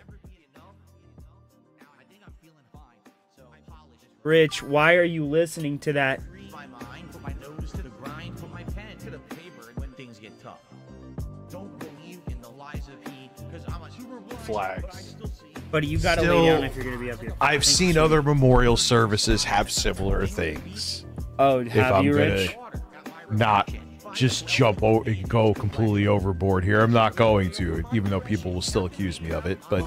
S2: Rich, why are you listening to that?
S11: My mind, put my nose to the grind, put my pen to the paper when things get tough. Don't believe in the lies of Pete, because I'm a super
S5: Flags.
S2: Buddy, you gotta lay down if you're gonna be up here.
S5: I've seen other memorial services have similar things.
S2: Oh, have you, Rich?
S5: Not just jump over and go completely overboard here. I'm not going to, even though people will still accuse me of it, but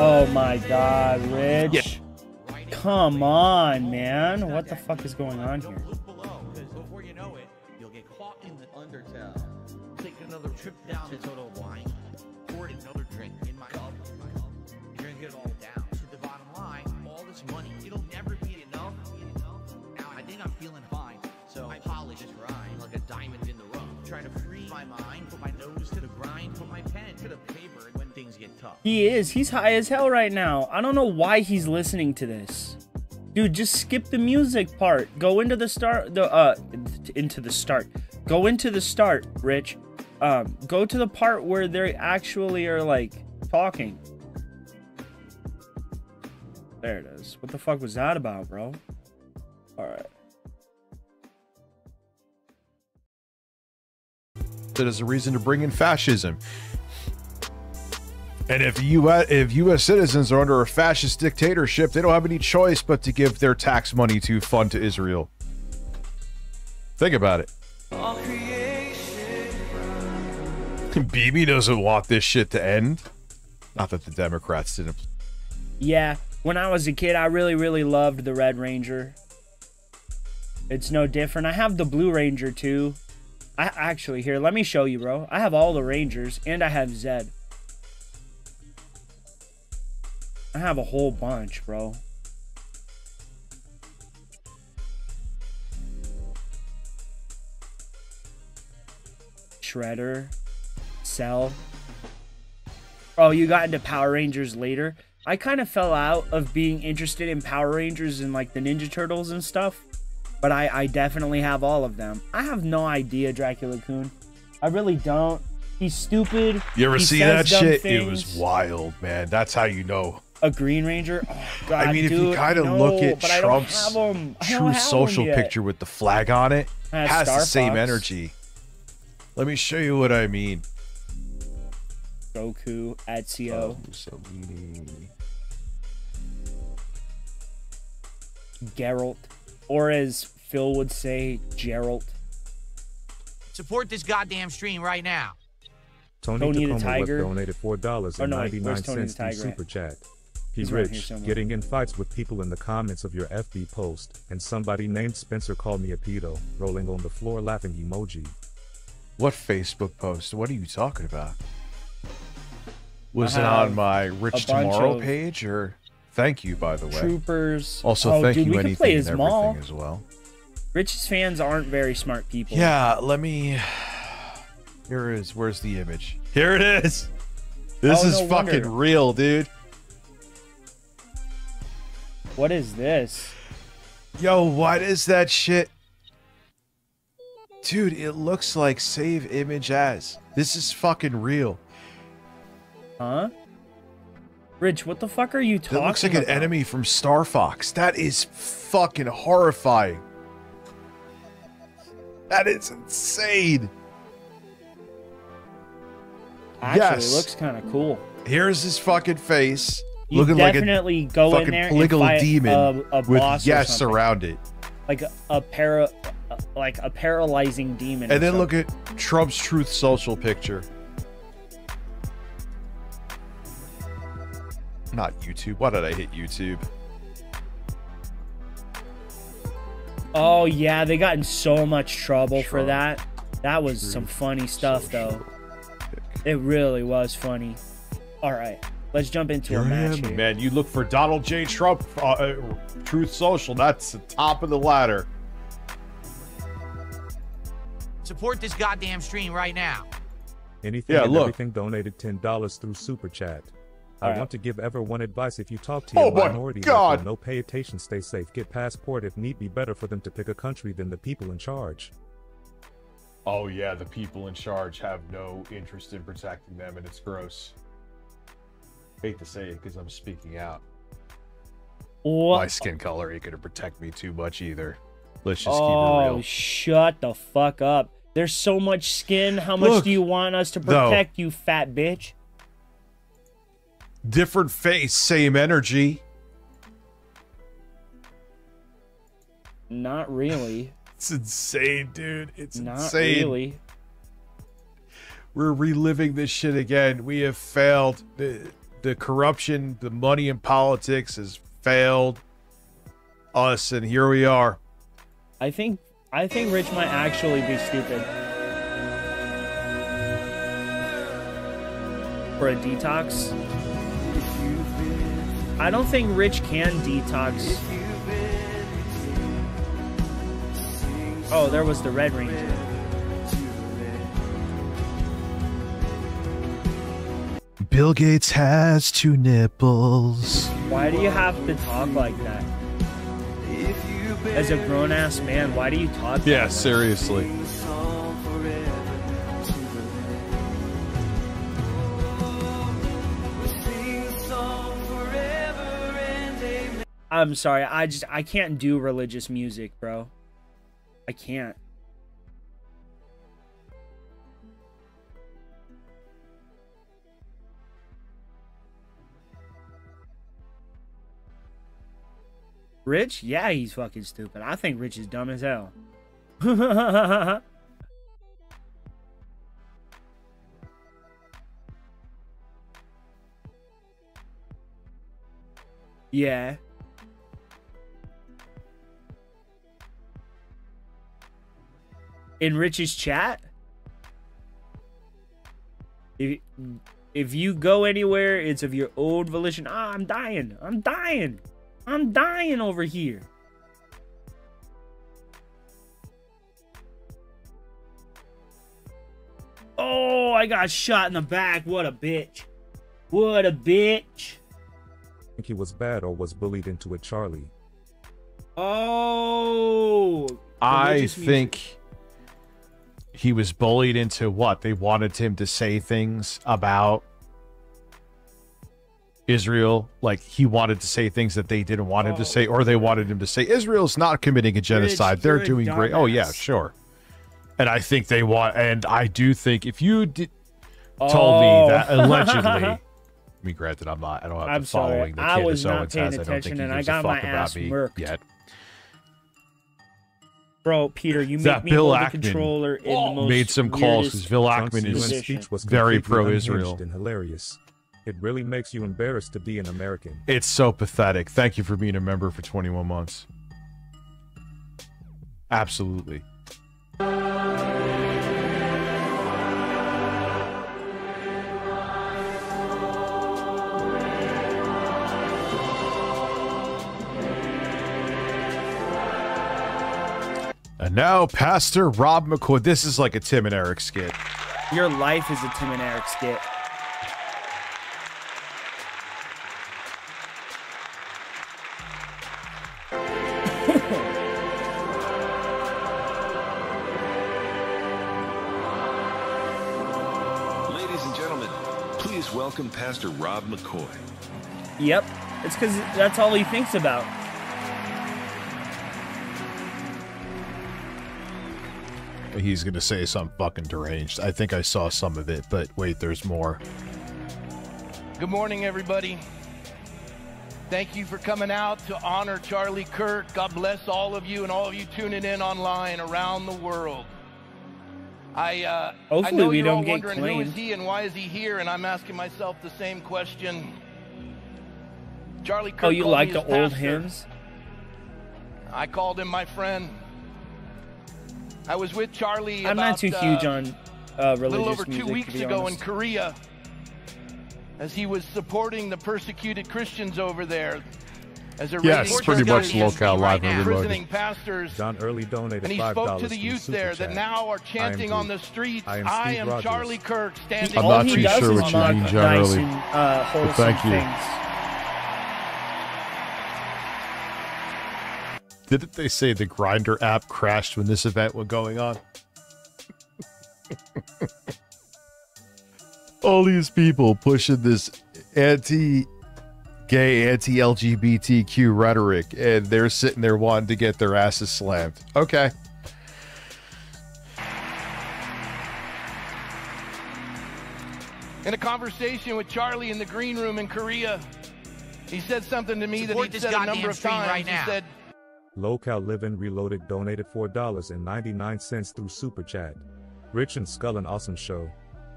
S2: Oh my God, Rich. Yeah. Come on, man. What the fuck is going on here?
S11: Before you know it, you'll get caught in the undertow. Take another trip down to Total Wine. Pour another drink in my cup. You're gonna get it all down. To the bottom line, all this money, it'll never be enough. Now I think I'm feeling fine, so I polish this rhyme like a diamond in the rough. Try to free my mind, put my nose to the grind, put my pen to the paper when things get tough.
S2: He is. He's high as hell right now. I don't know why he's listening to this. Dude, just skip the music part. Go into the start. Into the start. Go into the start, Rich. Go to the part where they actually are like talking. There it is. What the fuck was that about, bro? All right.
S5: that is a reason to bring in fascism. And if U.S. citizens are under a fascist dictatorship, they don't have any choice but to give their tax money to fund to Israel. Think about it. Bibi doesn't want this shit to end. Not that the Democrats didn't.
S2: Yeah, when I was a kid, I really loved the Red Ranger. It's no different. I have the Blue Ranger too. Actually, here, let me show you, bro. I have all the Rangers, and I have Zed. I have a whole bunch, bro. Shredder. Cell. Oh, you got into Power Rangers later? I kind of fell out of being interested in Power Rangers and like the Ninja Turtles and stuff. But I definitely have all of them. I have no idea, Dracula Kun. I really don't. He's stupid.
S5: You ever
S2: He
S5: see
S2: says
S5: that
S2: dumb
S5: shit?
S2: things.
S5: It was wild, man. That's how you know.
S2: A Green Ranger? Oh, God,
S5: I mean, if you
S2: dude,
S5: kind of
S2: no,
S5: look at
S2: but I don't
S5: Trump's
S2: have 'em. I don't
S5: true
S2: have 'em
S5: social
S2: yet.
S5: picture with the flag on it, has the
S2: Star
S5: same
S2: Fox.
S5: energy. Let me show you what I mean.
S2: Goku, Ezio. Geralt. Or as Phil would say, Geralt.
S11: Support this goddamn stream right now.
S7: Tony
S2: the
S7: Tacoma
S2: Tiger.
S7: donated $4.99
S2: where's Tony the
S7: to
S2: Tiger at?
S7: Super Chat. He
S2: He's around here
S7: rich,
S2: somewhere.
S7: getting in fights with people in the comments of your FB post, and somebody named Spencer called me a pedo, rolling on the floor laughing emoji.
S5: What Facebook post? What are you talking about? Was
S2: I
S5: it
S2: have
S5: on my
S2: a
S5: Rich
S2: bunch
S5: Tomorrow
S2: of
S5: page? Or thank you, by the way.
S2: Troopers.
S5: Also,
S2: Oh,
S5: thank
S2: dude,
S5: you
S2: we could play
S5: anything
S2: as
S5: and
S2: Maul.
S5: everything as well.
S2: Rich's fans aren't very smart people.
S5: Yeah, let me. Where's the image? Here it is. This is
S2: no
S5: fucking
S2: wonder.
S5: real, dude.
S2: What is this?
S5: Yo, what is that shit? Dude, it looks like save image as. This is fucking real.
S2: Huh? Rich, what the fuck are you talking
S5: That looks like
S2: about?
S5: an enemy from Star Fox. That is fucking horrifying. That is insane.
S2: Actually,
S5: Yes.
S2: it looks kind of cool.
S5: Here's his fucking face.
S2: You
S5: looking like
S2: definitely
S5: a
S2: go in
S5: fucking
S2: there and
S5: polygonal
S2: fight
S5: demon
S2: a
S5: with
S2: boss or
S5: yes
S2: something.
S5: around it.
S2: Like a paralyzing demon.
S5: And then look at Trump's Truth Social picture. Not YouTube. Why did I hit YouTube?
S2: Oh yeah, they got in so much trouble for that. That was some funny stuff though. It really was funny. All right, let's jump into a match here.
S5: Man, you look for Donald J. Trump, Truth Social. That's the top of the ladder.
S11: Support this goddamn stream right now.
S7: Anything
S5: Yeah,
S7: and
S5: look.
S7: everything donated $10 through Super Chat. I
S2: Alright.
S7: want to give everyone advice. If you talk to
S5: Oh
S7: your
S5: my
S7: minority,
S5: God.
S7: no pay attention, stay safe, get passport. If need be, better for them to pick a country than the people in charge.
S5: Oh yeah, the people in charge have no interest in protecting them, and it's gross. Hate to say it because I'm speaking out. My skin color ain't gonna protect me too much either. Let's just keep it
S2: Oh,
S5: real.
S2: shut the fuck up. There's so much skin. How much
S5: Look,
S2: do you want us to
S5: though.
S2: protect, you fat bitch?
S5: Different face, same energy.
S2: Not really.
S5: It's insane, dude. It's
S2: Not
S5: insane.
S2: really.
S5: We're reliving this shit again. We have failed. The corruption, the money in politics has failed us, and here we are.
S2: I think Rich might actually be stupid. For a detox? I don't think Rich can detox. Oh, there was the Red Ranger.
S5: Bill Gates has 2 nipples.
S2: Why do you have to talk like that? As a grown-ass man, why do you talk
S5: Yeah,
S2: like that?
S5: seriously.
S2: I'm sorry, I can't do religious music, bro. I can't. Rich? Yeah, he's fucking stupid. I think Rich is dumb as hell. Yeah. In Rich's chat? If you go anywhere, it's of your own volition. Ah, I'm dying. I'm dying. I'm dying over here. Oh, I got shot in the back. What a bitch. What a bitch.
S7: Think he was bad or was bullied into it, Charlie.
S2: Oh.
S5: I
S2: religious music.
S5: think he was bullied into what? They wanted him to say things about Israel. Like, he wanted to say things that they didn't want him to say, or they wanted him to say, Israel's not committing a genocide. They're
S2: you're a
S5: doing great. Oh, yeah,
S2: dumbass.
S5: sure. And I think they want, and I do think if you told me that allegedly, I mean, granted, I don't have
S2: I'm
S5: the
S2: sorry.
S5: following that
S2: I
S5: Candace
S2: was not
S5: Owens
S2: paying
S5: has. I don't think
S2: attention,
S5: he
S2: and I
S5: gives a
S2: got my
S5: fuck about
S2: ass
S5: me
S2: murked.
S5: yet.
S2: Bro, Peter, you
S5: That
S2: make me
S5: Bill
S2: hold the
S5: Ackman
S2: controller in the most
S5: made some calls because
S2: weirdest
S5: Bill
S7: Trump's
S5: Ackman
S7: UN
S5: is
S7: speech was
S5: very
S7: completely
S5: pro-Israel.
S7: unhinged and hilarious. It really makes you embarrassed to be an American.
S5: It's so pathetic. Thank you for being a member for 21 months. Absolutely. And now, Pastor Rob McCoy. This is like a Tim and Eric skit.
S2: Your life is a Tim and Eric skit.
S21: Please welcome Pastor Rob McCoy.
S2: Yep. It's because that's all he thinks about.
S5: He's going to say something fucking deranged. I think I saw some of it, but wait, there's more.
S22: Good morning, everybody. Thank you for coming out to honor Charlie Kirk. God bless all of you and all of you tuning in online around the world. I
S2: Hopefully
S22: know
S2: we
S22: you're
S2: don't
S22: all
S2: get
S22: wondering who is
S2: claimed.
S22: he and why is he here, and I'm asking myself the same question. Charlie Kirk
S2: Oh, you
S22: called
S2: like
S22: me
S2: the
S22: his
S2: old
S22: pastor.
S2: hymns?
S22: I called him my friend. I was with Charlie
S2: I'm not too huge on
S22: a
S2: religious
S22: little over 2
S2: music,
S22: weeks
S2: to be
S22: ago in
S2: honest.
S22: Korea, as he was supporting the persecuted Christians over there. As a
S5: Yes, pretty much locale live and
S22: imprisoning
S5: remote.
S22: pastors.
S7: John Early donated
S22: And he
S7: $5
S22: spoke to the
S7: through
S22: youth
S7: Super
S22: there that
S7: Chat.
S22: now are chanting on the streets,
S7: I am
S22: I
S7: Steve
S22: am
S7: Rogers.
S22: Charlie Kirk, standing
S5: I'm
S2: All
S5: not
S2: he
S5: too
S2: does
S5: sure
S2: is
S5: what you
S2: mock
S5: mean, John
S2: nice
S5: Early.
S2: and
S5: But
S2: wholesome
S5: thank you.
S2: things.
S5: Didn't they say the Grindr app crashed when this event was going on? All these people pushing this anti-gay, anti-LGBTQ rhetoric, and they're sitting there wanting to get their asses slammed. Okay.
S22: In a conversation with Charlie in the green room in Korea, he said something to me that he said a number of times. He said,
S7: Local Living Reloaded donated $4.99 through Super Chat. Rich and Skull, an awesome show.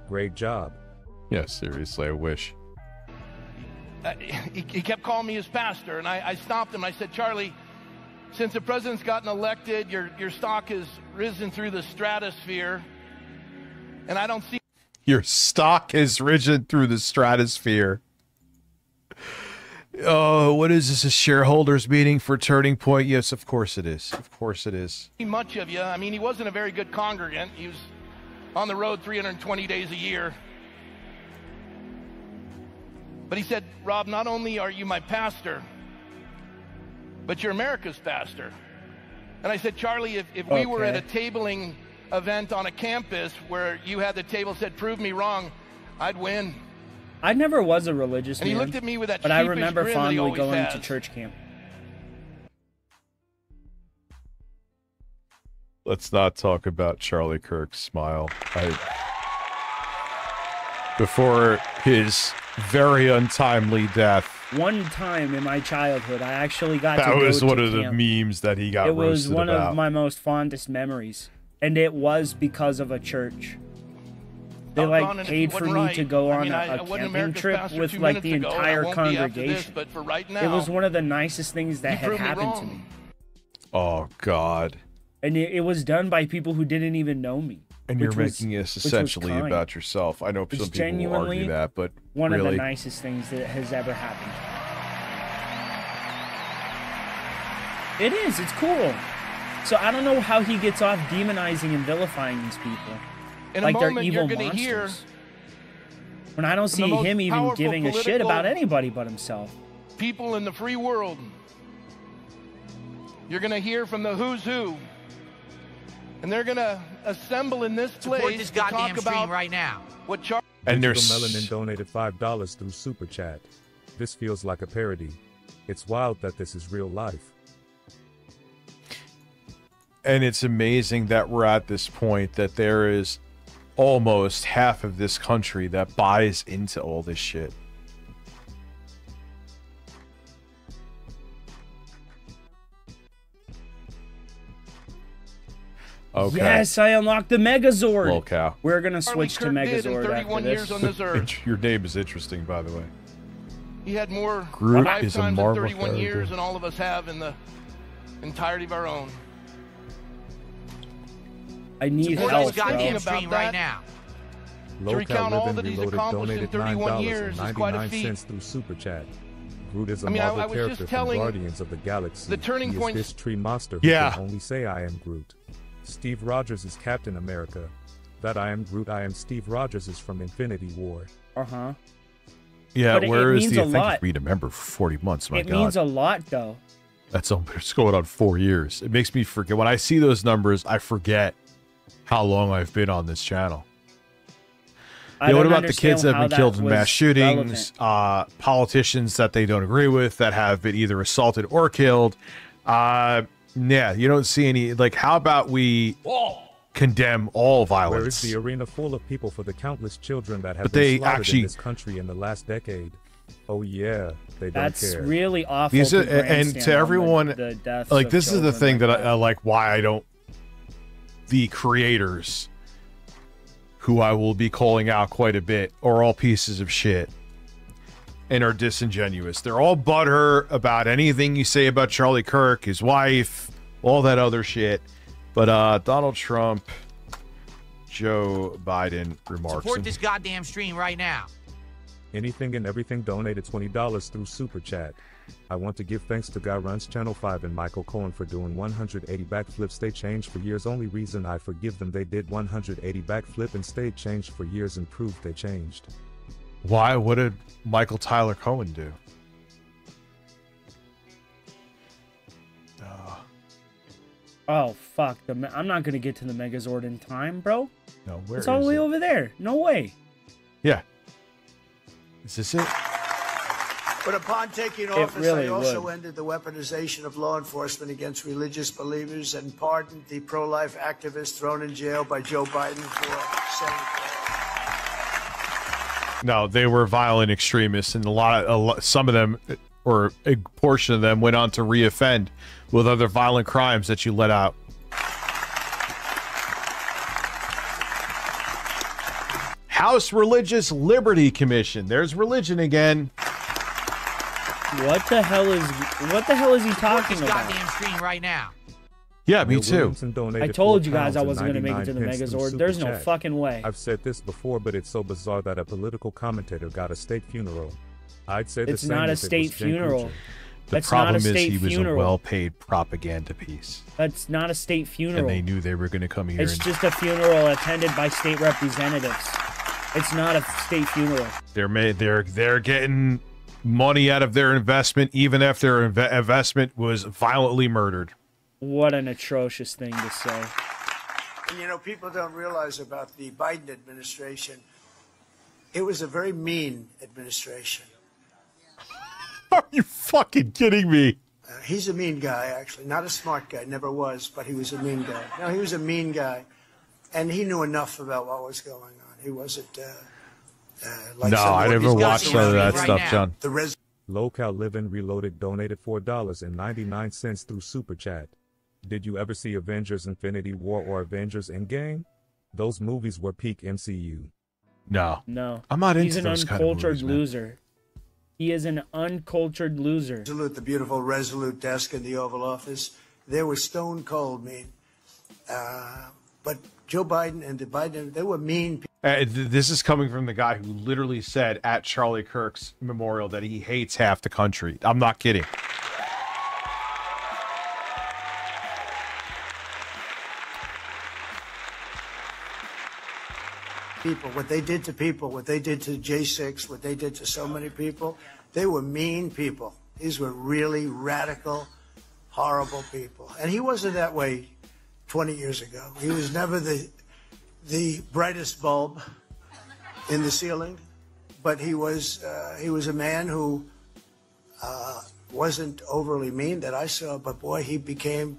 S7: Great job.
S5: Yeah, seriously, I wish.
S22: he kept calling me his pastor, and I stopped him. I said, Charlie, since the president's gotten elected, your stock has risen through the stratosphere, and I don't see...
S5: Your stock has risen through the stratosphere. Oh, what is this? A shareholders meeting for Turning Point? Yes, of course it is. Of course it is.
S22: much of you. I mean, he wasn't a very good congregant. He was on the road 320 days a year. But he said, Rob, not only are you my pastor, but you're America's pastor. And I said, Charlie, if we were at a tabling event on a campus where you had the table said, prove me wrong, I'd win.
S2: I never was a religious
S22: And he
S2: man,
S22: looked at me with that
S2: but I
S22: sheepish
S2: remember
S22: grin that he
S2: fondly
S22: always
S2: going
S22: has.
S2: to church camp.
S5: Let's not talk about Charlie Kirk's smile. Before his very untimely death.
S2: One time in my childhood, I actually got to
S5: That
S2: go
S5: was
S2: to
S5: one of the
S2: camp.
S5: memes that he got
S2: It was
S5: roasted
S2: one
S5: about.
S2: of my most fondest memories, and it was because of a church. They
S22: Doggone it, if
S2: paid
S22: it
S2: for
S22: wasn't
S2: me
S22: right.
S2: to go
S22: I
S2: on
S22: mean, I
S2: a
S22: wasn't
S2: camping
S22: America's
S2: trip
S22: pastor
S2: with
S22: 2
S2: like
S22: minutes
S2: the
S22: ago, and I
S2: entire
S22: won't be after this,
S2: congregation.
S22: but for right
S2: It
S22: now,
S2: was one of the nicest things that
S22: you
S2: had
S22: proved me
S2: happened to
S22: wrong.
S2: me,
S5: Oh, God.
S2: and it was done by people who didn't even know me.
S5: And you're
S2: which was-
S5: making this
S2: which was
S5: essentially
S2: kind.
S5: about yourself. I know
S2: It's
S5: some people will
S2: genuinely
S5: argue that, but
S2: one
S5: really?
S2: of the nicest things that has ever happened. It is. It's cool. So I don't know how he gets off demonizing and vilifying these people
S22: In
S2: like
S22: a
S2: they're
S22: moment,
S2: evil
S22: you're gonna
S2: monsters.
S22: hear
S2: When I don't
S22: from
S2: see
S22: the most
S2: him even
S22: powerful
S2: giving a shit
S22: political
S2: about anybody but himself.
S22: people in the free world. You're going to hear from the who's who. And they're going to assemble in this place
S11: this
S22: to
S11: goddamn
S22: talk
S11: stream
S22: about
S11: right now.
S22: what Charlie...
S5: And
S7: Digital
S5: there's-
S7: Melanin donated $5 through Super Chat. This feels like a parody. It's wild that this is real life.
S5: And it's amazing that we're at this point that there is almost half of this country that buys into all this shit. Okay.
S2: Yes, I unlocked the Megazord.
S5: Lol cow.
S2: We're gonna switch to
S22: Kirk did in
S2: Megazord
S22: 31
S2: after
S22: years
S2: this.
S22: on this earth.
S5: Your name is interesting, by the way.
S22: He had more
S5: Groot
S22: lifetimes
S5: is a
S22: in
S5: Marvel
S22: 31
S5: character.
S22: years than all of us have in the entirety of our own.
S2: I need
S22: Support
S2: help,
S22: this goddamn
S2: bro.
S22: stream right now. To
S7: Local
S22: recount all
S7: Living
S22: that he's
S7: Reloaded
S22: accomplished in
S7: donated
S22: 31 years is quite a feat.
S7: $9.99 through Super Chat. Groot is a
S22: I mean, I
S7: Marvel
S22: was
S7: character
S22: just
S7: from
S22: telling
S7: Guardians of the Galaxy.
S22: the turning
S7: he
S22: points-
S7: is this tree monster who
S5: Yeah.
S7: can only say I am Groot. Steve Rogers is Captain America. That I am Groot, I am Steve Rogers is from Infinity War.
S2: Uh-huh.
S5: Yeah,
S2: But it
S5: where is
S2: means
S5: the
S2: a
S5: I think
S2: lot.
S5: you've been a member for 40 months, my
S2: It
S5: God.
S2: means a lot, though.
S5: That's it's going on 4 years. It makes me forget. When I see those numbers, I forget how long I've been on this channel.
S2: I
S5: what
S2: don't
S5: about the kids that have been killed in
S2: was
S5: mass shootings, politicians that they don't agree with that have been either assaulted or killed? Yeah, you don't see any. Like, how about we condemn all violence?
S7: Where is the arena full of people for the countless children that have
S5: But
S7: been
S5: they
S7: slaughtered
S5: actually-
S7: in this country in the last decade? Oh yeah, they don't
S2: That's
S7: care.
S2: really awful.
S5: These are,
S2: to
S5: and
S2: grandstand
S5: to
S2: on
S5: everyone,
S2: the deaths
S5: like
S2: of
S5: this is the
S2: children
S5: thing
S2: like
S5: that I like. Why I don't. The creators, who I will be calling out quite a bit, are all pieces of shit and are disingenuous. They're all butthurt about anything you say about Charlie Kirk, his wife, all that other shit. But Donald Trump, Joe Biden remarks.
S11: Support this goddamn stream right now.
S7: Anything and everything donated $20 through Super Chat. I want to give thanks to Guy Runs Channel 5 and Michael Cohen for doing 180 backflips. They changed for years. Only reason I forgive them, they did 180 backflip and stayed changed for years and proved they changed.
S5: Why? What did Michael Tyler Cohen do?
S2: Oh fuck! I'm not gonna get to the Megazord in time, bro.
S5: No, where
S2: it's all the way over there. No way.
S5: Yeah. Is this it?
S18: But upon taking office, I also ended the weaponization of law enforcement against religious believers and pardoned the pro-life activists thrown in jail by Joe Biden for saying.
S5: No, they were violent extremists, and some of them, or a portion of them, went on to reoffend with other violent crimes that you let out. House Religious Liberty Commission. There's religion again.
S2: What the hell is he talking about?
S11: Goddamn stream right now.
S5: Yeah, me too.
S2: I told you guys I wasn't going to make it to the Megazord. There's no fucking way.
S7: I've said this before, but it's so bizarre that a political commentator got a state funeral. I'd say
S2: it's not a state funeral.
S5: The problem is he was a well-paid propaganda piece.
S2: That's not a state funeral.
S5: And they knew they were going to come here.
S2: It's just a funeral attended by state representatives. It's not a state funeral.
S5: They're getting money out of their investment, even if their investment was violently murdered.
S2: What an atrocious thing to say.
S18: And you know, people don't realize about the Biden administration. It was a very mean administration.
S5: Are you fucking kidding me?
S18: He's a mean guy, actually. Not a smart guy, never was, but he was a mean guy. No, he was a mean guy. And he knew enough about what was going on. He wasn't like
S5: no, I never watched some of that stuff, John.
S7: Local Living Reloaded donated $4.99 through Super Chat. Did you ever see Avengers Infinity War or Avengers Endgame? Those movies were peak MCU.
S5: No.
S2: No.
S5: I'm not into
S2: He's an
S5: those kind of
S2: uncultured
S5: movies, man.
S2: loser. He is an uncultured loser.
S18: Resolute, the beautiful Resolute desk in the Oval Office. They were stone cold mean. But Joe Biden and the Biden, they were mean people.
S5: This is coming from the guy who literally said at Charlie Kirk's memorial that he hates half the country. I'm not kidding.
S18: People, what they did to people, what they did to J6, what they did to so many people, they were mean people. These were really radical, horrible people. And he wasn't that way 20 years ago. He was never the brightest bulb in the ceiling, but he was a man who wasn't overly mean that I saw, but boy, he became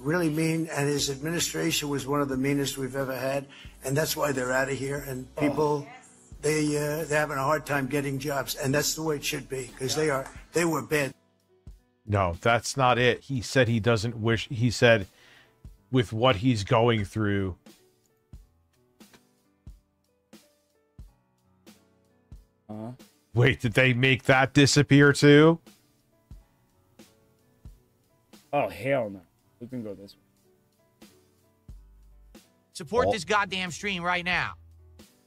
S18: really mean, and his administration was one of the meanest we've ever had, and that's why they're out of here. And people, they're having a hard time getting jobs, and that's the way it should be, because they were bad.
S5: No, that's not it. He said he doesn't wish. He said, with what he's going through. Wait, did they make that disappear too?
S2: Oh hell no! We can go this way.
S11: Support this goddamn stream right now.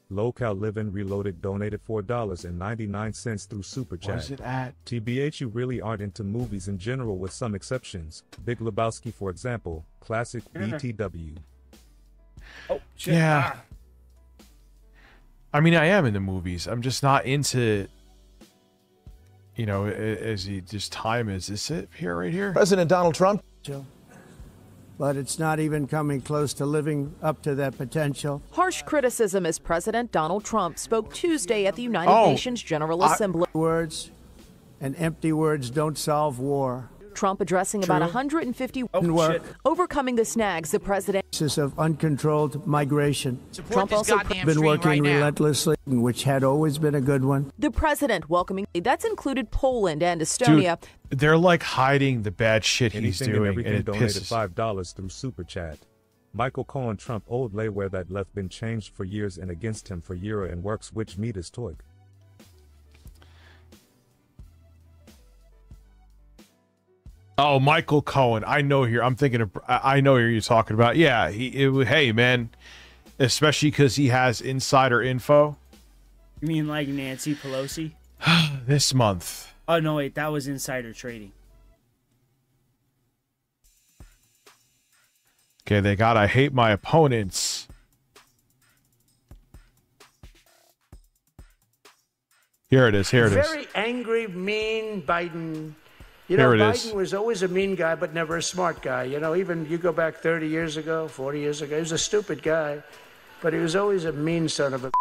S7: Local Living Reloaded donated $4.99 through Super Chat.
S5: Where's it at?
S7: TBH, you really aren't into movies in general, with some exceptions. Big Lebowski, for example. Classic BTW.
S2: Oh, shit.
S5: Yeah. I mean, I am into movies. I'm just not into, you know, as he just time is. Is it here, right here?
S1: President Donald Trump.
S2: Joe.
S18: but it's not even coming close to living up to that potential.
S1: Harsh criticism as President Donald Trump spoke Tuesday at the United Nations General Assembly.
S18: Words and empty words don't solve war.
S1: Trump addressing about 150 overcoming the snags the president
S18: of uncontrolled migration.
S1: Trump also
S18: been working relentlessly, which had always been a good one.
S1: The president welcoming that's included Poland and Estonia.
S5: Dude, they're like hiding the bad shit he's
S7: Anything
S5: doing,
S7: and everything
S5: and it
S7: donated
S5: pisses.
S7: $5 through Super Chat. Michael Cohen Trump old layware that left been changed for years and against him for year and works which meet his toy.
S5: Oh, Michael Cohen. I know here. I'm thinking of. I know who you're talking about. Yeah. Hey, man. Especially because he has insider info.
S2: You mean like Nancy Pelosi?
S5: This month.
S2: Oh no, wait. That was insider trading.
S5: Okay, they got I hate my opponents. Here it is. Here it is.
S18: Very angry, mean Biden. You
S5: Here
S18: know,
S5: it
S18: Biden
S5: is.
S18: was always a mean guy, but never a smart guy. You know, even you go back 30 years ago, 40 years ago, he was a stupid guy, but he was always a mean son of a.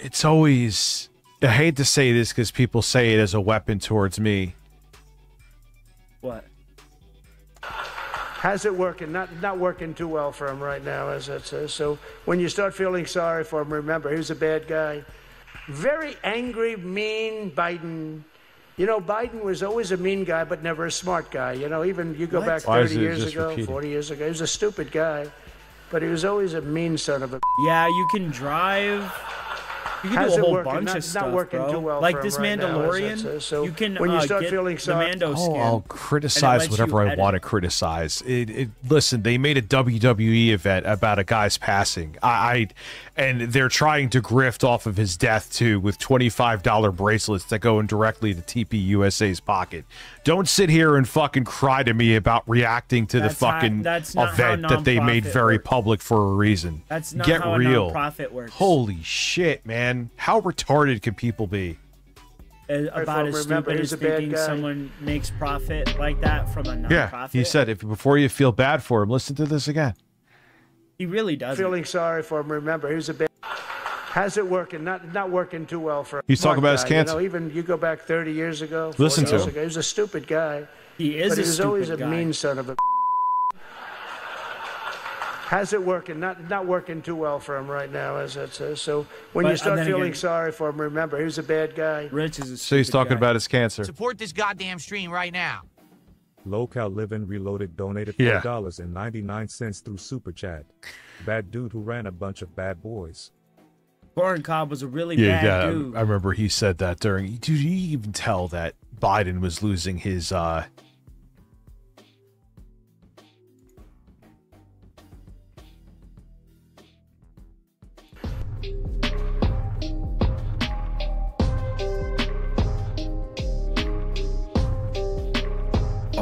S5: It's always. I hate to say this because people say it as a weapon towards me.
S2: What?
S18: How's it working? Not working too well for him right now, as it says. So when you start feeling sorry for him, remember, he was a bad guy. Very angry, mean Biden. You know, Biden was always a mean guy, but never a smart guy. You know, even you go back 30 years ago, 40 years ago, he was a stupid guy, but he was always a mean son of a.
S2: Yeah, you can drive. You can
S18: How's
S2: do a
S18: it
S2: whole
S18: working?
S2: bunch of stuff,
S18: not working
S2: bro.
S18: too well
S2: like
S18: for
S2: this
S18: him right now, as
S2: Mandalorian,
S18: it says. So
S2: you can
S18: when you start
S2: get
S18: feeling
S2: the
S18: sorry,
S2: Mando skin.
S5: I'll
S2: and
S5: criticize
S2: it lets
S5: whatever
S2: you
S5: I
S2: edit.
S5: want to criticize. Listen, they made a WWE event about a guy's passing. And they're trying to grift off of his death too, with $25 bracelets that go in directly to TPUSA's pocket. Don't sit here and fucking cry to me about reacting to the fucking
S2: that's not
S5: event
S2: how
S5: that they made
S2: nonprofit
S5: very
S2: works.
S5: public for a reason.
S2: That's not
S5: Get
S2: how
S5: real.
S2: a nonprofit works.
S5: Holy shit, man! How retarded can people be?
S2: About as stupid as thinking someone makes profit like that from a nonprofit.
S5: Yeah, he said, if before you feel bad for him, listen to this again.
S2: He really does.
S18: Feeling sorry for him, remember, he was a bad. How's it working? Not working too well for him.
S5: He's talking about his cancer.
S18: You know, even you go back 30 years ago, 40
S5: Listen to
S18: years
S5: him.
S18: ago, he was a stupid guy.
S2: He is
S18: but he
S2: a
S18: was always a
S2: stupid guy.
S18: mean son of a. How's it working? Not working too well for him right now, as it says. So when you start feeling sorry for him, remember, he was a bad guy.
S2: Rich is a
S5: So he's talking about his cancer.
S11: Support this goddamn stream right now.
S7: Local Living Reloaded donated
S5: Yeah.
S7: $4.99 through Super Chat. Bad dude who ran a bunch of bad boys.
S2: Corn Cob was a really bad dude.
S5: I remember he said that during. Dude, you even tell that Biden was losing his.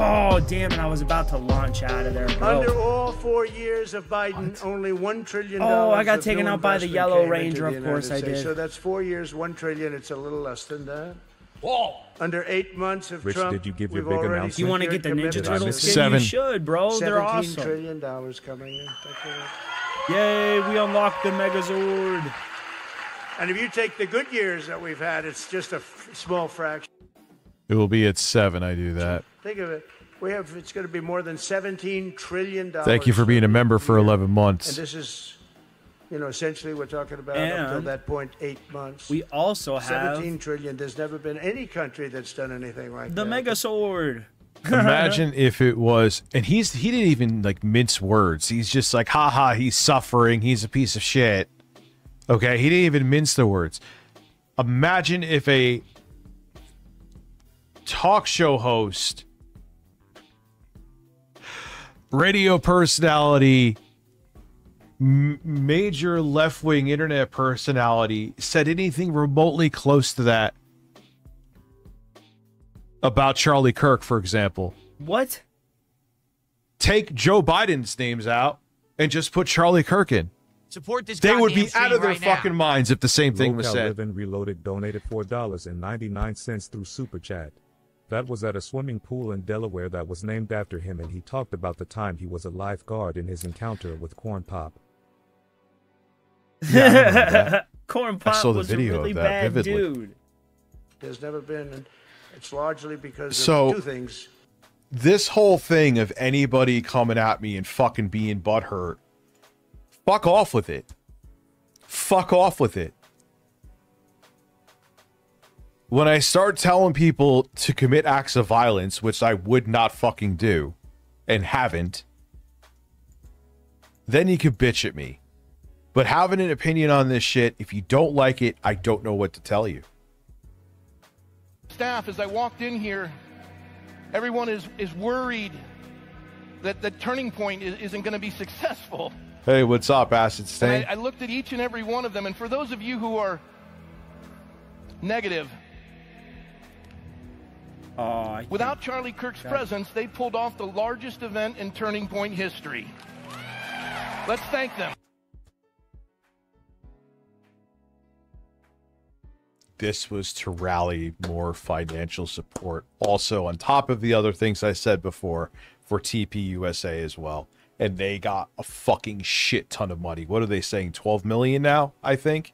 S2: Oh, damn it. I was about to launch out of there, bro.
S18: Under all 4 years of Biden, only $1 trillion.
S2: Oh, I got
S18: of
S2: taken
S18: new
S2: out by the
S18: investment
S2: Yellow
S18: came into
S2: Ranger,
S18: the
S2: of course
S18: United
S2: I
S18: States.
S2: did.
S18: So that's 4 years, $1 trillion. It's a little less than that.
S11: Whoa.
S18: Under 8 months of
S7: Rich,
S18: Trump,
S7: did you give your
S18: we've
S7: big
S18: already
S7: announcement?
S2: You want to get the Ninja
S18: secured
S2: Turtle
S18: commitments.
S2: skin?
S5: 7.
S2: You should, bro. They're
S18: $17
S2: awesome.
S18: trillion coming in.
S2: Yay, we unlocked the Megazord.
S18: And if you take the good years that we've had, it's just a small fraction.
S5: It will be at 7. I do that.
S18: Think of it. It's going to be more than $17 trillion.
S5: Thank you for being a member for 11
S18: And
S5: months.
S18: this is, essentially we're talking about up
S2: And
S18: until that point, 8 months.
S2: We also have
S18: 17 trillion. There's never been any country that's done anything like
S2: the
S18: that.
S2: Megazord.
S5: Imagine if it was, and he didn't even like mince words. He's just like, haha, he's suffering. He's a piece of shit. Okay, he didn't even mince the words. Imagine if a talk show host, radio personality, major left-wing internet personality said anything remotely close to that about Charlie Kirk, for example.
S2: What?
S5: Take Joe Biden's names out and just put Charlie Kirk in.
S11: Support this
S5: They would
S11: goddamn
S5: be out of their
S11: stream right
S5: fucking
S11: now.
S5: minds if the same thing was
S7: Local
S5: said.
S7: Living Reloaded donated $4.99 through Super Chat. That was at a swimming pool in Delaware that was named after him, and he talked about the time he was a lifeguard in his encounter with Corn Pop.
S5: Yeah, I remember that.
S12: Corn
S5: I
S12: Pop
S5: saw the
S12: was
S5: video
S12: a really
S5: of that
S12: bad
S5: vividly.
S12: dude.
S18: There's never been, and it's largely because
S5: So-
S18: of two things.
S5: This whole thing of anybody coming at me and fucking being butthurt, fuck off with it. Fuck off with it. When I start telling people to commit acts of violence, which I would not fucking do, and haven't, then you can bitch at me. But having an opinion on this shit, if you don't like it, I don't know what to tell you.
S22: Staff, as I walked in here, everyone is worried that the Turning Point isn't going to be successful.
S5: Hey, what's up, Acid Stain?
S22: And I looked at each and every one of them, and for those of you who are negative, without Charlie Kirk's presence, they pulled off the largest event in Turning Point history. Let's thank them.
S5: This was to rally more financial support. Also, on top of the other things I said before, for TPUSA as well. And they got a fucking shit ton of money. What are they saying? 12 million now, I think?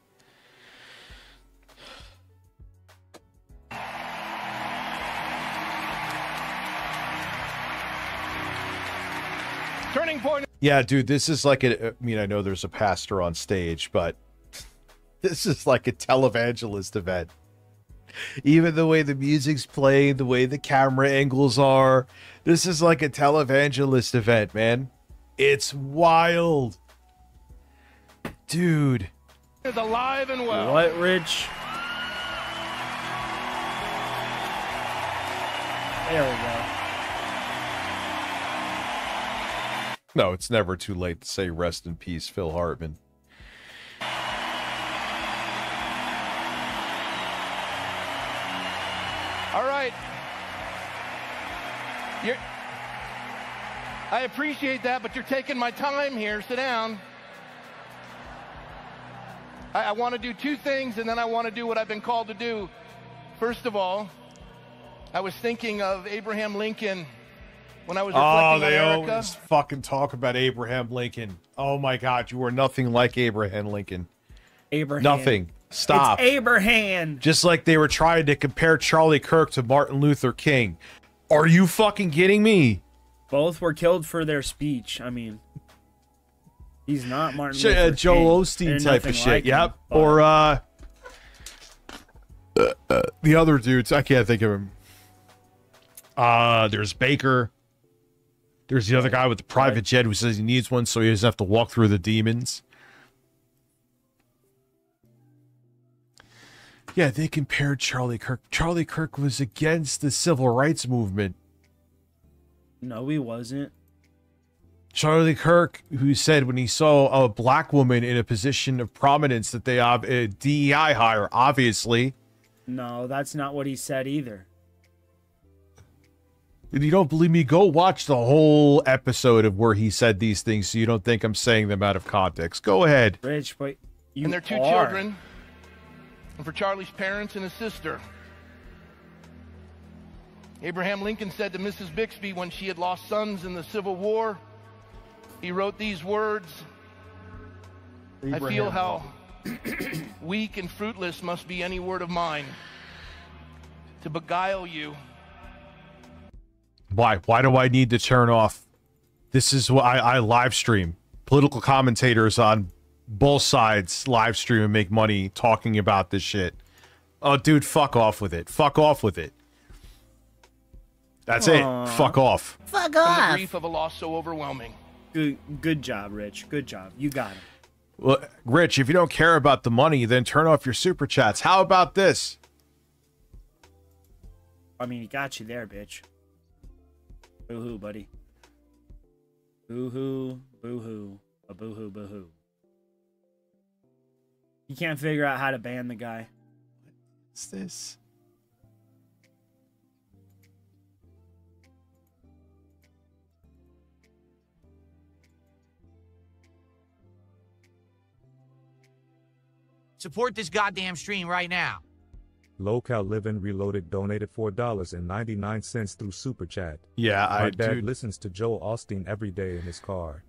S22: Turning Point.
S5: Yeah, dude, this is like a... I mean, I know there's a pastor on stage, but this is like a televangelist event. Even the way the music's playing, the way the camera angles are, this is like a televangelist event, man. It's wild. Dude.
S22: Is alive and well.
S12: What, Rich? There we go.
S5: No, it's never too late to say rest in peace, Phil Hartman.
S22: All right. I appreciate that, but you're taking my time here. Sit down. I want to do two things, and then I want to do what I've been called to do. First of all, I was thinking of Abraham Lincoln when I was reflecting on
S5: they
S22: America.
S5: always fucking talk about Abraham Lincoln. Oh my God, you are nothing like Abraham Lincoln.
S12: Abraham.
S5: Nothing. Stop.
S12: It's Abraham.
S5: Just like they were trying to compare Charlie Kirk to Martin Luther King. Are you fucking kidding me?
S12: Both were killed for their speech. I mean, he's not Martin Luther King.
S5: Joel Osteen type of shit.
S12: Like
S5: yep.
S12: Him,
S5: or the other dudes, I can't think of him. There's Baker. There's the other guy with the private jet who says he needs one so he doesn't have to walk through the demons. Yeah, they compared Charlie Kirk. Charlie Kirk was against the civil rights movement.
S12: No, he wasn't.
S5: Charlie Kirk, who said when he saw a black woman in a position of prominence that they have a DEI hire, obviously.
S12: No, that's not what he said either.
S5: If you don't believe me, go watch the whole episode of where he said these things so you don't think I'm saying them out of context. Go ahead.
S12: Rich, but you
S22: and their two children, and for Charlie's parents and his sister. Abraham Lincoln said to Mrs. Bixby when she had lost sons in the Civil War, he wrote these words, I feel how weak and fruitless must be any word of mine to beguile you.
S5: Why? Why do I need to turn off? This is what I live stream. Political commentators on both sides live stream and make money talking about this shit. Oh, dude, fuck off with it. Fuck off with it. That's it. Fuck off.
S12: Fuck
S22: From
S12: off.
S22: the grief of a loss so overwhelming.
S12: Good job, Rich. Good job. You got it.
S5: Well, Rich, if you don't care about the money, then turn off your super chats. How about this?
S12: I mean, he got you there, bitch. Boo-hoo, buddy. Boo-hoo, boo-hoo, a boo-hoo, boo-hoo. You can't figure out how to ban the guy.
S5: What's this?
S11: Support this goddamn stream right now.
S7: Local Living Reloaded donated $4.99 through Super Chat.
S5: Yeah,
S7: My dad listens to Joel Osteen every day in his car.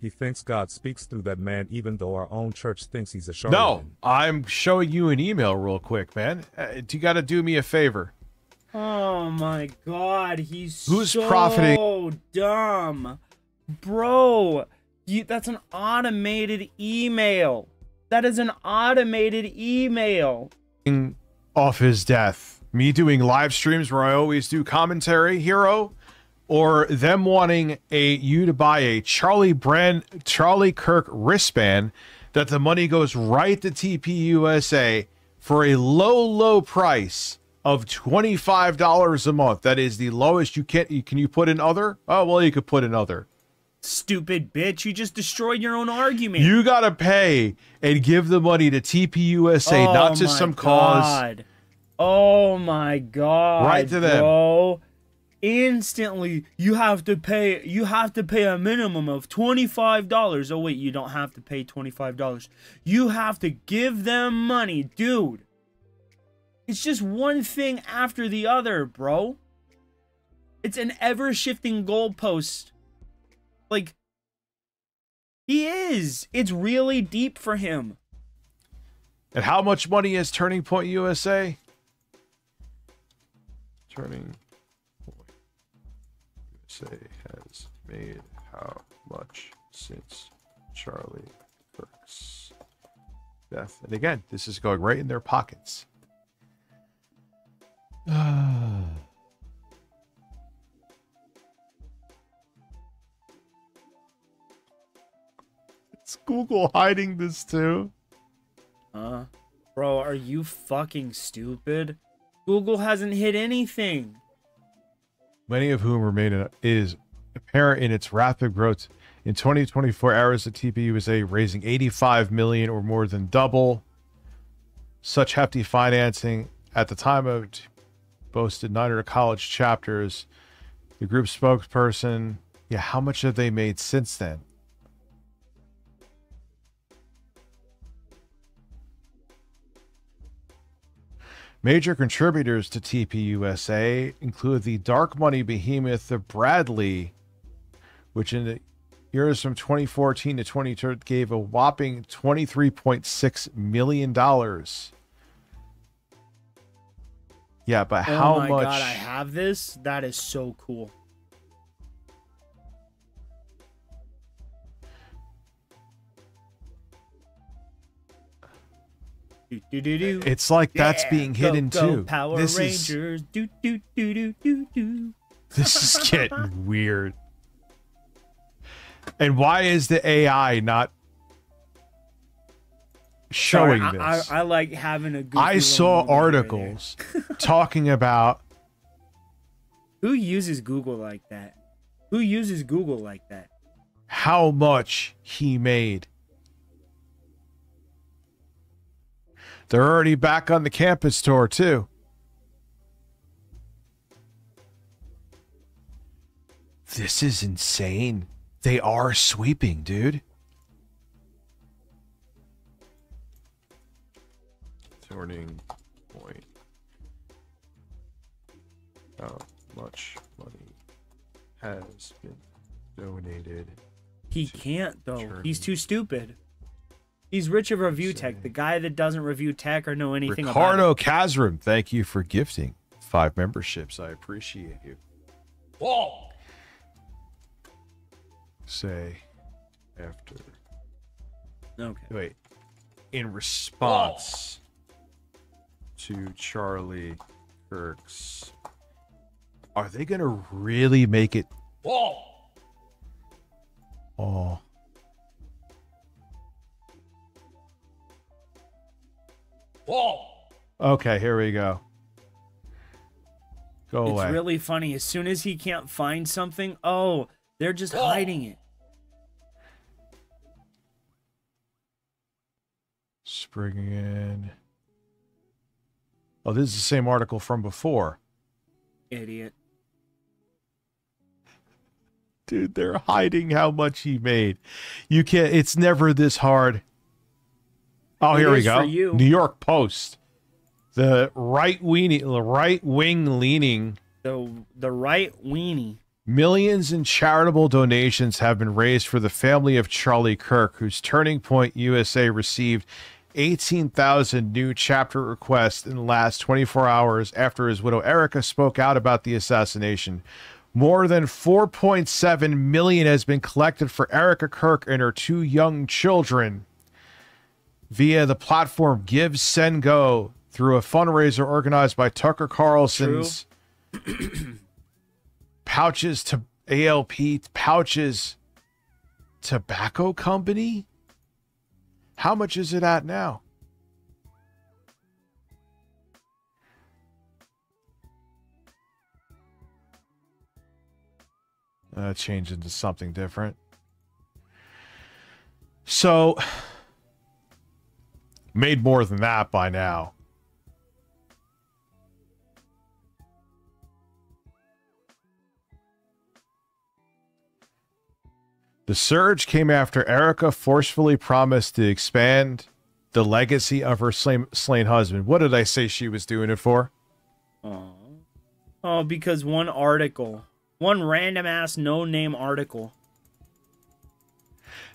S7: He thinks God speaks through that man, even though our own church thinks he's a charlatan.
S5: No, I'm showing you an email real quick, man. You got to do me a favor.
S12: Oh my God, he's
S5: Who's
S12: so
S5: profiting?
S12: dumb, bro. That's an automated email. That is an automated email.
S5: Off his death. Me doing live streams where I always do commentary, hero, or them wanting you to buy a Charlie Kirk wristband that the money goes right to TPUSA for a low price of $25 a month. That is the lowest you can. Can you put in other? Oh, well, you could put in other.
S12: Stupid bitch, you just destroyed your own argument.
S5: You gotta pay and give the money to TPUSA, not to some cause.
S12: Oh my God.
S5: Right to them.
S12: Bro. Instantly, you have to pay a minimum of $25. Oh wait, you don't have to pay $25. You have to give them money, dude. It's just one thing after the other, bro. It's an ever-shifting goalpost. Like, he is. It's really deep for him.
S5: And how much money is Turning Point USA? Turning Point USA has made how much since Charlie Kirk's death? And again, this is going right in their pockets. Is Google hiding this too?
S12: Bro, are you fucking stupid? Google hasn't hit anything.
S5: Many of whom remain is apparent in its rapid growth. In 2024, hours at TPUSA raising 85 million or more than double. Such hefty financing at the time of boasted 900 college chapters. The group spokesperson, yeah, how much have they made since then? Major contributors to TPUSA include the dark money behemoth of Bradley, which in the years from 2014 to 2020 gave a whopping $23.6 million. Yeah, but how much?
S12: Oh my God, I have this? That is so cool.
S5: It's like that's being hidden too.
S12: Power Rangers.
S5: This is getting weird. And why is the AI not showing this?
S12: I like having a goofy
S5: I saw articles talking about
S12: who uses Google like that. Who uses Google like that?
S5: How much he made. They're already back on the campus tour, too. This is insane. They are sweeping, dude. Turning Point. How much money has been donated?
S12: He can't, though. He's too stupid. He's rich of review tech. The guy that doesn't review tech or know anything about it.
S5: Ricardo Kazrim, thank you for gifting 5 memberships. I appreciate you.
S12: Whoa.
S5: Say after.
S12: Okay.
S5: Wait. In response to Charlie Kirk's. Are they going to really make it?
S12: Whoa.
S5: Oh.
S12: Whoa.
S5: Okay, here we go. Go away.
S12: It's really funny. As soon as he can't find something, oh, they're just hiding it.
S5: Springing in. Oh, this is the same article from before.
S12: Idiot.
S5: Dude, they're hiding how much he made. You can't, it's never this hard. Oh, here we go. New York Post. The right wing leaning.
S2: The right weenie.
S5: Millions in charitable donations have been raised for the family of Charlie Kirk, whose Turning Point USA received 18,000 new chapter requests in the last 24 hours after his widow Erica spoke out about the assassination. More than $4.7 million has been collected for Erica Kirk and her 2 young children via the platform Give, Send, Go through a fundraiser organized by Tucker Carlson's Pouches to ALP Pouches Tobacco Company. How much is it at now? Change into something different. So, made more than that by now. The surge came after Erica forcefully promised to expand the legacy of her slain husband. What did I say she was doing it for?
S2: Oh, because one article. One random ass no-name article.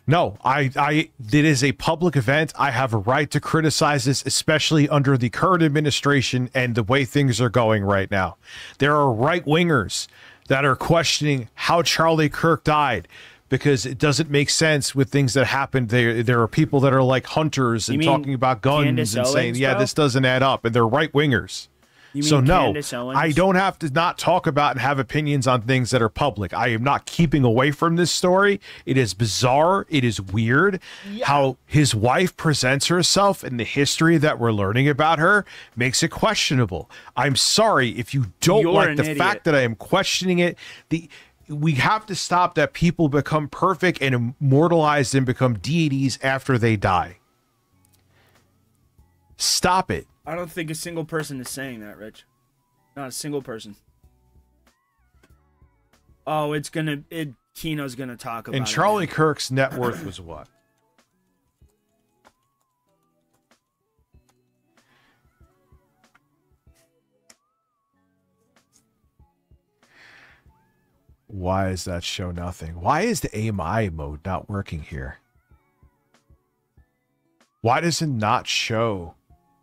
S5: No, it is a public event. I have a right to criticize this, especially under the current administration and the way things are going right now. There are right-wingers that are questioning how Charlie Kirk died, because it doesn't make sense with things that happened. There are people that are like hunters and talking about guns
S2: Candace
S5: and saying,
S2: Owens,
S5: yeah,
S2: bro?
S5: this doesn't add up. And they're right-wingers. So no, I don't have to not talk about and have opinions on things that are public. I am not keeping away from this story. It is bizarre. It is weird how his wife presents herself, and the history that we're learning about her makes it questionable. I'm sorry if you don't like the fact that I am questioning it. We have to stop that people become perfect and immortalized and become deities after they die. Stop it.
S2: I don't think a single person is saying that, Rich. Not a single person. Oh, Kino's gonna talk about it.
S5: And Charlie Kirk's net worth was what? Why is that show nothing? Why is the AMI mode not working here? Why does it not show?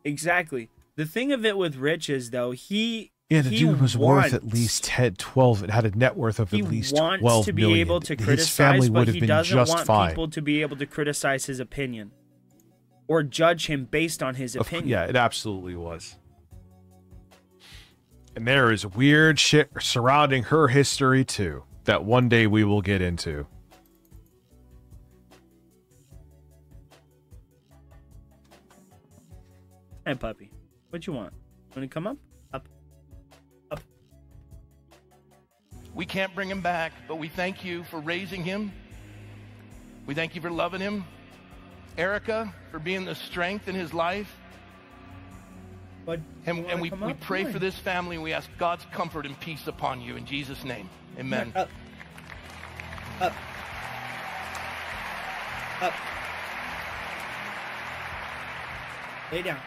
S2: Exactly. The thing of it with Rich is, though, the
S5: dude was worth at least 10, 12. It had a net worth of at least 12 million.
S2: He wants to be able to criticize,
S5: his family would
S2: but
S5: have
S2: he
S5: been
S2: doesn't
S5: just
S2: want
S5: fine.
S2: people to be able to criticize his opinion or judge him based on his opinion.
S5: Yeah, it absolutely was. And there is weird shit surrounding her history, too, that one day we will get into.
S2: Hey, puppy. What you want? Want to come up? Up. Up.
S22: We can't bring him back, but we thank you for raising him. We thank you for loving him. Erica, for being the strength in his life. And we pray for this family, and we ask God's comfort and peace upon you in Jesus' name. Amen.
S2: Up. Up. Up. Lay down.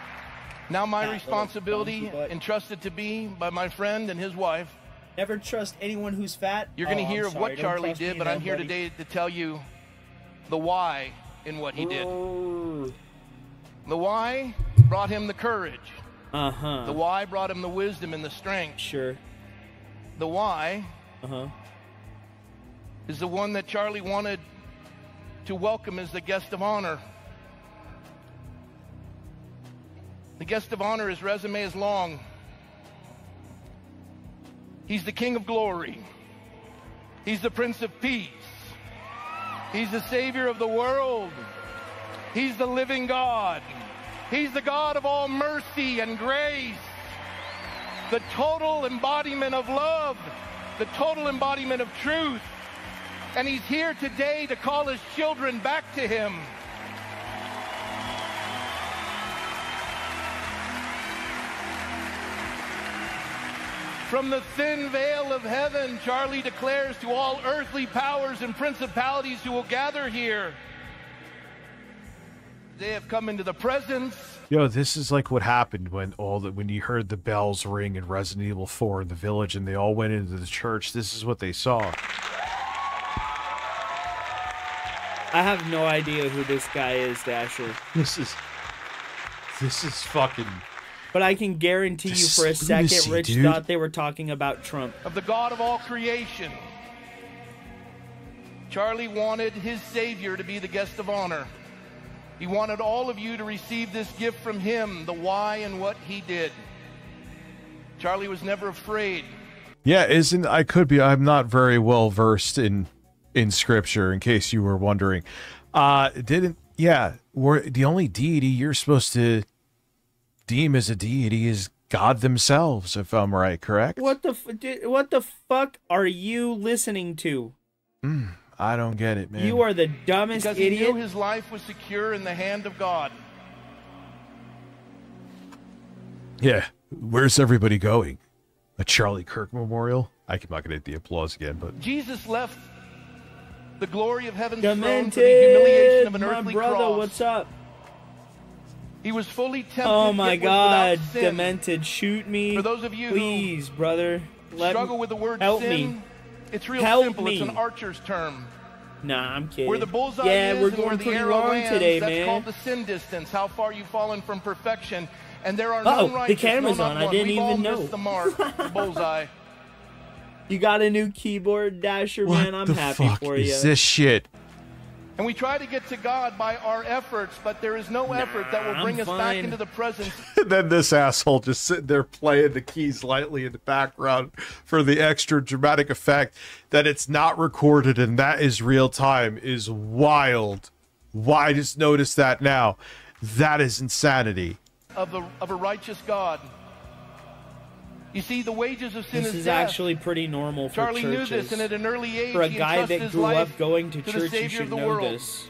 S22: Now my responsibility, entrusted to me by my friend and his wife.
S2: Never trust anyone who's fat.
S22: You're going to hear of what Charlie did, but I'm here today to tell you the why in what he did. The why brought him the courage. The why brought him the wisdom and the strength.
S2: Sure.
S22: The why is the one that Charlie wanted to welcome as the guest of honor. The guest of honor, his resume is long. He's the King of Glory. He's the Prince of Peace. He's the Savior of the world. He's the living God. He's the God of all mercy and grace. The total embodiment of love. The total embodiment of truth. And he's here today to call his children back to him. From the thin veil of heaven, Charlie declares to all earthly powers and principalities who will gather here, they have come into the presence
S5: Yo, this is like what happened when you heard the bells ring in Resident Evil 4 in the village and they all went into the church. This is what they saw.
S2: I have no idea who this guy is, Dasher.
S5: This is fucking...
S2: But I can guarantee you for a second, Rich thought they were talking about Trump.
S22: Of the God of all creation. Charlie wanted his Savior to be the guest of honor. He wanted all of you to receive this gift from him, the why and what he did. Charlie was never afraid.
S5: Yeah, I'm not very well versed in scripture, in case you were wondering. The only deity you're supposed to deem as a deity is God themselves, if I'm right, correct?
S2: What the fuck are you listening to?
S5: I don't get it, man.
S2: You are the dumbest
S22: because
S2: idiot.
S22: He knew his life was secure in the hand of God.
S5: Yeah, where's everybody going? A Charlie Kirk memorial? I'm not gonna hit the applause again, but
S22: Jesus left the glory of heaven's
S2: Demented,
S22: throne for the humiliation of an
S2: my
S22: earthly
S2: brother,
S22: cross.
S2: what's up?
S22: He was fully tempted.
S2: Oh my
S22: yet was
S2: God,
S22: without sin.
S2: Demented, shoot me.
S22: For those of you
S2: please, brother,
S22: struggle with the word
S2: help
S22: sin,
S2: me.
S22: it's real
S2: Help
S22: simple.
S2: me.
S22: It's an archer's term.
S2: Nah, I'm kidding.
S22: Where the bullseye
S2: yeah,
S22: is
S2: we're
S22: and where
S2: going
S22: the
S2: pretty
S22: arrow
S2: wrong
S22: lands,
S2: today,
S22: that's
S2: man.
S22: called the sin distance. How far you've fallen from perfection. And there are
S2: Oh,
S22: none righteous,
S2: the camera's
S22: no, not
S2: on. I
S22: one.
S2: didn't
S22: We've all
S2: even know.
S22: missed the mark, the bullseye.
S2: You got a new keyboard, Dasher, man. I'm happy for you.
S5: What is this shit?
S22: And we try to get to God by our efforts, but there is no effort that will bring us back into the presence.
S5: And then this asshole just sitting there playing the keys lightly in the background for the extra dramatic effect that it's not recorded and that is real time is wild. Why? I just noticed that now. That is insanity.
S22: Of a righteous God. You see, the wages of sin
S2: This is
S22: death.
S2: actually pretty normal for
S22: Charlie
S2: churches.
S22: knew this, and at an early age,
S2: for a
S22: he
S2: guy
S22: entrusted
S2: that
S22: his
S2: grew
S22: life
S2: up going to
S22: the
S2: church, you
S22: Savior
S2: should
S22: of the
S2: know
S22: world.
S2: this.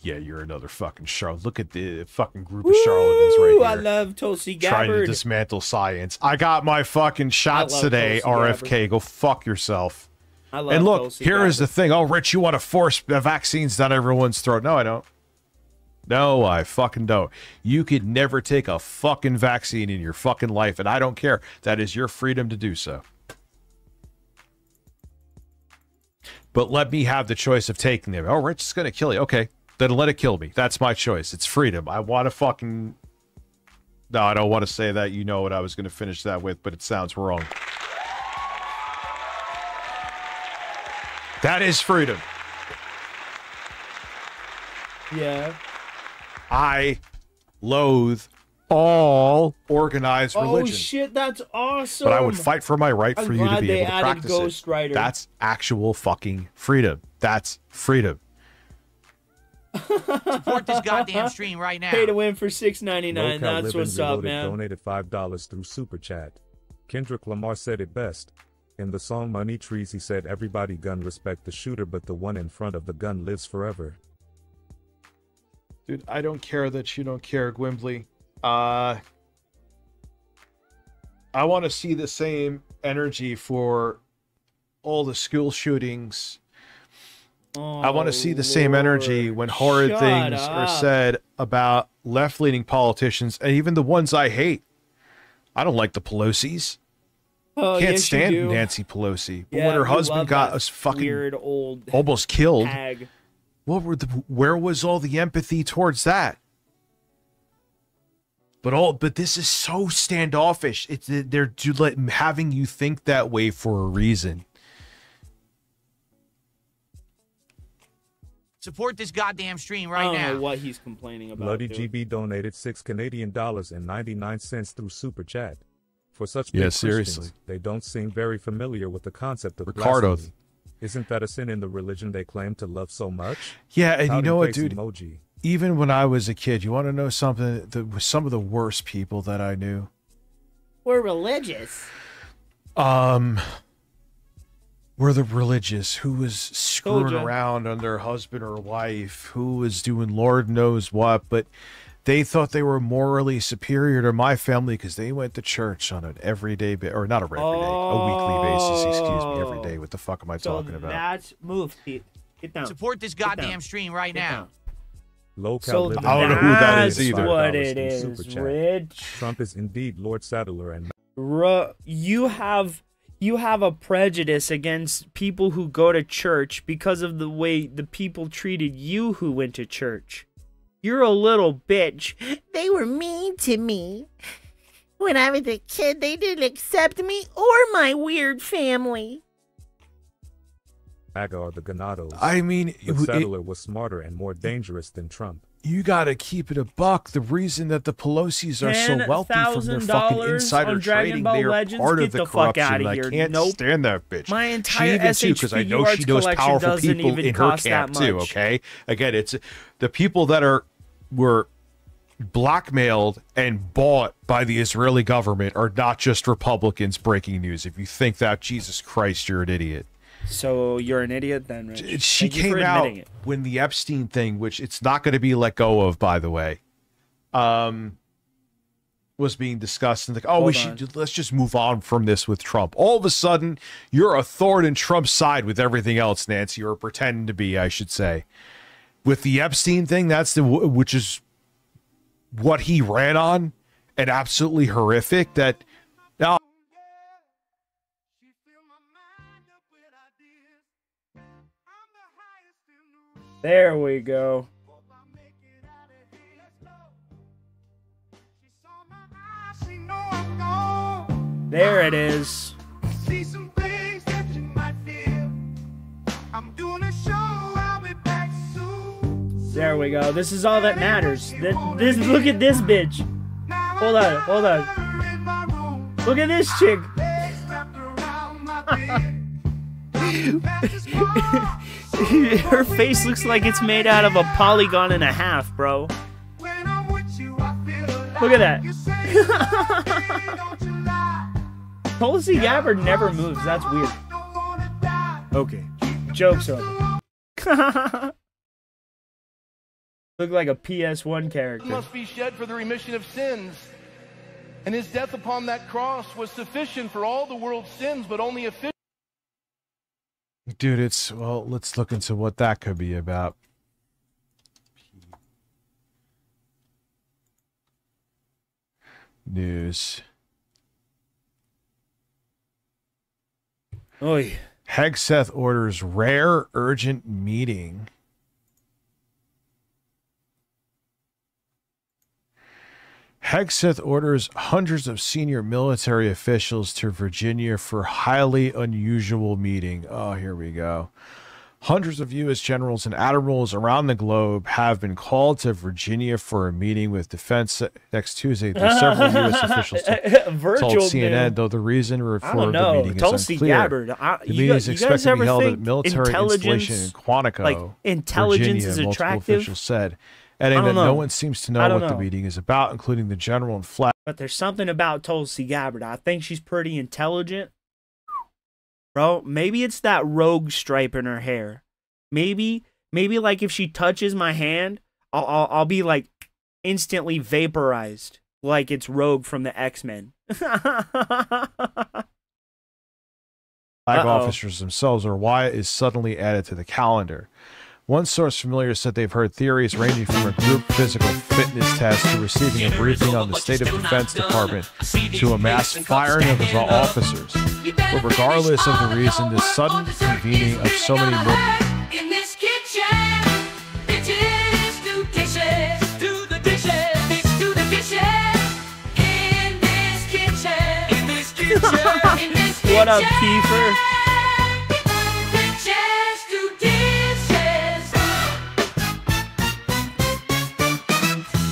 S5: Yeah, you're another fucking Charlotte. Look at the fucking group of charlatans right here.
S2: I love Tulsi
S5: Trying to
S2: Gabbard.
S5: dismantle science. I got my fucking shots
S2: love
S5: today,
S2: Tulsi
S5: RFK.
S2: Gabbard.
S5: Go fuck yourself.
S2: I love
S5: And look,
S2: Tulsi
S5: here is
S2: Gabbard.
S5: the thing. Oh, Rich, you want to force vaccines down everyone's throat. No, I don't. No, I fucking don't. You could never take a fucking vaccine in your fucking life, and I don't care. That is your freedom to do so. But let me have the choice of taking them. Oh, Rich is going to kill you. Okay, then let it kill me. That's my choice. It's freedom. I want to fucking... No, I don't want to say that. You know what I was going to finish that with, but it sounds wrong. That is freedom.
S2: Yeah.
S5: I loathe all organized religion.
S2: Oh shit, that's awesome.
S5: But I would fight for my right
S2: I'm
S5: for you to
S2: glad
S5: be
S2: they
S5: able to
S2: added
S5: practice
S2: Ghost
S5: it.
S2: Rider.
S5: That's actual fucking freedom. That's freedom.
S11: Support this goddamn stream right now.
S2: Pay to win for $6.99.
S7: Local
S2: That's
S7: Living
S2: what's up,
S7: Reloaded
S2: man.
S7: donated $5 through Super Chat. Kendrick Lamar said it best. In the song Money Trees, he said, "Everybody gun respect the shooter, but the one in front of the gun lives forever."
S5: Dude, I don't care that you don't care, Gwimbly. I want to see the same energy for all the school shootings. I want to see the same energy when horrid
S2: Shut
S5: things are
S2: up.
S5: said about left-leaning politicians, and even the ones I hate. I don't like the Pelosi's.
S2: Oh,
S5: Can't
S2: yes, you
S5: stand
S2: do.
S5: Nancy Pelosi. But
S2: Yeah,
S5: when her
S2: we
S5: husband
S2: love
S5: got
S2: that
S5: us fucking
S2: weird old
S5: almost killed,
S2: hag.
S5: where was all the empathy towards that? But this is so standoffish. They're having you think that way for a reason.
S11: Support this goddamn stream
S2: I
S11: right
S2: don't
S11: now.
S2: know what he's complaining about.
S7: Bloody
S2: dude.
S7: GB donated $6 Canadian and 99 cents through Super Chat. For such
S5: Yeah,
S7: big
S5: seriously.
S7: Christians, they don't seem very familiar with the concept of
S5: Ricardo.
S7: blasphemy. Isn't that a sin in the religion they claim to love so much?
S5: Yeah, and you
S7: Pouting
S5: know what,
S7: face
S5: dude?
S7: Emoji.
S5: Even when I was a kid, you want to know something? Some of the worst people that I knew.
S2: We're religious.
S5: Were the religious, who was screwing
S2: Told ya.
S5: around on their husband or wife, who was doing Lord knows what, but they thought they were morally superior to my family because they went to church on an everyday or not a weekly basis. Excuse me, every day. What the fuck am I talking about?
S2: That's move, Pete. Get down.
S11: Support this
S2: Get
S11: goddamn
S2: down.
S11: stream right
S2: Get
S11: now.
S2: down.
S7: Low-cal living
S5: I don't know who that is either.
S12: What it is, Rich.
S7: Trump is indeed Lord Saddler and
S12: You have a prejudice against people who go to church because of the way the people treated you who went to church. You're a little bitch.
S9: They were mean to me. When I was a kid, they didn't accept me or my weird family.
S7: MAGA are the Ganados.
S5: I mean,
S7: the Saddler was smarter and more dangerous than Trump.
S5: You gotta keep it a buck. The reason that the Pelosi's are so wealthy from their fucking insider trading, they are part of the corruption. I can't stand that bitch.
S12: My entire
S5: she even too, because I know she knows powerful people in her camp too. Okay, again, it's the people that were blackmailed and bought by the Israeli government are not just Republicans. Breaking news. If you think that, Jesus Christ, you're an idiot.
S12: So you're an idiot then, Rich.
S5: She came out when the Epstein thing, which it's not going to be let go of, by the way, was being discussed. And like, oh, let's just move on from this with Trump. All of a sudden, you're a thorn in Trump's side with everything else, Nancy, or pretending to be, I should say. With the Epstein thing, which is what he ran on, and absolutely horrific. That now.
S12: There we go. There it is. There we go. This is all that matters. This look at this bitch. Hold on. Look at this chick. Her face looks like it's made out of a polygon and a half, bro. Look at that. Tulsi Gabbard never moves. That's weird. Okay. Joke's over. Look like a PS1 character.
S22: Must be shed for the remission of sins. And his death upon that cross was sufficient for all the world's sins, but only a
S5: Dude, let's look into what that could be about. News.
S12: Oy.
S5: Hegseth orders rare urgent meeting. Hegseth orders hundreds of senior military officials to Virginia for highly unusual meeting. Oh, here we go. Hundreds of U.S. generals and admirals around the globe have been called to Virginia for a meeting with defense next Tuesday. Several U.S. officials told CNN, though the reason for the meeting is unclear. The meeting is expected to be held at a military installation in Quantico,
S12: intelligence
S5: Virginia,
S12: is
S5: multiple
S12: attractive.
S5: officials said. Adding that no one seems to know what the meeting is about, including the general and flag.
S12: But there's something about Tulsi Gabbard. I think she's pretty intelligent. Bro, maybe it's that rogue stripe in her hair. Maybe like if she touches my hand, I'll be like instantly vaporized, like it's Rogue from the X-Men.
S5: Flag officers themselves, or why is suddenly added to the calendar. One source familiar said they've heard theories ranging from a group physical fitness test to receiving a briefing on the State of Defense Department to a mass firing of his officers. But regardless of the reason, this sudden convening of so many more...
S3: In this kitchen, bitches do dishes, do the dishes, bitch do the dishes. In this kitchen, in this kitchen, in this kitchen.
S12: What up, Kiefer?
S3: Bitches do dishes.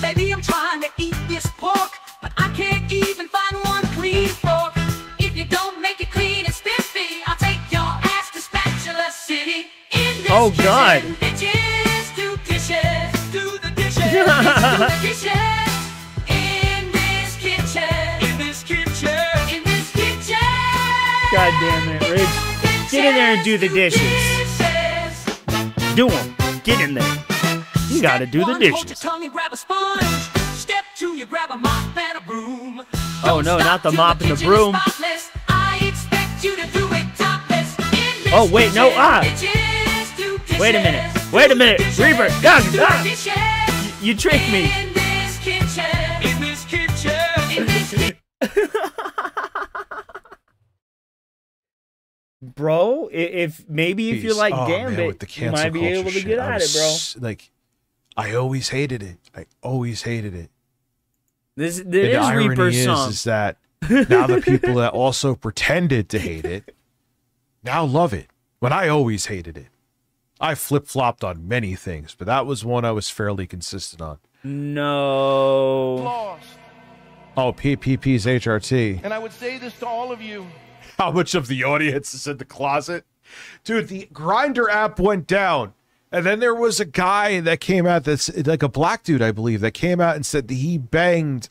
S3: Baby, I'm trying to eat this pork, but I can't even find one clean fork. If you don't make it clean and spiffy, I'll take your ass to Spatula City.
S12: Oh God!
S3: Bitches do dishes, do the dishes, do the dishes. In this kitchen, in this kitchen, in this kitchen.
S12: God damn it, Rich! Get in there and do the dishes. Do them. Get in there. You gotta do the dishes.
S3: Hold your tongue and grab a sponge. Step 2, you grab a mop and a broom.
S12: Oh no, not the mop and the broom.
S3: I expect you to do it topless.
S12: Oh wait, no, Wait a minute. Reaper, God. You tricked me.
S3: In this kitchen. In this kitchen. In this kitchen.
S12: Bro, if you like Gambit,
S5: man, with the
S12: you might be able to
S5: shit,
S12: get at it, bro.
S5: Like, I always hated it. I always hated it.
S12: The
S5: irony
S12: Reaper's song.
S5: is that now the people that also pretended to hate it now love it. When I always hated it. I flip-flopped on many things, but that was one I was fairly consistent on.
S12: No.
S22: Lost.
S5: Oh, PPP's HRT.
S22: And I would say this to all of you.
S5: How much of the audience is in the closet? Dude, the Grinder app went down. And then there was a guy that came out that's like a black dude, I believe, that came out and said that he banged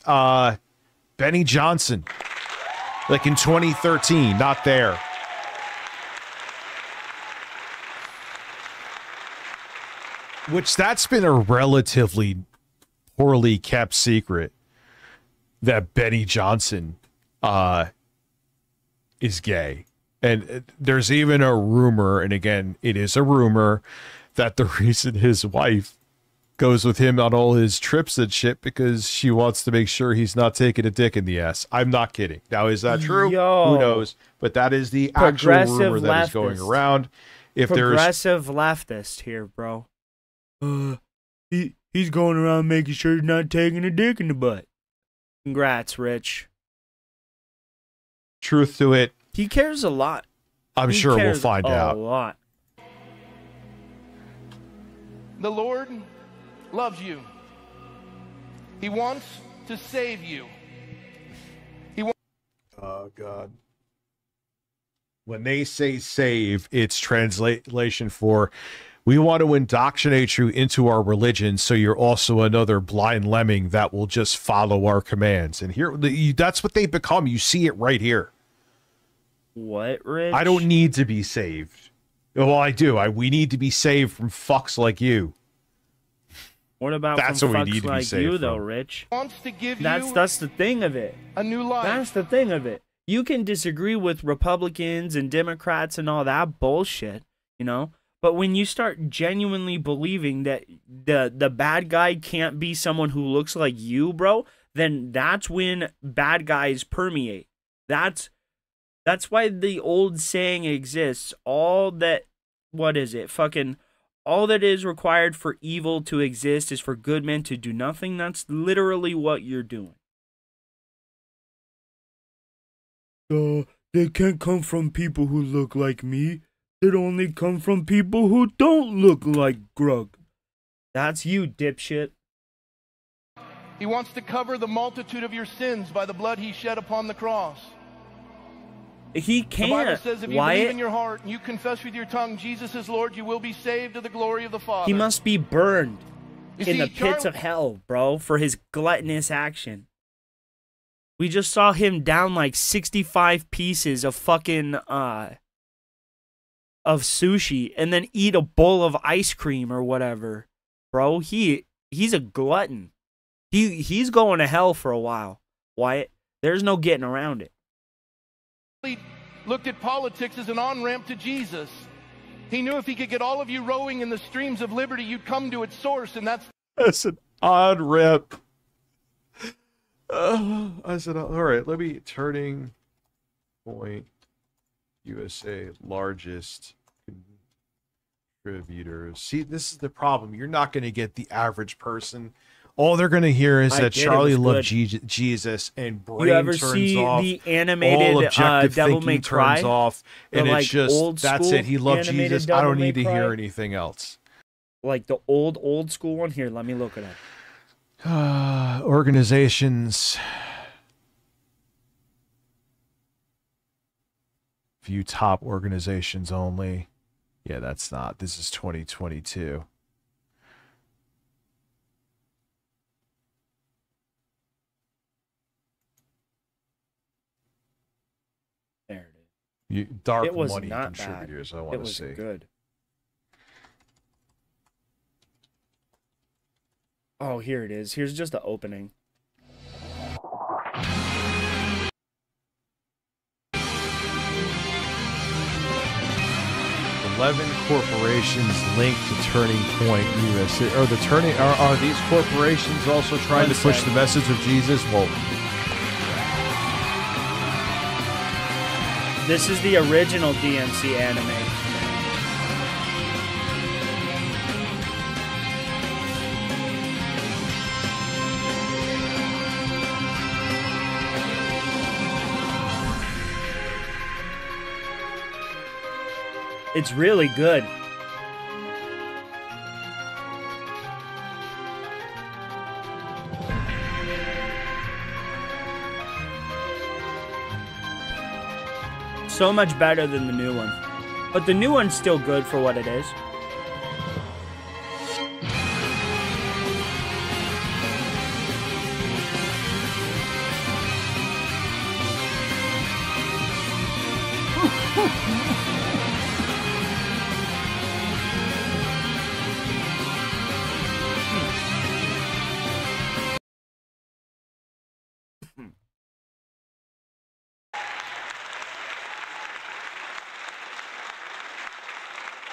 S5: Benny Johnson. Like in 2013, not there. Which that's been a relatively poorly kept secret that Benny Johnson is gay. And there's even a rumor, and again, it is a rumor, that the reason his wife goes with him on all his trips and shit because she wants to make sure he's not taking a dick in the ass. I'm not kidding. Now, is that true?
S12: Yo.
S5: Who knows? But that is the actual rumor that is going around. If
S12: Progressive leftist here, bro. He's going around making sure he's not taking a dick in the butt. Congrats, Rich.
S5: Truth to it,
S12: he cares a lot.
S5: I'm sure we'll find out.
S12: A lot.
S22: The Lord loves you. He wants to save you.
S5: Oh, God. When they say save, it's translation for we want to indoctrinate you into our religion so you're also another blind lemming that will just follow our commands. And here, that's what they've become. You see it right here.
S12: What, Rich?
S5: I don't need to be saved. Well, I do. We need to be saved from fucks like you.
S12: What about
S5: that's
S12: from
S5: what we
S12: fucks
S5: need to be
S12: like
S5: saved
S12: you,
S5: from.
S12: though, Rich?
S22: Wants to give
S12: That's the thing of it.
S22: A new life.
S12: That's the thing of it. You can disagree with Republicans and Democrats and all that bullshit, you know? But when you start genuinely believing that the bad guy can't be someone who looks like you, bro, then that's when bad guys permeate. That's why the old saying exists. All that is required for evil to exist is for good men to do nothing. That's literally what you're doing. They can't come from people who look like me. It only come from people who don't look like Grug. That's you, dipshit.
S22: He wants to cover the multitude of your sins by the blood he shed upon the cross.
S12: He can't.
S22: The Bible says if you
S12: Wyatt,
S22: believe in your heart and you confess with your tongue Jesus is Lord, you will be saved to the glory of the Father.
S12: he must be burned
S22: You
S12: in
S22: see,
S12: the pits of hell, bro, for his gluttonous action. We just saw him down like 65 pieces of fucking of sushi and then eat a bowl of ice cream or whatever. Bro, he's a glutton. He's going to hell for a while, Wyatt. There's no getting around it.
S22: He looked at politics as an on-ramp to Jesus. He knew if he could get all of you rowing in the streams of liberty, you'd come to its source, and that's
S5: an odd rep. I said, all right, let me Turning Point USA largest contributors. See, this is the problem. You're not going to get the average person. All they're going to hear is that Charlie loved Jesus and brain
S12: you ever
S5: turns
S12: see
S5: off.
S12: The animated
S5: all objective
S12: Devil May
S5: thinking
S12: Cry?
S5: turns off, and
S12: The,
S5: it's
S12: like,
S5: just
S12: old
S5: that's
S12: school
S5: it. He loved
S12: animated
S5: Jesus. I
S12: Devil
S5: don't
S12: May
S5: need to
S12: Cry?
S5: hear anything else.
S12: Like the old school one? Here, let me look it up.
S5: Organizations. View top organizations only. Yeah, that's not. This is 2022.
S12: There it is.
S5: Dark
S12: It was
S5: money
S12: not
S5: contributors.
S12: bad.
S5: I want
S12: It
S5: to
S12: was
S5: see.
S12: good. Oh, here it is. Here's just the opening.
S5: The 11 corporations linked to Turning Point USA. Are these corporations also trying to push the message of Jesus? Well,
S2: this is the original DMC anime. It's really good. So much better than the new one. But the new one's still good for what it is.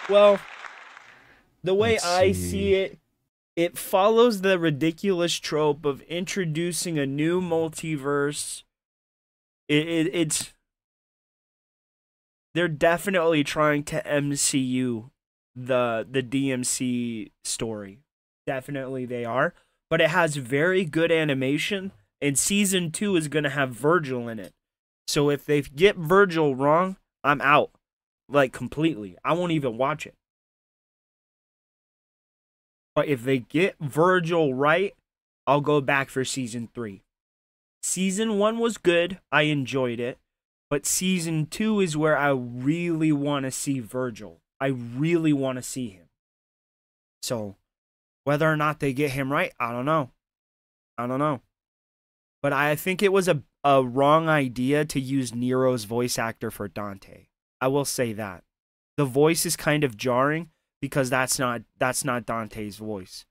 S2: Well, the way I see it, it follows the ridiculous trope of introducing a new multiverse. It's they're definitely trying to MCU the DMC story. Definitely they are, but it has very good animation, and season 2 is gonna have Virgil in it. So if they get Virgil wrong, I'm out. Like, completely. I won't even watch it. But if they get Virgil right, I'll go back for season 3. Season 1 was good. I enjoyed it. But season 2 is where I really want to see Virgil. I really want to see him. So, whether or not they get him right, I don't know. I don't know. But I think it was a wrong idea to use Nero's voice actor for Dante. I will say that. The voice is kind of jarring because that's not Dante's voice.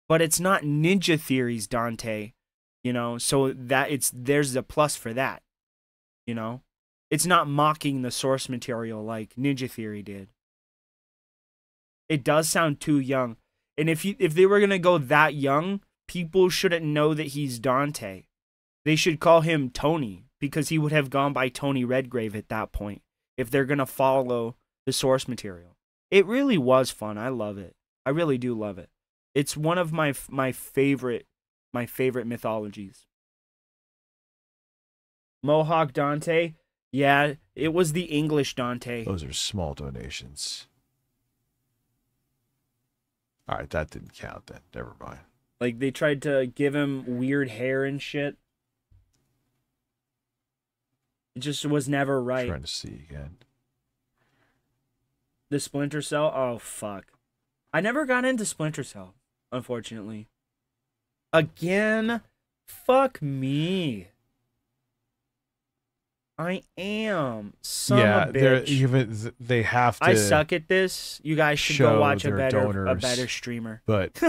S2: But it's not Ninja Theory's Dante, you know, so there's a plus for that. You know? It's not mocking the source material like Ninja Theory did. It does sound too young. And if they were going to go that young, people shouldn't know that he's Dante. They should call him Tony because he would have gone by Tony Redgrave at that point. If they're going to follow the source material. It really was fun. I love it. I really do love it. It's one of my favorite mythologies. Mohawk Dante, yeah, it was the English Dante.
S5: Those are small donations. All right, that didn't count then. Never mind.
S2: Like, they tried to give him weird hair and shit. It just was never right.
S5: Trying to see again.
S2: The Splinter Cell? Oh, fuck. I never got into Splinter Cell, unfortunately. Again? Fuck me. I am. Son of a bitch.
S5: They have to.
S2: I suck at this. You guys should go watch a better streamer.
S5: But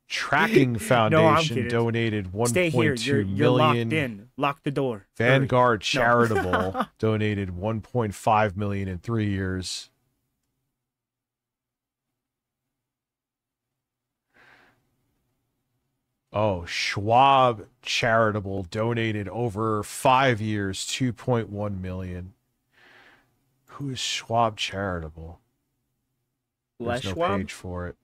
S5: Tracking Foundation donated 1.2
S2: You're locked
S5: million.
S2: in. Lock the door.
S5: Vanguard Charitable donated 1.5 million in 3 years. Oh, Schwab Charitable donated over 5 years 2.1 million. Who is Schwab Charitable? There's no page for it.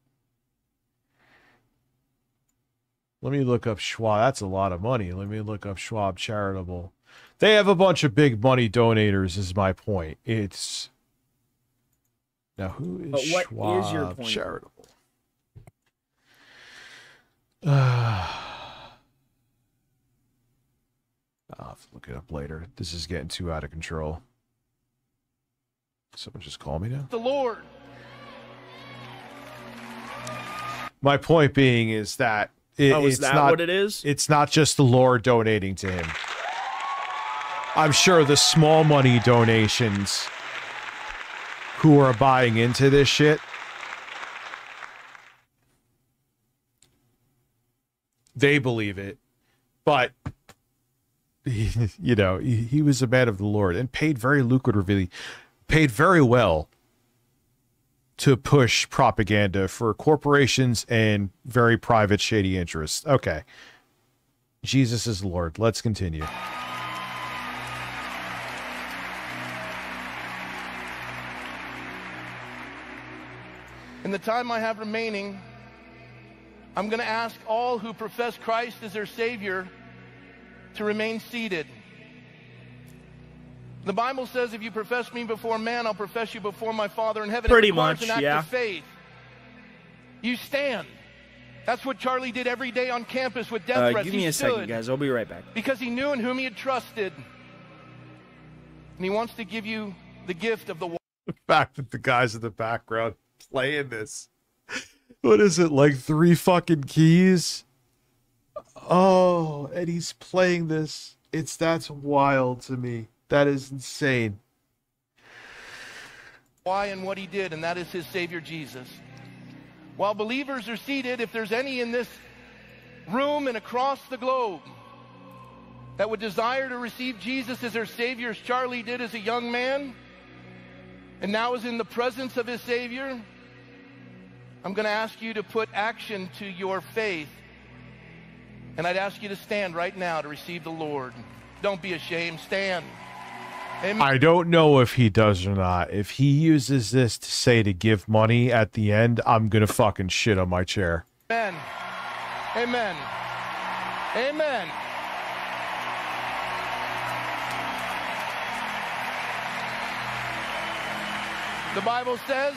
S5: Let me look up Schwab. That's a lot of money. Let me look up Schwab Charitable. They have a bunch of big money donators, is my point. It's... Now, who is Schwab
S2: is your point?
S5: Charitable? I'll have to look it up later. This is getting too out of control. Someone just call me now?
S22: The Lord.
S5: My point being is that
S2: is that what it is?
S5: It's not just the Lord donating to him. I'm sure the small money donations who are buying into this shit, they believe it. But, you know, he was a man of the Lord and paid very lucratively, paid very well to push propaganda for corporations and very private shady interests. Okay. Jesus is Lord. Let's continue.
S22: In the time I have remaining, I'm going to ask all who profess Christ as their Savior to remain seated. The Bible says, if you profess me before man, I'll profess you before my Father in heaven.
S2: Pretty
S22: It requires
S2: much,
S22: an act
S2: yeah.
S22: of faith. You stand. That's what Charlie did every day on campus with death threats.
S2: Give me
S22: He
S2: a second,
S22: stood
S2: guys. I'll be right back.
S22: because he knew in whom he had trusted. And he wants to give you the gift of the
S5: The fact that the guys in the background playing this. What is it, like 3 fucking keys? Oh, and he's playing this. That's wild to me. That is insane.
S22: why and what he did, and that is his Savior Jesus. While believers are seated, if there's any in this room and across the globe that would desire to receive Jesus as their Savior, as Charlie did as a young man, and now is in the presence of his Savior, I'm going to ask you to put action to your faith. And I'd ask you to stand right now to receive the Lord. Don't be ashamed. Stand. Amen.
S5: I don't know if he does or not. If he uses this to say to give money at the end, I'm going to fucking shit on my chair.
S22: Amen. Amen. Amen. The Bible says,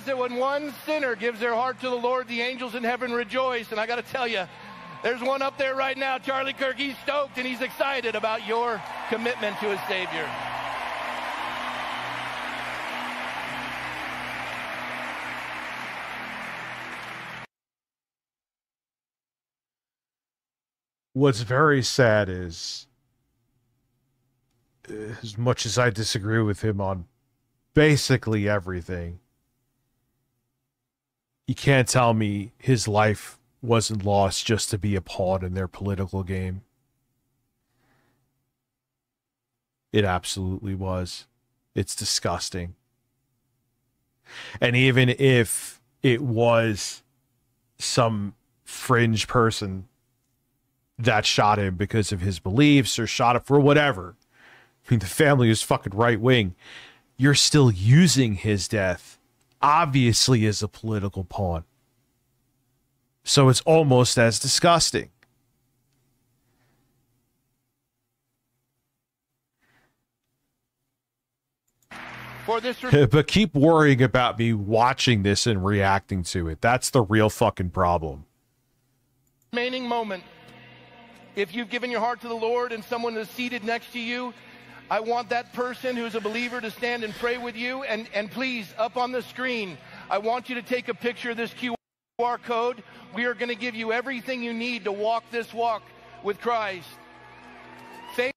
S22: that when one sinner gives their heart to the Lord, the angels in heaven rejoice. And I got to tell you, there's one up there right now, Charlie Kirk. He's stoked and he's excited about your commitment to his Savior.
S5: What's very sad is, as much as I disagree with him on basically everything, you can't tell me his life wasn't lost just to be a pawn in their political game. It absolutely was. It's disgusting. And even if it was some fringe person that shot him because of his beliefs or shot him for whatever, I mean, the family is fucking right wing. You're still using his death, obviously, as a political pawn. So it's almost as disgusting.
S22: For this
S5: But keep worrying about me watching this and reacting to it. That's the real fucking problem.
S22: remaining moment, if you've given your heart to the Lord and someone is seated next to you, I want that person who's a believer to stand and pray with you. And please, up on the screen, I want you to take a picture of this QR code. We are going to give you everything you need to walk this walk with Christ. Faith.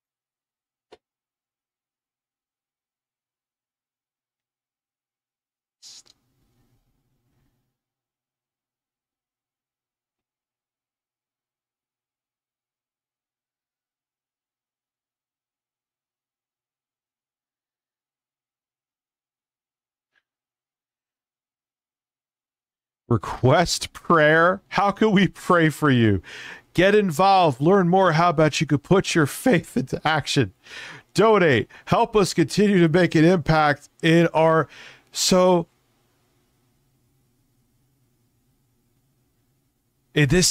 S5: Request prayer? How can we pray for you? Get involved. Learn more. How about you could put your faith into action? Donate. Help us continue to make an impact in our... This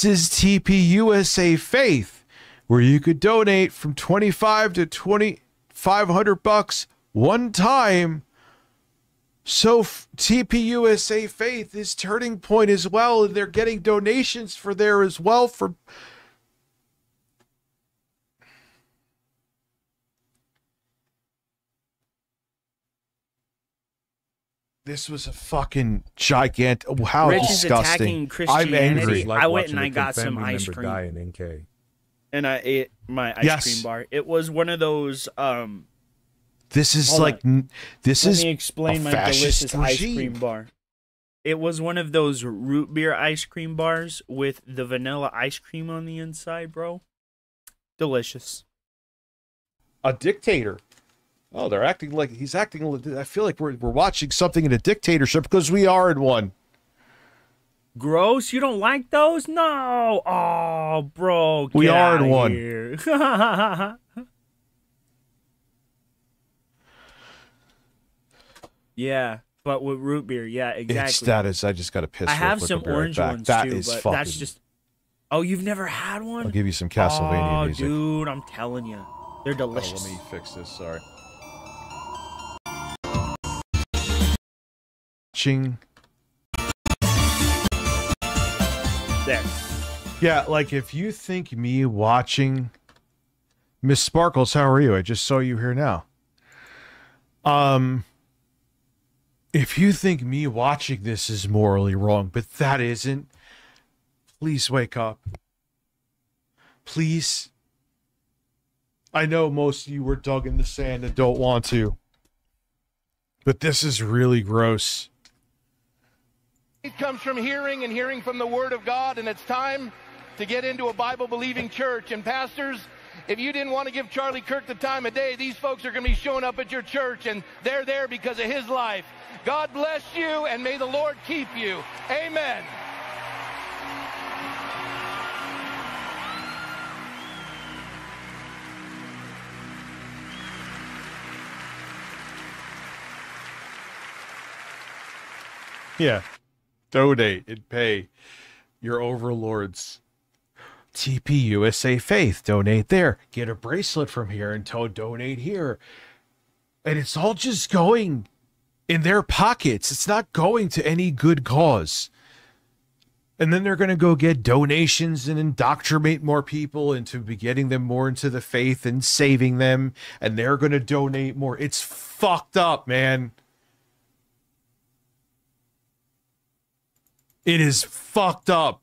S5: is TPUSA Faith, where you could donate from $25 to $2,500 one time. So TPUSA Faith is Turning Point as well, and they're getting donations for there as well. For this was a fucking gigantic. How
S12: Rich
S5: disgusting!
S12: Is attacking
S5: I'm angry.
S12: I went and I got some ice cream. And I ate my ice cream bar. It was one of those.
S5: This is
S12: Let me
S5: is
S12: explain
S5: a
S12: my
S5: fascist
S12: delicious ice
S5: regime.
S12: cream bar. It was one of those root beer ice cream bars with the vanilla ice cream on the inside, bro.
S2: Delicious.
S5: A dictator. Oh, they're acting like he's acting. I feel like we're watching something in a dictatorship because we are in one.
S2: Gross. You don't like those? No. Oh, bro.
S5: We
S2: get
S5: are in
S2: outta
S5: one.
S2: Here. Yeah, but with root beer. Yeah, exactly.
S5: That is. I just got to piss.
S2: I
S5: real
S2: have
S5: quick.
S2: some
S5: I'll be right
S2: orange
S5: back.
S2: ones
S5: That
S2: too,
S5: is
S2: but
S5: fucking.
S2: that's just. Oh, you've never had one?
S5: I'll give you some Castlevania
S2: oh,
S5: music.
S2: dude, I'm telling you, they're delicious.
S5: Oh, let me fix this. Sorry. Ching.
S2: There.
S5: Yeah, like if you think me watching Miss Sparkles, how are you? I just saw you here now. If you think me watching this is morally wrong, but that isn't, please wake up. Please. I know most of you were dug in the sand and don't want to, but this is really gross.
S22: It comes from hearing and hearing from the Word of God, and it's time to get into a Bible-believing church. And pastors, if you didn't want to give Charlie Kirk the time of day, these folks are going to be showing up at your church, and they're there because of his life. God bless you, and may the Lord keep you. Amen.
S5: Yeah. Donate and pay your overlords. TP USA Faith. Donate there. Get a bracelet from here and donate here. And it's all just going in their pockets. It's not going to any good cause. And then they're going to go get donations and indoctrinate more people into getting them more into the faith and saving them. And they're going to donate more. It's fucked up, man. It is fucked up.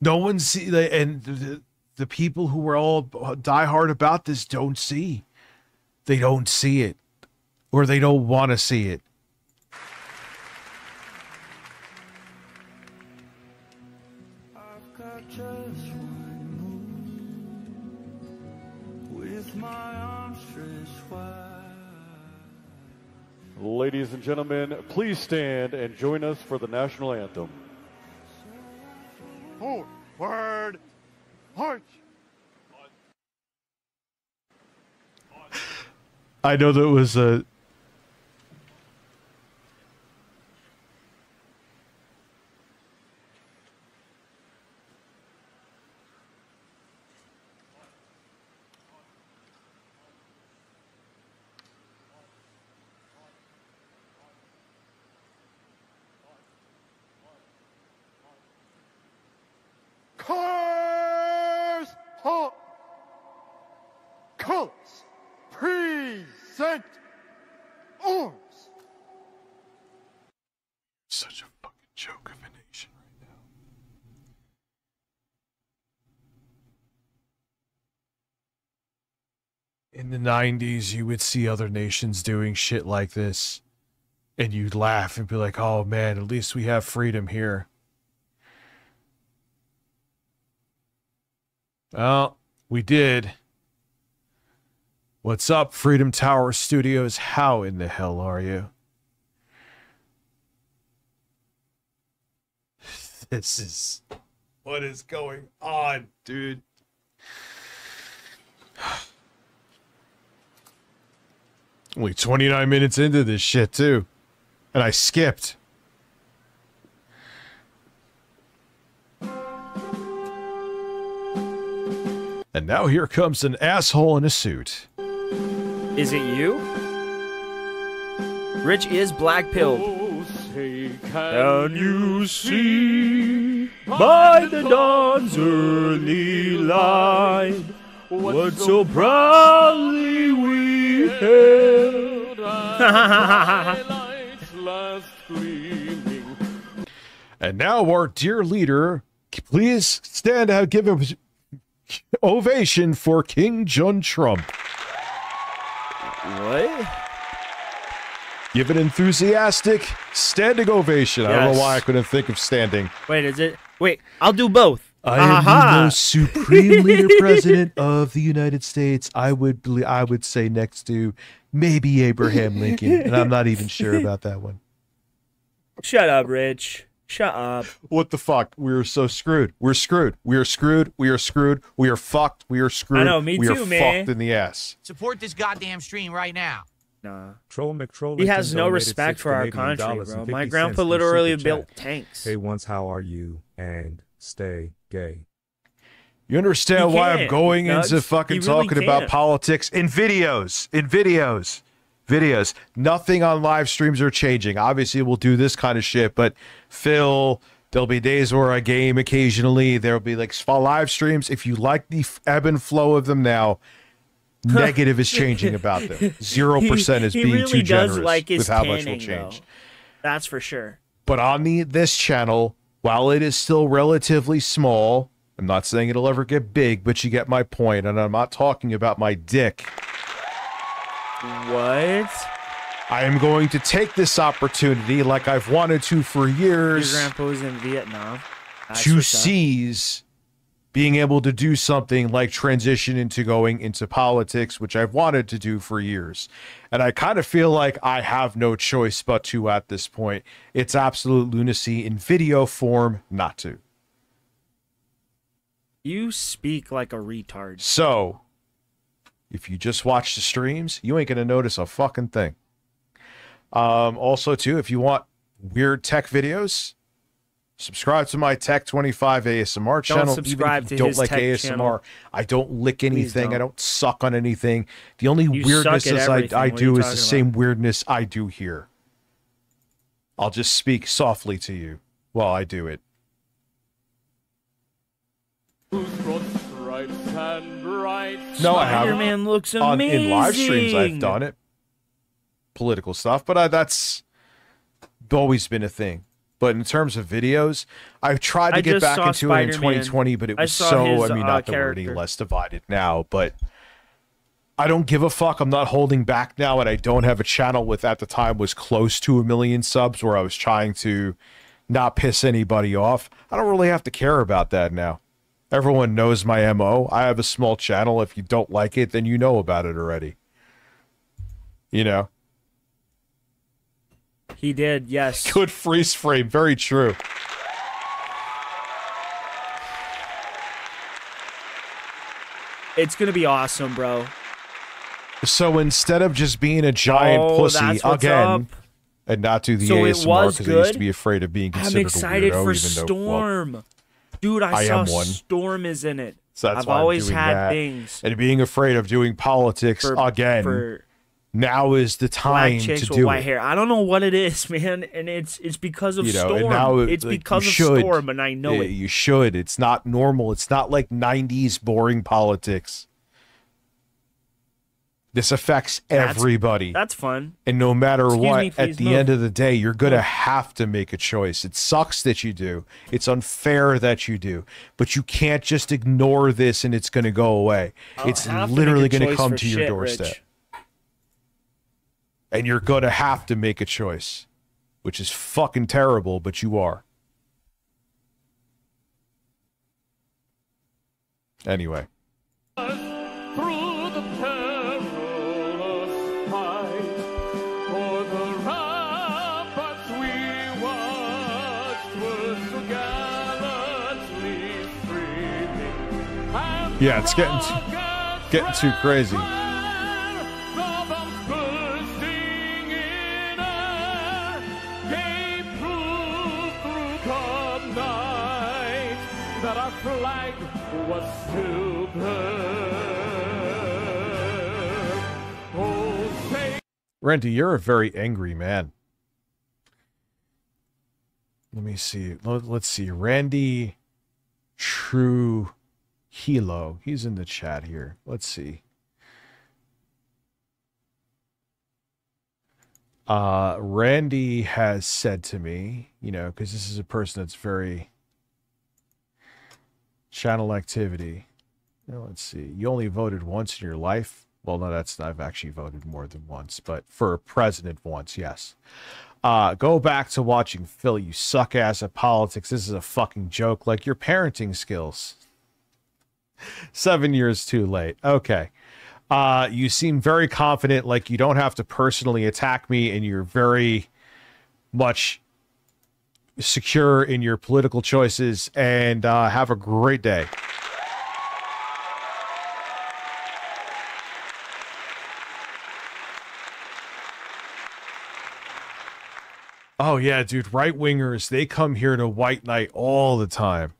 S5: No one see, and the people who are all diehard about this don't see. They don't see it, or they don't want to see it.
S3: I've got just one move with my arms stretched wide.
S4: Ladies and gentlemen, please stand and join us for the national anthem.
S3: Forward, march.
S5: I know that was a.
S3: Cars, halt. Colors, present arms.
S5: Such a fucking joke of a nation right now. In the 90s, you would see other nations doing shit like this, and you'd laugh and be like, oh man, at least we have freedom here. Well, we did. What's up, Freedom Tower Studios? How in the hell are you? This is... What is going on, dude? Only 29 minutes into this shit, too. And I skipped. And now here comes an asshole in a suit.
S2: Is it you? Rich is black pilled.
S3: Can you see
S2: by the dawn's early light what so proudly we hailed?
S5: And now our dear leader, please stand out, give him ovation for King John Trump.
S2: What?
S5: Give an enthusiastic standing ovation. I don't know why I couldn't think of standing.
S2: Wait, is it? Wait, I'll do both.
S5: I am the most supreme leader president of the United States. I would say next to maybe Abraham Lincoln, and I'm not even sure about that one.
S2: Shut up, Rich. Shut up.
S5: What the fuck? We're so screwed. We're screwed. We are screwed. We are screwed. We are fucked. We are screwed.
S2: I know, me
S5: we
S2: too,
S5: are
S2: man.
S5: fucked in the ass.
S8: Support this goddamn stream right now.
S2: Nah.
S7: Troll McTroll.
S2: He has no respect for our country, bro. My grandpa literally built tanks.
S7: Hey, once how are you? And stay gay.
S5: You understand why I'm going into fucking
S7: He really
S5: talking about
S7: can't.
S5: politics in videos. Videos. Nothing on live streams are changing. Obviously, we'll do this kind of shit, but Phil, there'll be days where I game occasionally. There'll be like live streams. If you like the ebb and flow of them now, negative is changing about them. 0% is
S2: He
S5: being
S2: really
S5: too
S2: does
S5: generous
S2: like his
S5: with how much will
S2: tanning,
S5: change.
S2: though. That's for sure.
S5: But on this channel, while it is still relatively small, I'm not saying it'll ever get big, but you get my point, and I'm not talking about my dick.
S2: What?
S5: I am going to take this opportunity, like I've wanted to for years,
S2: Your grandpa was in Vietnam. That's
S5: to
S2: what's up.
S5: seize being able to do something like transition into going into politics, which I've wanted to do for years. And I kind of feel like I have no choice but to at this point. It's absolute lunacy in video form not to.
S2: You speak like a retard.
S5: So, if you just watch the streams, you ain't going to notice a fucking thing. Also, too, if you want weird tech videos, subscribe to my Tech 25 ASMR channel.
S2: Don't subscribe
S5: Even if you
S2: to
S5: don't
S2: his
S5: like
S2: tech
S5: ASMR.
S2: channel.
S5: I don't lick anything. I
S2: don't.
S5: don't suck on anything. The only
S2: You
S5: weirdnesses
S2: suck at everything.
S5: I
S2: What are you
S5: do is
S2: talking
S5: the same weirdness I do here. I'll just speak softly to you while I do it. No, I haven't.
S2: Spider-Man looks
S5: In
S2: amazing.
S5: live streams, I've done it. Political stuff, but that's always been a thing. But in terms of videos, I've tried to
S2: I
S5: get
S2: just
S5: back
S2: saw
S5: into it in
S2: Spider-Man.
S5: 2020, but it
S2: I
S5: was
S2: saw
S5: so,
S2: his,
S5: I mean, not that we're any
S2: character.
S5: less divided now, but I don't give a fuck. I'm not holding back now, and I don't have a channel with, at the time, was close to 1 million subs where I was trying to not piss anybody off. I don't really have to care about that now. Everyone knows my MO. I have a small channel. If you don't like it, then you know about it already. You know?
S2: He did, yes.
S5: Good freeze frame. Very true.
S2: It's going to be awesome, bro.
S5: So instead of just being a giant pussy
S2: that's what's
S5: again,
S2: up.
S5: and not do the
S2: So it
S5: ASMR
S2: was
S5: because I used to
S2: good?
S5: be afraid of being
S2: I'm
S5: considered
S2: excited
S5: a weirdo,
S2: for
S5: even though, well,
S2: Storm. Dude, I
S5: I
S2: saw
S5: am one.
S2: Storm is in it.
S5: so that's
S2: I've
S5: why I'm
S2: always
S5: doing
S2: had
S5: that.
S2: things.
S5: And being afraid of doing politics again.
S2: for
S5: now is the
S2: black
S5: time
S2: chicks
S5: to
S2: with
S5: do
S2: white
S5: it.
S2: hair. I don't know what it is, man, and it's because of
S5: You know, and
S2: Storm.
S5: now
S2: It's
S5: like,
S2: because
S5: you
S2: of
S5: should.
S2: Storm, and I know
S5: Yeah,
S2: it.
S5: You should. It's not normal. It's not like 90s boring politics. This affects everybody.
S2: That's fun.
S5: And no matter
S2: Excuse
S5: what,
S2: me,
S5: at
S2: please
S5: the
S2: move.
S5: end of the day, you're going to
S2: Move.
S5: have to make a choice. It sucks that you do. It's unfair that you do. But you can't just ignore this and it's going to go away.
S2: I'll
S5: It's
S2: have to
S5: literally
S2: make a
S5: going to
S2: choice
S5: come
S2: for
S5: to your
S2: shit,
S5: doorstep.
S2: Rich.
S5: And you're going to have to make a choice, which is fucking terrible, but you are. Anyway.
S3: Through the perilous fight, for the ramparts we watched were so gallantly streaming. And
S5: Yeah, it's getting too crazy.
S3: the bombs bursting in air gave proof through the night that our flag was still there. Oh, say
S5: Randy, you're a very angry man. Let me see. Let's see. Randy True Hilo. He's in the chat here. Let's see. Randy has said to me, you know, because this is a person that's very channel activity. Now, let's see. You only voted once in your life. Well, no, I've actually voted more than once, but for president once, yes. Go back to watching Phil. You suck ass at politics. This is a fucking joke. Like your parenting skills. 7 years too late. Okay. You seem very confident, like you don't have to personally attack me, and you're very much secure in your political choices, and have a great day. Oh yeah, dude, right-wingers, they come here to White Knight all the time.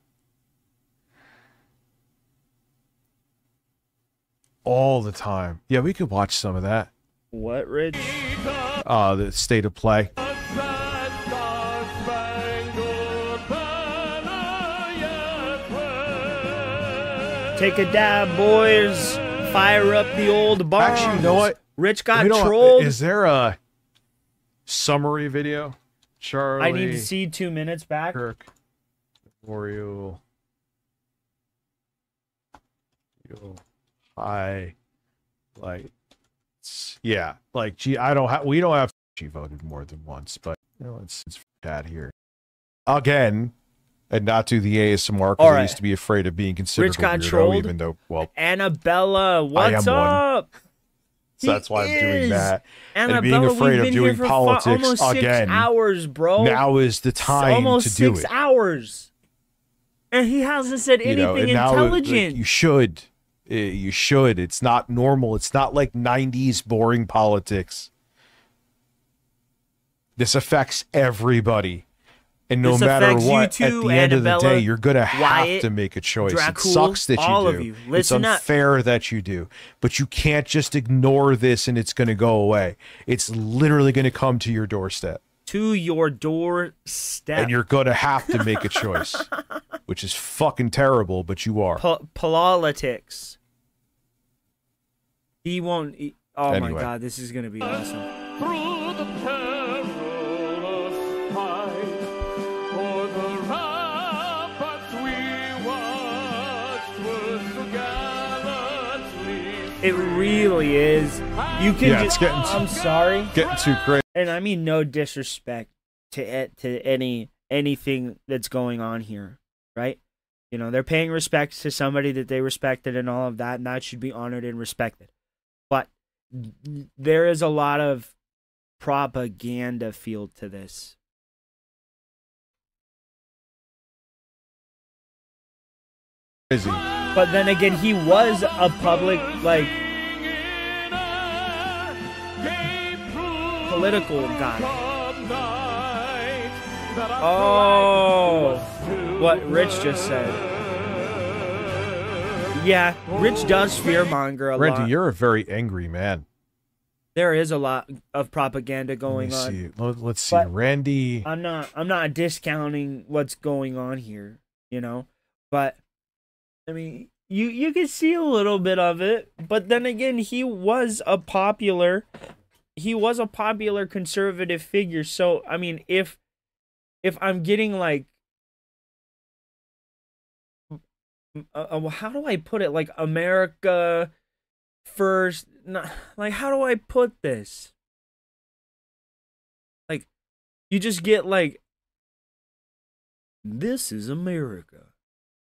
S5: All the time. Yeah, we could watch some of that.
S2: What, Rich?
S5: The state of play.
S2: Take a dab, boys. Fire up the old bombs.
S5: Actually, you know what?
S2: Rich got
S5: We don't-
S2: trolled.
S5: Is there a summary video? Charlie.
S2: I need to see 2 minutes back.
S5: Kirk. Memorial. Yeah, like, gee, we don't have, she voted more than once, but, you know, it's bad here. Again, and not do the ASMR, because I used to be afraid of being considered
S2: Rich
S5: a
S2: got
S5: weirdo,
S2: trolled.
S5: even though, well,
S2: Annabella, what's
S5: am one.
S2: up?
S5: so that's why I'm doing
S2: is.
S5: that.
S2: Annabella,
S5: and being afraid
S2: we've
S5: of
S2: been
S5: doing
S2: here for
S5: politics
S2: almost 6
S5: again.
S2: hours, bro.
S5: Now is the time
S2: almost
S5: to do
S2: 6
S5: it.
S2: hours. And he hasn't said
S5: You know,
S2: anything
S5: and now,
S2: intelligent.
S5: like, you should. You should. It's not normal. It's not like 90s boring politics. This affects everybody. And no
S2: This
S5: matter
S2: affects you
S5: what,
S2: too,
S5: at the end of the
S2: Annabella,
S5: day, you're going to have
S2: Wyatt,
S5: to make a choice. It
S2: Dracul,
S5: sucks that you
S2: all
S5: do.
S2: of you.
S5: It's
S2: Listen up.
S5: unfair that you do. But you can't just ignore this and it's going to go away. It's literally going to come to your doorstep.
S2: To your doorstep.
S5: And you're going to have to make a choice. Which is fucking terrible, but you are.
S2: Politics. He won't. Oh my
S5: Anyway.
S2: god, this is gonna be awesome.
S3: Through the perilous fight, for the ramparts we watched were so gallantly.
S2: It really is. You can
S5: Yeah,
S2: just.
S5: it's getting
S2: I'm sorry.
S5: Getting too crazy.
S2: And I mean no disrespect to anything that's going on here, right? You know, they're paying respect to somebody that they respected and all of that, and that should be honored and respected. But there is a lot of propaganda feel to this.
S5: Crazy.
S2: But then again, he was a public, like, political guy. Oh, what Rich just said. Yeah, Rich does fearmonger a
S5: Randy,
S2: lot.
S5: you're a very angry man.
S2: There is a lot of propaganda going
S5: Let
S2: on.
S5: me see. Let's see.
S2: But
S5: Randy.
S2: I'm not discounting what's going on here, you know. But I mean, you can see a little bit of it. But then again, he was a popular conservative figure. So I mean, if I'm getting like, how do I put it? Like America first. Like, how do I put this? Like, you just get like, this is America.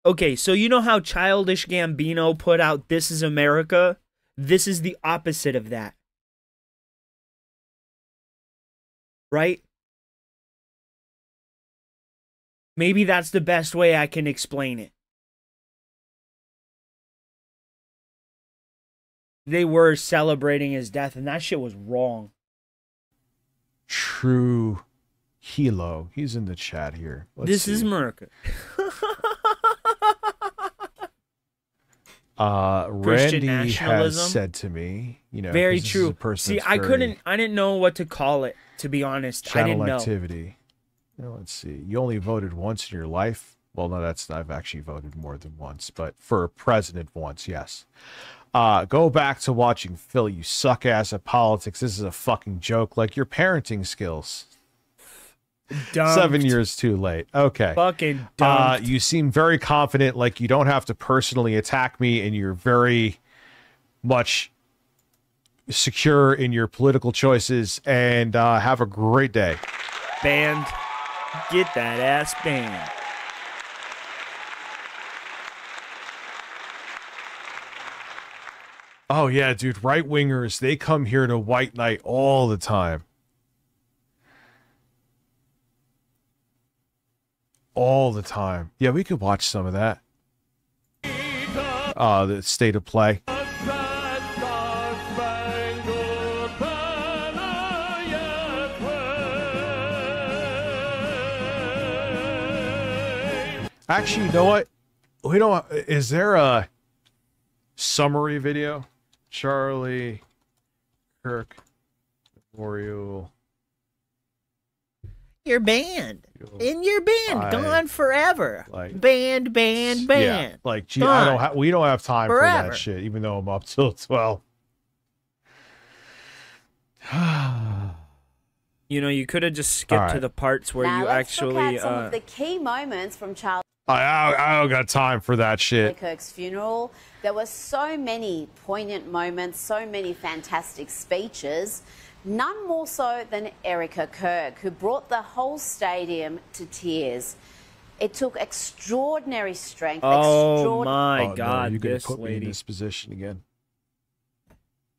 S2: Okay, so you know how Childish Gambino put out This is America? This is the opposite of that. Right? Maybe that's the best way I can explain it. They were celebrating his death, and that shit was wrong.
S5: True Hilo. He's in the chat here.
S2: This is America. Christian
S5: Randy has
S2: nationalism.
S5: said to me, you know,
S2: Very
S5: 'cause this is
S2: true.
S5: a person
S2: See,
S5: that's
S2: I
S5: very
S2: didn't know what to call it, to be honest. I
S5: channel
S2: didn't know.
S5: activity. You know, let's see. You only voted once in your life. Well, no, I've actually voted more than once, but for president once, yes. Go back to watching Phil. You suck ass at politics. This is a fucking joke. Like your parenting skills.
S2: Dumped.
S5: 7 years too late. Okay.
S2: Fucking dumped.
S5: You seem very confident, like you don't have to personally attack me, and you're very much secure in your political choices, and have a great day.
S2: Banned. Get that ass banned.
S5: Oh yeah, dude, right wingers, they come here to White Knight all the time. All the time. Yeah, we could watch some of that. The state of play. Actually, you know what? We don't. Is there a summary video? Charlie Kirk Memorial.
S12: You're banned. And you're banned. Gone forever.
S5: Like,
S12: banned.
S5: Yeah, like, gee, we don't have time for that shit, even though I'm up till 12.
S2: You know, you could have just skipped to the parts where
S6: now
S2: you
S6: let's
S2: actually.
S6: look at some of the key moments from Charlie
S5: I don't got time for that shit.
S6: Kirk's funeral. There were so many poignant moments, so many fantastic speeches. None more so than Erica Kirk, who brought the whole stadium to tears. It took extraordinary strength.
S2: Oh my God!
S5: No, you're gonna
S2: this
S5: put me
S2: lady.
S5: in this position again.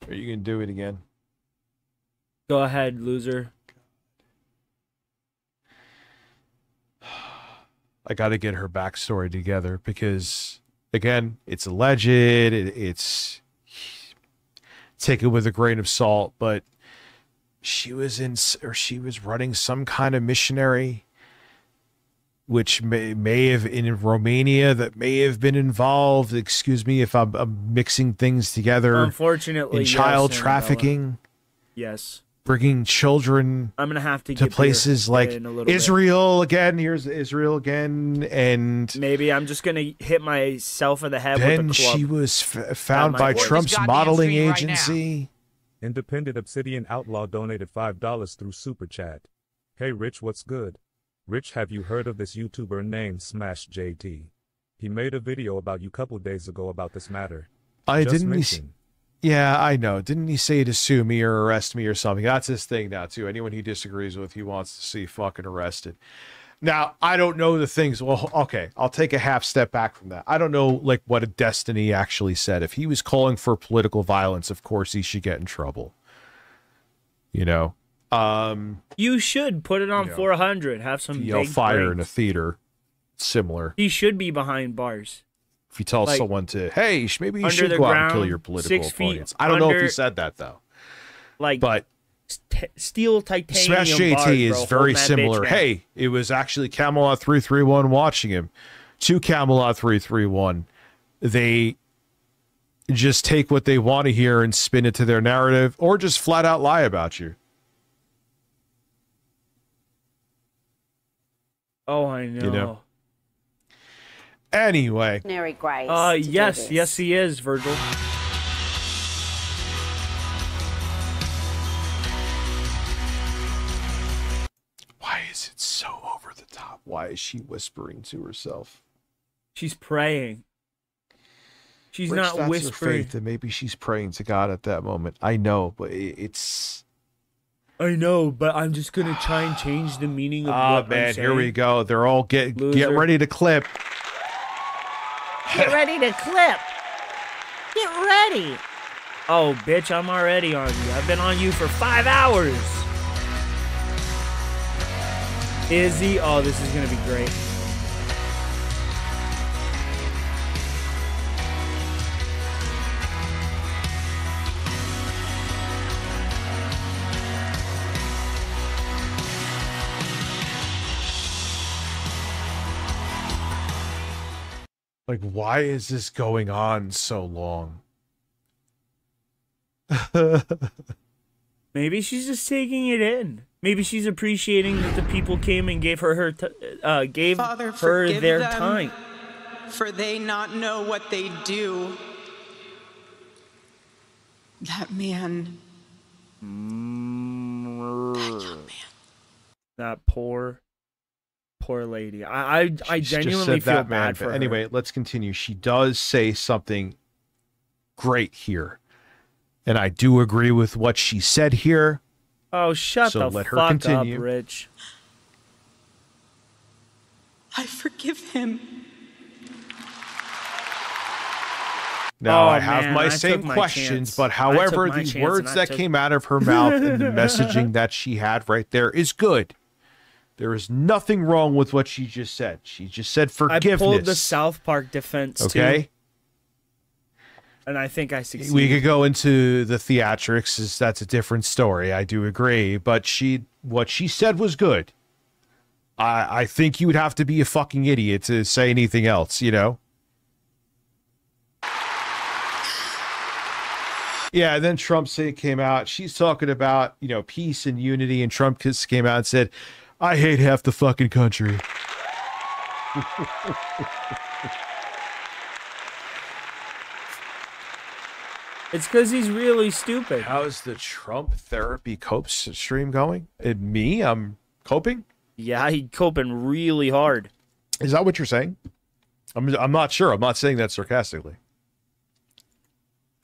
S5: Are you gonna do it again?
S2: Go ahead, loser.
S5: I got to get her backstory together because, again, it's alleged. It's take it with a grain of salt, but she was running some kind of missionary, which may have in Romania that may have been involved. Excuse me if I'm mixing things together.
S2: Unfortunately,
S5: in
S2: yes,
S5: child
S2: Annabella.
S5: trafficking.
S2: Yes.
S5: Bringing children
S2: I'm gonna have to
S5: to
S2: get
S5: places like
S2: in a little bit.
S5: Israel again. Here's Israel again, and
S2: Maybe I'm just gonna hit myself in the head
S5: then
S2: with a club.
S5: she was found
S2: my
S5: by
S2: voice.
S5: Trump's
S2: Goddamn
S5: modeling
S2: stream right now.
S5: agency.
S7: Independent Obsidian Outlaw donated $5 through Super Chat. Hey Rich, what's good? Rich, have you heard of this YouTuber named Smash JT? He made a video about you couple days ago about this matter.
S5: Yeah, I know. Didn't he say to sue me or arrest me or something? That's his thing now, too. Anyone he disagrees with, he wants to see fucking arrested. Now, I don't know the things. Well, okay, I'll take a half step back from that. I don't know, like, what a Destiny actually said. If he was calling for political violence, of course he should get in trouble. You know?
S2: You should put it on 400. Have some
S5: Yell
S2: big
S5: fire in a
S2: breaks.
S5: theater. Similar.
S2: He should be behind bars.
S5: If you tell
S2: Like,
S5: someone to, hey, maybe you
S2: under
S5: should
S2: the
S5: go out and kill
S2: ground,
S5: your political
S2: 6 feet
S5: opponents. I don't know if he
S2: under-
S5: said that, though.
S2: Like,
S5: but
S2: steel titanium
S5: Smash JT
S2: bars,
S5: is
S2: bro,
S5: very
S2: holding that
S5: similar.
S2: bitch down.
S5: Hey, it was actually Camelot 331 watching him. To Camelot 331, they just take what they want to hear and spin it to their narrative, or just flat out lie about you.
S2: Oh, I know.
S5: You know? Anyway.
S6: Extraordinary grace. to do
S2: Yes,
S6: this.
S2: yes, he is, Virgil.
S5: Why is it so over the top? Why is she whispering to herself?
S2: She's praying. She's
S5: Rich,
S2: not
S5: that's her
S2: whispering.
S5: faith, and maybe she's praying to God at that moment. I know, but it's.
S2: I know, but I'm just gonna try and change the meaning of
S5: Oh
S2: what I'm
S5: man,
S2: saying.
S5: here we go. They're all get
S2: Loser.
S5: ready to clip.
S12: Get ready to clip. Get ready.
S2: Oh, bitch, I'm already on you. I've been on you for 5 hours. Izzy, oh, this is gonna be great.
S5: Like, why is this going on so long?
S2: Maybe she's just taking it in. Maybe she's appreciating that the people came and gave her gave
S10: Father,
S2: her
S10: forgive
S2: their
S10: them,
S2: time.
S10: for they not know what they do. That man.
S2: That poor lady. I
S5: She just
S2: genuinely
S5: said
S2: feel
S5: that, man.
S2: bad for
S5: But
S2: her.
S5: anyway, let's continue. She does say something great here, and I do agree with what she said here.
S2: Oh, shut
S5: So
S2: the
S5: let her
S2: fuck
S5: continue.
S2: up, Rich.
S10: I forgive him.
S5: Now,
S12: Oh,
S5: I have
S12: man,
S5: my
S12: I
S5: same
S12: took my
S5: questions,
S12: chance.
S5: but
S12: I
S5: however,
S12: took my
S5: the
S12: chance
S5: words
S12: and I
S5: that
S12: took-
S5: came out of her mouth and the messaging that she had right there is good. There is nothing wrong with what she just said. She just said forgiveness.
S12: I pulled the South Park defense
S5: Okay?
S12: too, and I think I succeeded.
S5: We could go into the theatrics, that's a different story. I do agree, but what she said was good. I think you would have to be a fucking idiot to say anything else, you know? Yeah, and then Trump came out. She's talking about, you know, peace and unity, and Trump just came out and said, I hate half the fucking country.
S12: It's because he's really stupid.
S5: How's the Trump therapy cope stream going? Me? I'm coping?
S12: Yeah, he's coping really hard.
S5: Is that what you're saying? I'm not sure. I'm not saying that sarcastically.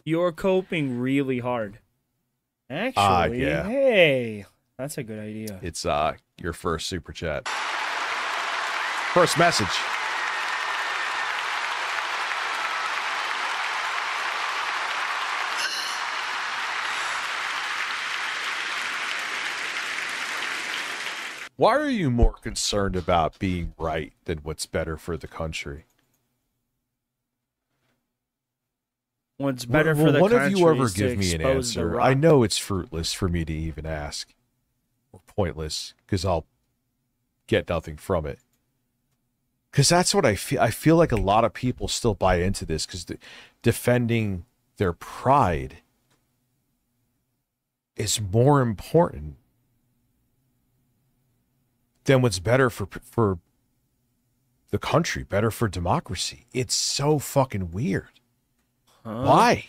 S12: You're coping really hard. Actually,
S5: yeah.
S12: hey, that's a good idea.
S5: It's your first super chat. First message. Why are you more concerned about being right than what's better for the country?
S12: What's better for the
S5: one
S12: country
S5: of you ever
S12: is to
S5: give me an
S12: expose the
S5: answer?
S12: rock.
S5: I know it's fruitless for me to even ask, or pointless, because I'll get nothing from it. Because that's what I feel. I feel like a lot of people still buy into this because defending their pride is more important than what's better for the country, better for democracy. It's so fucking weird. Why?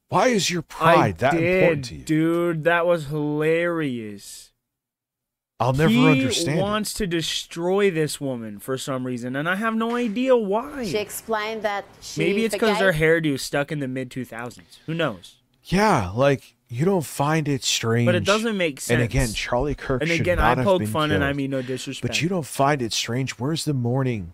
S5: Why is your pride that important to you?
S12: Dude, that was hilarious.
S5: I'll never understand
S12: He
S5: it.
S12: wants to destroy this woman for some reason, and I have no idea why.
S6: She explained that she
S12: Maybe it's because her
S6: forgave-
S12: hairdo stuck in the mid-2000s. Who knows?
S5: Yeah, like, you don't find it strange.
S12: But it doesn't make sense.
S5: And again, Charlie Kirk
S12: And
S5: should
S12: again,
S5: not
S12: I
S5: have
S12: poke
S5: been
S12: fun and I
S5: killed.
S12: mean no disrespect.
S5: But you don't find it strange. Where's the mourning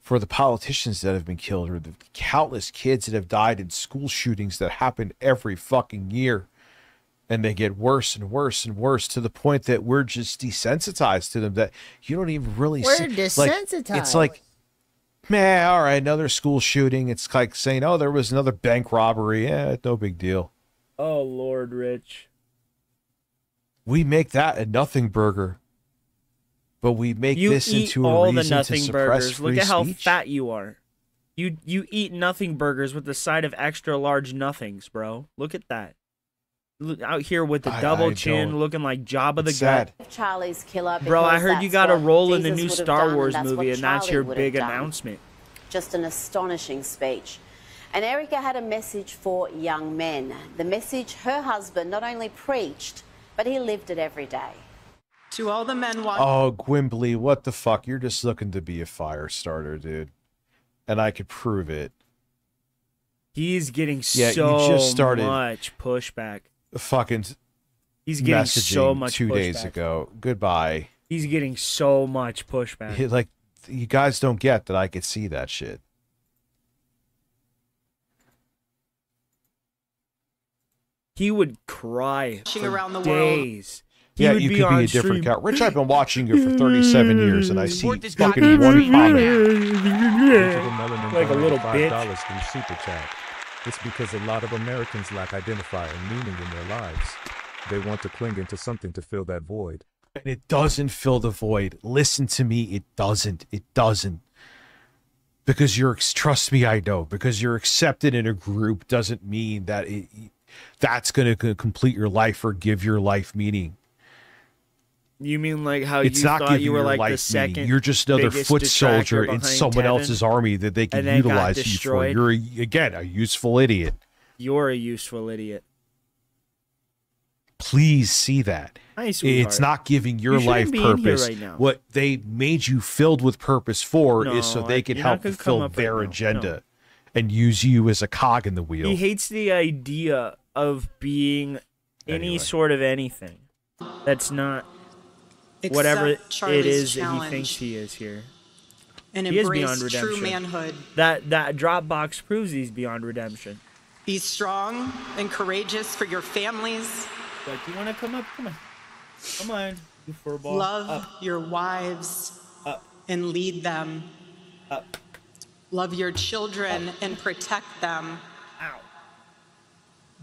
S5: for the politicians that have been killed, or the countless kids that have died in school shootings that happen every fucking year? And they get worse and worse and worse to the point that we're just desensitized to them, that you don't even really
S9: We're
S5: see.
S9: desensitized.
S5: It's like, man, all right, another school shooting. It's like saying, oh, there was another bank robbery. Yeah, no big deal.
S12: Oh, Lord, Rich.
S5: We make that a nothing burger, but we make
S12: You
S5: this
S12: eat
S5: into a
S12: all
S5: reason
S12: the nothing
S5: to suppress
S12: burgers.
S5: free
S12: Look at how
S5: speech.
S12: fat you are. You eat nothing burgers with the side of extra large nothings, bro. Look at that. Look out here with the double chin,
S5: don't.
S12: looking like Jabba the
S5: It's
S12: Gut.
S5: sad.
S6: Charlie's killer.
S12: Bro, I
S6: because
S12: heard you
S6: that's
S12: got a
S6: what
S12: role in the
S6: Jesus
S12: new
S6: would have
S12: Star
S6: done,
S12: Wars
S6: that's what
S12: movie, and that's
S6: Charlie
S12: your
S6: would have
S12: big
S6: done.
S12: announcement.
S6: Just an astonishing speech. And Erica had a message for young men. The message her husband not only preached, but he lived it every day.
S10: To all the men watching.
S5: Oh, Gwimbly, what the fuck? You're just looking to be a fire starter, dude. And I could prove it.
S12: He's getting
S5: Yeah,
S12: so
S5: you just started
S12: much pushback.
S5: fucking
S12: He's getting
S5: messaging
S12: so much
S5: 2 days
S12: pushback.
S5: ago. Goodbye.
S12: He's getting so much pushback.
S5: Like, you guys don't get that I could see that shit.
S12: He would cry for
S10: around the world.
S12: days. He
S5: Yeah,
S12: would
S5: you
S12: be
S5: could
S12: on
S5: be a different
S12: stream.
S5: count. Rich, I've been watching you for 37 years, and I see
S8: Support this
S5: fucking
S8: goddamn
S5: one
S8: stream
S5: comment.
S12: Like a little bitch.
S7: $5 through Super Chat. It's because a lot of Americans lack identifier and meaning in their lives. They want to cling into something to fill that void.
S5: And it doesn't fill the void. Listen to me, it doesn't. It doesn't. Because trust me, I know. Because you're accepted in a group doesn't mean that that's going to complete your life or give your life meaning.
S12: You mean like how
S5: It's
S12: you
S5: not
S12: thought
S5: giving
S12: you were
S5: your
S12: like
S5: life
S12: the second?
S5: meaning. You're just another
S12: biggest
S5: foot
S12: detractor
S5: soldier in
S12: behind
S5: someone
S12: Tevin,
S5: else's army that they can
S12: and then got
S5: utilize you for.
S12: destroyed?
S5: You're, again, a useful idiot.
S12: You're a useful idiot.
S5: Please see that.
S12: Hi, sweetheart.
S5: It's not giving your
S12: You shouldn't
S5: life
S12: be in here
S5: purpose.
S12: right now.
S5: What they made you filled with purpose for
S12: No,
S5: is so they can
S12: you're not
S5: help
S12: gonna come
S5: fulfill
S12: up right
S5: their
S12: now.
S5: agenda
S12: No.
S5: and use you as a cog in the wheel.
S12: He hates the idea of being any
S5: Anyway.
S12: sort of anything. That's not.
S2: whatever
S10: Accept Charlie's
S2: it is that he
S10: challenge
S2: thinks he is here.
S10: and
S2: He is
S10: embrace
S2: beyond redemption.
S10: true manhood.
S2: That drop box proves he's beyond redemption.
S10: Be strong and courageous for your families.
S2: Like, you want to come up? Come on. Come on, you furball.
S10: Love
S2: Up.
S10: your wives
S2: Up.
S10: and lead them.
S2: Up.
S10: Love your children and protect them.
S2: Ow.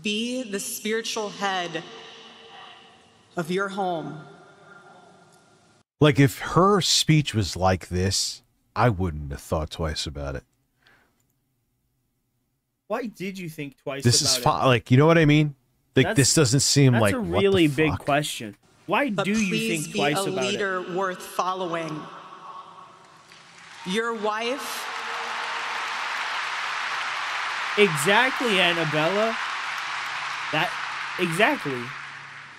S10: Be the spiritual head of your home.
S5: Like, if her speech was like this, I wouldn't have thought twice about it.
S2: Why did you think twice
S5: This
S2: about
S5: is
S2: it?
S5: fine. Like, you know what I mean? Like,
S2: That's-
S5: this doesn't seem like
S2: That's a
S5: what
S2: really
S5: the
S2: big
S5: fuck?
S2: question. Why
S10: But
S2: do you
S10: please
S2: think
S10: be
S2: twice
S10: a
S2: about it?
S10: leader worth following. Your wife.
S2: Exactly, Annabella. That exactly.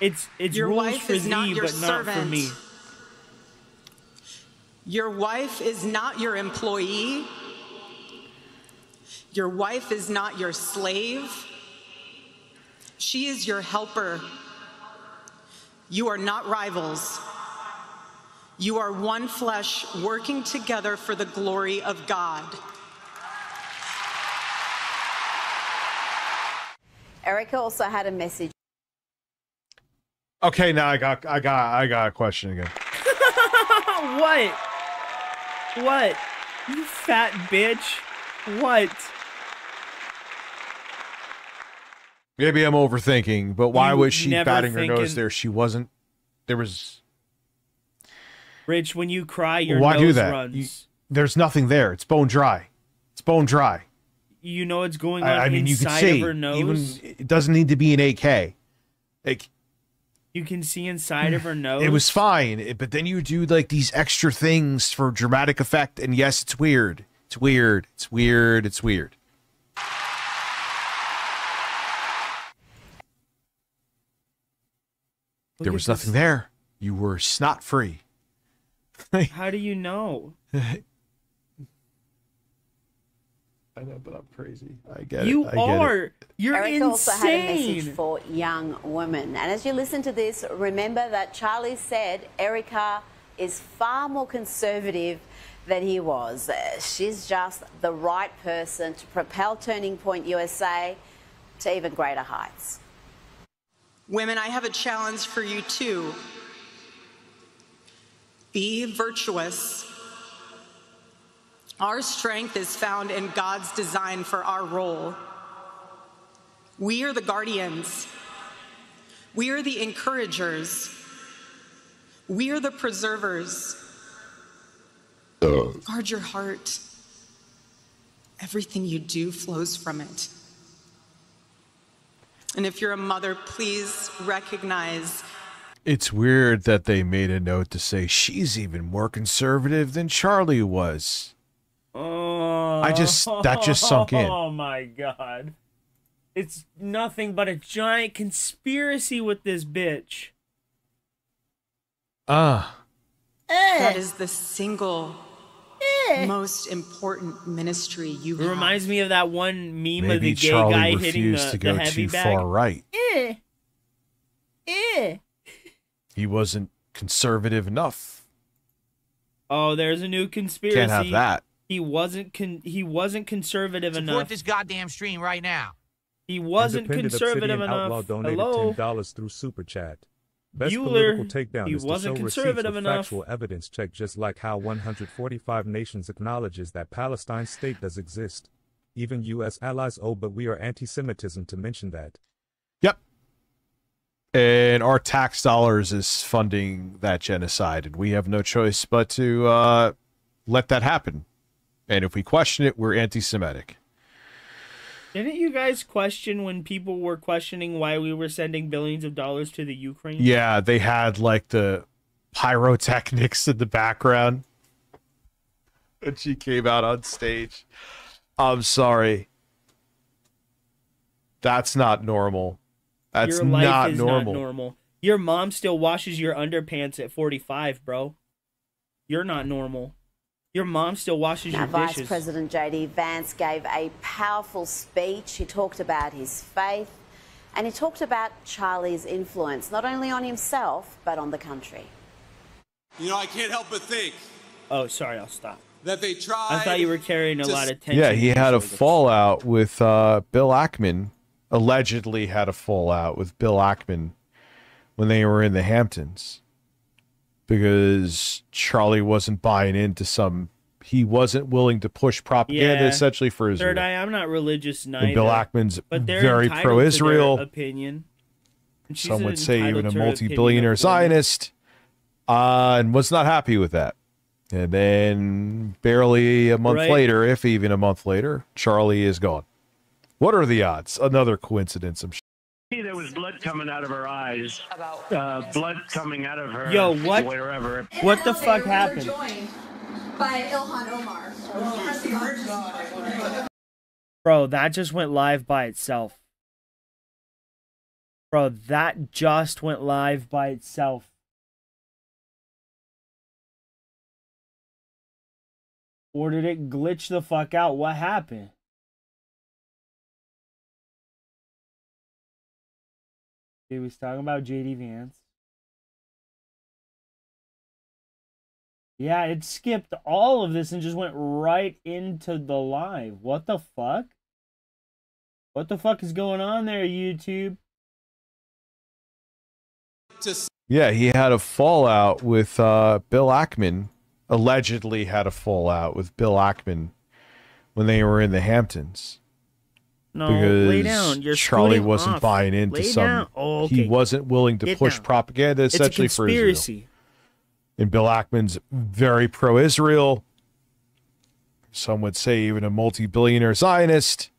S2: It's
S10: Your
S2: rules
S10: wife
S2: for
S10: is not
S2: thee,
S10: your
S2: but not for
S10: servant.
S2: me.
S10: Your wife is not your employee. Your wife is not your slave. She is your helper. You are not rivals. You are one flesh working together for the glory of God.
S6: Erica also had a message.
S5: Okay, now I got a question again.
S2: What? What? You fat bitch. What?
S5: Maybe I'm overthinking, but why
S2: You
S5: was she
S2: never
S5: batting her nose
S2: thinking-
S5: there? She wasn't. There was.
S2: Rich, when you cry, your
S5: Why
S2: nose
S5: do that?
S2: runs.
S5: There's nothing there. It's bone dry. It's bone dry.
S2: You know what's going on
S5: I mean, you can
S2: inside
S5: see.
S2: of her nose?
S5: Even it doesn't need to be an AK. Like,
S2: You can see inside of her nose?
S5: it was fine, but then you do like these extra things for dramatic effect, and yes, it's weird. It's weird. It's weird. It's weird. There was nothing there. You were snot free.
S2: How do you know?
S5: I know, but I'm crazy. I get
S2: You
S5: it. I get
S2: are.
S5: It.
S2: You're
S6: Erica also had a message
S2: insane.
S6: for young women. And as you listen to this, remember that Charlie said Erica is far more conservative than he was. She's just the right person to propel Turning Point USA to even greater heights.
S10: Women, I have a challenge for you too. Be virtuous. Our strength is found in God's design for our role. We are the guardians. We are the encouragers. We are the preservers. Guard your heart. Everything you do flows from it. And if you're a mother, please recognize.
S5: It's weird that they made a note to say she's even more conservative than Charlie was.
S2: Oh,
S5: that just sunk in.
S2: Oh my god. It's nothing but a giant conspiracy with this bitch.
S10: That is the single most important ministry you have.
S2: It reminds me of that one meme of
S5: Maybe
S2: the gay
S5: Charlie
S2: guy hitting
S5: refused
S2: the,
S5: to go
S2: the heavy
S5: too
S2: bag.
S5: far right.
S2: Eh.
S5: He wasn't conservative enough.
S2: Oh, there's a new conspiracy.
S5: Can't have that.
S2: He wasn't conservative
S8: Support
S2: enough.
S8: this goddamn stream right now.
S2: He wasn't
S7: Independent
S2: conservative
S7: Obsidian Outlaw
S2: enough.
S7: donated
S2: Hello.
S7: $10 through Super Chat. Best
S2: Bueller,
S7: political takedown
S2: he
S7: is to
S2: wasn't
S7: show receipts
S2: conservative
S7: with
S2: enough.
S7: factual evidence check, just like how 145 nations acknowledges that Palestine state does exist. Even U.S. allies but we are anti-Semitism to mention that.
S5: Yep. And our tax dollars is funding that genocide, and we have no choice but to let that happen. And if we question it, we're anti-Semitic.
S2: Didn't you guys question when people were questioning why we were sending billions of dollars to the Ukraine?
S5: Yeah, they had like the pyrotechnics in the background. And she came out on stage. I'm sorry. That's not normal. That's
S2: Your life
S5: not
S2: is
S5: normal.
S2: not normal. Your mom still washes your underpants at 45, bro. You're not normal. Your mom still washes
S6: Now,
S2: your
S6: Vice
S2: dishes.
S6: President J.D. Vance gave a powerful speech. He talked about his faith and he talked about Charlie's influence, not only on himself, but on the country.
S15: You know, I can't help but think
S12: Oh, sorry, I'll stop.
S15: that they tried.
S12: I thought you were carrying a lot of tension.
S5: Yeah, he
S12: to your
S5: had a
S12: shoulders.
S5: fallout with Bill Ackman. Allegedly had a fallout with Bill Ackman when they were in the Hamptons because Charlie wasn't buying into some. He wasn't willing to push propaganda essentially for Israel.
S12: Third Eye, I'm not religious neither.
S5: And Bill Ackman's
S12: but they're
S5: very
S12: entitled
S5: pro-Israel.
S12: to their opinion. And she's
S5: Some would say even
S12: entitled
S5: a
S12: to her
S5: multi-billionaire
S12: opinion of women.
S5: Zionist, and was not happy with that. And then barely a month
S12: Right.
S5: later, if even a month later, Charlie is gone. What are the odds? Another coincidence, I'm sure.
S17: There was blood coming out of her eyes. Blood coming out of her.
S12: Yo, what?
S17: Wherever.
S12: What the fuck happened?
S23: By Ilhan Omar.
S12: Bro, that just went live by itself. Bro, that just went live by itself. Or did it glitch the fuck out? What happened? He was talking about JD Vance. Yeah, it skipped all of this and just went right into the live. What the fuck? What the fuck is going on there, YouTube?
S5: Yeah, he had a fallout with Bill Ackman. Allegedly had a fallout with Bill Ackman when they were in the Hamptons.
S12: No,
S5: because
S12: lay down. You're
S5: Charlie
S12: scooting
S5: wasn't
S12: off.
S5: buying into
S12: Lay
S5: some.
S12: down. Oh,
S5: He
S12: okay.
S5: wasn't willing to
S12: Get
S5: push
S12: down.
S5: propaganda
S12: It's a
S5: essentially for Israel.
S12: conspiracy.
S5: And Bill Ackman's very pro-Israel. Some would say even a multi-billionaire Zionist,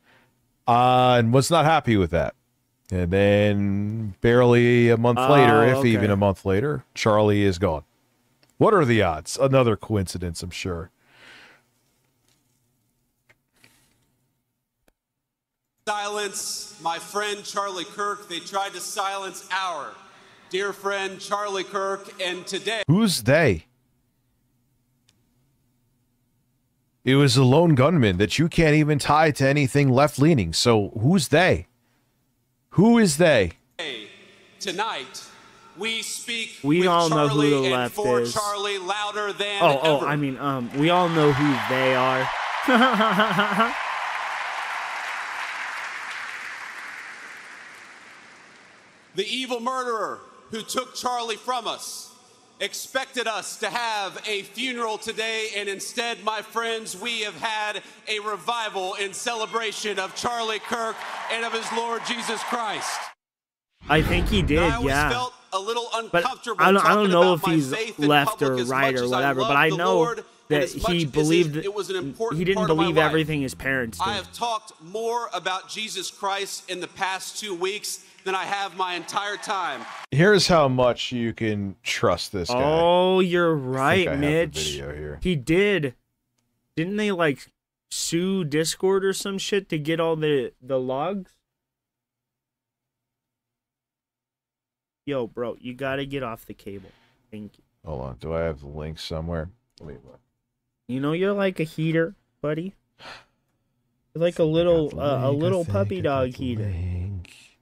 S5: and was not happy with that. And then barely a month later, if even a month later, Charlie is gone. What are the odds? Another coincidence, I'm sure.
S15: Silence my friend Charlie Kirk. They tried to silence our dear friend Charlie Kirk, and today.
S5: Who's they? It was a lone gunman that you can't even tie to anything left-leaning. So who's they? Who is they?
S15: Tonight, we speak.
S12: We
S15: with
S12: all know
S15: Charlie
S12: who the
S15: and
S12: left
S15: for
S12: is.
S15: Charlie louder than
S12: Oh,
S15: ever.
S12: I mean, we all know who they are.
S15: The evil murderer who took Charlie from us expected us to have a funeral today, and instead, my friends, we have had a revival in celebration of Charlie Kirk and of his Lord Jesus Christ.
S12: I think he did,
S15: Now, I always
S12: yeah.
S15: felt a little
S12: But
S15: uncomfortable
S12: I don't
S15: talking
S12: know
S15: about
S12: if
S15: my
S12: he's
S15: faith in
S12: left or
S15: public as
S12: right
S15: much
S12: or
S15: as I
S12: whatever,
S15: love
S12: but I
S15: the
S12: know
S15: Lord, and
S12: that
S15: as much
S12: he
S15: as
S12: believed
S15: it was an important
S12: he didn't
S15: part of my
S12: believe
S15: life.
S12: everything his parents did.
S15: I have talked more about Jesus Christ in the past 2 weeks than I have my entire time.
S5: Here's how much you can trust this guy.
S12: Oh, you're right,
S5: I have the
S12: Mitch.
S5: video here.
S12: He did. Didn't they like sue Discord or some shit to get all the logs? Yo, bro, you gotta get off the cable. Thank you.
S5: Hold on. Do I have the link somewhere? Let me look.
S12: You know you're like a heater, buddy. You're like a little puppy dog heater.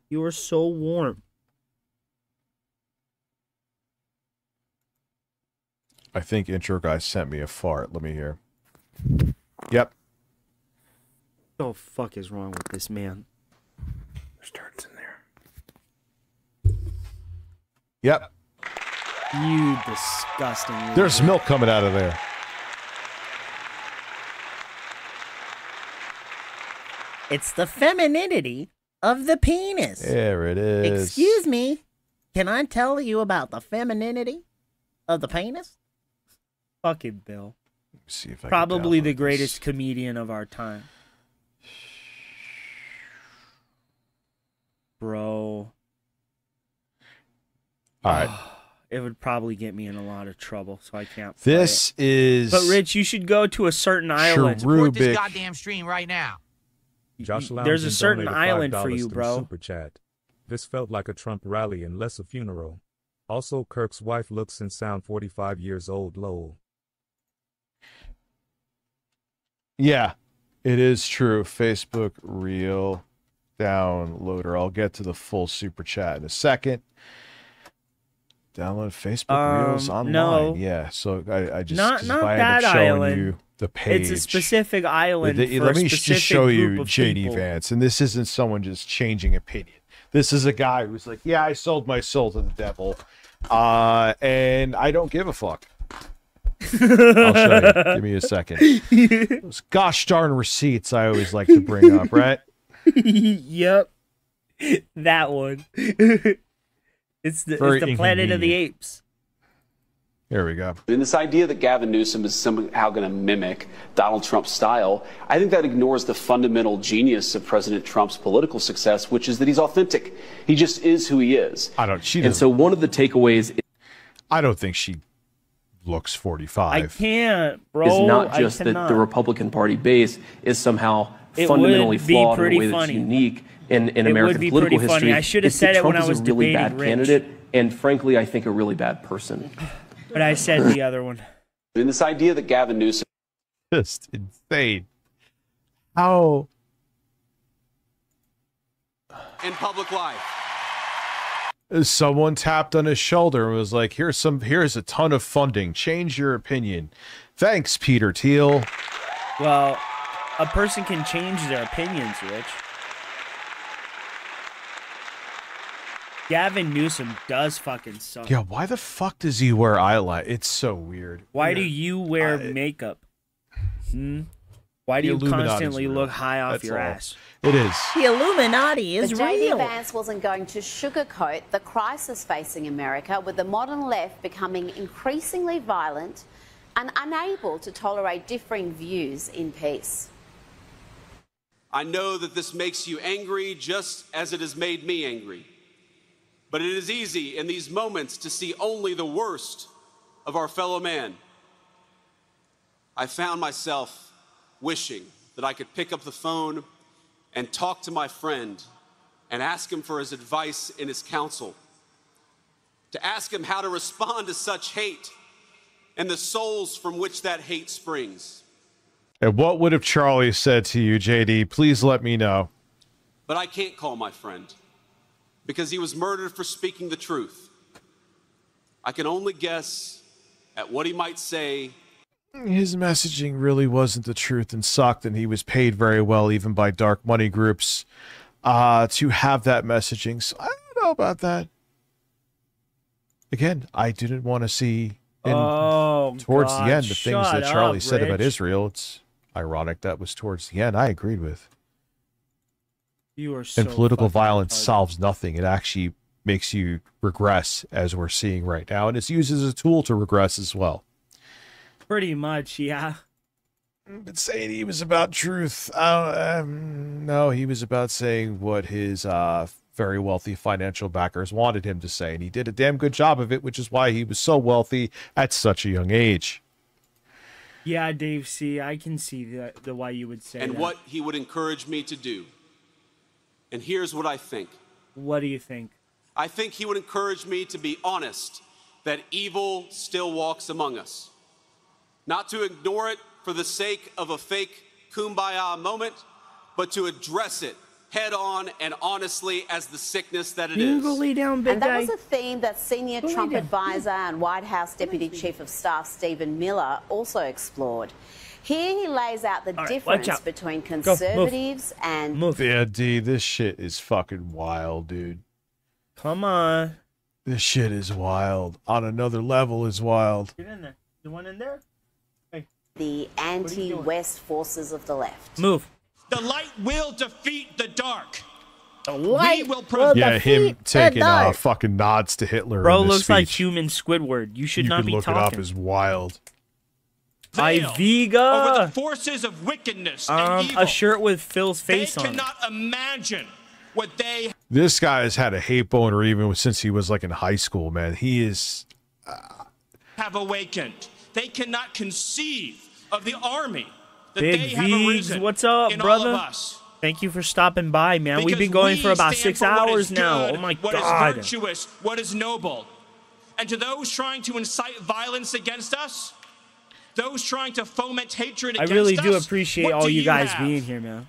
S12: You are so warm.
S5: I think intro guy sent me a fart. Let me hear. Yep.
S12: What the fuck is wrong with this man?
S5: There's turds in there. Yep.
S12: You disgusting.
S5: There's milk coming out of there.
S9: It's the femininity of the penis.
S5: There it is.
S9: Excuse me. Can I tell you about the femininity of the penis?
S12: Fucking Bill.
S5: See if I can
S12: Probably the
S5: download
S12: greatest comedian of our time. Bro.
S5: All right.
S12: It would probably get me in a lot of trouble, so I can't.
S5: This is.
S12: But Rich, you should go to a certain island.
S8: Support this goddamn stream right now.
S7: Josh Lowndes
S12: There's a certain
S7: donated
S12: island for
S7: $5
S12: you,
S7: through
S12: bro.
S7: Super chat. This felt like a Trump rally and less a funeral. Also, Kirk's wife looks and sound 45 years old. Lol.
S5: Yeah, it is true. Facebook Reel downloader. I'll get to the full super chat in a second. Download Facebook Reels online.
S12: No.
S5: Yeah, so I just
S12: Not
S5: if I end
S12: that
S5: up showing
S12: island.
S5: you the page.
S12: It's a specific island.
S5: Let
S12: for
S5: me
S12: a
S5: just
S12: specific
S5: show you
S12: group of
S5: JD
S12: people.
S5: Vance, and this isn't someone just changing opinion. This is a guy who's like, yeah, I sold my soul to the devil, and I don't give a fuck. I'll show you. Give me a second. Those gosh darn receipts I always like to bring up, right?
S12: Yep, that one. It's the Planet of the Apes.
S5: Here we go.
S15: And this idea that Gavin Newsom is somehow going to mimic Donald Trump's style, I think that ignores the fundamental genius of President Trump's political success, which is that he's authentic. He just is who he is. And so one of the takeaways,
S5: I don't think she looks 45.
S12: I can't, bro.
S15: is not just
S12: I
S15: that
S12: cannot.
S15: the Republican Party base is somehow
S12: It
S15: fundamentally
S12: would be
S15: flawed in
S12: pretty
S15: a way that's
S12: funny.
S15: unique in
S12: It would
S15: American
S12: be
S15: political
S12: pretty funny.
S15: history.
S12: I should have
S15: It's that
S12: said it when
S15: Trump
S12: I
S15: is
S12: was
S15: a really
S12: debating
S15: bad
S12: Rich.
S15: candidate, and frankly, I think a really bad person.
S12: But I said the other one.
S15: And this idea that Gavin Newsom
S5: just insane. How
S15: in public life.
S5: someone tapped on his shoulder and was like, here's a ton of funding. Change your opinion. Thanks, Peter Thiel.
S12: Well, a person can change their opinions, Rich. Gavin Newsom does fucking suck.
S5: Yeah, why the fuck does he wear eyeliner? It's so weird.
S12: Why do you wear makeup? Why do
S5: The
S12: you
S5: Illuminati's
S12: constantly
S5: real.
S12: look high off
S5: That's
S12: your
S5: all.
S12: ass?
S5: It is.
S9: The Illuminati is
S6: But JD
S9: real.
S6: Vance wasn't going to sugarcoat the crisis facing America, with the modern left becoming increasingly violent and unable to tolerate differing views in peace.
S15: I know that this makes you angry just as it has made me angry. But it is easy in these moments to see only the worst of our fellow man. I found myself wishing that I could pick up the phone and talk to my friend and ask him for his advice and his counsel. To ask him how to respond to such hate and the souls from which that hate springs.
S5: And what would have Charlie said to you, JD? Please let me know.
S15: But I can't call my friend because he was murdered for speaking the truth. I can only guess at what he might say.
S5: His messaging really wasn't the truth and sucked, and he was paid very well, even by dark money groups, to have that messaging. So I don't know about that. Again, I didn't want to see towards the end the things that Charlie said about Israel. It's ironic that was towards the end. I agreed with.
S12: You are so
S5: And political
S12: fucking
S5: violence
S12: retarded.
S5: solves nothing. It actually makes you regress, as we're seeing right now, and it's used as a tool to regress as well.
S12: Pretty much, yeah.
S5: But saying he was about truth, no, he was about saying what his very wealthy financial backers wanted him to say, and he did a damn good job of it, which is why he was so wealthy at such a young age.
S12: Yeah, Dave C., I can see the why you would say
S15: And
S12: that.
S15: what he would encourage me to do. And here's what I think.
S12: What do you think?
S15: I think he would encourage me to be honest that evil still walks among us. Not to ignore it for the sake of a fake kumbaya moment, but to address it head on and honestly as the sickness that it
S12: You
S15: is.
S12: go lay down, big
S6: And that
S12: guy.
S6: was a theme that senior
S12: Go lay
S6: Trump
S12: down.
S6: advisor and White House Deputy Chief of Staff Stephen Miller also explored. Here he lays out the
S12: right, watch
S6: difference
S12: out.
S6: between
S12: Go, move.
S6: conservatives and
S5: Yeah, D, this shit is fucking wild, dude.
S12: Come on.
S5: This shit is wild. On another level is wild.
S12: Get in there. You want in there? Hey.
S6: the anti-West forces of the left.
S12: Move.
S14: The light will defeat the dark.
S12: The light
S14: will
S5: Yeah, him taking fucking nods to Hitler.
S12: Bro
S5: in this
S12: looks like
S5: speech.
S12: human Squidward. You should
S5: You
S12: not
S5: can
S12: be
S5: look
S12: talking.
S5: it up as wild.
S14: Over
S12: Iviga.
S14: the forces of wickedness and evil.
S12: A shirt with Phil's
S14: They
S12: face on it.
S14: cannot imagine what they
S5: This guy has had a hate boner even since he was like in high school, man. He is.
S14: have awakened. They cannot conceive of the army that
S12: Big
S14: they have
S12: V's,
S14: arisen
S12: what's up,
S14: in
S12: brother?
S14: all of us.
S12: Thank you for stopping by, man. We've
S14: Because
S12: been going
S14: we
S12: for about
S14: stand
S12: 6
S14: for what
S12: hours
S14: is
S12: now.
S14: good,
S12: Oh my
S14: what is
S12: god.
S14: virtuous, what is noble. And to those trying to incite violence against us, those trying to foment hatred
S12: I
S14: against
S12: really
S14: us,
S12: do appreciate
S14: what
S12: all
S14: do
S12: you guys
S14: have?
S12: being here, man.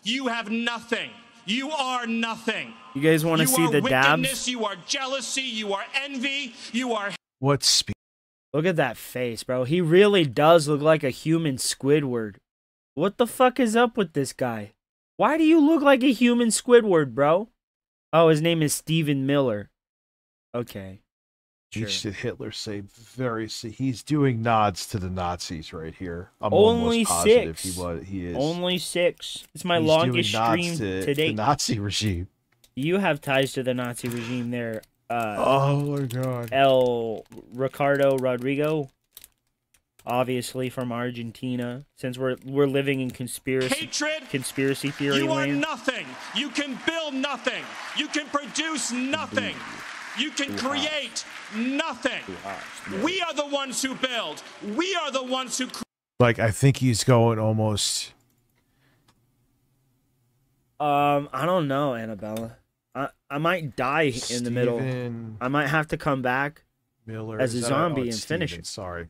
S14: You have nothing. You are nothing.
S12: You guys want to see the dabs?
S14: Wickedness, you are jealousy. You are envy. You are.
S5: What speed?
S12: Look at that face, bro. He really does look like a human Squidward. What the fuck is up with this guy? Why do you look like a human Squidward, bro? Oh, his name is Stephen Miller. Okay. Sure.
S5: Each did Hitler say he's doing nods to the Nazis right here. I'm
S12: Only
S5: almost positive
S12: 6.
S5: He is.
S12: Only 6. It's my
S5: He's
S12: longest
S5: doing nods
S12: stream
S5: to
S12: to date.
S5: the Nazi regime.
S12: You have ties to the Nazi regime there.
S5: Oh my god.
S12: El Ricardo Rodrigo. Obviously from Argentina. Since we're living in conspiracy theory
S14: You are
S12: land.
S14: nothing. You can build nothing. You can produce nothing. You can create nothing. We are the ones who build. We are the ones who.
S5: Like, I think he's going almost.
S12: I don't know, Annabella. I might die in the middle. I might have to come back
S5: Miller
S12: as a zombie and finish it.
S5: Sorry.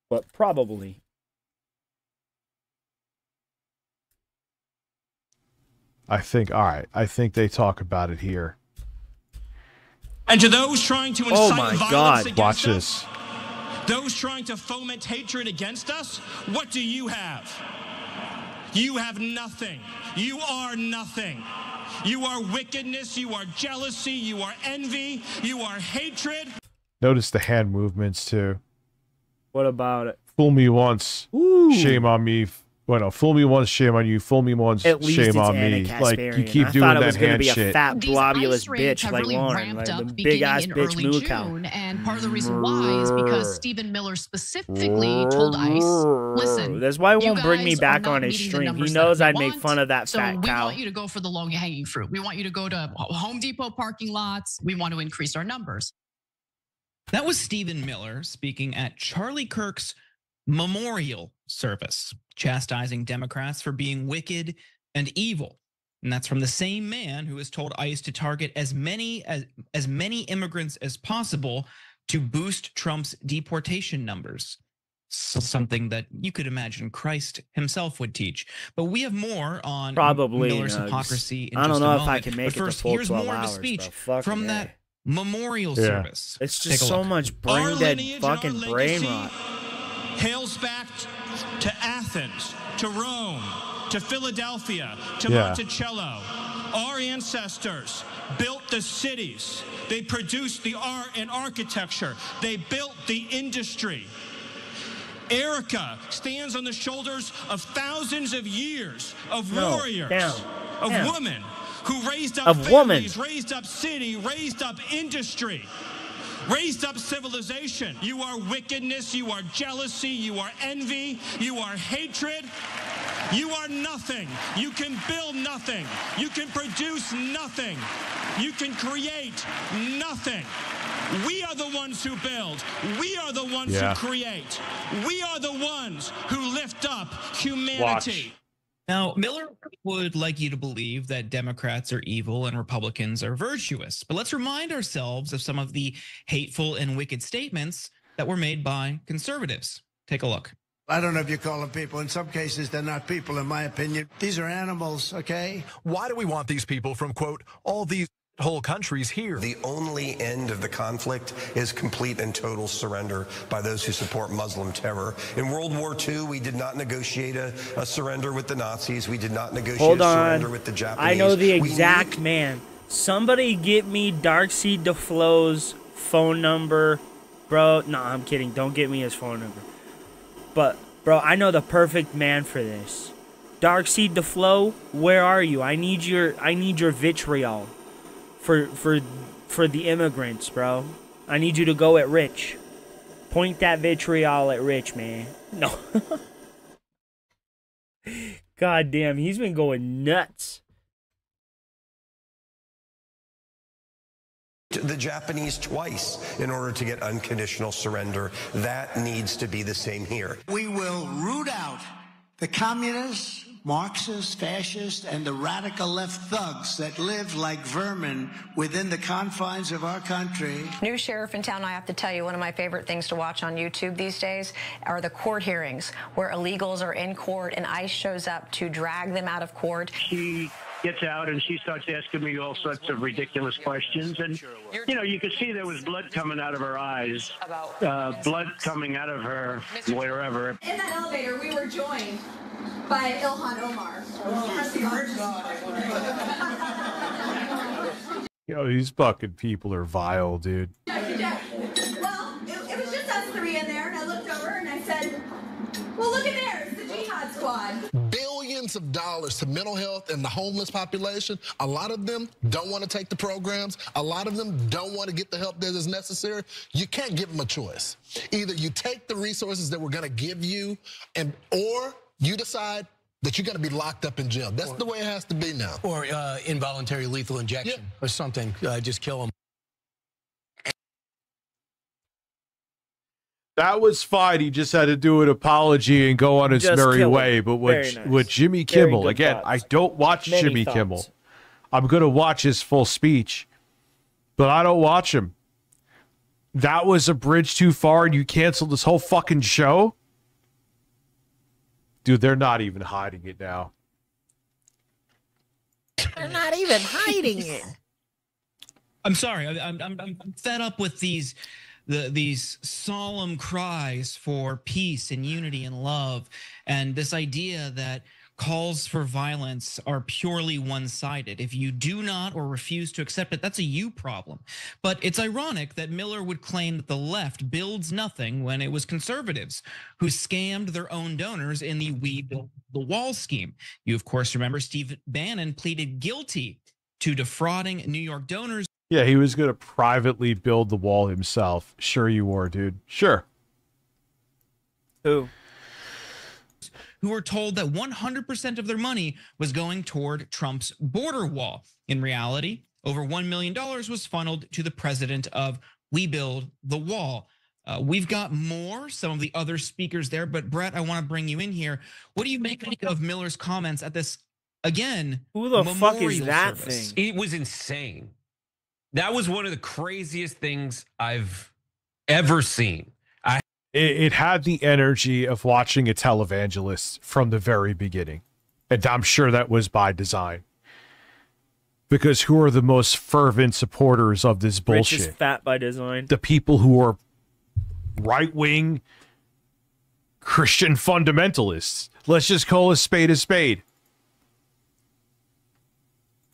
S12: But probably.
S5: I think, all right. I think they talk about it here.
S14: And to those trying to incite violence against
S5: Watch
S14: us,
S5: this.
S14: those trying to foment hatred against us, what do you have? You have nothing. You are nothing. You are wickedness. You are jealousy. You are envy. You are hatred.
S5: Notice the hand movements too.
S12: What about it?
S5: Fool me once, shame on me. Well, no, fool me once, shame on you. Fool me once,
S12: At least
S5: shame
S12: it's
S5: on
S12: Anna
S5: me. Like, you
S12: Kasparian.
S5: keep
S12: I
S5: doing
S12: thought it
S5: that
S12: was gonna
S5: hand
S12: be a
S5: shit.
S12: fat
S13: These
S12: blobulous
S13: ice raids
S12: bitch
S13: have
S12: like
S13: really
S12: Lauren,
S13: ramped
S12: like
S13: up
S12: the
S13: beginning
S12: big ass
S13: in
S12: bitch
S13: early
S12: moo cow.
S13: June, and part of the reason why is because Stephen Miller specifically told ICE, "Listen,
S12: That's why he
S13: you
S12: won't bring me
S13: guys are
S12: back
S13: not
S12: on his
S13: meeting the
S12: stream. He
S13: numbers
S12: knows
S13: that
S12: I'd
S13: we
S12: make
S13: want,
S12: fun of that
S13: so
S12: fat
S13: we
S12: cow.
S13: want you to go for the low-hanging fruit. We want you to go to Home Depot parking lots. We want to increase our numbers."
S16: That was Stephen Miller speaking at Charlie Kirk's memorial service, chastising Democrats for being wicked and evil. And that's from the same man who has told ICE to target as many immigrants as possible to boost Trump's deportation numbers. Something that you could imagine Christ himself would teach. But we have more on Miller's hypocrisy in
S12: I don't
S16: just
S12: know
S16: a
S12: if I
S16: moment.
S12: can make
S16: But
S12: it the
S16: first,
S12: full
S16: here's
S12: 12
S16: more of a
S12: hours,
S16: speech
S12: bro. Fucking
S16: from
S12: A.
S16: that memorial service.
S12: It's
S16: Take
S12: just
S16: a
S12: so
S16: look.
S12: much brain dead fucking brain rot.
S14: Hails back to Athens, to Rome, to Philadelphia, to
S5: Yeah.
S14: Monticello. Our ancestors built the cities. They produced the art and architecture. They built the industry. Erica stands on the shoulders of thousands of years of warriors, of women who raised up families, raised up city, raised up industry, raised up civilization. You are wickedness, you are jealousy, you are envy, you are hatred. You are nothing. You can build nothing. You can produce nothing. You can create nothing. We are the ones who build. We are the ones who create. We are the ones who lift up humanity.
S16: Now, Miller would like you to believe that Democrats are evil and Republicans are virtuous. But let's remind ourselves of some of the hateful and wicked statements that were made by conservatives. Take a look.
S19: I don't know if you call them people. In some cases, they're not people, in my opinion. These are animals, okay?
S24: Why do we want these people from, quote, all these whole countries here?
S25: The only end of the conflict is complete and total surrender by those who support Muslim terror. In World War II, we did not negotiate a surrender with the Nazis. We did not negotiate a surrender with the Japanese.
S12: I know the exact man. Somebody get me Darkseid DeFlo's phone number. Bro, no, I'm kidding. Don't get me his phone number. But, bro, I know the perfect man for this. Darkseid DeFlo, where are you? I need your vitriol for the immigrants, bro. I need you to go at Rich. Point that vitriol at Rich, man. No. God damn, he's been going nuts.
S25: The Japanese twice in order to get unconditional surrender. That needs to be the same here.
S18: We will root out the communists,
S19: Marxists, fascists, and the radical left thugs that live like vermin within the confines of our country.
S1: New sheriff in town, I have to tell you, one of my favorite things to watch on YouTube these days are the court hearings where illegals are in court and ICE shows up to drag them out of court.
S17: She gets out and she starts asking me all sorts of ridiculous questions. And, you know, you could see there was blood coming out of her eyes, blood coming out of her wherever.
S23: In that elevator, we were joined by Ilhan Omar.
S5: Yo, these fucking people are vile, dude.
S23: Well, it was just us three in there, and I looked over and I said, well, look at there, it's the Jihad Squad.
S11: Billions of dollars to mental health and the homeless population. A lot of them don't want to take the programs. A lot of them don't want to get the help that is necessary. You can't give them a choice. Either you take the resources that we're going to give you, or you decide that you're going to be locked up in jail. That's the way it has to be now.
S20: Or involuntary lethal injection or something. Just kill them.
S5: That was fine. He just had to do an apology and go on his merry way. But with Jimmy Kimmel, again, I don't watch Jimmy Kimmel. I'm going to watch his full speech, but I don't watch him. That was a bridge too far and you canceled this whole fucking show? Dude, they're not even hiding it now.
S9: They're not even hiding it.
S16: I'm sorry. I'm fed up with these solemn cries for peace and unity and love, and this idea that calls for violence are purely one-sided. If you do not or refuse to accept it, that's a you problem. But it's ironic that Miller would claim that the left builds nothing when it was conservatives who scammed their own donors in the We Built the Wall scheme. You, of course, remember Steve Bannon pleaded guilty to defrauding New York donors.
S5: Yeah, he was going to privately build the wall himself. Sure you were, dude. Sure.
S2: Who?
S16: Who were told that 100% of their money was going toward Trump's border wall. In reality, over $1 million was funneled to the president of We Build the Wall. We've got more, some of the other speakers there, but Brett, I want to bring you in here. What do you make of Miller's comments at this, again,
S2: who the fuck is that
S21: thing? It was insane. That was one of the craziest things I've ever seen.
S5: It had the energy of watching a televangelist from the very beginning. And I'm sure that was by design. Because who are the most fervent supporters of this bullshit?
S2: Rich is fat by design.
S5: The people who are right-wing Christian fundamentalists. Let's just call a spade a spade.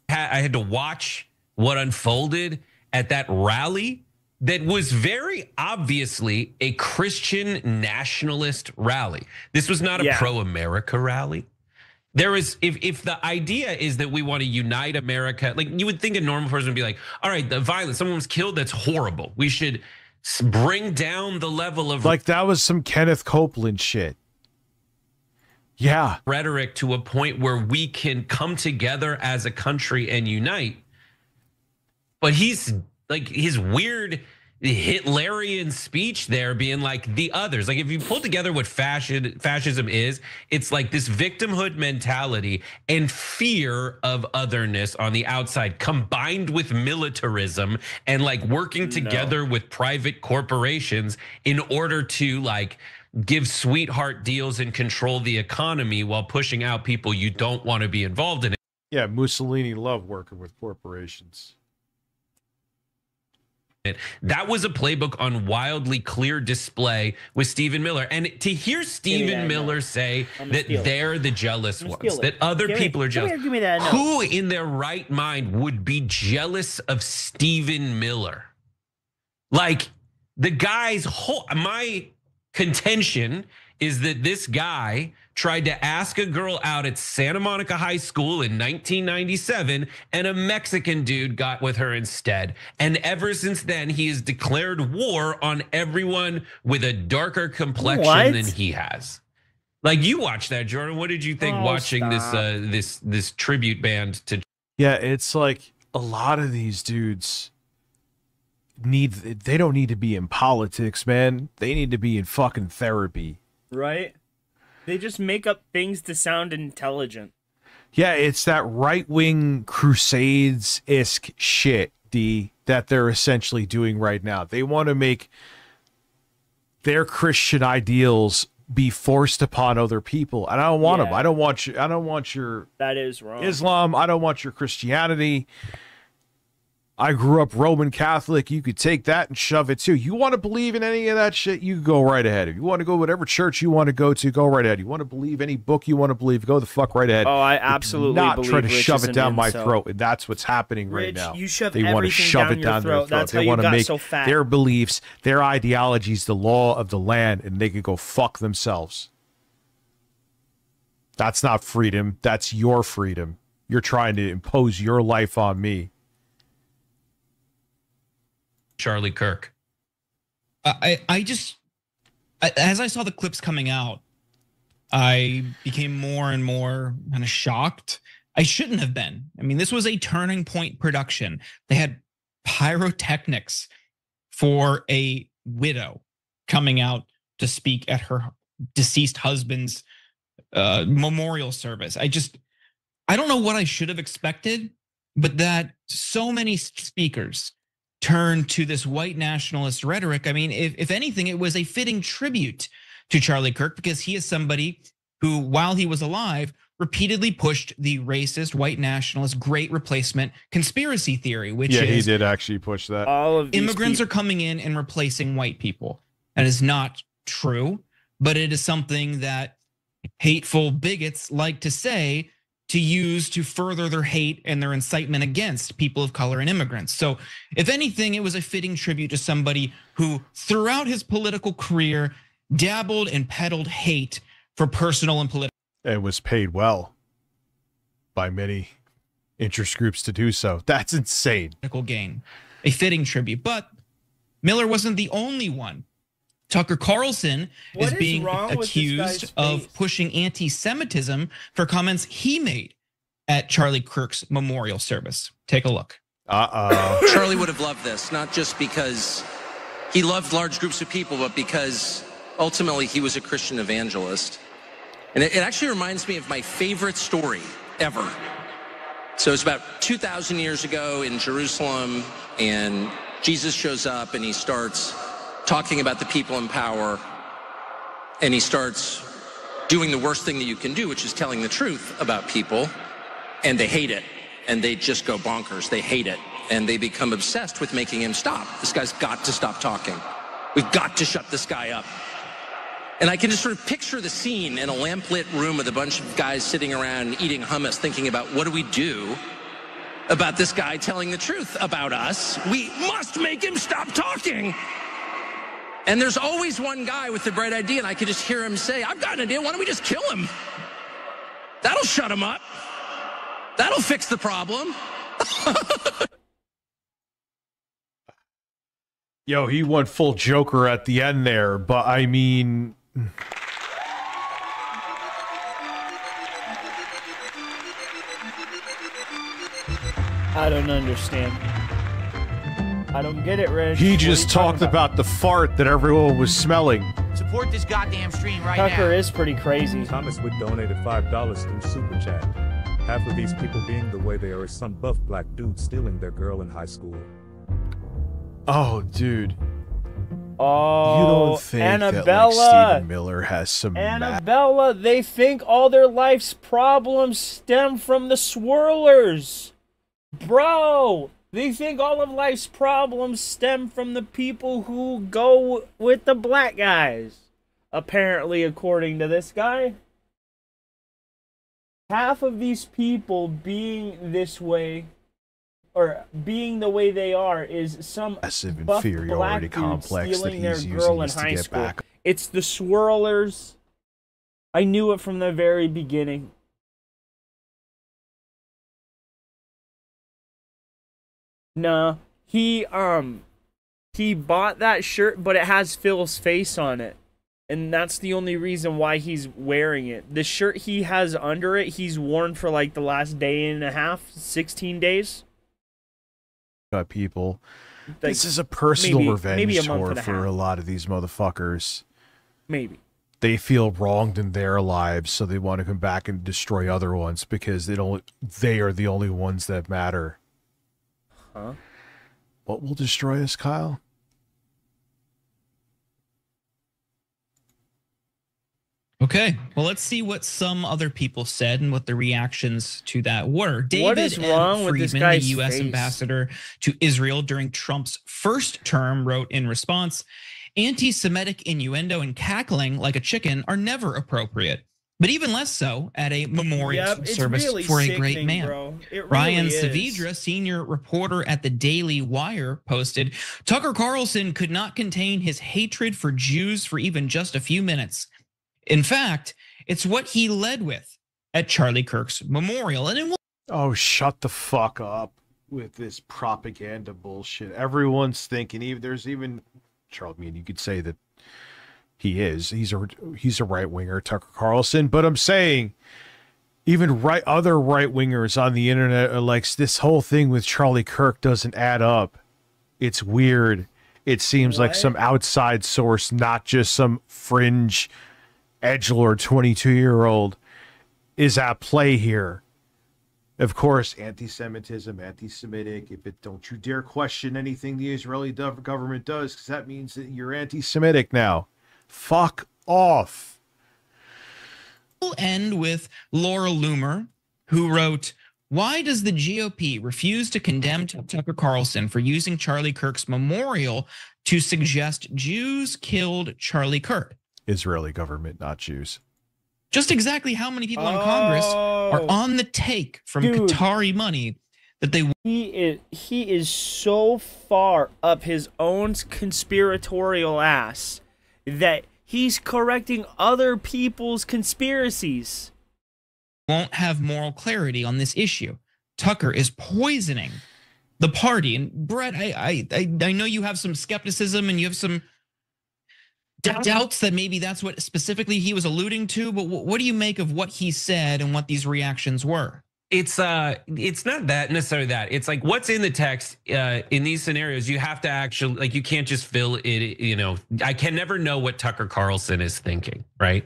S21: I had to watch what unfolded at that rally that was very obviously a Christian nationalist rally. This was not a pro-America rally. There is, if the idea is that we want to unite America, like you would think a normal person would be like, all right, the violence, someone was killed, that's horrible. We should bring down the level of
S5: like that was some Kenneth Copeland shit. Yeah.
S21: Rhetoric to a point where we can come together as a country and unite. But he's like his weird Hitlerian speech there being like the others. Like if you pull together what fascism is, it's like this victimhood mentality and fear of otherness on the outside combined with militarism and like working together with private corporations in order to like give sweetheart deals and control the economy while pushing out people you don't want to be involved in it.
S5: Yeah, Mussolini loved working with corporations.
S21: That was a playbook on wildly clear display with Stephen Miller. And to hear Stephen Miller say that they're the jealous ones, that other people are jealous. Who in their right mind would be jealous of Stephen Miller? Like the guy's whole, my contention is that this guy tried to ask a girl out at Santa Monica High School in 1997, and a Mexican dude got with her instead. And ever since then, he has declared war on everyone with a darker complexion than he has. Like you watched that, Jordan. What did you think watching this tribute band to?
S5: Yeah, it's like a lot of these dudes they don't need to be in politics, man. They need to be in fucking therapy.
S2: Right? They just make up things to sound intelligent.
S5: Yeah, it's that right-wing Crusades-esque shit, that they're essentially doing right now. They want to make their Christian ideals be forced upon other people, and I don't want them. I don't want your
S2: That is wrong.
S5: Islam. I don't want your Christianity. I grew up Roman Catholic. You could take that and shove it too. You want to believe in any of that shit, you go right ahead. If you want to go whatever church you want to go to, go right ahead. You want to believe any book you want to believe, go the fuck right ahead.
S2: Oh, I absolutely
S5: not
S2: believe
S5: try to
S2: Rich
S5: shove
S2: is
S5: it down
S2: an
S5: my
S2: incel.
S5: throat. And that's what's happening right
S2: Rich,
S5: now.
S2: you shove
S5: they want to
S2: everything
S5: shove
S2: down
S5: it
S2: your
S5: down their
S2: throat.
S5: throat.
S2: That's
S5: They
S2: how you
S5: want to
S2: got
S5: make
S2: so fat.
S5: their beliefs, their ideologies, the law of the land, and they can go fuck themselves. That's not freedom. That's your freedom. You're trying to impose your life on me.
S16: Charlie Kirk. I just, as I saw the clips coming out, I became more and more kind of shocked. I shouldn't have been. I mean, this was a Turning Point production. They had pyrotechnics for a widow coming out to speak at her deceased husband's memorial service. I don't know what I should have expected, but that so many speakers turned to this white nationalist rhetoric. I mean, if anything, it was a fitting tribute to Charlie Kirk, because he is somebody who, while he was alive, repeatedly pushed the racist white nationalist great replacement conspiracy theory, which is
S5: he did actually push that.
S2: All of
S16: immigrants are coming in and replacing white people. That is not true, but it is something that hateful bigots like to say, to use to further their hate and their incitement against people of color and immigrants. So if anything, it was a fitting tribute to somebody who throughout his political career dabbled and peddled hate for personal and political.
S5: And was paid well by many interest groups to do so. That's insane.
S16: Gain. A fitting tribute, but Miller wasn't the only one. Tucker Carlson is being accused of pushing anti-Semitism for comments he made at Charlie Kirk's memorial service. Take a look.
S3: Charlie would have loved this, not just because he loved large groups of people, but because ultimately he was a Christian evangelist. And it actually reminds me of my favorite story ever. So it's about 2,000 years ago in Jerusalem, and Jesus shows up and he starts talking about the people in power, and he starts doing the worst thing that you can do, which is telling the truth about people, and they hate it, and they just go bonkers. They hate it, and they become obsessed with making him stop. This guy's got to stop talking. We've got to shut this guy up. And I can just sort of picture the scene in a lamplit room with a bunch of guys sitting around eating hummus, thinking about, what do we do about this guy telling the truth about us? We must make him stop talking. And there's always one guy with the bright idea, and I could just hear him say, I've got an idea, why don't we just kill him? That'll shut him up. That'll fix the problem.
S5: Yo, he went full Joker at the end there, but I mean...
S2: I don't understand. I don't get it, Rich.
S5: He just talked about the fart that everyone was smelling.
S4: Support this goddamn stream right
S2: Tucker
S4: now.
S2: is pretty crazy.
S7: Thomas Wood donated $5 through Super Chat. Half of these people being the way they are is some buff black dude stealing their girl in high school.
S5: Oh, dude.
S2: Oh,
S5: You don't think
S2: Annabella.
S5: that like, Stephen Miller has some
S2: Annabella, they think all their life's problems stem from the swirlers. Bro, they think all of life's problems stem from the people who go with the black guys. Apparently, according to this guy. Half of these people being this way, or being the way they are, is some
S5: massive
S2: buff
S5: inferiority
S2: black dude
S5: complex that
S2: stealing their
S5: he's
S2: girl
S5: using
S2: in
S5: this to
S2: high
S5: get
S2: school.
S5: back.
S2: It's the swirlers. I knew it from the very beginning. Nah, he bought that shirt, but it has Phil's face on it. And that's the only reason why he's wearing it. The shirt he has under it, he's worn for like the last day and a half, 16 days.
S5: People.
S2: Like,
S5: This is a personal
S2: maybe
S5: revenge
S2: a month
S5: tour
S2: and a
S5: for
S2: half.
S5: a lot of these motherfuckers.
S2: Maybe.
S5: they feel wronged in their lives, so they want to come back and destroy other ones because they are the only ones that matter.
S2: Huh?
S5: What will destroy us, Kyle?
S16: Okay, well, let's see what some other people said and what the reactions to that were. David
S2: What is wrong with this
S16: Friedman,
S2: guy's
S16: the U.S.
S2: face?
S16: ambassador to Israel during Trump's first term, wrote in response, anti-Semitic innuendo and cackling like a chicken are never appropriate, but even less so at a memorial service
S2: really
S16: for a great
S2: sickening,
S16: man.
S2: bro. It really
S16: Ryan
S2: is.
S16: Saavedra, senior reporter at the Daily Wire, posted, Tucker Carlson could not contain his hatred for Jews for even just a few minutes. In fact, it's what he led with at Charlie Kirk's memorial. And
S5: Oh, shut the fuck up with this propaganda bullshit. Everyone's thinking, there's even, Charlie, I mean, you could say that he's a right winger, Tucker Carlson, but I'm saying even other right wingers on the internet are like, this whole thing with Charlie Kirk doesn't add up. It's weird. It seems like some outside source, not just some fringe edgelord 22-year-old is at play here. Of course, anti-Semitism, anti-Semitic. Don't you dare question anything the Israeli government does, because that means that you're anti-Semitic now. Fuck off.
S16: we'll end with Laura Loomer, who wrote, why does the GOP refuse to condemn Tucker Carlson for using Charlie Kirk's memorial to suggest Jews killed Charlie Kirk?
S5: Israeli government, not Jews.
S16: Just exactly how many people in Congress are on the take from Qatari money that they...
S2: He is so far up his own conspiratorial ass that he's correcting other people's conspiracies.
S16: Won't have moral clarity on this issue. Tucker is poisoning the party. And Brett, I know you have some skepticism and you have some doubts that maybe that's what specifically he was alluding to, but what do you make of what he said and what these reactions were?
S21: It's not that necessarily that. It's like what's in the text in these scenarios, you have to actually, like, you can't just fill it, you know. I can never know what Tucker Carlson is thinking, right?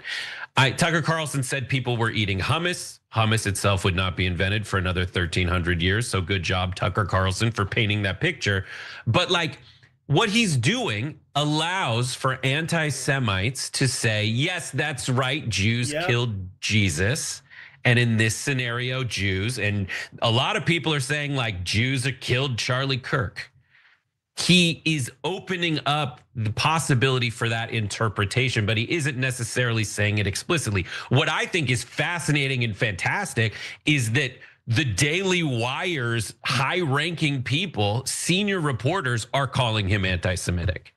S21: Tucker Carlson said people were eating hummus. Hummus itself would not be invented for another 1,300 years. So good job, Tucker Carlson, for painting that picture. But like, what he's doing allows for anti-Semites to say, yes, that's right, Jews killed Jesus. And in this scenario, Jews, and a lot of people are saying like Jews have killed Charlie Kirk. He is opening up the possibility for that interpretation, but he isn't necessarily saying it explicitly. What I think is fascinating and fantastic is that the Daily Wire's high-ranking people, senior reporters, are calling him anti-Semitic.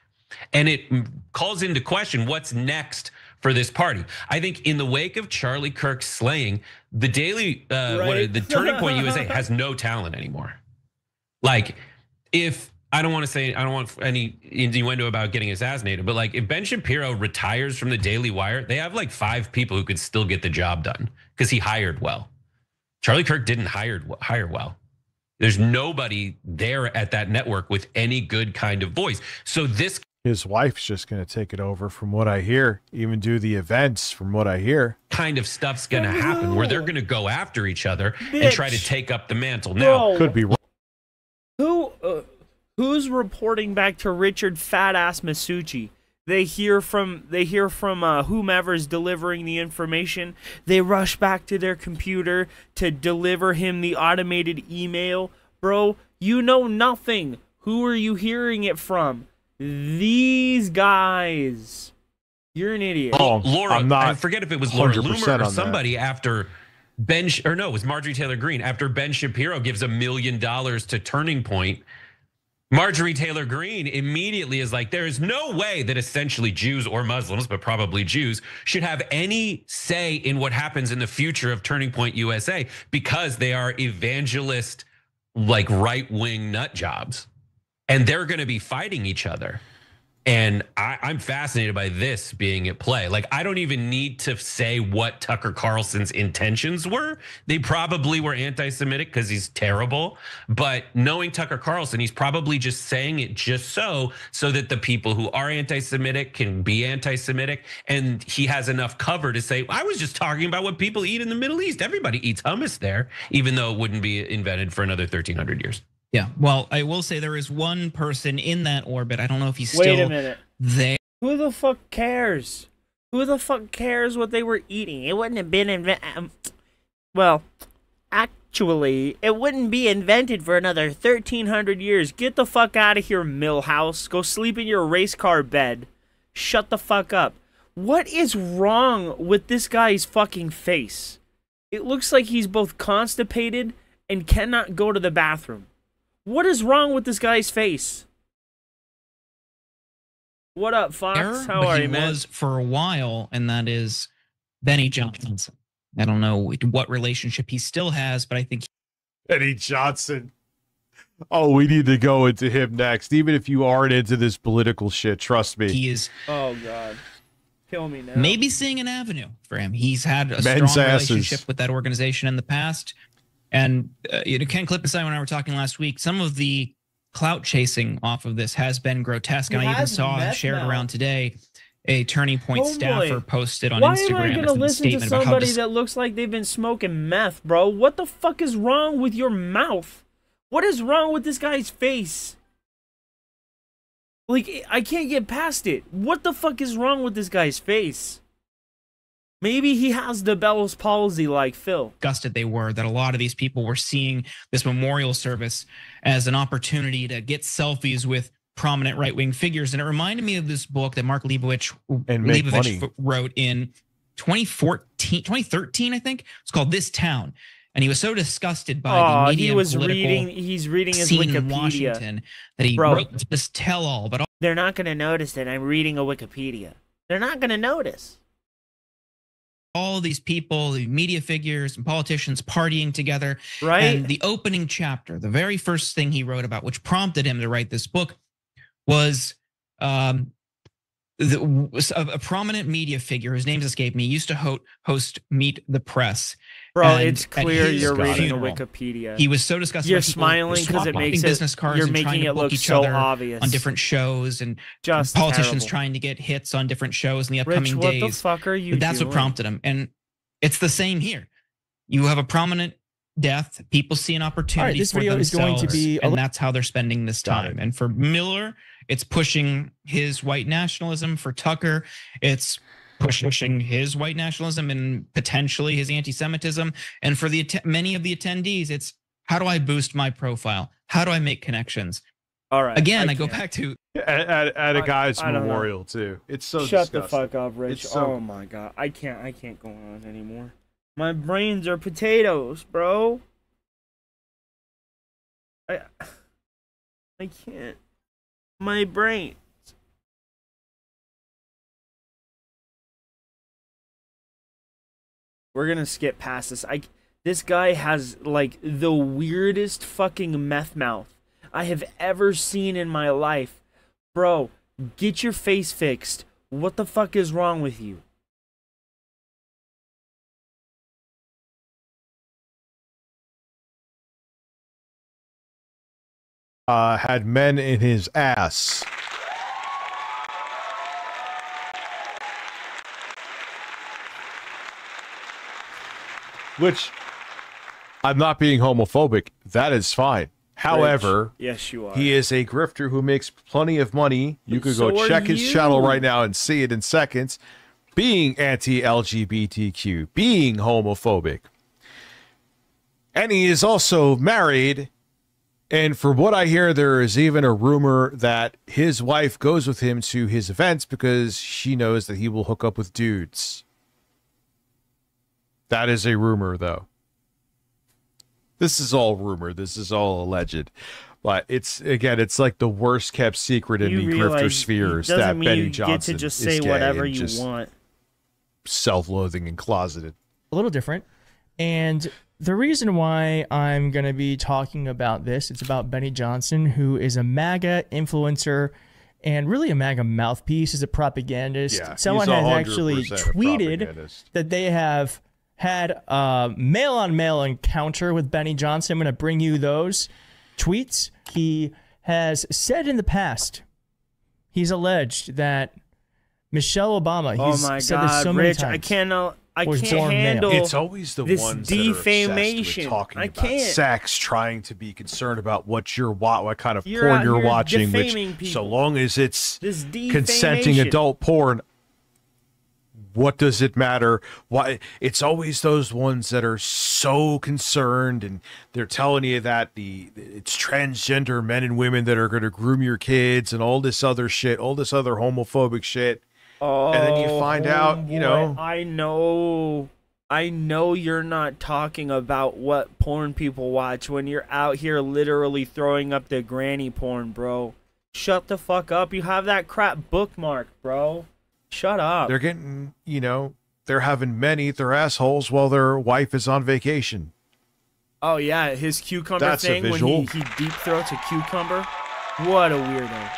S21: And it calls into question what's next for this party. I think in the wake of Charlie Kirk's slaying, the Daily, the Turning Point USA has no talent anymore. Like, if, I don't want any innuendo about getting assassinated, but like if Ben Shapiro retires from the Daily Wire, they have like 5 people who could still get the job done because he hired well. Charlie Kirk didn't hire well. There's nobody there at that network with any good kind of voice. So
S5: his wife's just going to take it over from what I hear, even do the events from what I hear.
S21: Kind of stuff's going to happen where they're going to go after each other and try to take up the mantle. Now,
S5: could be wrong.
S2: Who's reporting back to Richard Fat Ass Masucci? They hear from whomever's delivering the information. They rush back to their computer to deliver him the automated email. Bro, you know nothing. Who are you hearing it from? These guys. You're an idiot.
S21: Oh, Laura, I forget if it was Laura Loomer or somebody after it was Marjorie Taylor Greene. After Ben Shapiro gives $1 million to Turning Point, Marjorie Taylor Greene immediately is like, there is no way that essentially Jews or Muslims, but probably Jews, should have any say in what happens in the future of Turning Point USA because they are evangelist, like right-wing nut jobs. And they're going to be fighting each other. And I'm fascinated by this being at play. Like, I don't even need to say what Tucker Carlson's intentions were. They probably were anti-Semitic because he's terrible. But knowing Tucker Carlson, he's probably just saying it just so that the people who are anti-Semitic can be anti-Semitic. And he has enough cover to say, I was just talking about what people eat in the Middle East. Everybody eats hummus there, even though it wouldn't be invented for another 1,300 years.
S16: Yeah, well, I will say there is one person in that orbit. I don't know if he's still
S12: Wait a minute.
S16: there.
S12: Who the fuck cares? Who the fuck cares what they were eating? It wouldn't have been well, actually, it wouldn't be invented for another 1,300 years. Get the fuck out of here, Millhouse. Go sleep in your race car bed. Shut the fuck up. What is wrong with this guy's fucking face? It looks like he's both constipated and cannot go to the bathroom. What is wrong with this guy's face? What up, Fox? How are you, man?
S16: He was for a while, and that is Benny Johnson. I don't know what relationship he still has, but I think
S5: Benny Johnson. Oh, we need to go into him next. Even if you aren't into this political shit, trust me.
S16: He is.
S12: Oh God, kill me now.
S16: Maybe seeing an avenue for him. He's had a
S5: Men's
S16: strong
S5: asses.
S16: relationship with that organization in the past. And Ken Klippenstein and I were talking last week, some of the clout chasing off of this has been grotesque. And I even saw shared around today a Turning Point staffer posted on Instagram.
S12: Why am I going to listen to somebody that looks like they've been smoking meth, bro? What the fuck is wrong with your mouth? What is wrong with this guy's face? Like, I can't get past it. What the fuck is wrong with this guy's face? Maybe he has the Bell's palsy like Phil.
S16: Disgusted they were that a lot of these people were seeing this memorial service as an opportunity to get selfies with prominent right-wing figures. And it reminded me of this book that Mark Leibovich wrote in 2013, I think. It's called This Town. And he was so disgusted by the media
S12: he's reading his
S16: scene
S12: Wikipedia
S16: in Washington that he wrote this tell-all. But
S12: they're not going to notice that I'm reading a Wikipedia. They're not going to notice.
S16: All these people, the media figures and politicians partying together.
S12: Right.
S16: And the opening chapter, the very first thing he wrote about, which prompted him to write this book, was a prominent media figure whose name's escaped me, used to host Meet the Press.
S12: Bro, it's clear you're reading a Wikipedia.
S16: He was so disgusted.
S12: You're smiling because it makes
S16: business cards
S12: you're
S16: and
S12: making
S16: trying to
S12: it
S16: book
S12: look
S16: each
S12: so
S16: other
S12: obvious
S16: on different shows, and
S12: just
S16: politicians
S12: terrible.
S16: trying to get hits on different shows in the upcoming
S12: Rich,
S16: days.
S12: what the fuck are you
S16: That's
S12: doing?
S16: what prompted him, and it's the same here. You have a prominent death. People see an opportunity
S6: this
S16: for
S6: video is
S16: themselves,
S6: going to be
S16: and that's how they're spending this time. And for Miller, it's pushing his white nationalism. For Tucker, it's pushing his white nationalism and potentially his anti-Semitism. And for the many of the attendees, it's how do I boost my profile? How do I make connections?
S12: All right.
S16: Again, I go back to
S5: at a guy's memorial too. It's so
S12: Shut
S5: disgusting.
S12: the fuck up, Rich. Oh my God, I can't go on anymore. My brains are potatoes, bro. I can't. My brain. We're gonna skip past this. This guy has like the weirdest fucking meth mouth I have ever seen in my life. Bro, get your face fixed. What the fuck is wrong with you?
S5: Had men in his ass. Which, I'm not being homophobic. That is fine. However,
S12: yes, you are.
S5: He is a grifter who makes plenty of money. You could
S12: So
S5: go
S12: are
S5: check his
S12: you.
S5: channel right now and see it in seconds. Being anti-LGBTQ, being homophobic. And he is also married. And from what I hear, there is even a rumor that his wife goes with him to his events because she knows that he will hook up with dudes. That is a rumor, though. This is all rumor. This is all alleged. But it's, again, it's like the worst kept secret in the grifter spheres that Benny Johnson
S12: get to just say
S5: is gay
S12: whatever
S5: and
S12: you
S5: just
S12: want.
S5: Self-loathing and closeted.
S6: A little different. And the reason why I'm going to be talking about this, it's about Benny Johnson, who is a MAGA influencer and really a MAGA mouthpiece as a propagandist.
S5: Yeah,
S6: Someone
S5: he's
S6: has actually
S5: 100% a
S6: tweeted
S5: propagandist.
S6: that they have had a male-on-male encounter with Benny Johnson. I'm going to bring you those tweets. He has said in the past, he's alleged that Michelle Obama,
S2: Oh
S6: he's
S2: my
S6: said this
S2: God,
S6: so many
S2: Rich,
S6: times,
S2: I cannot
S6: was born
S2: handle
S6: male.
S5: It's always the
S2: this
S5: ones that are obsessed
S2: defamation.
S5: with talking
S2: I
S5: about
S2: can't.
S5: sex, trying to be concerned about what kind of
S2: You're
S5: porn
S2: out
S5: you're
S2: here
S5: watching, which
S2: defaming
S5: so
S2: people.
S5: long as it's
S2: This
S5: consenting
S2: defamation.
S5: adult porn, what does it matter? Why? It's always those ones that are so concerned, and they're telling you that it's transgender men and women that are going to groom your kids and all this other shit, all this other homophobic shit.
S2: Oh,
S5: And then you find out, you know.
S2: I know you're not talking about what porn people watch when you're out here literally throwing up the granny porn, bro. Shut the fuck up. You have that crap bookmark, bro. Shut up.
S5: They're getting, they're having men eat their assholes while their wife is on vacation.
S2: Oh, yeah, his cucumber
S5: That's a
S2: thing when
S5: visual.
S2: he deep throats a cucumber. What a weirdo.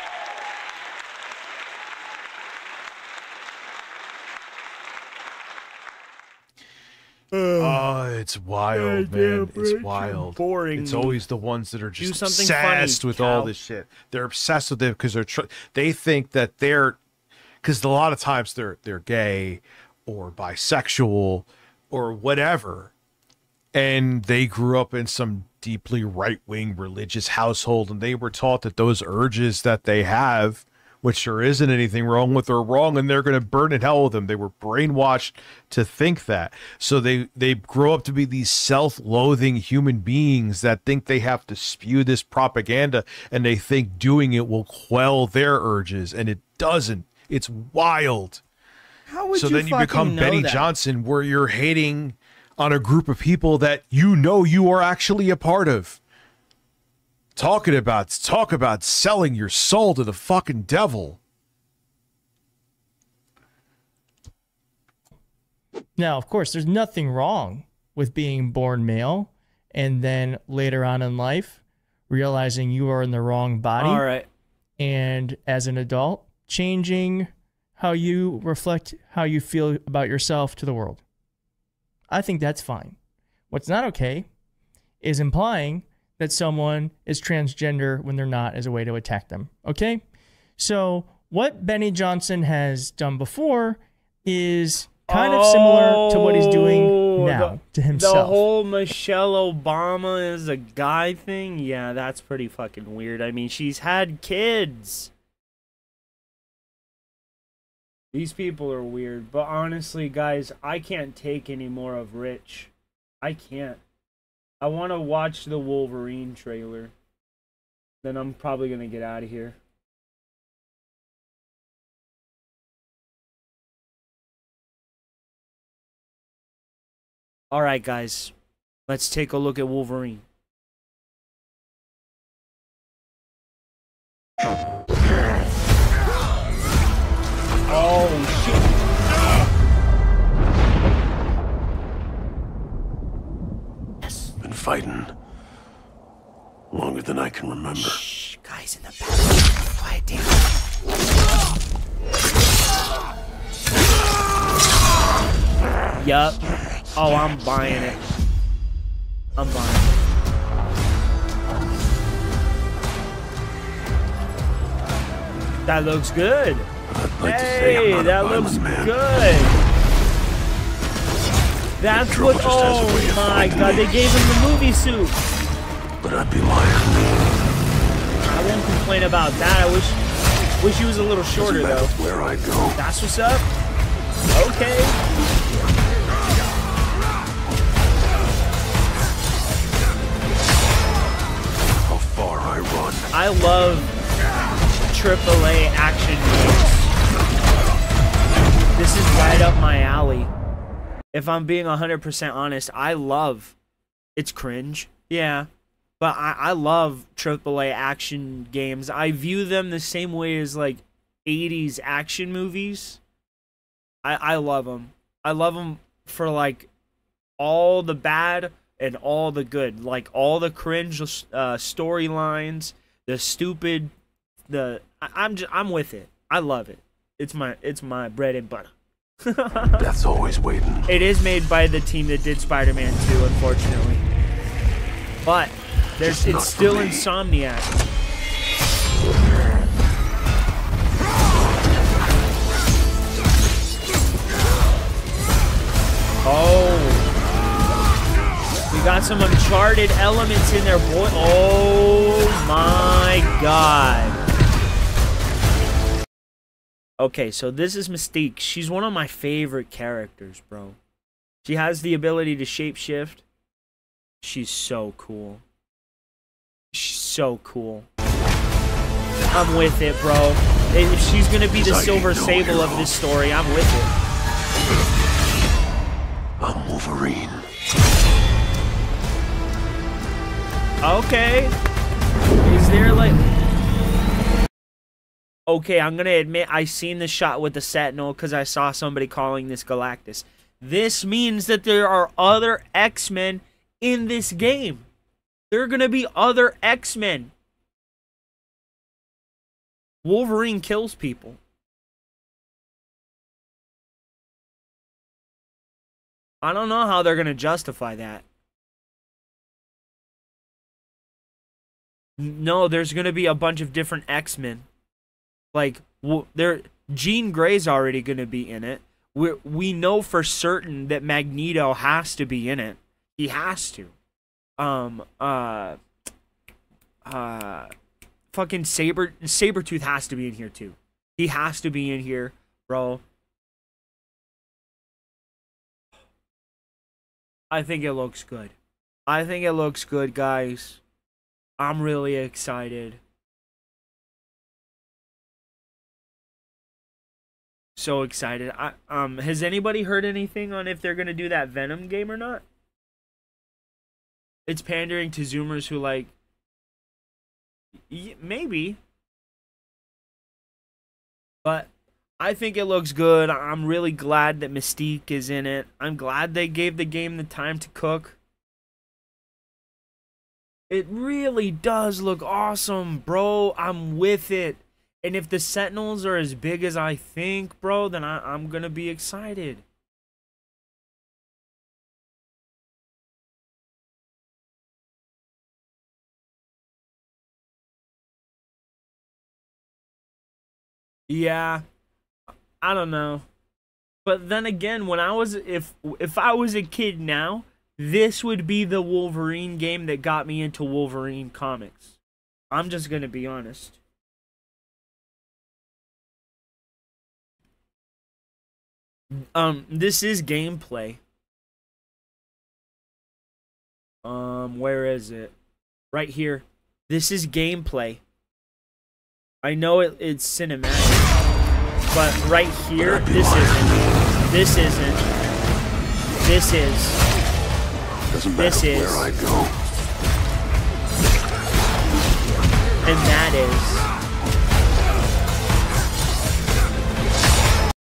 S5: Oh, it's wild, man. It's wild.
S2: Boring.
S5: It's always the ones that are
S2: Do
S5: just
S2: something
S5: obsessed
S2: funny,
S5: with all
S2: Cal.
S5: this shit. They're obsessed with it because they think that because a lot of times they're gay or bisexual or whatever, and they grew up in some deeply right-wing religious household, and they were taught that those urges that they have, which there isn't anything wrong with, are wrong, and they're going to burn in hell with them. They were brainwashed to think that. So they grow up to be these self-loathing human beings that think they have to spew this propaganda, and they think doing it will quell their urges, and it doesn't. It's wild.
S2: How would
S5: So
S2: you
S5: then you
S2: fucking
S5: become
S2: know
S5: Benny
S2: that?
S5: Johnson, where you're hating on a group of people that you are actually a part of. Talk about selling your soul to the fucking devil.
S6: Now, of course, there's nothing wrong with being born male and then later on in life realizing you are in the wrong body.
S2: All right.
S6: And as an adult, changing how you reflect how you feel about yourself to the world. I think that's fine. What's not okay is implying that someone is transgender when they're not as a way to attack them. Okay? So what Benny Johnson has done before is kind of similar to what he's doing now to himself.
S2: The whole Michelle Obama is a guy thing? Yeah, that's pretty fucking weird. I mean, she's had kids. These people are weird. But honestly, guys, I can't take any more of Rich. I can't. I want to watch the Wolverine trailer. Then I'm probably going to get out of here. Alright, guys. Let's take a look at Wolverine. Oh, shit.
S8: Been fighting longer than I can remember.
S2: Shh, guys in the back. Quiet down. Yup. Oh, I'm buying it. I'm buying it. That looks good.
S8: Like to say I'm
S2: Hey,
S8: not a
S2: that
S8: violent
S2: looks
S8: man.
S2: good. That's
S8: Trouble
S2: what.
S8: just has a way
S2: Oh
S8: of
S2: my
S8: finding
S2: god,
S8: me.
S2: they gave him the movie suit.
S8: But I'd be lying.
S2: I won't complain about that. I wish he was a little shorter
S8: Doesn't matter
S2: though.
S8: where I go.
S2: That's what's up. Okay.
S8: How far I run.
S2: I love AAA action games. This is right up my alley. If I'm being 100% honest, I love. It's cringe, yeah, but I love AAA action games. I view them the same way as like 80s action movies. I love them. I love them for like all the bad and all the good, like all the cringe storylines, the stupid I'm with it. I love it. It's my bread and butter.
S8: Death's always waiting.
S2: It is made by the team that did Spider-Man 2, unfortunately. But it's still Insomniac. Oh. We got some Uncharted elements in there, boy. Oh my god. Okay, so this is Mystique. She's one of my favorite characters, bro. She has the ability to shapeshift. She's so cool. She's so cool. I'm with it, bro. If she's gonna be the Silver Sable of this story, I'm with it.
S8: I'm Wolverine.
S2: Okay. Is there like... Okay, I'm gonna admit I seen the shot with the Sentinel because I saw somebody calling this Galactus. This means that there are other X-Men in this game. There are gonna be other X-Men. Wolverine kills people. I don't know how they're gonna justify that. No, there's gonna be a bunch of different X-Men. Like, Jean Grey's already gonna be in it. We know for certain that Magneto has to be in it. He has to. Fucking Sabretooth has to be in here too. He has to be in here, bro. I think it looks good. I think it looks good, guys. I'm really excited. So excited. Has anybody heard anything on if they're gonna do that Venom game or not? It's pandering to Zoomers who like... Maybe. But I think it looks good. I'm really glad that Mystique is in it. I'm glad they gave the game the time to cook. It really does look awesome, bro. I'm with it. And if the Sentinels are as big as I think, bro, then I'm gonna be excited. Yeah, I don't know. But then again, when I was if I was a kid now, this would be the Wolverine game that got me into Wolverine comics. I'm just gonna be honest. This is gameplay. Where is it? Right here. This is gameplay. I know it's cinematic, but right here, this isn't. This isn't. This is.
S8: Doesn't matter where I go.
S2: And that is.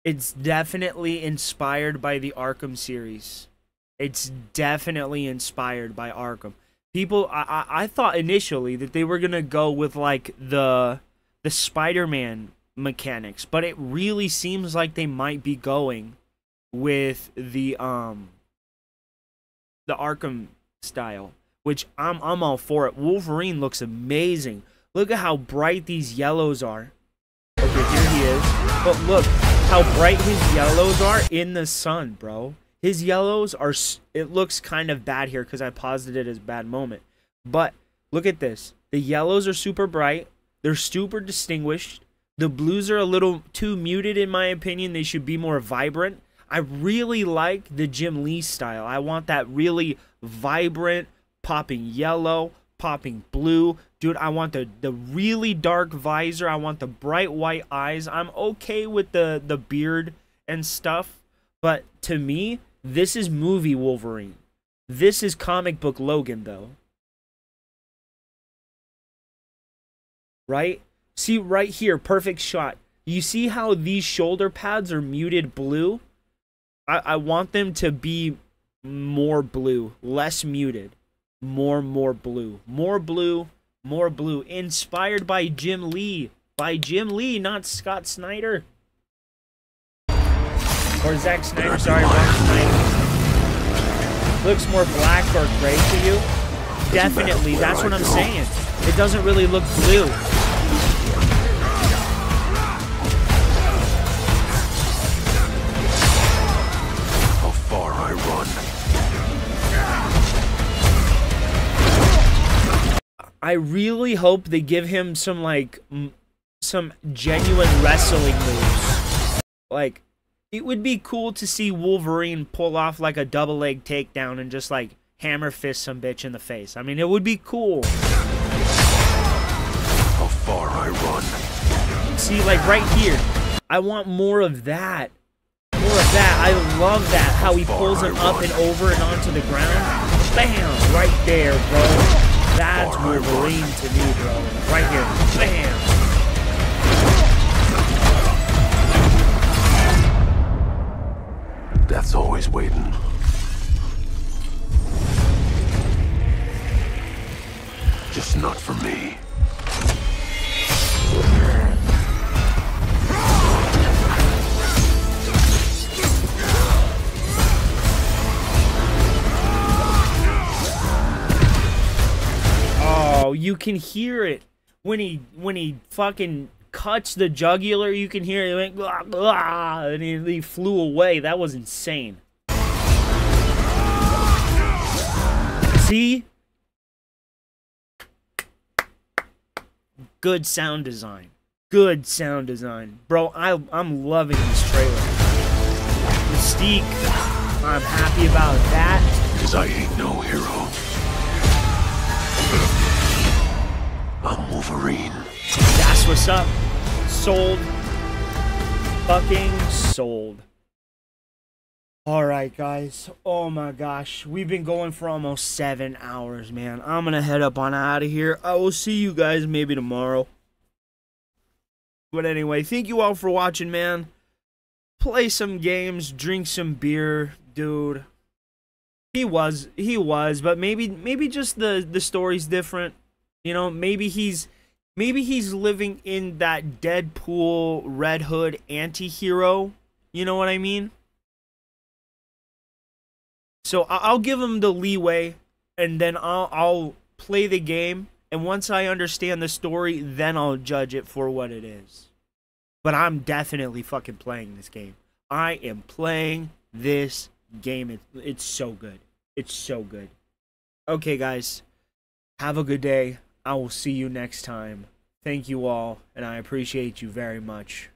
S2: It's definitely inspired by the Arkham series. It's definitely inspired by Arkham. People, I thought initially that they were gonna go with like the Spider-Man mechanics, but it really seems like they might be going with the Arkham style, which I'm all for it. Wolverine looks amazing. Look at how bright these yellows are. Okay, here he is. But look how bright his yellows are in the sun, bro. His yellows are... It looks kind of bad here because I paused it as a bad moment. But look at this. The yellows are super bright. They're super distinguished. The blues are a little too muted in my opinion. They should be more vibrant. I really like the Jim Lee style. I want that really vibrant, popping yellow, popping blue. Dude, I want the really dark visor. I want the bright white eyes. I'm okay with the beard and stuff. But to me, this is movie Wolverine. This is comic book Logan, though. Right? See, right here, perfect shot. You see how these shoulder pads are muted blue? I want them to be more blue, less muted. More blue. More blue, more blue. Inspired by Jim Lee. by Jim Lee, not Scott Snyder. Or Zack Snyder, sorry, Rob Snyder. Looks more black or gray to you? Definitely, that's what I'm saying. It doesn't really look blue.
S8: How far I run.
S2: I really hope they give him some, like, some genuine wrestling moves. Like, it would be cool to see Wolverine pull off, like, a double leg takedown and just, like, hammer fist some bitch in the face. I mean, it would be cool.
S8: How far I run.
S2: See, like, right here, I want more of that. More of that. I love that, how he pulls him up and over and onto the ground. Bam! Right there, bro. That's Wolverine to me, bro. Right here. Bam!
S8: Death's always waiting. Just not for me.
S2: Oh, you can hear it when he fucking cuts the jugular. You can hear it went blah, blah, and he flew away. That was insane. See? Good sound design. Good sound design. Bro, I'm loving this trailer. Mystique, I'm happy about that.
S8: Because I ain't no hero. I'm Wolverine.
S2: That's what's up. Sold. Fucking sold. Alright, guys. Oh my gosh. We've been going for almost 7 hours, man. I'm gonna head up on out of here. I will see you guys maybe tomorrow. But anyway, thank you all for watching, man. Play some games, drink some beer, dude. He was, but maybe just the story's different. You know, maybe he's living in that Deadpool Red Hood anti-hero. You know what I mean? So I'll give him the leeway, and then I'll play the game, and once I understand the story, then I'll judge it for what it is. But I'm definitely fucking playing this game. I am playing this game. It's so good. It's so good. Okay, guys. Have a good day. I will see you next time. Thank you all, and I appreciate you very much.